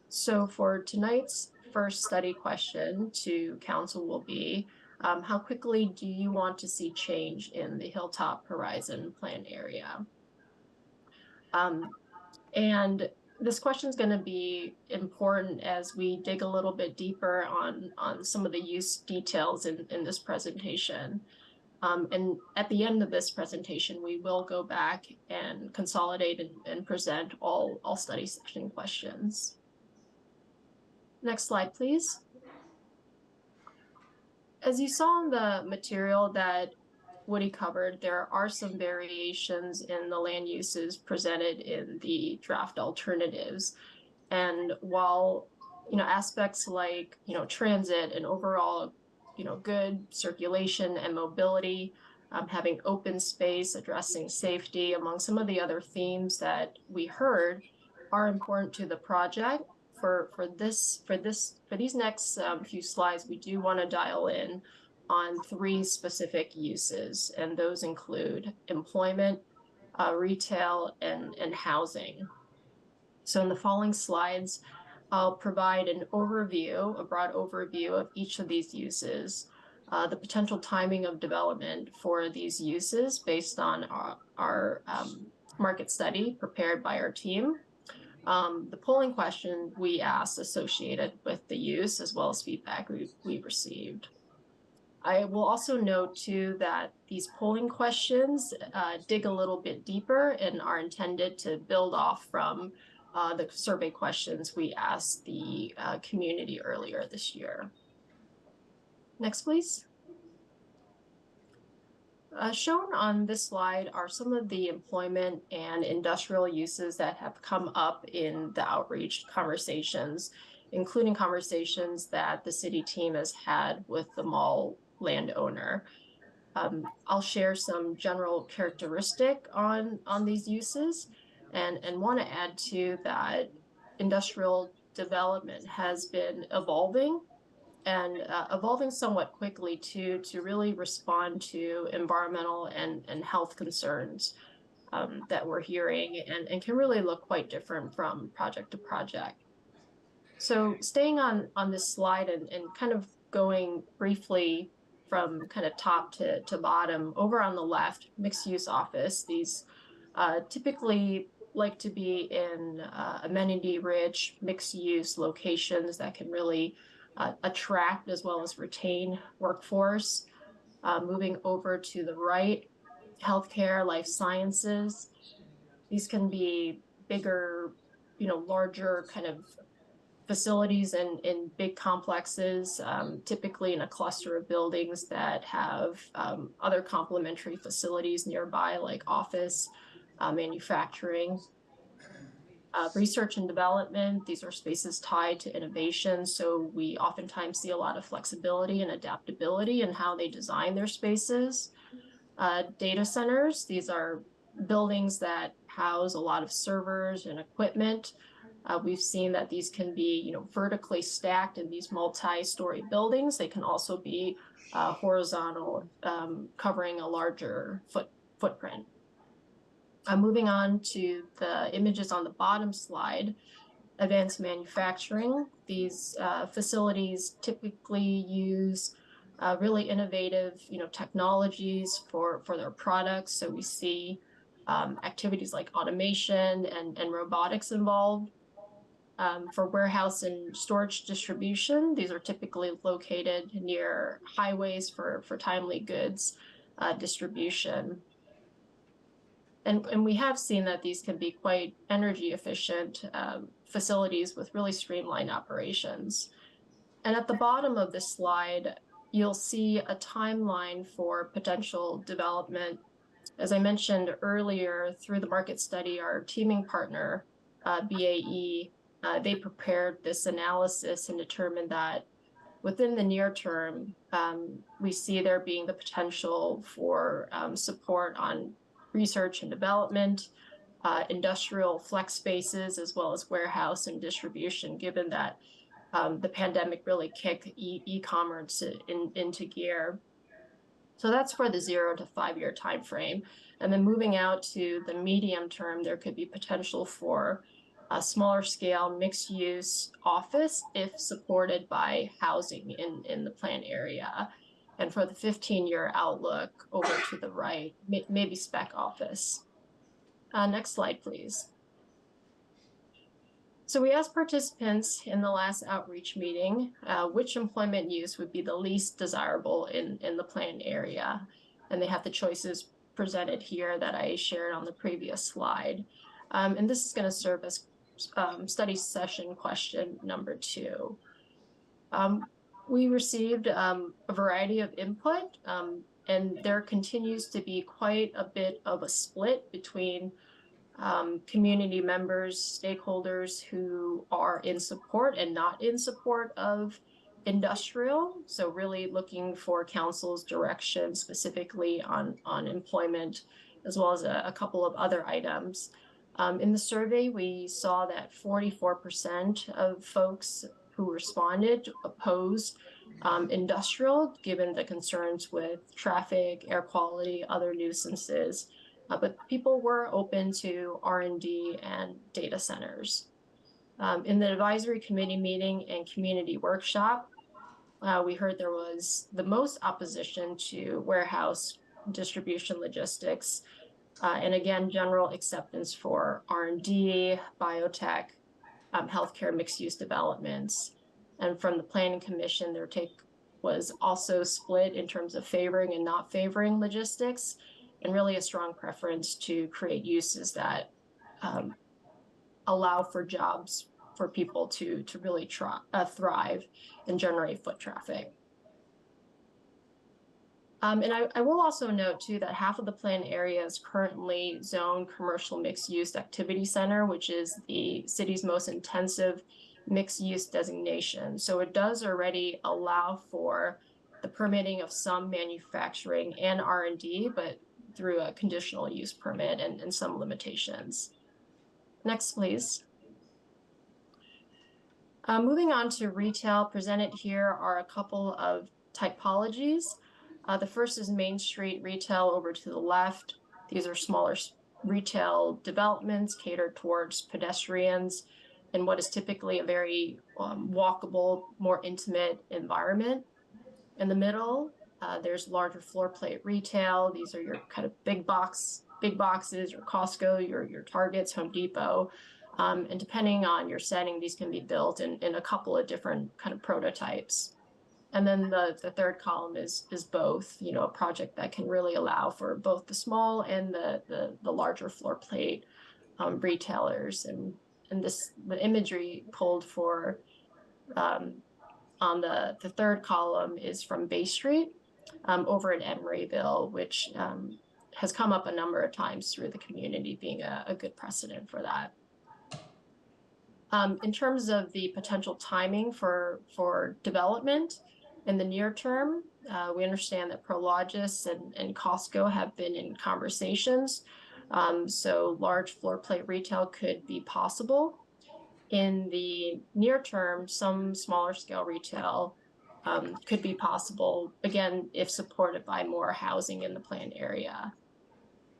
Speaker 9: So for tonight's first study question to council will be, how quickly do you want to see change in the Hilltop Horizon plan area? And this question is going to be important as we dig a little bit deeper on some of the use details in this presentation. And at the end of this presentation, we will go back and consolidate and present all study session questions. Next slide, please. As you saw in the material that Woody covered, there are some variations in the land uses presented in the draft alternatives. And while, aspects like, transit and overall, good circulation and mobility, having open space, addressing safety, among some of the other themes that we heard are important to the project. For these next few slides, we do want to dial in on 3 specific uses, and those include employment, retail, and housing. So in the following slides, I'll provide a broad overview of each of these uses, the potential timing of development for these uses based on our market study prepared by our team, the polling question we asked associated with the use, as well as feedback we received. I will also note too that these polling questions dig a little bit deeper and are intended to build off from the survey questions we asked the community earlier this year. Next, please. Shown on this slide are some of the employment and industrial uses that have come up in the outreach conversations, including conversations that the city team has had with the mall landowner. I'll share some general characteristic on these uses and want to add to that industrial development has been evolving and evolving somewhat quickly to really respond to environmental and health concerns that we're hearing and can really look quite different from project to project. So staying on this slide and kind of going briefly from kind of top to bottom, over on the left, mixed use office, these typically like to be in amenity-rich mixed use locations that can really attract as well as retain workforce. Moving over to the right, healthcare, life sciences. These can be bigger, larger kind of facilities in big complexes, typically in a cluster of buildings that have other complementary facilities nearby, like office, manufacturing. Research and development, these are spaces tied to innovation, so we oftentimes see a lot of flexibility and adaptability in how they design their spaces. Data centers, these are buildings that house a lot of servers and equipment. We've seen that these can be, vertically stacked in these multi-story buildings. They can also be horizontal, covering a larger footprint. Moving on to the images on the bottom slide, advanced manufacturing. These facilities typically use really innovative, technologies for their products. So we see activities like automation and robotics involved. For warehouse and storage distribution, these are typically located near highways for timely goods distribution. And we have seen that these can be quite energy efficient facilities with really streamlined operations. And at the bottom of this slide, you'll see a timeline for potential development. As I mentioned earlier, through the market study, our teaming partner, BAE, they prepared this analysis and determined that within the near term, we see there being the potential for support on research and development, industrial flex spaces, as well as warehouse and distribution, given that the pandemic really kicked e-commerce into gear. So that's for the 0 to 5 year time frame. And then moving out to the medium term, there could be potential for a smaller scale mixed use office if supported by housing in the planned area. And for the 15-year outlook over to the right, maybe spec office. Next slide, please. So we asked participants in the last outreach meeting which employment use would be the least desirable in the planned area. And they have the choices presented here that I shared on the previous slide. And this is going to serve as study session question number 2. We received a variety of input, and there continues to be quite a bit of a split between community members, stakeholders who are in support and not in support of industrial. So really looking for council's direction specifically on employment, as well as a couple of other items. In the survey, we saw that 44% of folks who responded opposed industrial, given the concerns with traffic, air quality, other nuisances. But people were open to R&D and data centers. In the advisory committee meeting and community workshop, we heard there was the most opposition to warehouse distribution logistics, and again, general acceptance for R&D, biotech, healthcare mixed-use developments. And from the Planning Commission, their take was also split in terms of favoring and not favoring logistics, and really a strong preference to create uses that allow for jobs for people to really thrive and generate foot traffic. And I will also note too that half of the planned area is currently zoned commercial mixed-use activity center, which is the city's most intensive mixed-use designation. So it does already allow for the permitting of some manufacturing and R&D, but through a conditional use permit and some limitations. Next, please. Moving on to retail, presented here are a couple of typologies. The first is Main Street retail over to the left. These are smaller retail developments catered towards pedestrians in what is typically a very walkable, more intimate environment. In the middle, there's larger floor plate retail. These are your kind of big boxes, your Costco, your Targets, Home Depot. And depending on your setting, these can be built in a couple of different kind of prototypes. And then the third column is both, a project that can really allow for both the small and the larger floor plate retailers. And the imagery pulled for on the third column is from Bay Street over in Emeryville, which has come up a number of times through the community, being a good precedent for that. In terms of the potential timing for development in the near term, we understand that Prologis and Costco have been in conversations. So large floor plate retail could be possible. In the near term, some smaller scale retail could be possible, again, if supported by more housing in the planned area.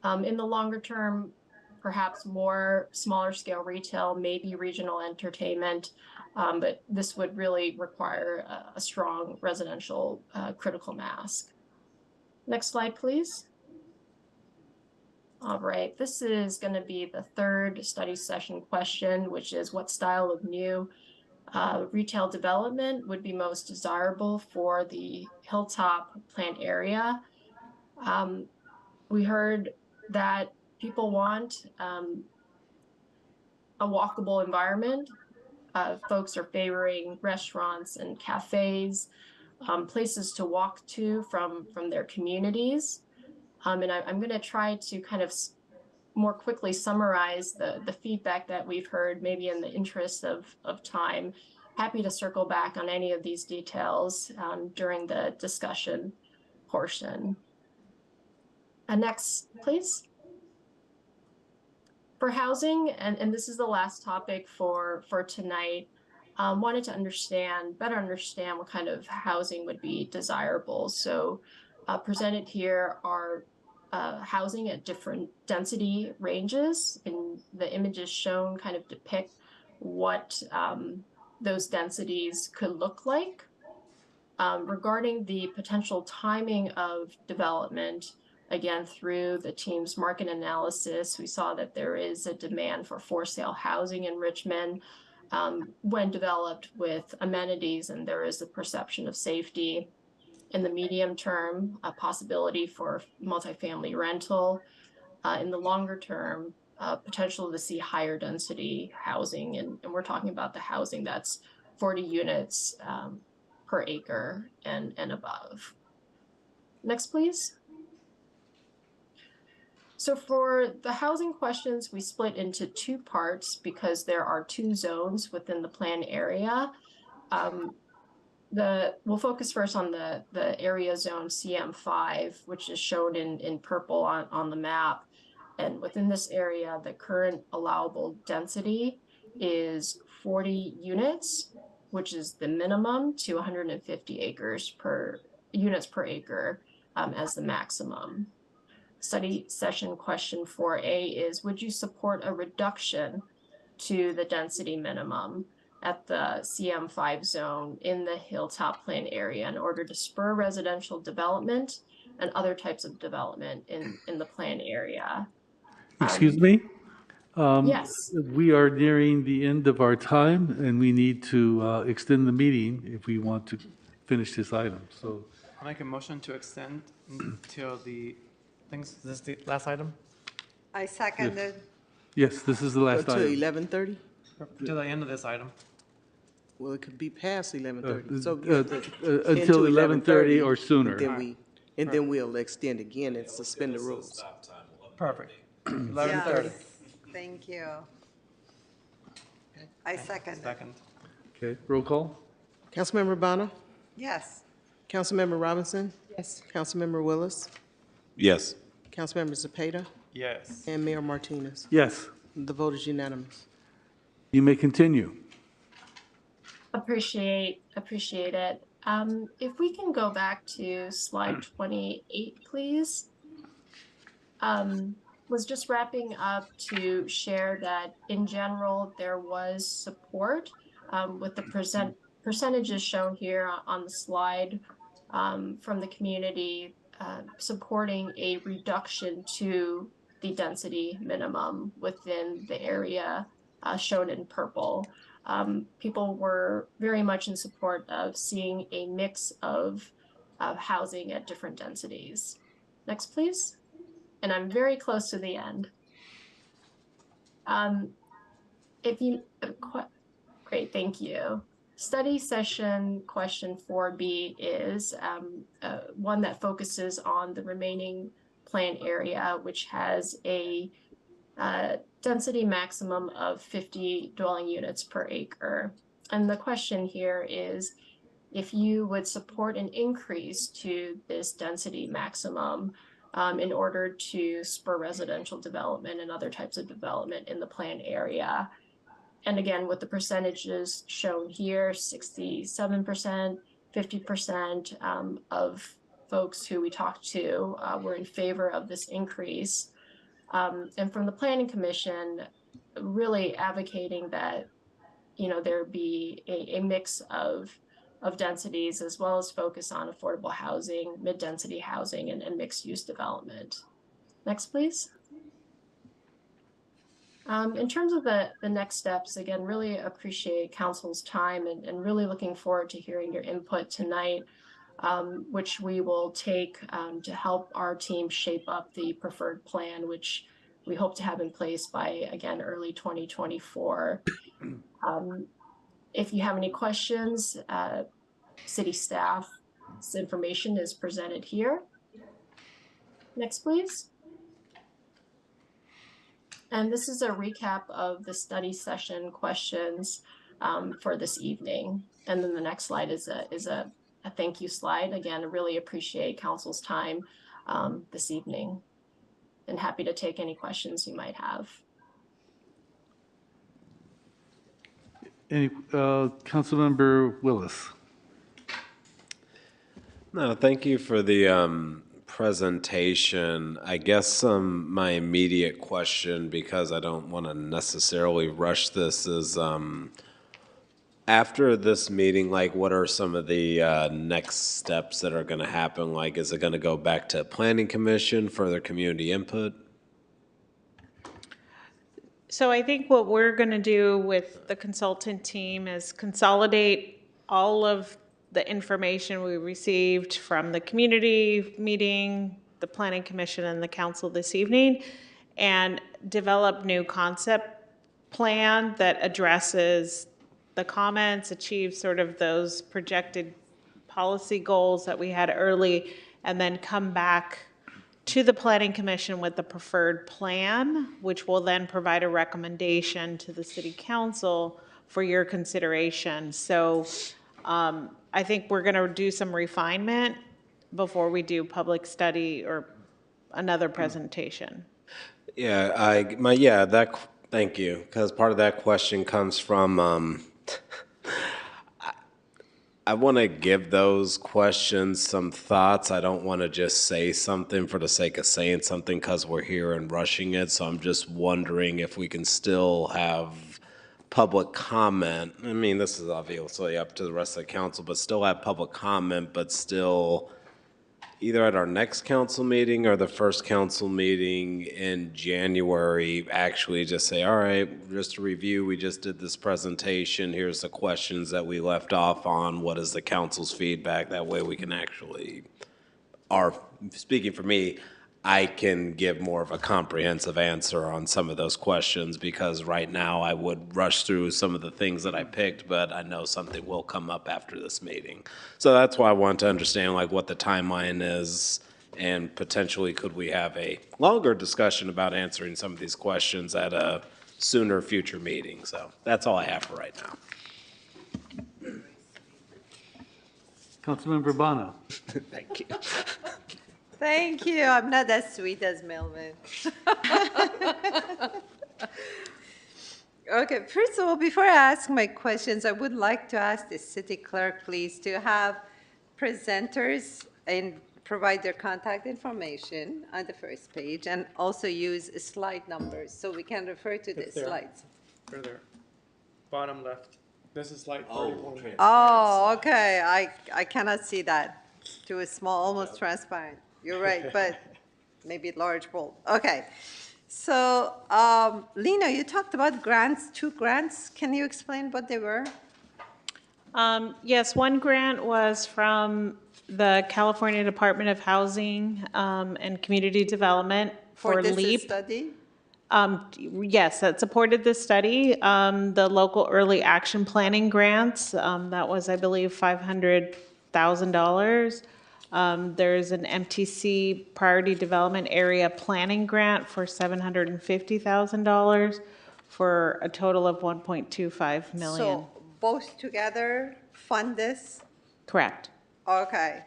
Speaker 9: In the longer term, perhaps more smaller scale retail, maybe regional entertainment, but this would really require a strong residential critical mass. Next slide, please. All right, this is going to be the third study session question, which is what style of new retail development would be most desirable for the Hilltop planned area. We heard that people want a walkable environment. Folks are favoring restaurants and cafes. places to walk to from their communities. And I'm going to try to kind of more quickly summarize the feedback that we've heard, maybe in the interest of time. Happy to circle back on any of these details during the discussion portion. Next, please. For housing, and this is the last topic for tonight, wanted to better understand what kind of housing would be desirable. So presented here are housing at different density ranges, and the images shown kind of depict what those densities could look like. Regarding the potential timing of development, again, through the team's market analysis, we saw that there is a demand for sale housing in Richmond when developed with amenities, and there is a perception of safety. In the medium term, a possibility for multifamily rental. In the longer term, potential to see higher density housing, and we're talking about the housing that's 40 units per acre and above. Next, please. So for the housing questions, we split into two parts because there are two zones within the plan area. We'll focus first on the area zone CM5, which is shown in purple on the map. And within this area, the current allowable density is 40 units, which is the minimum, to 150 units per acre as the maximum. Study session question 4A is, would you support a reduction to the density minimum at the CM5 zone in the Hilltop Plan area in order to spur residential development and other types of development in the plan area?
Speaker 1: Excuse me?
Speaker 9: Yes.
Speaker 1: We are nearing the end of our time, and we need to extend the meeting if we want to finish this item. So
Speaker 11: I'll make a motion to extend until is this the last item?
Speaker 7: I seconded.
Speaker 1: yes, this is the last
Speaker 2: Until
Speaker 1: item.
Speaker 2: 11:30?
Speaker 11: To the end of this item.
Speaker 2: Well, it could be past 11:30. So
Speaker 1: Until 11:30 or sooner.
Speaker 2: And then we'll extend again and suspend the rules.
Speaker 11: Perfect. 11:30.
Speaker 7: Yes, thank you. I second.
Speaker 11: Second.
Speaker 1: Okay, roll call?
Speaker 2: Councilmember Bonner?
Speaker 7: Yes.
Speaker 2: Councilmember Robinson?
Speaker 22: Yes.
Speaker 2: Councilmember Willis?
Speaker 13: Yes.
Speaker 2: Councilmember Zepeda?
Speaker 11: Yes.
Speaker 2: And Mayor Martinez.
Speaker 1: Yes.
Speaker 2: The vote is unanimous.
Speaker 1: You may continue.
Speaker 9: Appreciate it. If we can go back to slide 28, please. Was just wrapping up to share that in general, there was support with the percentages shown here on the slide from the community supporting a reduction to the density minimum within the area shown in purple. People were very much in support of seeing a mix of housing at different densities. Next, please. And I'm very close to the end. Great, thank you. Study session question 4B is one that focuses on the remaining plan area, which has a density maximum of 50 dwelling units per acre. And the question here is if you would support an increase to this density maximum in order to spur residential development and other types of development in the plan area. And again, with the percentages shown here, 67%, 50% of folks who we talked to were in favor of this increase. And from the Planning Commission, really advocating that, there be a mix of densities as well as focus on affordable housing, mid-density housing, and mixed-use development. Next, please. In terms of the next steps, again, really appreciate council's time and really looking forward to hearing your input tonight, which we will take to help our team shape up the preferred plan, which we hope to have in place by, again, early 2024. If you have any questions, city staff This information is presented here. Next, please. And this is a recap of the study session questions for this evening. And then the next slide is a thank you slide. Again, I really appreciate council's time this evening, and happy to take any questions you might have.
Speaker 1: Any, Councilmember Willis.
Speaker 13: No, thank you for the presentation. I guess my immediate question, because I don't want to necessarily rush this, is after this meeting, like, what are some of the next steps that are going to happen? Like, is it going to go back to Planning Commission, further community input?
Speaker 20: So I think what we're going to do with the consultant team is consolidate all of the information we received from the community meeting, the Planning Commission, and the council this evening, and develop new concept plan that addresses the comments, achieves sort of those projected policy goals that we had early, and then come back to the Planning Commission with the preferred plan, which will then provide a recommendation to the City Council for your consideration. So I think we're going to do some refinement before we do public study or another presentation.
Speaker 13: Yeah, thank you, because part of that question comes from, I want to give those questions some thoughts. I don't want to just say something for the sake of saying something because we're here and rushing it. So I'm just wondering if we can still have public comment. I mean, this is obviously up to the rest of the council, but still have public comment, but still either at our next council meeting or the first council meeting in January, actually just say, all right, just to review, we just did this presentation. Here's the questions that we left off on. What is the council's feedback? That way we can actually, speaking for me, I can give more of a comprehensive answer on some of those questions, because right now I would rush through some of the things that I picked, but I know something will come up after this meeting. So that's why I want to understand like what the timeline is, and potentially could we have a longer discussion about answering some of these questions at a sooner future meeting. So that's all I have for right now.
Speaker 1: Councilmember Bono.
Speaker 13: Thank you.
Speaker 7: Thank you. I'm not as sweet as Melvin. Okay, first of all, before I ask my questions, I would like to ask the city clerk, please, to have presenters and provide their contact information on the first page, and also use slide numbers so we can refer to the slides.
Speaker 11: They're there. Bottom left. This is slide 41.
Speaker 7: Oh, okay. I cannot see that. Too small, almost transparent. You're right, but maybe large bold. Okay. So, Lena, you talked about grants, 2 grants. Can you explain what they were?
Speaker 20: Yes, one grant was from the California Department of Housing and Community Development for LEAP.
Speaker 7: Study?
Speaker 20: Yes, that supported this study. The local early action planning grants, that was, I believe, $500,000. There's an MTC Priority Development Area Planning Grant for $750,000 for a total of $1.25 million.
Speaker 7: So both together fund this?
Speaker 20: Correct.
Speaker 7: Okay.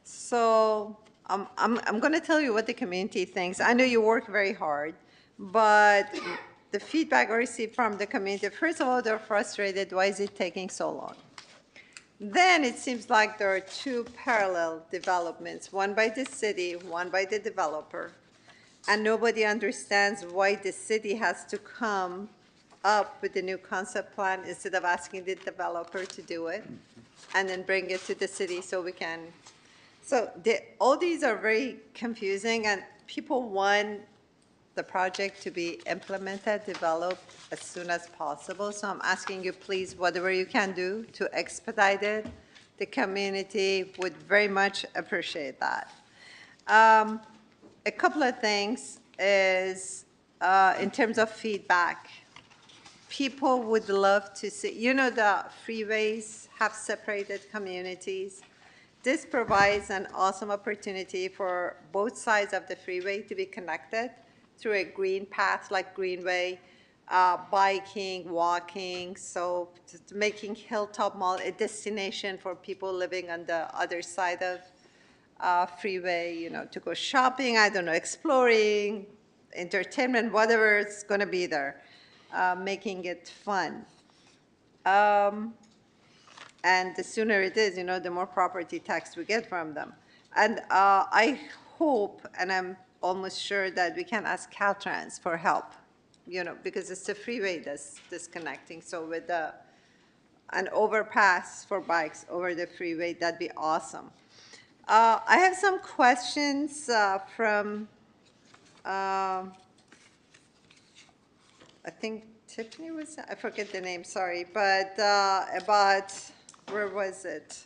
Speaker 7: So I'm going to tell you what the community thinks. I know you work very hard, but the feedback I received from the community, first of all, they're frustrated. Why is it taking so long? Then it seems like there are 2 parallel developments, one by the city, one by the developer. And nobody understands why the city has to come up with a new concept plan instead of asking the developer to do it and then bring it to the city so we can. So all these are very confusing, and people want the project to be implemented, developed as soon as possible. So I'm asking you, please, whatever you can do to expedite it. The community would very much appreciate that. A couple of things is in terms of feedback. People would love to see, the freeways have separated communities. This provides an awesome opportunity for both sides of the freeway to be connected through a green path like Greenway, biking, walking, so making Hilltop Mall a destination for people living on the other side of freeway, you know, to go shopping, I don't know, exploring, entertainment, whatever is going to be there, making it fun. And the sooner it is, you know, the more property tax we get from them. And I hope, and I'm almost sure that we can ask Caltrans for help, you know, because it's the freeway that's disconnecting. So with an overpass for bikes over the freeway, that'd be awesome. I have some questions from, I think Tiffany was, I forget the name, sorry, but about, where was it?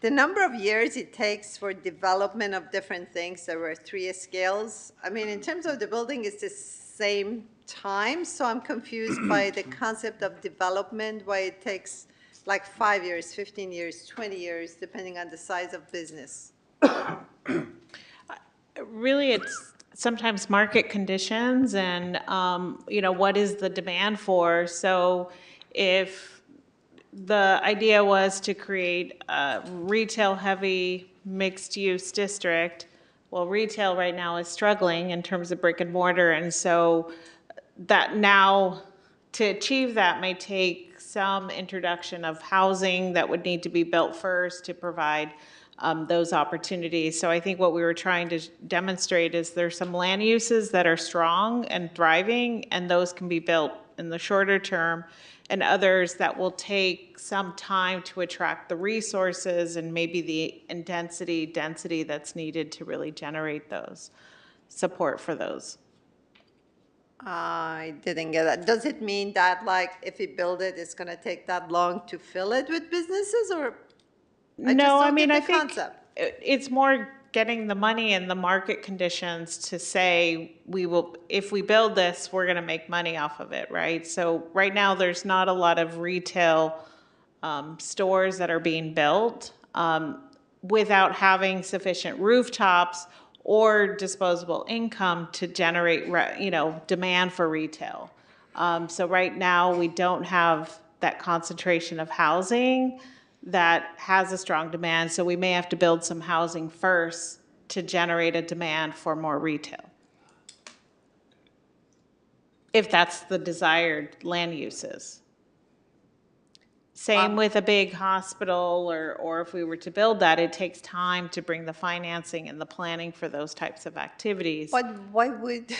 Speaker 7: The number of years it takes for development of different things. There were 3 scales. I mean, in terms of the building, it's the same time, so I'm confused by the concept of development, why it takes like 5 years, 15 years, 20 years, depending on the size of business.
Speaker 20: Really, it's sometimes market conditions and, you know, what is the demand for? So if the idea was to create a retail-heavy mixed-use district, well, retail right now is struggling in terms of brick and mortar, and so that now, to achieve that may take some introduction of housing that would need to be built first to provide those opportunities. So I think what we were trying to demonstrate is there's some land uses that are strong and thriving, and those can be built in the shorter term, and others that will take some time to attract the resources and maybe the density that's needed to really generate those support for those.
Speaker 7: I didn't get that. Does it mean that, like, if we build it, it's going to take that long to fill it with businesses, or?
Speaker 20: No, I mean, I think
Speaker 7: concept.
Speaker 20: it's more getting the money and the market conditions to say we will, if we build this, we're going to make money off of it, right? So right now, there's not a lot of retail stores that are being built without having sufficient rooftops or disposable income to generate, you know, demand for retail. So right now, we don't have that concentration of housing that has a strong demand, so we may have to build some housing first to generate a demand for more retail, if that's the desired land uses. Same with a big hospital, or if we were to build that, it takes time to bring the financing and the planning for those types of activities.
Speaker 7: But why would,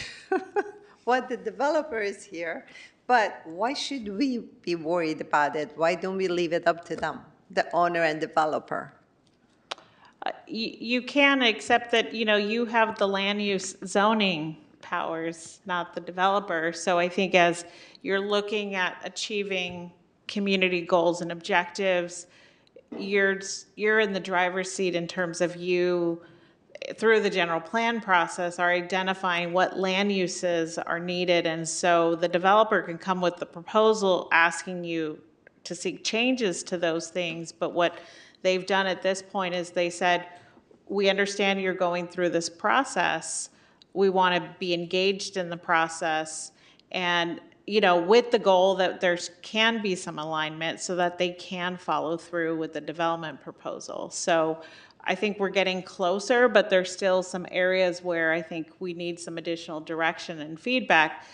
Speaker 7: what the developer is here, but why should we be worried about it? Why don't we leave it up to them, the owner and developer?
Speaker 20: You can, accept that, you know, you have the land use zoning powers, not the developer. So I think as you're looking at achieving community goals and objectives, you're in the driver's seat in terms of you, through the general plan process, are identifying what land uses are needed. And so the developer can come with the proposal asking you to seek changes to those things. But what they've done at this point is they said, we understand you're going through this process. We want to be engaged in the process, and, you know, with the goal that there can be some alignment so that they can follow through with the development proposal. So I think we're getting closer, but there's still some areas where I think we need some additional direction and feedback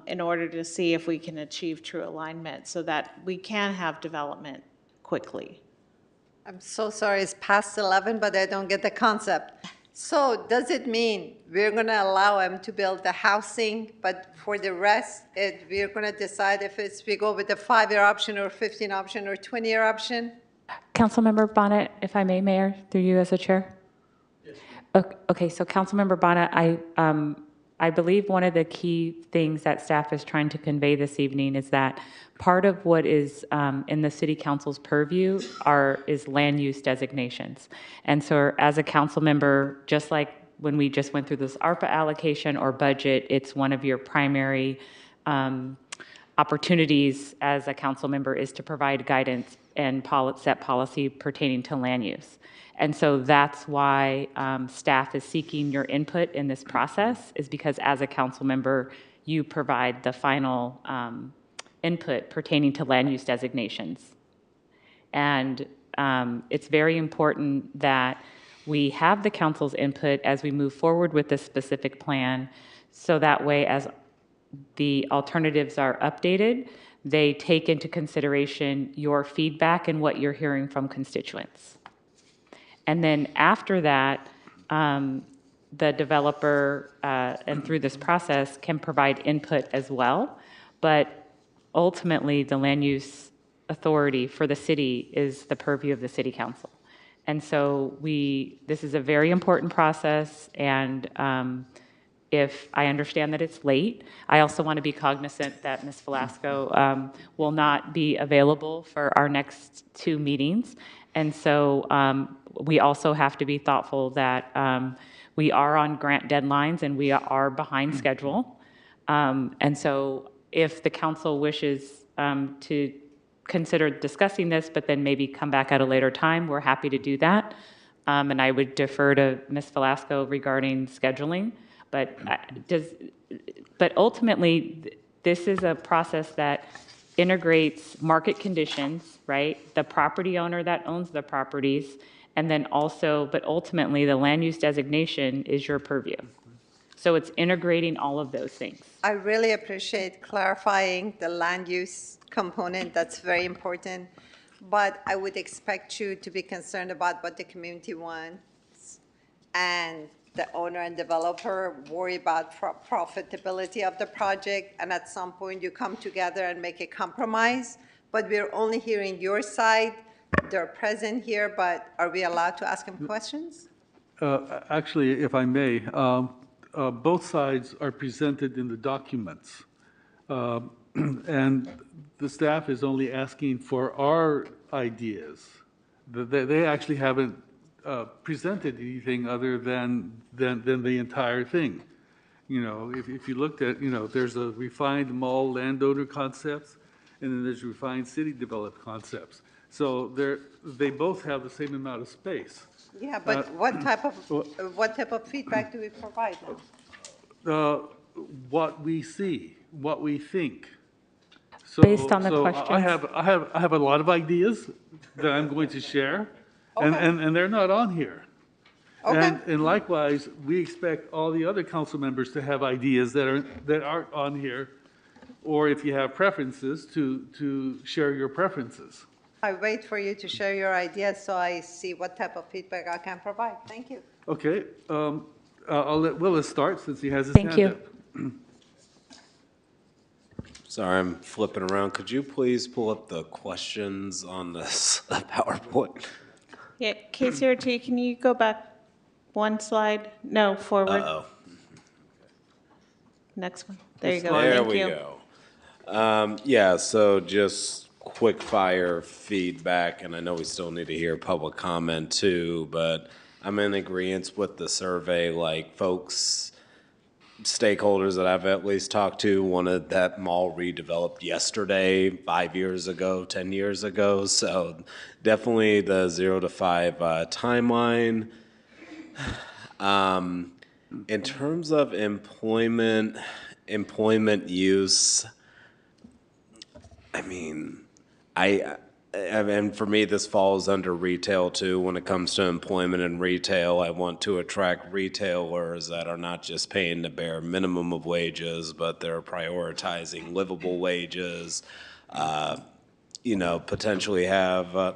Speaker 20: in order to see if we can achieve true alignment so that we can have development quickly.
Speaker 7: I'm so sorry, it's past 11, but I don't get the concept. So does it mean we're going to allow them to build the housing, but for the rest, we're going to decide if we go with the 5-year option or 15 option or 20-year option?
Speaker 10: Councilmember Bonnet, if I may, Mayor, through you as the chair. Yes. Okay, so Councilmember Bonnet, I believe one of the key things that staff is trying to convey this evening is that part of what is in the City Council's purview is land use designations. And so as a council member, just like when we just went through this ARPA allocation or budget, it's one of your primary opportunities as a council member is to provide guidance. and set policy pertaining to land use. And so that's why staff is seeking your input in this process, is because as a council member, you provide the final input pertaining to land use designations. And it's very important that we have the council's input as we move forward with this specific plan, so that way as the alternatives are updated, they take into consideration your feedback and what you're hearing from constituents. And then after that, the developer, and through this process, can provide input as well. But ultimately, the land use authority for the city is the purview of the city council. And so this is a very important process, and if I understand that it's late, I also want to be cognizant that Ms. Velasco will not be available for our next 2 meetings. And so we also have to be thoughtful that we are on grant deadlines and we are behind schedule. And so if the council wishes to consider discussing this, but then maybe come back at a later time, we're happy to do that. And I would defer to Ms. Velasco regarding scheduling. But ultimately, this is a process that integrates market conditions, right? The property owner that owns the properties, and then also, but ultimately, the land use designation is your purview. So it's integrating all of those things.
Speaker 7: I really appreciate clarifying the land use component. That's very important. But I would expect you to be concerned about what the community wants, and the owner and developer worry about profitability of the project, and at some point you come together and make a compromise. But we're only hearing your side. They're present here, but are we allowed to ask them questions?
Speaker 1: Actually, if I may, both sides are presented in the documents. And the staff is only asking for our ideas. They actually haven't presented anything other than the entire thing. You know, if you looked at, there's a refined mall landowner concepts, and then there's refined city developed concepts. So they both have the same amount of space.
Speaker 7: Yeah, but what type of feedback do we provide them?
Speaker 1: What we see, what we think. So,
Speaker 10: Based on the questions.
Speaker 1: I have a lot of ideas that I'm going to share, and they're not on here.
Speaker 7: Okay.
Speaker 1: And likewise, we expect all the other council members to have ideas that aren't on here, or if you have preferences, to share your preferences.
Speaker 7: I wait for you to share your ideas so I see what type of feedback I can provide. Thank you.
Speaker 1: Okay, I'll let Willis start since he has his hand up.
Speaker 10: Thank you.
Speaker 13: Sorry, I'm flipping around. Could you please pull up the questions on this PowerPoint?
Speaker 20: Yeah, KCRT, can you go back one slide? No, forward.
Speaker 13: Uh-oh.
Speaker 20: Next one. There you go.
Speaker 13: There
Speaker 20: Thank
Speaker 13: we
Speaker 20: you.
Speaker 13: go. Yeah, so just quick fire feedback, and I know we still need to hear public comment too, but I'm in agreement with the survey, like folks, stakeholders that I've at least talked to wanted that mall redeveloped yesterday, 5 years ago, 10 years ago. So definitely the 0 to 5 timeline. In terms of employment use, I mean, and for me, this falls under retail too. When it comes to employment and retail, I want to attract retailers that are not just paying the bare minimum of wages, but they're prioritizing livable wages. Potentially have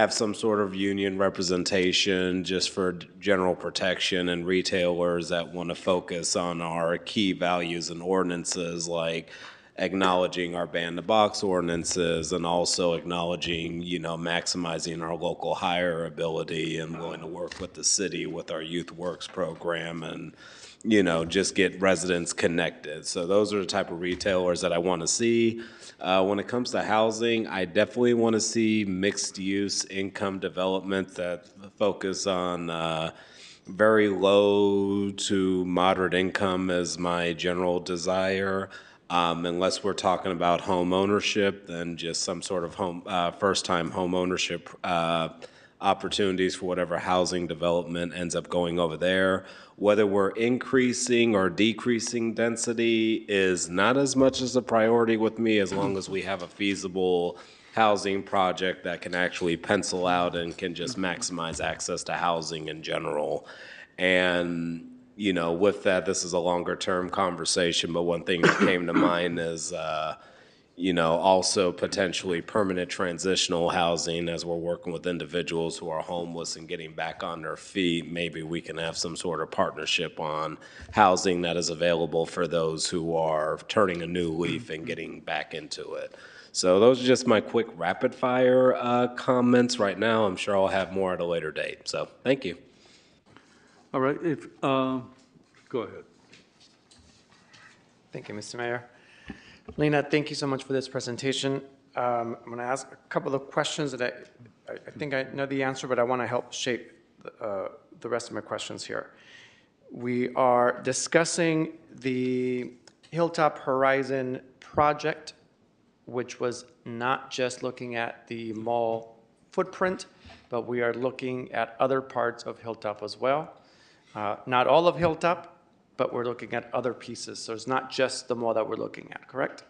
Speaker 13: some sort of union representation just for general protection, and retailers that want to focus on our key values and ordinances, like acknowledging our ban-the-box ordinances, and also acknowledging, maximizing our local hire ability, and willing to work with the city with our Youth Works program, and, just get residents connected. So those are the type of retailers that I want to see. When it comes to housing, I definitely want to see mixed-use income development that focus on very low to moderate income as my general desire. Unless we're talking about home ownership, then just some sort of first-time home ownership opportunities for whatever housing development ends up going over there. Whether we're increasing or decreasing density is not as much as a priority with me, as long as we have a feasible housing project that can actually pencil out and can just maximize access to housing in general. And you know, with that, this is a longer term conversation, but one thing that came to mind is, you know, also potentially permanent transitional housing as we're working with individuals who are homeless and getting back on their feet. Maybe we can have some sort of partnership on housing that is available for those who are turning a new leaf and getting back into it. So those are just my quick rapid fire comments right now. I'm sure I'll have more at a later date. So thank you.
Speaker 1: All right, go ahead.
Speaker 11: Thank you, Mr. Mayor. Lena, thank you so much for this presentation. I'm going to ask a couple of questions that I think I know the answer, but I want to help shape the rest of my questions here. We are discussing the Hilltop Horizon project, which was not just looking at the mall footprint, but we are looking at other parts of Hilltop as well. Not all of Hilltop, but we're looking at other pieces. So it's not just the mall that we're looking at, correct?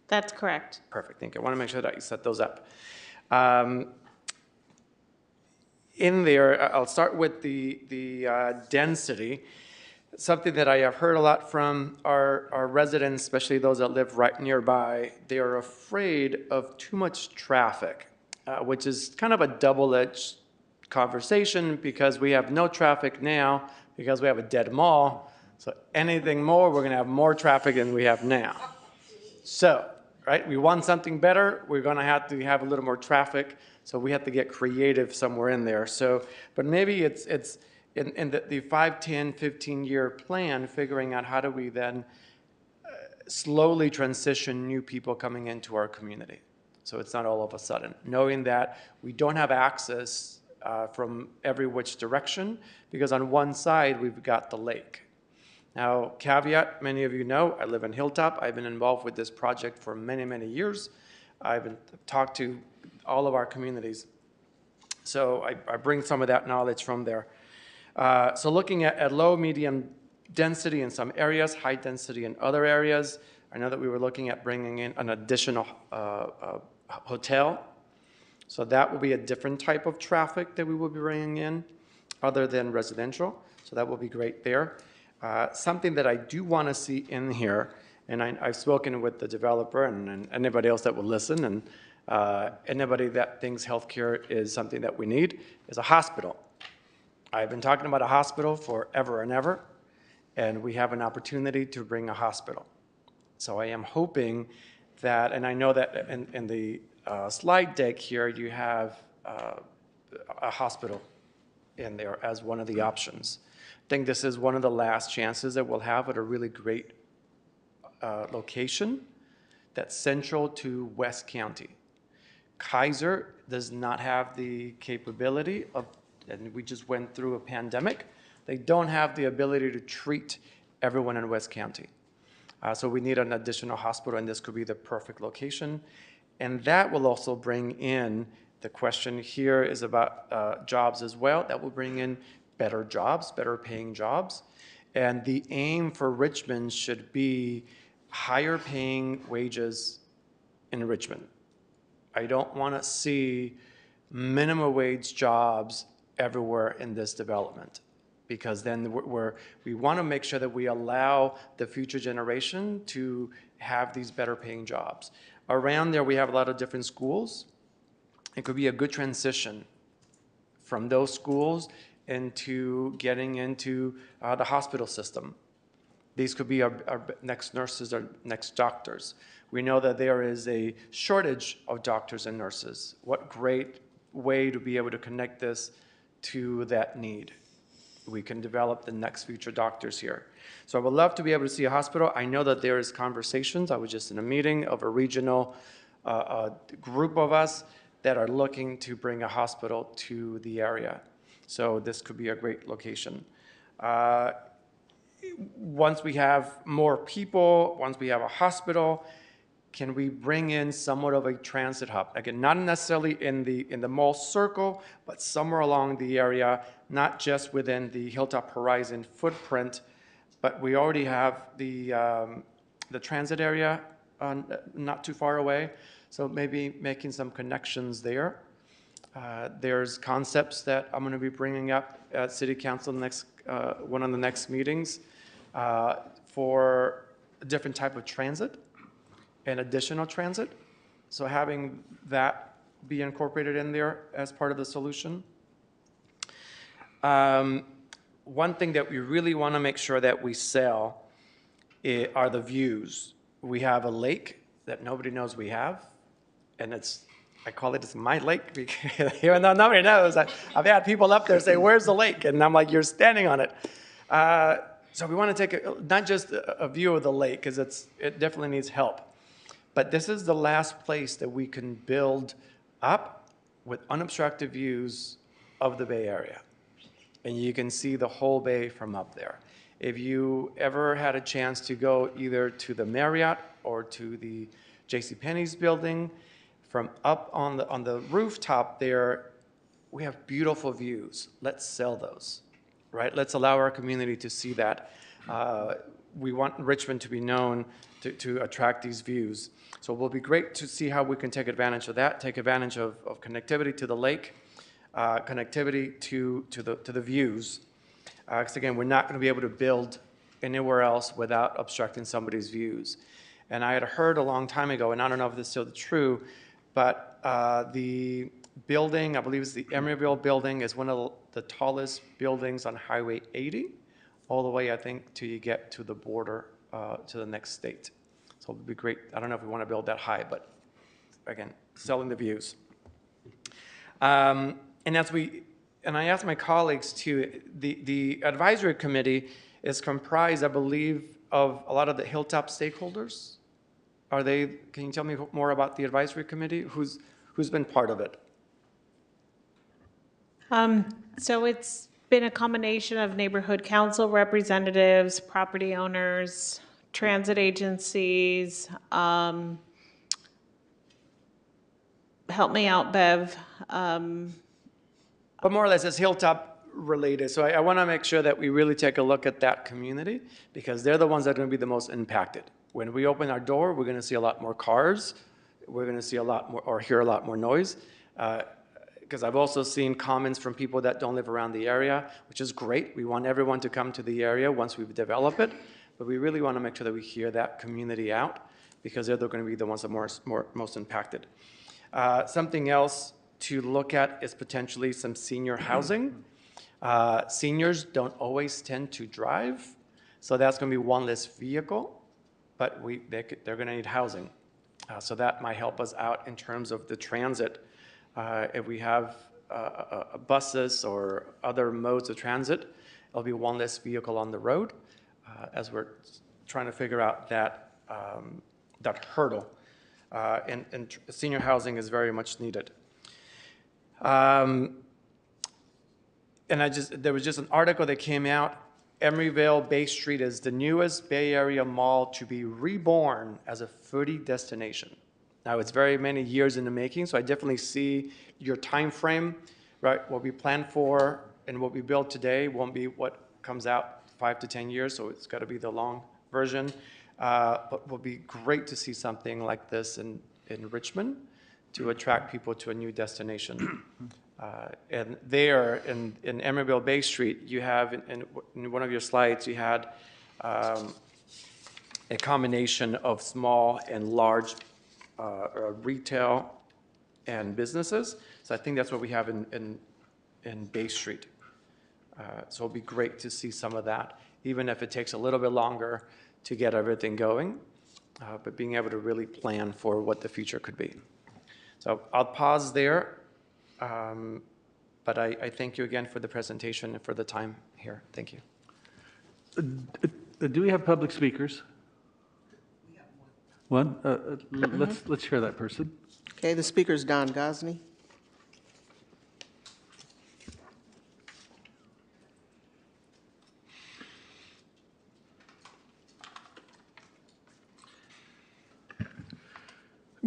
Speaker 20: That's correct.
Speaker 11: Perfect, thank you. I want to make sure that you set those up. In there, I'll start with the density. Something that I have heard a lot from our residents, especially those that live right nearby, they are afraid of too much traffic, which is kind of a double-edged conversation because we have no traffic now because we have a dead mall. So anything more, we're going to have more traffic than we have now. So, right, we want something better, we're going to have a little more traffic. So we have to get creative somewhere in there. So, but maybe it's in the 5, 10, 15-year plan, figuring out how do we then slowly transition new people coming into our community. So it's not all of a sudden. Knowing that we don't have access from every which direction, because on one side we've got the lake. Now, caveat, many of you know, I live in Hilltop. I've been involved with this project for many, many years. I've talked to all of our communities. So I bring some of that knowledge from there. So looking at low, medium density in some areas, high density in other areas. I know that we were looking at bringing in an additional hotel. So that will be a different type of traffic that we will be bringing in other than residential. So that will be great there. Something that I do want to see in here, and I've spoken with the developer and anybody else that will listen, and anybody that thinks healthcare is something that we need, is a hospital. I've been talking about a hospital forever and ever, and we have an opportunity to bring a hospital. So I am hoping that, and I know that in the slide deck here, you have a hospital in there as one of the options. I think this is one of the last chances that we'll have at a really great location that's central to West County. Kaiser does not have the capability of, and we just went through a pandemic, they don't have the ability to treat everyone in West County. So we need an additional hospital, and this could be the perfect location. And that will also bring in, the question here is about jobs as well. That will bring in better jobs, better paying jobs. And the aim for Richmond should be higher paying wages in Richmond. I don't want to see minimum wage jobs everywhere in this development, because then we want to make sure that we allow the future generation to have these better paying jobs. Around there, we have a lot of different schools. It could be a good transition from those schools into getting into the hospital system. These could be our next nurses or next doctors. We know that there is a shortage of doctors and nurses. What great way to be able to connect this to that need. We can develop the next future doctors here. So I would love to be able to see a hospital. I know that there is conversations. I was just in a meeting of a regional group of us that are looking to bring a hospital to the area. So this could be a great location. once we have more people, once we have a hospital, can we bring in somewhat of a transit hub? Again, not necessarily in the mall circle, but somewhere along the area, not just within the Hilltop Horizon footprint, but we already have the transit area not too far away, so maybe making some connections there. There's concepts that I'm going to be bringing up at City Council next one of the next meetings for a different type of transit and additional transit. So having that be incorporated in there as part of the solution. One thing that we really want to make sure that we sell are the views. We have a lake that nobody knows we have, and I call it my lake, because even though nobody knows, I've had people up there say, "Where's the lake?" And I'm like, "You're standing on it." So we want to take not just a view of the lake, because it definitely needs help, but this is the last place that we can build up with unobstructed views of the Bay Area. And you can see the whole bay from up there. If you ever had a chance to go either to the Marriott or to the JCPenney's building, from up on the rooftop there, we have beautiful views. Let's sell those, right? Let's allow our community to see that. We want Richmond to be known to attract these views. So it will be great to see how we can take advantage of that, take advantage of connectivity to the lake, connectivity to the views. Because again, we're not going to be able to build anywhere else without obstructing somebody's views. And I had heard a long time ago, and I don't know if this is still true, but the building, I believe it's the Emeryville building, is one of the tallest buildings on Highway 80, all the way, I think, till you get to the border to the next state. So it would be great. I don't know if we want to build that high, but again, selling the views. And I asked my colleagues too, the advisory committee is comprised, I believe, of a lot of the Hilltop stakeholders. Can you tell me more about the advisory committee? Who's been part of it?
Speaker 20: So it's been a combination of neighborhood council representatives, property owners, transit agencies. Help me out, Bev.
Speaker 11: But more or less, it's Hilltop related. So I want to make sure that we really take a look at that community, because they're the ones that are going to be the most impacted. When we open our door, we're going to see a lot more cars. We're going to see a lot more, or hear a lot more noise. Because I've also seen comments from people that don't live around the area, which is great. We want everyone to come to the area once we develop it. But we really want to make sure that we hear that community out, because they're going to be the ones that are most impacted. Something else to look at is potentially some senior housing. Seniors don't always tend to drive, so that's going to be one less vehicle, but they're going to need housing. So that might help us out in terms of the transit. If we have buses or other modes of transit, it'll be one less vehicle on the road as we're trying to figure out that hurdle. And senior housing is very much needed. And there was just an article that came out. Emeryville Bay Street is the newest Bay Area mall to be reborn as a foodie destination. Now, it's very many years in the making, so I definitely see your time frame, right? What we plan for and what we build today won't be what comes out 5 to 10 years, so it's got to be the long version. But it will be great to see something like this in Richmond to attract people to a new destination. And there in Emeryville Bay Street, you have, in one of your slides, you had a combination of small and large retail and businesses. So I think that's what we have in Bay Street. So it'll be great to see some of that, even if it takes a little bit longer to get everything going, but being able to really plan for what the future could be. So I'll pause there, but I thank you again for the presentation and for the time here. Thank you.
Speaker 1: Do we have public speakers? One? Let's hear that person.
Speaker 2: Okay, the speaker is Don Gosney.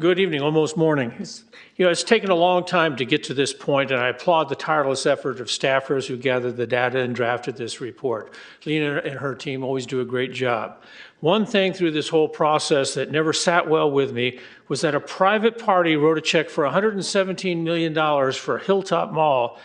Speaker 12: Good evening, almost morning. It's taken a long time to get to this point, and I applaud the tireless effort of staffers who gathered the data and drafted this report. Lena and her team always do a great job. One thing through this whole process that never sat well with me was that a private party wrote a check for $117 million for Hilltop Mall,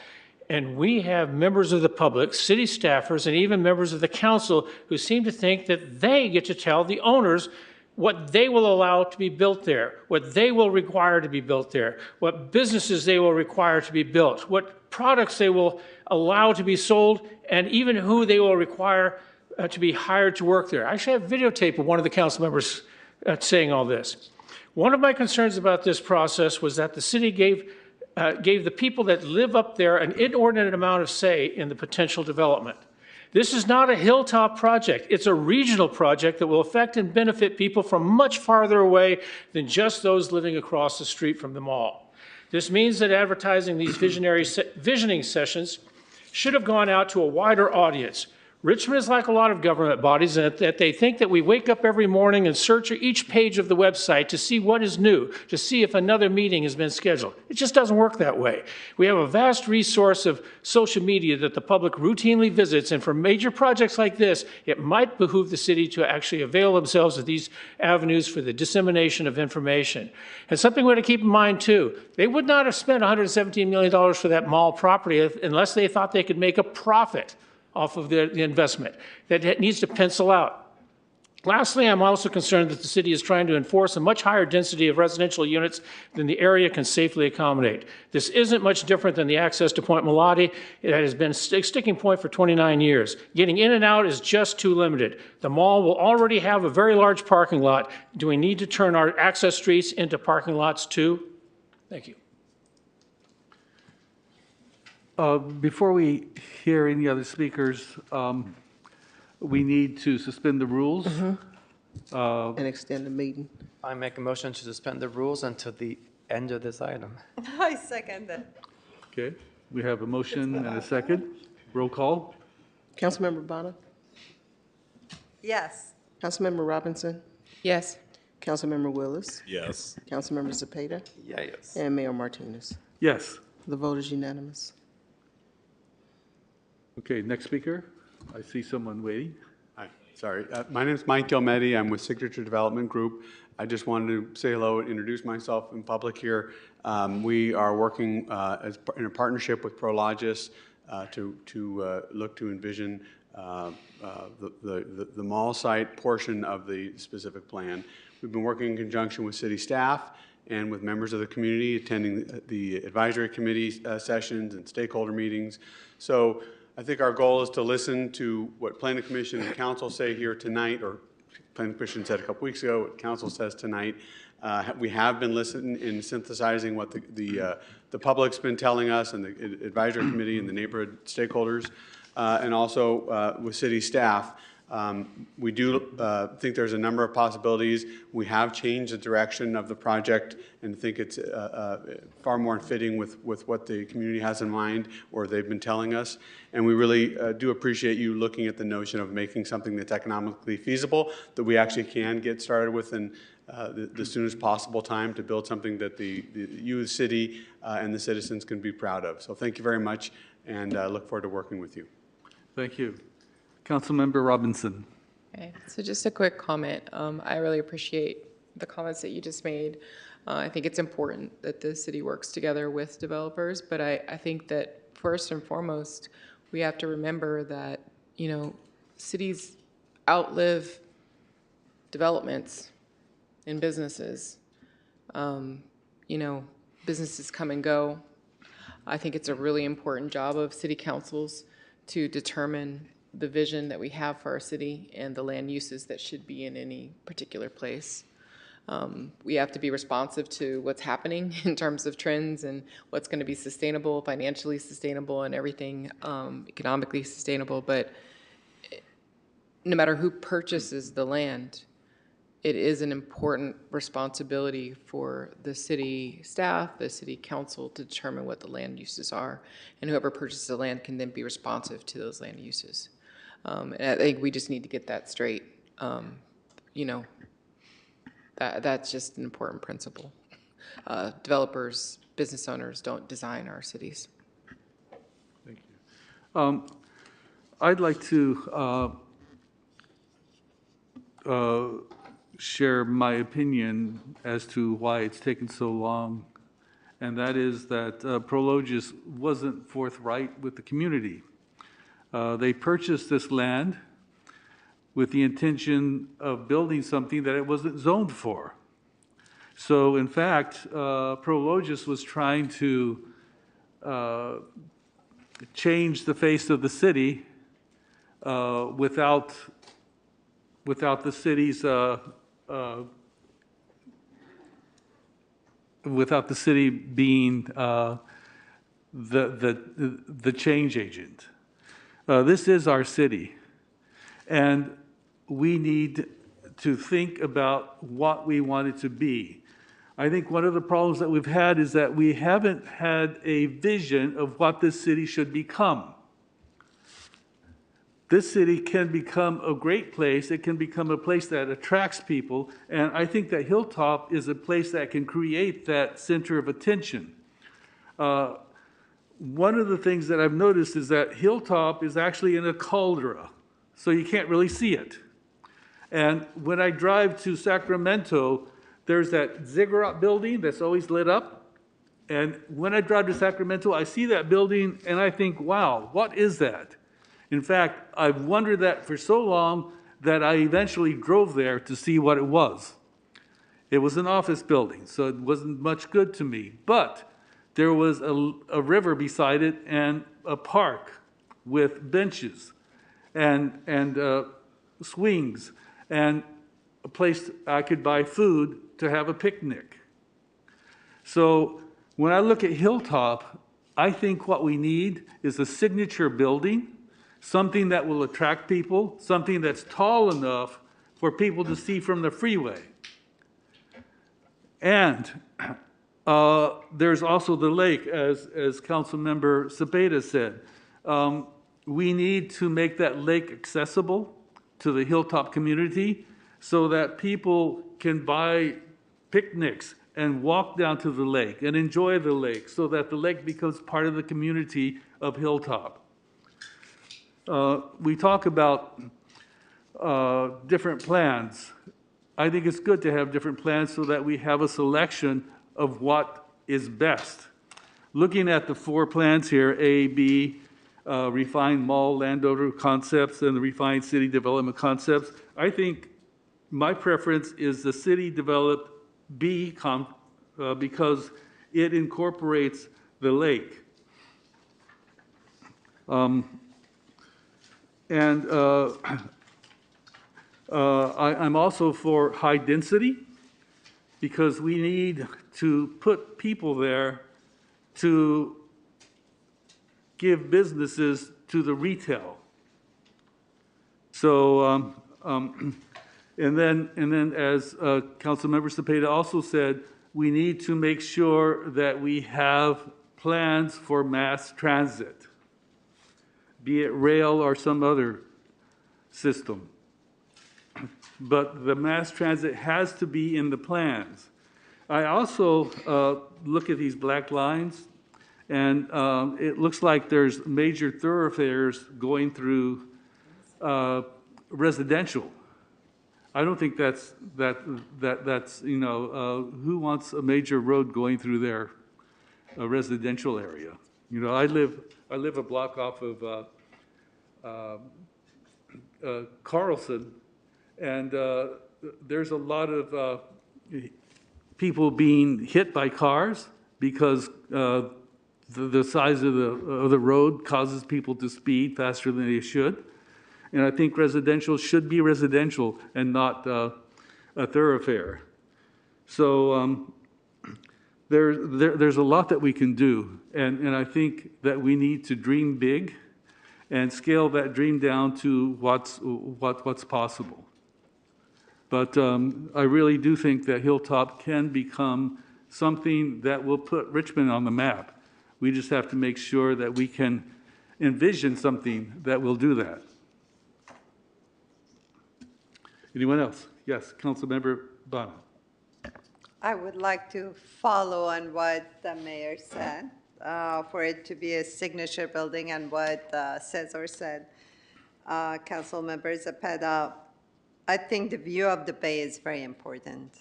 Speaker 12: and we have members of the public, city staffers, and even members of the council who seem to think that they get to tell the owners what they will allow to be built there, what they will require to be built there, what businesses they will require to be built, what products they will allow to be sold, and even who they will require to be hired to work there. I actually have videotape of one of the council members saying all this. One of my concerns about this process was that the city gave the people that live up there an inordinate amount of say in the potential development. This is not a hilltop project. It's a regional project that will affect and benefit people from much farther away than just those living across the street from the mall. This means that advertising these visioning sessions should have gone out to a wider audience. Richmond is like a lot of government bodies in that they think that we wake up every morning and search each page of the website to see what is new, to see if another meeting has been scheduled. It just doesn't work that way. We have a vast resource of social media that the public routinely visits, and for major projects like this, it might behoove the city to actually avail themselves of these avenues for the dissemination of information. And something we want to keep in mind too, they would not have spent $117 million for that mall property unless they thought they could make a profit off of the investment. That needs to pencil out. Lastly, I'm also concerned that the city is trying to enforce a much higher density of residential units than the area can safely accommodate. This isn't much different than the access to Point Mulati. It has been a sticking point for 29 years. Getting in and out is just too limited. The mall will already have a very large parking lot. Do we need to turn our access streets into parking lots too? Thank you.
Speaker 1: Before we hear any other speakers, we need to suspend the rules.
Speaker 2: And extend the meeting.
Speaker 11: I make a motion to suspend the rules until the end of this item.
Speaker 7: I second that.
Speaker 1: Okay, we have a motion and a second. Roll call.
Speaker 2: Councilmember Bonner?
Speaker 7: Yes.
Speaker 2: Councilmember Robinson?
Speaker 21: Yes.
Speaker 2: Councilmember Willis?
Speaker 13: Yes.
Speaker 2: Councilmember Zepeda?
Speaker 11: Yes.
Speaker 2: And Mayor Martinez.
Speaker 1: Yes.
Speaker 2: The vote is unanimous.
Speaker 1: Okay, next speaker. I see someone waiting.
Speaker 17: Hi, sorry. My name is Mike Gilmetti. I'm with Signature Development Group. I just wanted to say hello and introduce myself in public here. We are working in a partnership with Prologis to look to envision the mall site portion of the specific plan. We've been working in conjunction with city staff and with members of the community, attending the advisory committee sessions and stakeholder meetings. So I think our goal is to listen to what Planning Commission and Council say here tonight, or Planning Commission said a couple weeks ago, what Council says tonight. We have been listening and synthesizing what the public's been telling us, and the advisory committee and the neighborhood stakeholders, and also with city staff. We do think there's a number of possibilities. We have changed the direction of the project and think it's far more fitting with what the community has in mind or they've been telling us. And we really do appreciate you looking at the notion of making something that's economically feasible, that we actually can get started within the soonest possible time to build something that you, the city, and the citizens can be proud of. So thank you very much, and look forward to working with you.
Speaker 1: Thank you. Councilmember Robinson.
Speaker 21: Okay, so just a quick comment. I really appreciate the comments that you just made. I think it's important that the city works together with developers, but I think that first and foremost, we have to remember that, cities outlive developments in businesses. Businesses come and go. I think it's a really important job of city councils to determine the vision that we have for our city and the land uses that should be in any particular place. We have to be responsive to what's happening in terms of trends and what's going to be sustainable, financially sustainable, and everything economically sustainable. But no matter who purchases the land, it is an important responsibility for the city staff, the city council to determine what the land uses are. And whoever purchases the land can then be responsive to those land uses. And I think we just need to get that straight. That's just an important principle. developers, business owners don't design our cities.
Speaker 1: Thank you. I'd like to share my opinion as to why it's taken so long, and that is that Prologis wasn't forthright with the community. They purchased this land with the intention of building something that it wasn't zoned for. So in fact, Prologis was trying to change the face of the city without the city's without the city being the change agent. This is our city, and we need to think about what we want it to be. I think one of the problems that we've had is that we haven't had a vision of what this city should become. This city can become a great place. It can become a place that attracts people, and I think that Hilltop is a place that can create that center of attention. One of the things that I've noticed is that Hilltop is actually in a caldera, so you can't really see it. And when I drive to Sacramento, there's that ziggurat building that's always lit up. And when I drive to Sacramento, I see that building and I think, wow, what is that? In fact, I've wondered that for so long that I eventually drove there to see what it was. It was an office building, so it wasn't much good to me. But there was a river beside it and a park with benches and swings and a place I could buy food to have a picnic. So when I look at Hilltop, I think what we need is a signature building, something that will attract people, something that's tall enough for people to see from the freeway. And there's also the lake, as Councilmember Cepeda said. We need to make that lake accessible to the Hilltop community so that people can buy picnics and walk down to the lake and enjoy the lake so that the lake becomes part of the community of Hilltop. We talk about different plans. I think it's good to have different plans so that we have a selection of what is best. Looking at the 4 plans here, A, B, refined mall landowner concepts and the refined city development concepts, I think my preference is the city developed B because it incorporates the lake. I'm also for high density because we need to put people there to give businesses to the retail. So, and then as Councilmember Cepeda also said, we need to make sure that we have plans for mass transit, be it rail or some other system. But the mass transit has to be in the plans. I also look at these black lines, and it looks like there's major thoroughfares going through residential. I don't think that's you know, who wants a major road going through their residential area? You know, I live a block off of Carlson, and there's a lot of people being hit by cars because the size of the road causes people to speed faster than they should. And I think residential should be residential and not a thoroughfare. So there's a lot that we can do, and I think that we need to dream big and scale that dream down to what's possible. But I really do think that Hilltop can become something that will put Richmond on the map. We just have to make sure that we can envision something that will do that. Anyone else? Yes, Councilmember Bono.
Speaker 7: I would like to follow on what the mayor said, for it to be a signature building and what Cesar said. Council Member Zepeda, I think the view of the bay is very important.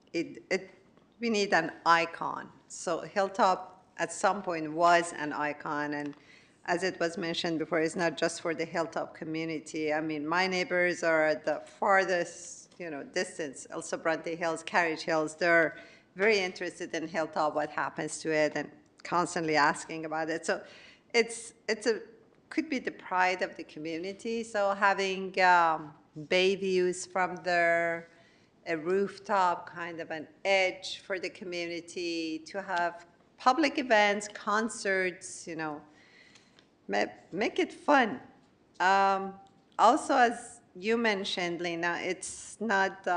Speaker 7: We need an icon. So Hilltop at some point was an icon, and as it was mentioned before, it's not just for the Hilltop community. I mean, my neighbors are at the farthest, distance, El Sobrante Hills, Carriage Hills. They're very interested in Hilltop, what happens to it, and constantly asking about it. So could be the pride of the community. So having bay views from there, a rooftop, kind of an edge for the community to have public events, concerts, make it fun. Also, as you mentioned, Lena, it's not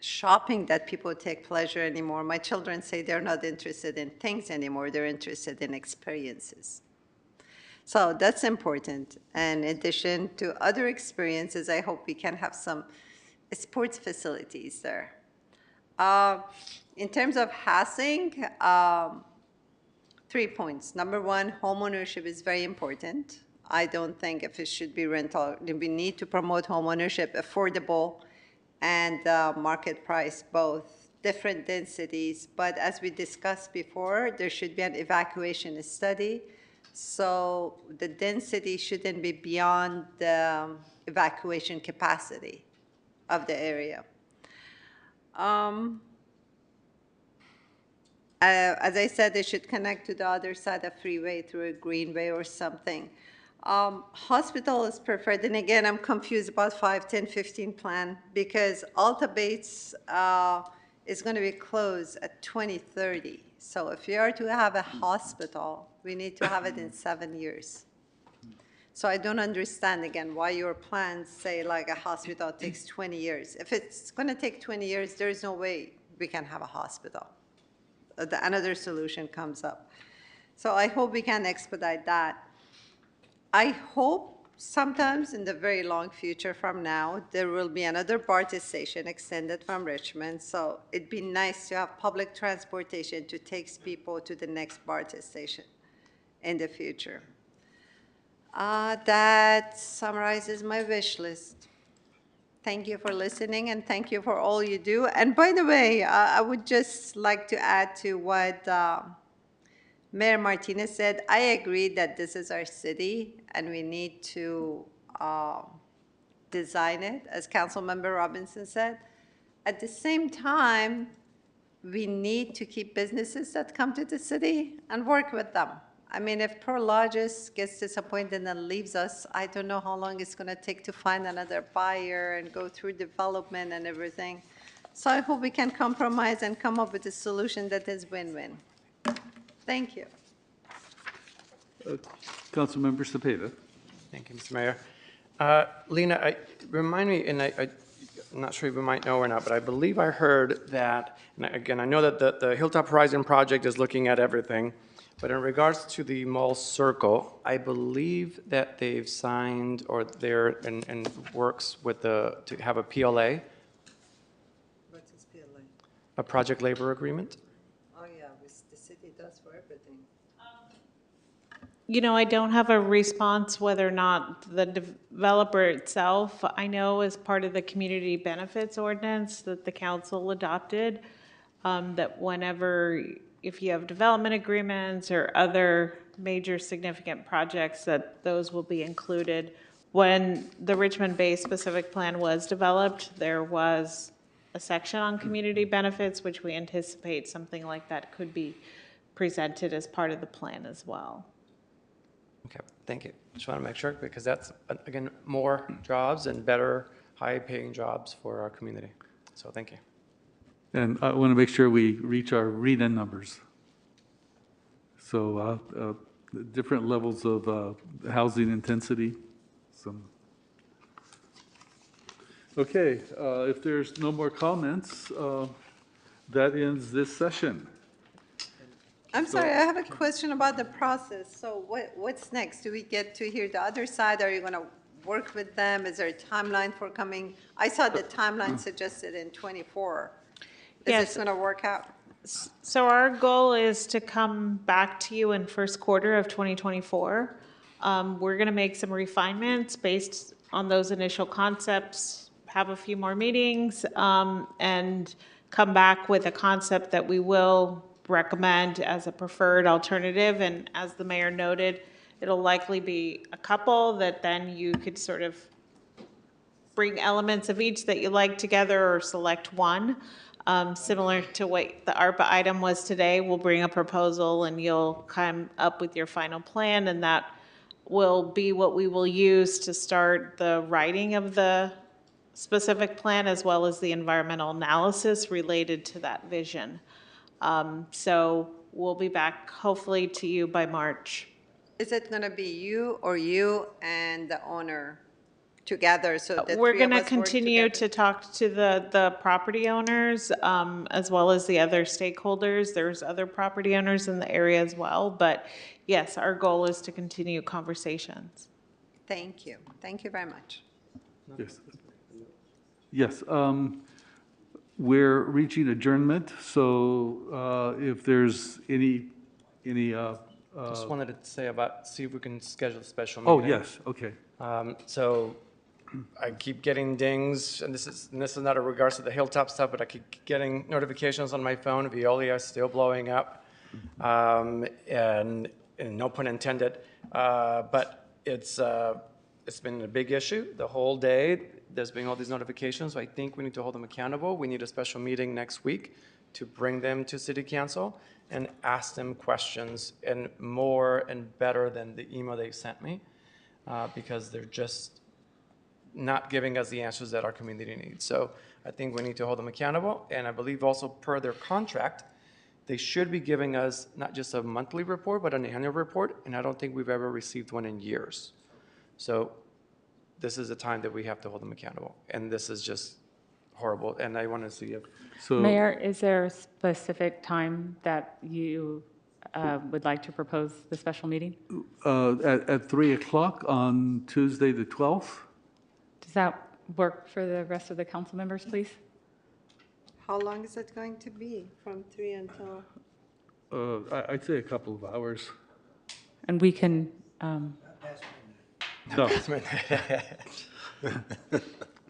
Speaker 7: shopping that people take pleasure anymore. My children say they're not interested in things anymore. They're interested in experiences. So that's important. And in addition to other experiences, I hope we can have some sports facilities there. In terms of housing, 3 points. Number one, homeownership is very important. I don't think if it should be rental. We need to promote homeownership, affordable and market price, both different densities. But as we discussed before, there should be an evacuation study. So the density shouldn't be beyond the evacuation capacity of the area. As I said, they should connect to the other side of freeway through a greenway or something. Hospital is preferred, and again, I'm confused about 5, 10, 15 plan because Alta Bates is going to be closed at 2030. So if you are to have a hospital, we need to have it in 7 years. So I don't understand, again, why your plans say like a hospital takes 20 years. If it's going to take 20 years, there is no way we can have a hospital. Another solution comes up. So I hope we can expedite that. I hope sometimes in the very long future from now, there will be another BART station extended from Richmond. So it'd be nice to have public transportation to take people to the next BART station in the future. That summarizes my wish list. Thank you for listening, and thank you for all you do. And by the way, I would just like to add to what Mayor Martinez said. I agree that this is our city, and we need to design it, as Councilmember Robinson said. At the same time, we need to keep businesses that come to the city and work with them. I mean, if Prologis gets disappointed and leaves us, I don't know how long it's going to take to find another buyer and go through development and everything. So I hope we can compromise and come up with a solution that is win-win. Thank you.
Speaker 1: Councilmember Cepeda.
Speaker 11: Thank you, Mr. Mayor. Lena, remind me, and I'm not sure if you might know or not, but I believe I heard that, and again, I know that the Hilltop Horizon project is looking at everything, but in regards to the Mall Circle, I believe that they've signed or they're in works with to have a PLA.
Speaker 3: What's this PLA?
Speaker 11: A project labor agreement?
Speaker 3: Oh, yeah, the city does for everything.
Speaker 20: I don't have a response whether or not the developer itself, I know as part of the community benefits ordinance that the council adopted, that whenever, if you have development agreements or other major significant projects, that those will be included. When the Richmond Bay specific plan was developed, there was a section on community benefits, which we anticipate something like that could be presented as part of the plan as well.
Speaker 11: Okay, thank you. Just want to make sure because that's, again, more jobs and better high-paying jobs for our community. So thank you.
Speaker 1: And I want to make sure we reach our read-in numbers. So different levels of housing intensity. Okay, if there's no more comments, that ends this session.
Speaker 7: I'm sorry, I have a question about the process. So what's next? Do we get to hear the other side? Are you going to work with them? Is there a timeline for coming? I saw the timeline suggested in 24.
Speaker 9: Yes.
Speaker 7: it gonna work out?
Speaker 20: So our goal is to come back to you in first quarter of 2024. We're going to make some refinements based on those initial concepts, have a few more meetings, and come back with a concept that we will recommend as a preferred alternative. And as the mayor noted, it'll likely be a couple that then you could sort of bring elements of each that you like together or select one. Similar to what the ARPA item was today, we'll bring a proposal and you'll come up with your final plan, and that will be what we will use to start the writing of the specific plan as well as the environmental analysis related to that vision. So we'll be back hopefully to you by March.
Speaker 7: Is it gonna be you and the owner together, so the
Speaker 20: We're
Speaker 7: three of
Speaker 20: going to
Speaker 7: us work
Speaker 20: continue
Speaker 7: together?
Speaker 20: to talk to the property owners, as well as the other stakeholders. There's other property owners in the area as well, but yes, our goal is to continue conversations.
Speaker 7: Thank you very much.
Speaker 1: Yes. Yes, we're reaching adjournment, so if there's any.
Speaker 11: Just wanted to say see if we can schedule a special
Speaker 1: Oh,
Speaker 11: meeting.
Speaker 1: yes, okay.
Speaker 11: So I keep getting dings, and this is not in regards to the Hilltop stuff, but I keep getting notifications on my phone. Veolia is still blowing up, and no pun intended. But it's been a big issue the whole day. There's been all these notifications, so I think we need to hold them accountable. We need a special meeting next week to bring them to City Council and ask them questions, and more and better than the email they sent me, because they're just not giving us the answers that our community needs. So I think we need to hold them accountable, and I believe also per their contract, they should be giving us not just a monthly report, but an annual report, and I don't think we've ever received one in years. So this is the time that we have to hold them accountable, and this is just horrible, and I want to see it.
Speaker 1: So,
Speaker 10: Mayor, is there a specific time that you would like to propose the special meeting?
Speaker 1: at 3 o'clock on Tuesday, the 12th?
Speaker 10: Does that work for the rest of the council members, please?
Speaker 7: How long is it going to be, from 3 until?
Speaker 1: I'd say a couple of hours.
Speaker 10: And we can,
Speaker 1: No.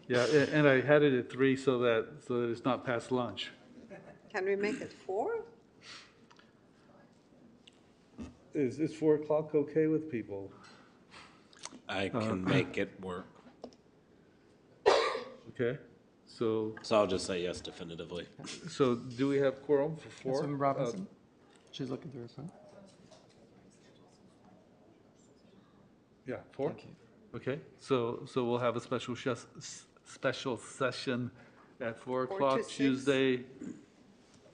Speaker 1: Yeah, and I had it at 3 so that it's not past lunch.
Speaker 7: Can we make it 4?
Speaker 1: Is 4 o'clock okay with people?
Speaker 13: I can make it work.
Speaker 1: Okay, so
Speaker 13: So I'll just say yes definitively.
Speaker 1: do we have quorum for 4?
Speaker 11: Councilman Robinson? She's looking through her phone.
Speaker 1: Yeah, 4? Okay, so we'll have a special session at 4 o'clock,
Speaker 7: 6.
Speaker 1: Tuesday,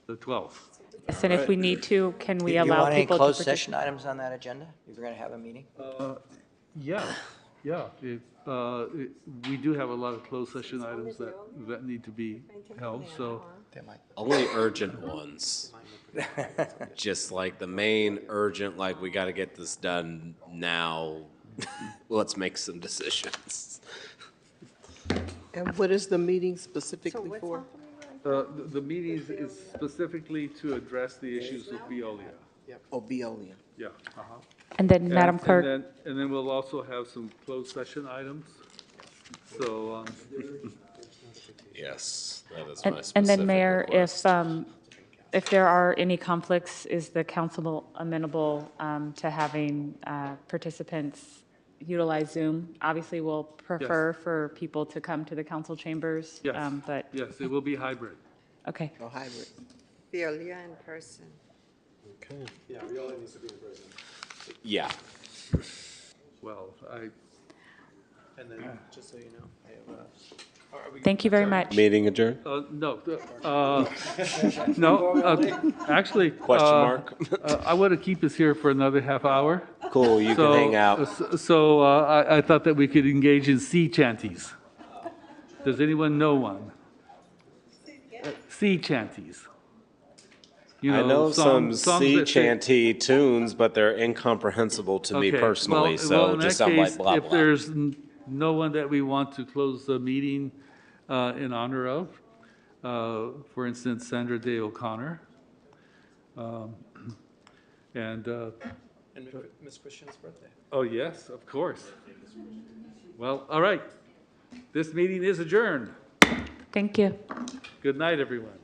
Speaker 1: the 12th.
Speaker 10: yes, and if we need to, can we
Speaker 16: Do you
Speaker 10: allow
Speaker 16: want any
Speaker 10: people to
Speaker 16: closed
Speaker 10: participate?
Speaker 16: session items on that agenda? If you're going to have a meeting?
Speaker 1: Yeah. We do have a lot of closed session items that need to be held, so.
Speaker 13: Only urgent ones. Just like the main urgent, like we got to get this done now. Let's make some decisions.
Speaker 2: And what is the meeting specifically for?
Speaker 1: The meeting is specifically to address the issues of Veolia.
Speaker 2: Oh, Veolia.
Speaker 1: Yeah.
Speaker 10: And then, Madam Clerk,
Speaker 1: And then we'll also have some closed session items. So,
Speaker 13: Yes, that is my specific
Speaker 10: and then Mayor,
Speaker 13: request.
Speaker 10: if there are any conflicts, is the council amenable to having participants utilize Zoom? Obviously, we'll prefer for people to come to the council chambers,
Speaker 1: yes,
Speaker 10: but,
Speaker 1: yes, it will be hybrid.
Speaker 10: okay.
Speaker 2: Oh, hybrid.
Speaker 7: Veolia in person.
Speaker 13: Okay.
Speaker 17: Yeah, Viola needs to be in person.
Speaker 13: Yeah.
Speaker 1: Well,
Speaker 11: And then, just so you know, I have
Speaker 10: Thank you very much.
Speaker 13: Meeting adjourned?
Speaker 1: no, no, actually.
Speaker 13: Question mark?
Speaker 1: I want to keep us here for another half hour.
Speaker 13: Cool, you can hang out.
Speaker 1: So I thought that we could engage in sea chanties. Does anyone know one? Sea chanties. You
Speaker 13: I know some
Speaker 1: songs
Speaker 13: sea
Speaker 1: that say-
Speaker 13: chanty tunes, but they're incomprehensible to me
Speaker 1: Okay,
Speaker 13: personally,
Speaker 1: well,
Speaker 13: so
Speaker 1: in
Speaker 13: just
Speaker 1: that
Speaker 13: sound like
Speaker 1: case,
Speaker 13: blah,
Speaker 1: if
Speaker 13: blah.
Speaker 1: there's no one that we want to close the meeting in honor of, For instance, Sandra Day O'Connor. And
Speaker 11: Miss Christian's birthday.
Speaker 1: oh, yes, of course. Well, all right. This meeting is adjourned.
Speaker 10: Thank you.
Speaker 1: Good night, everyone.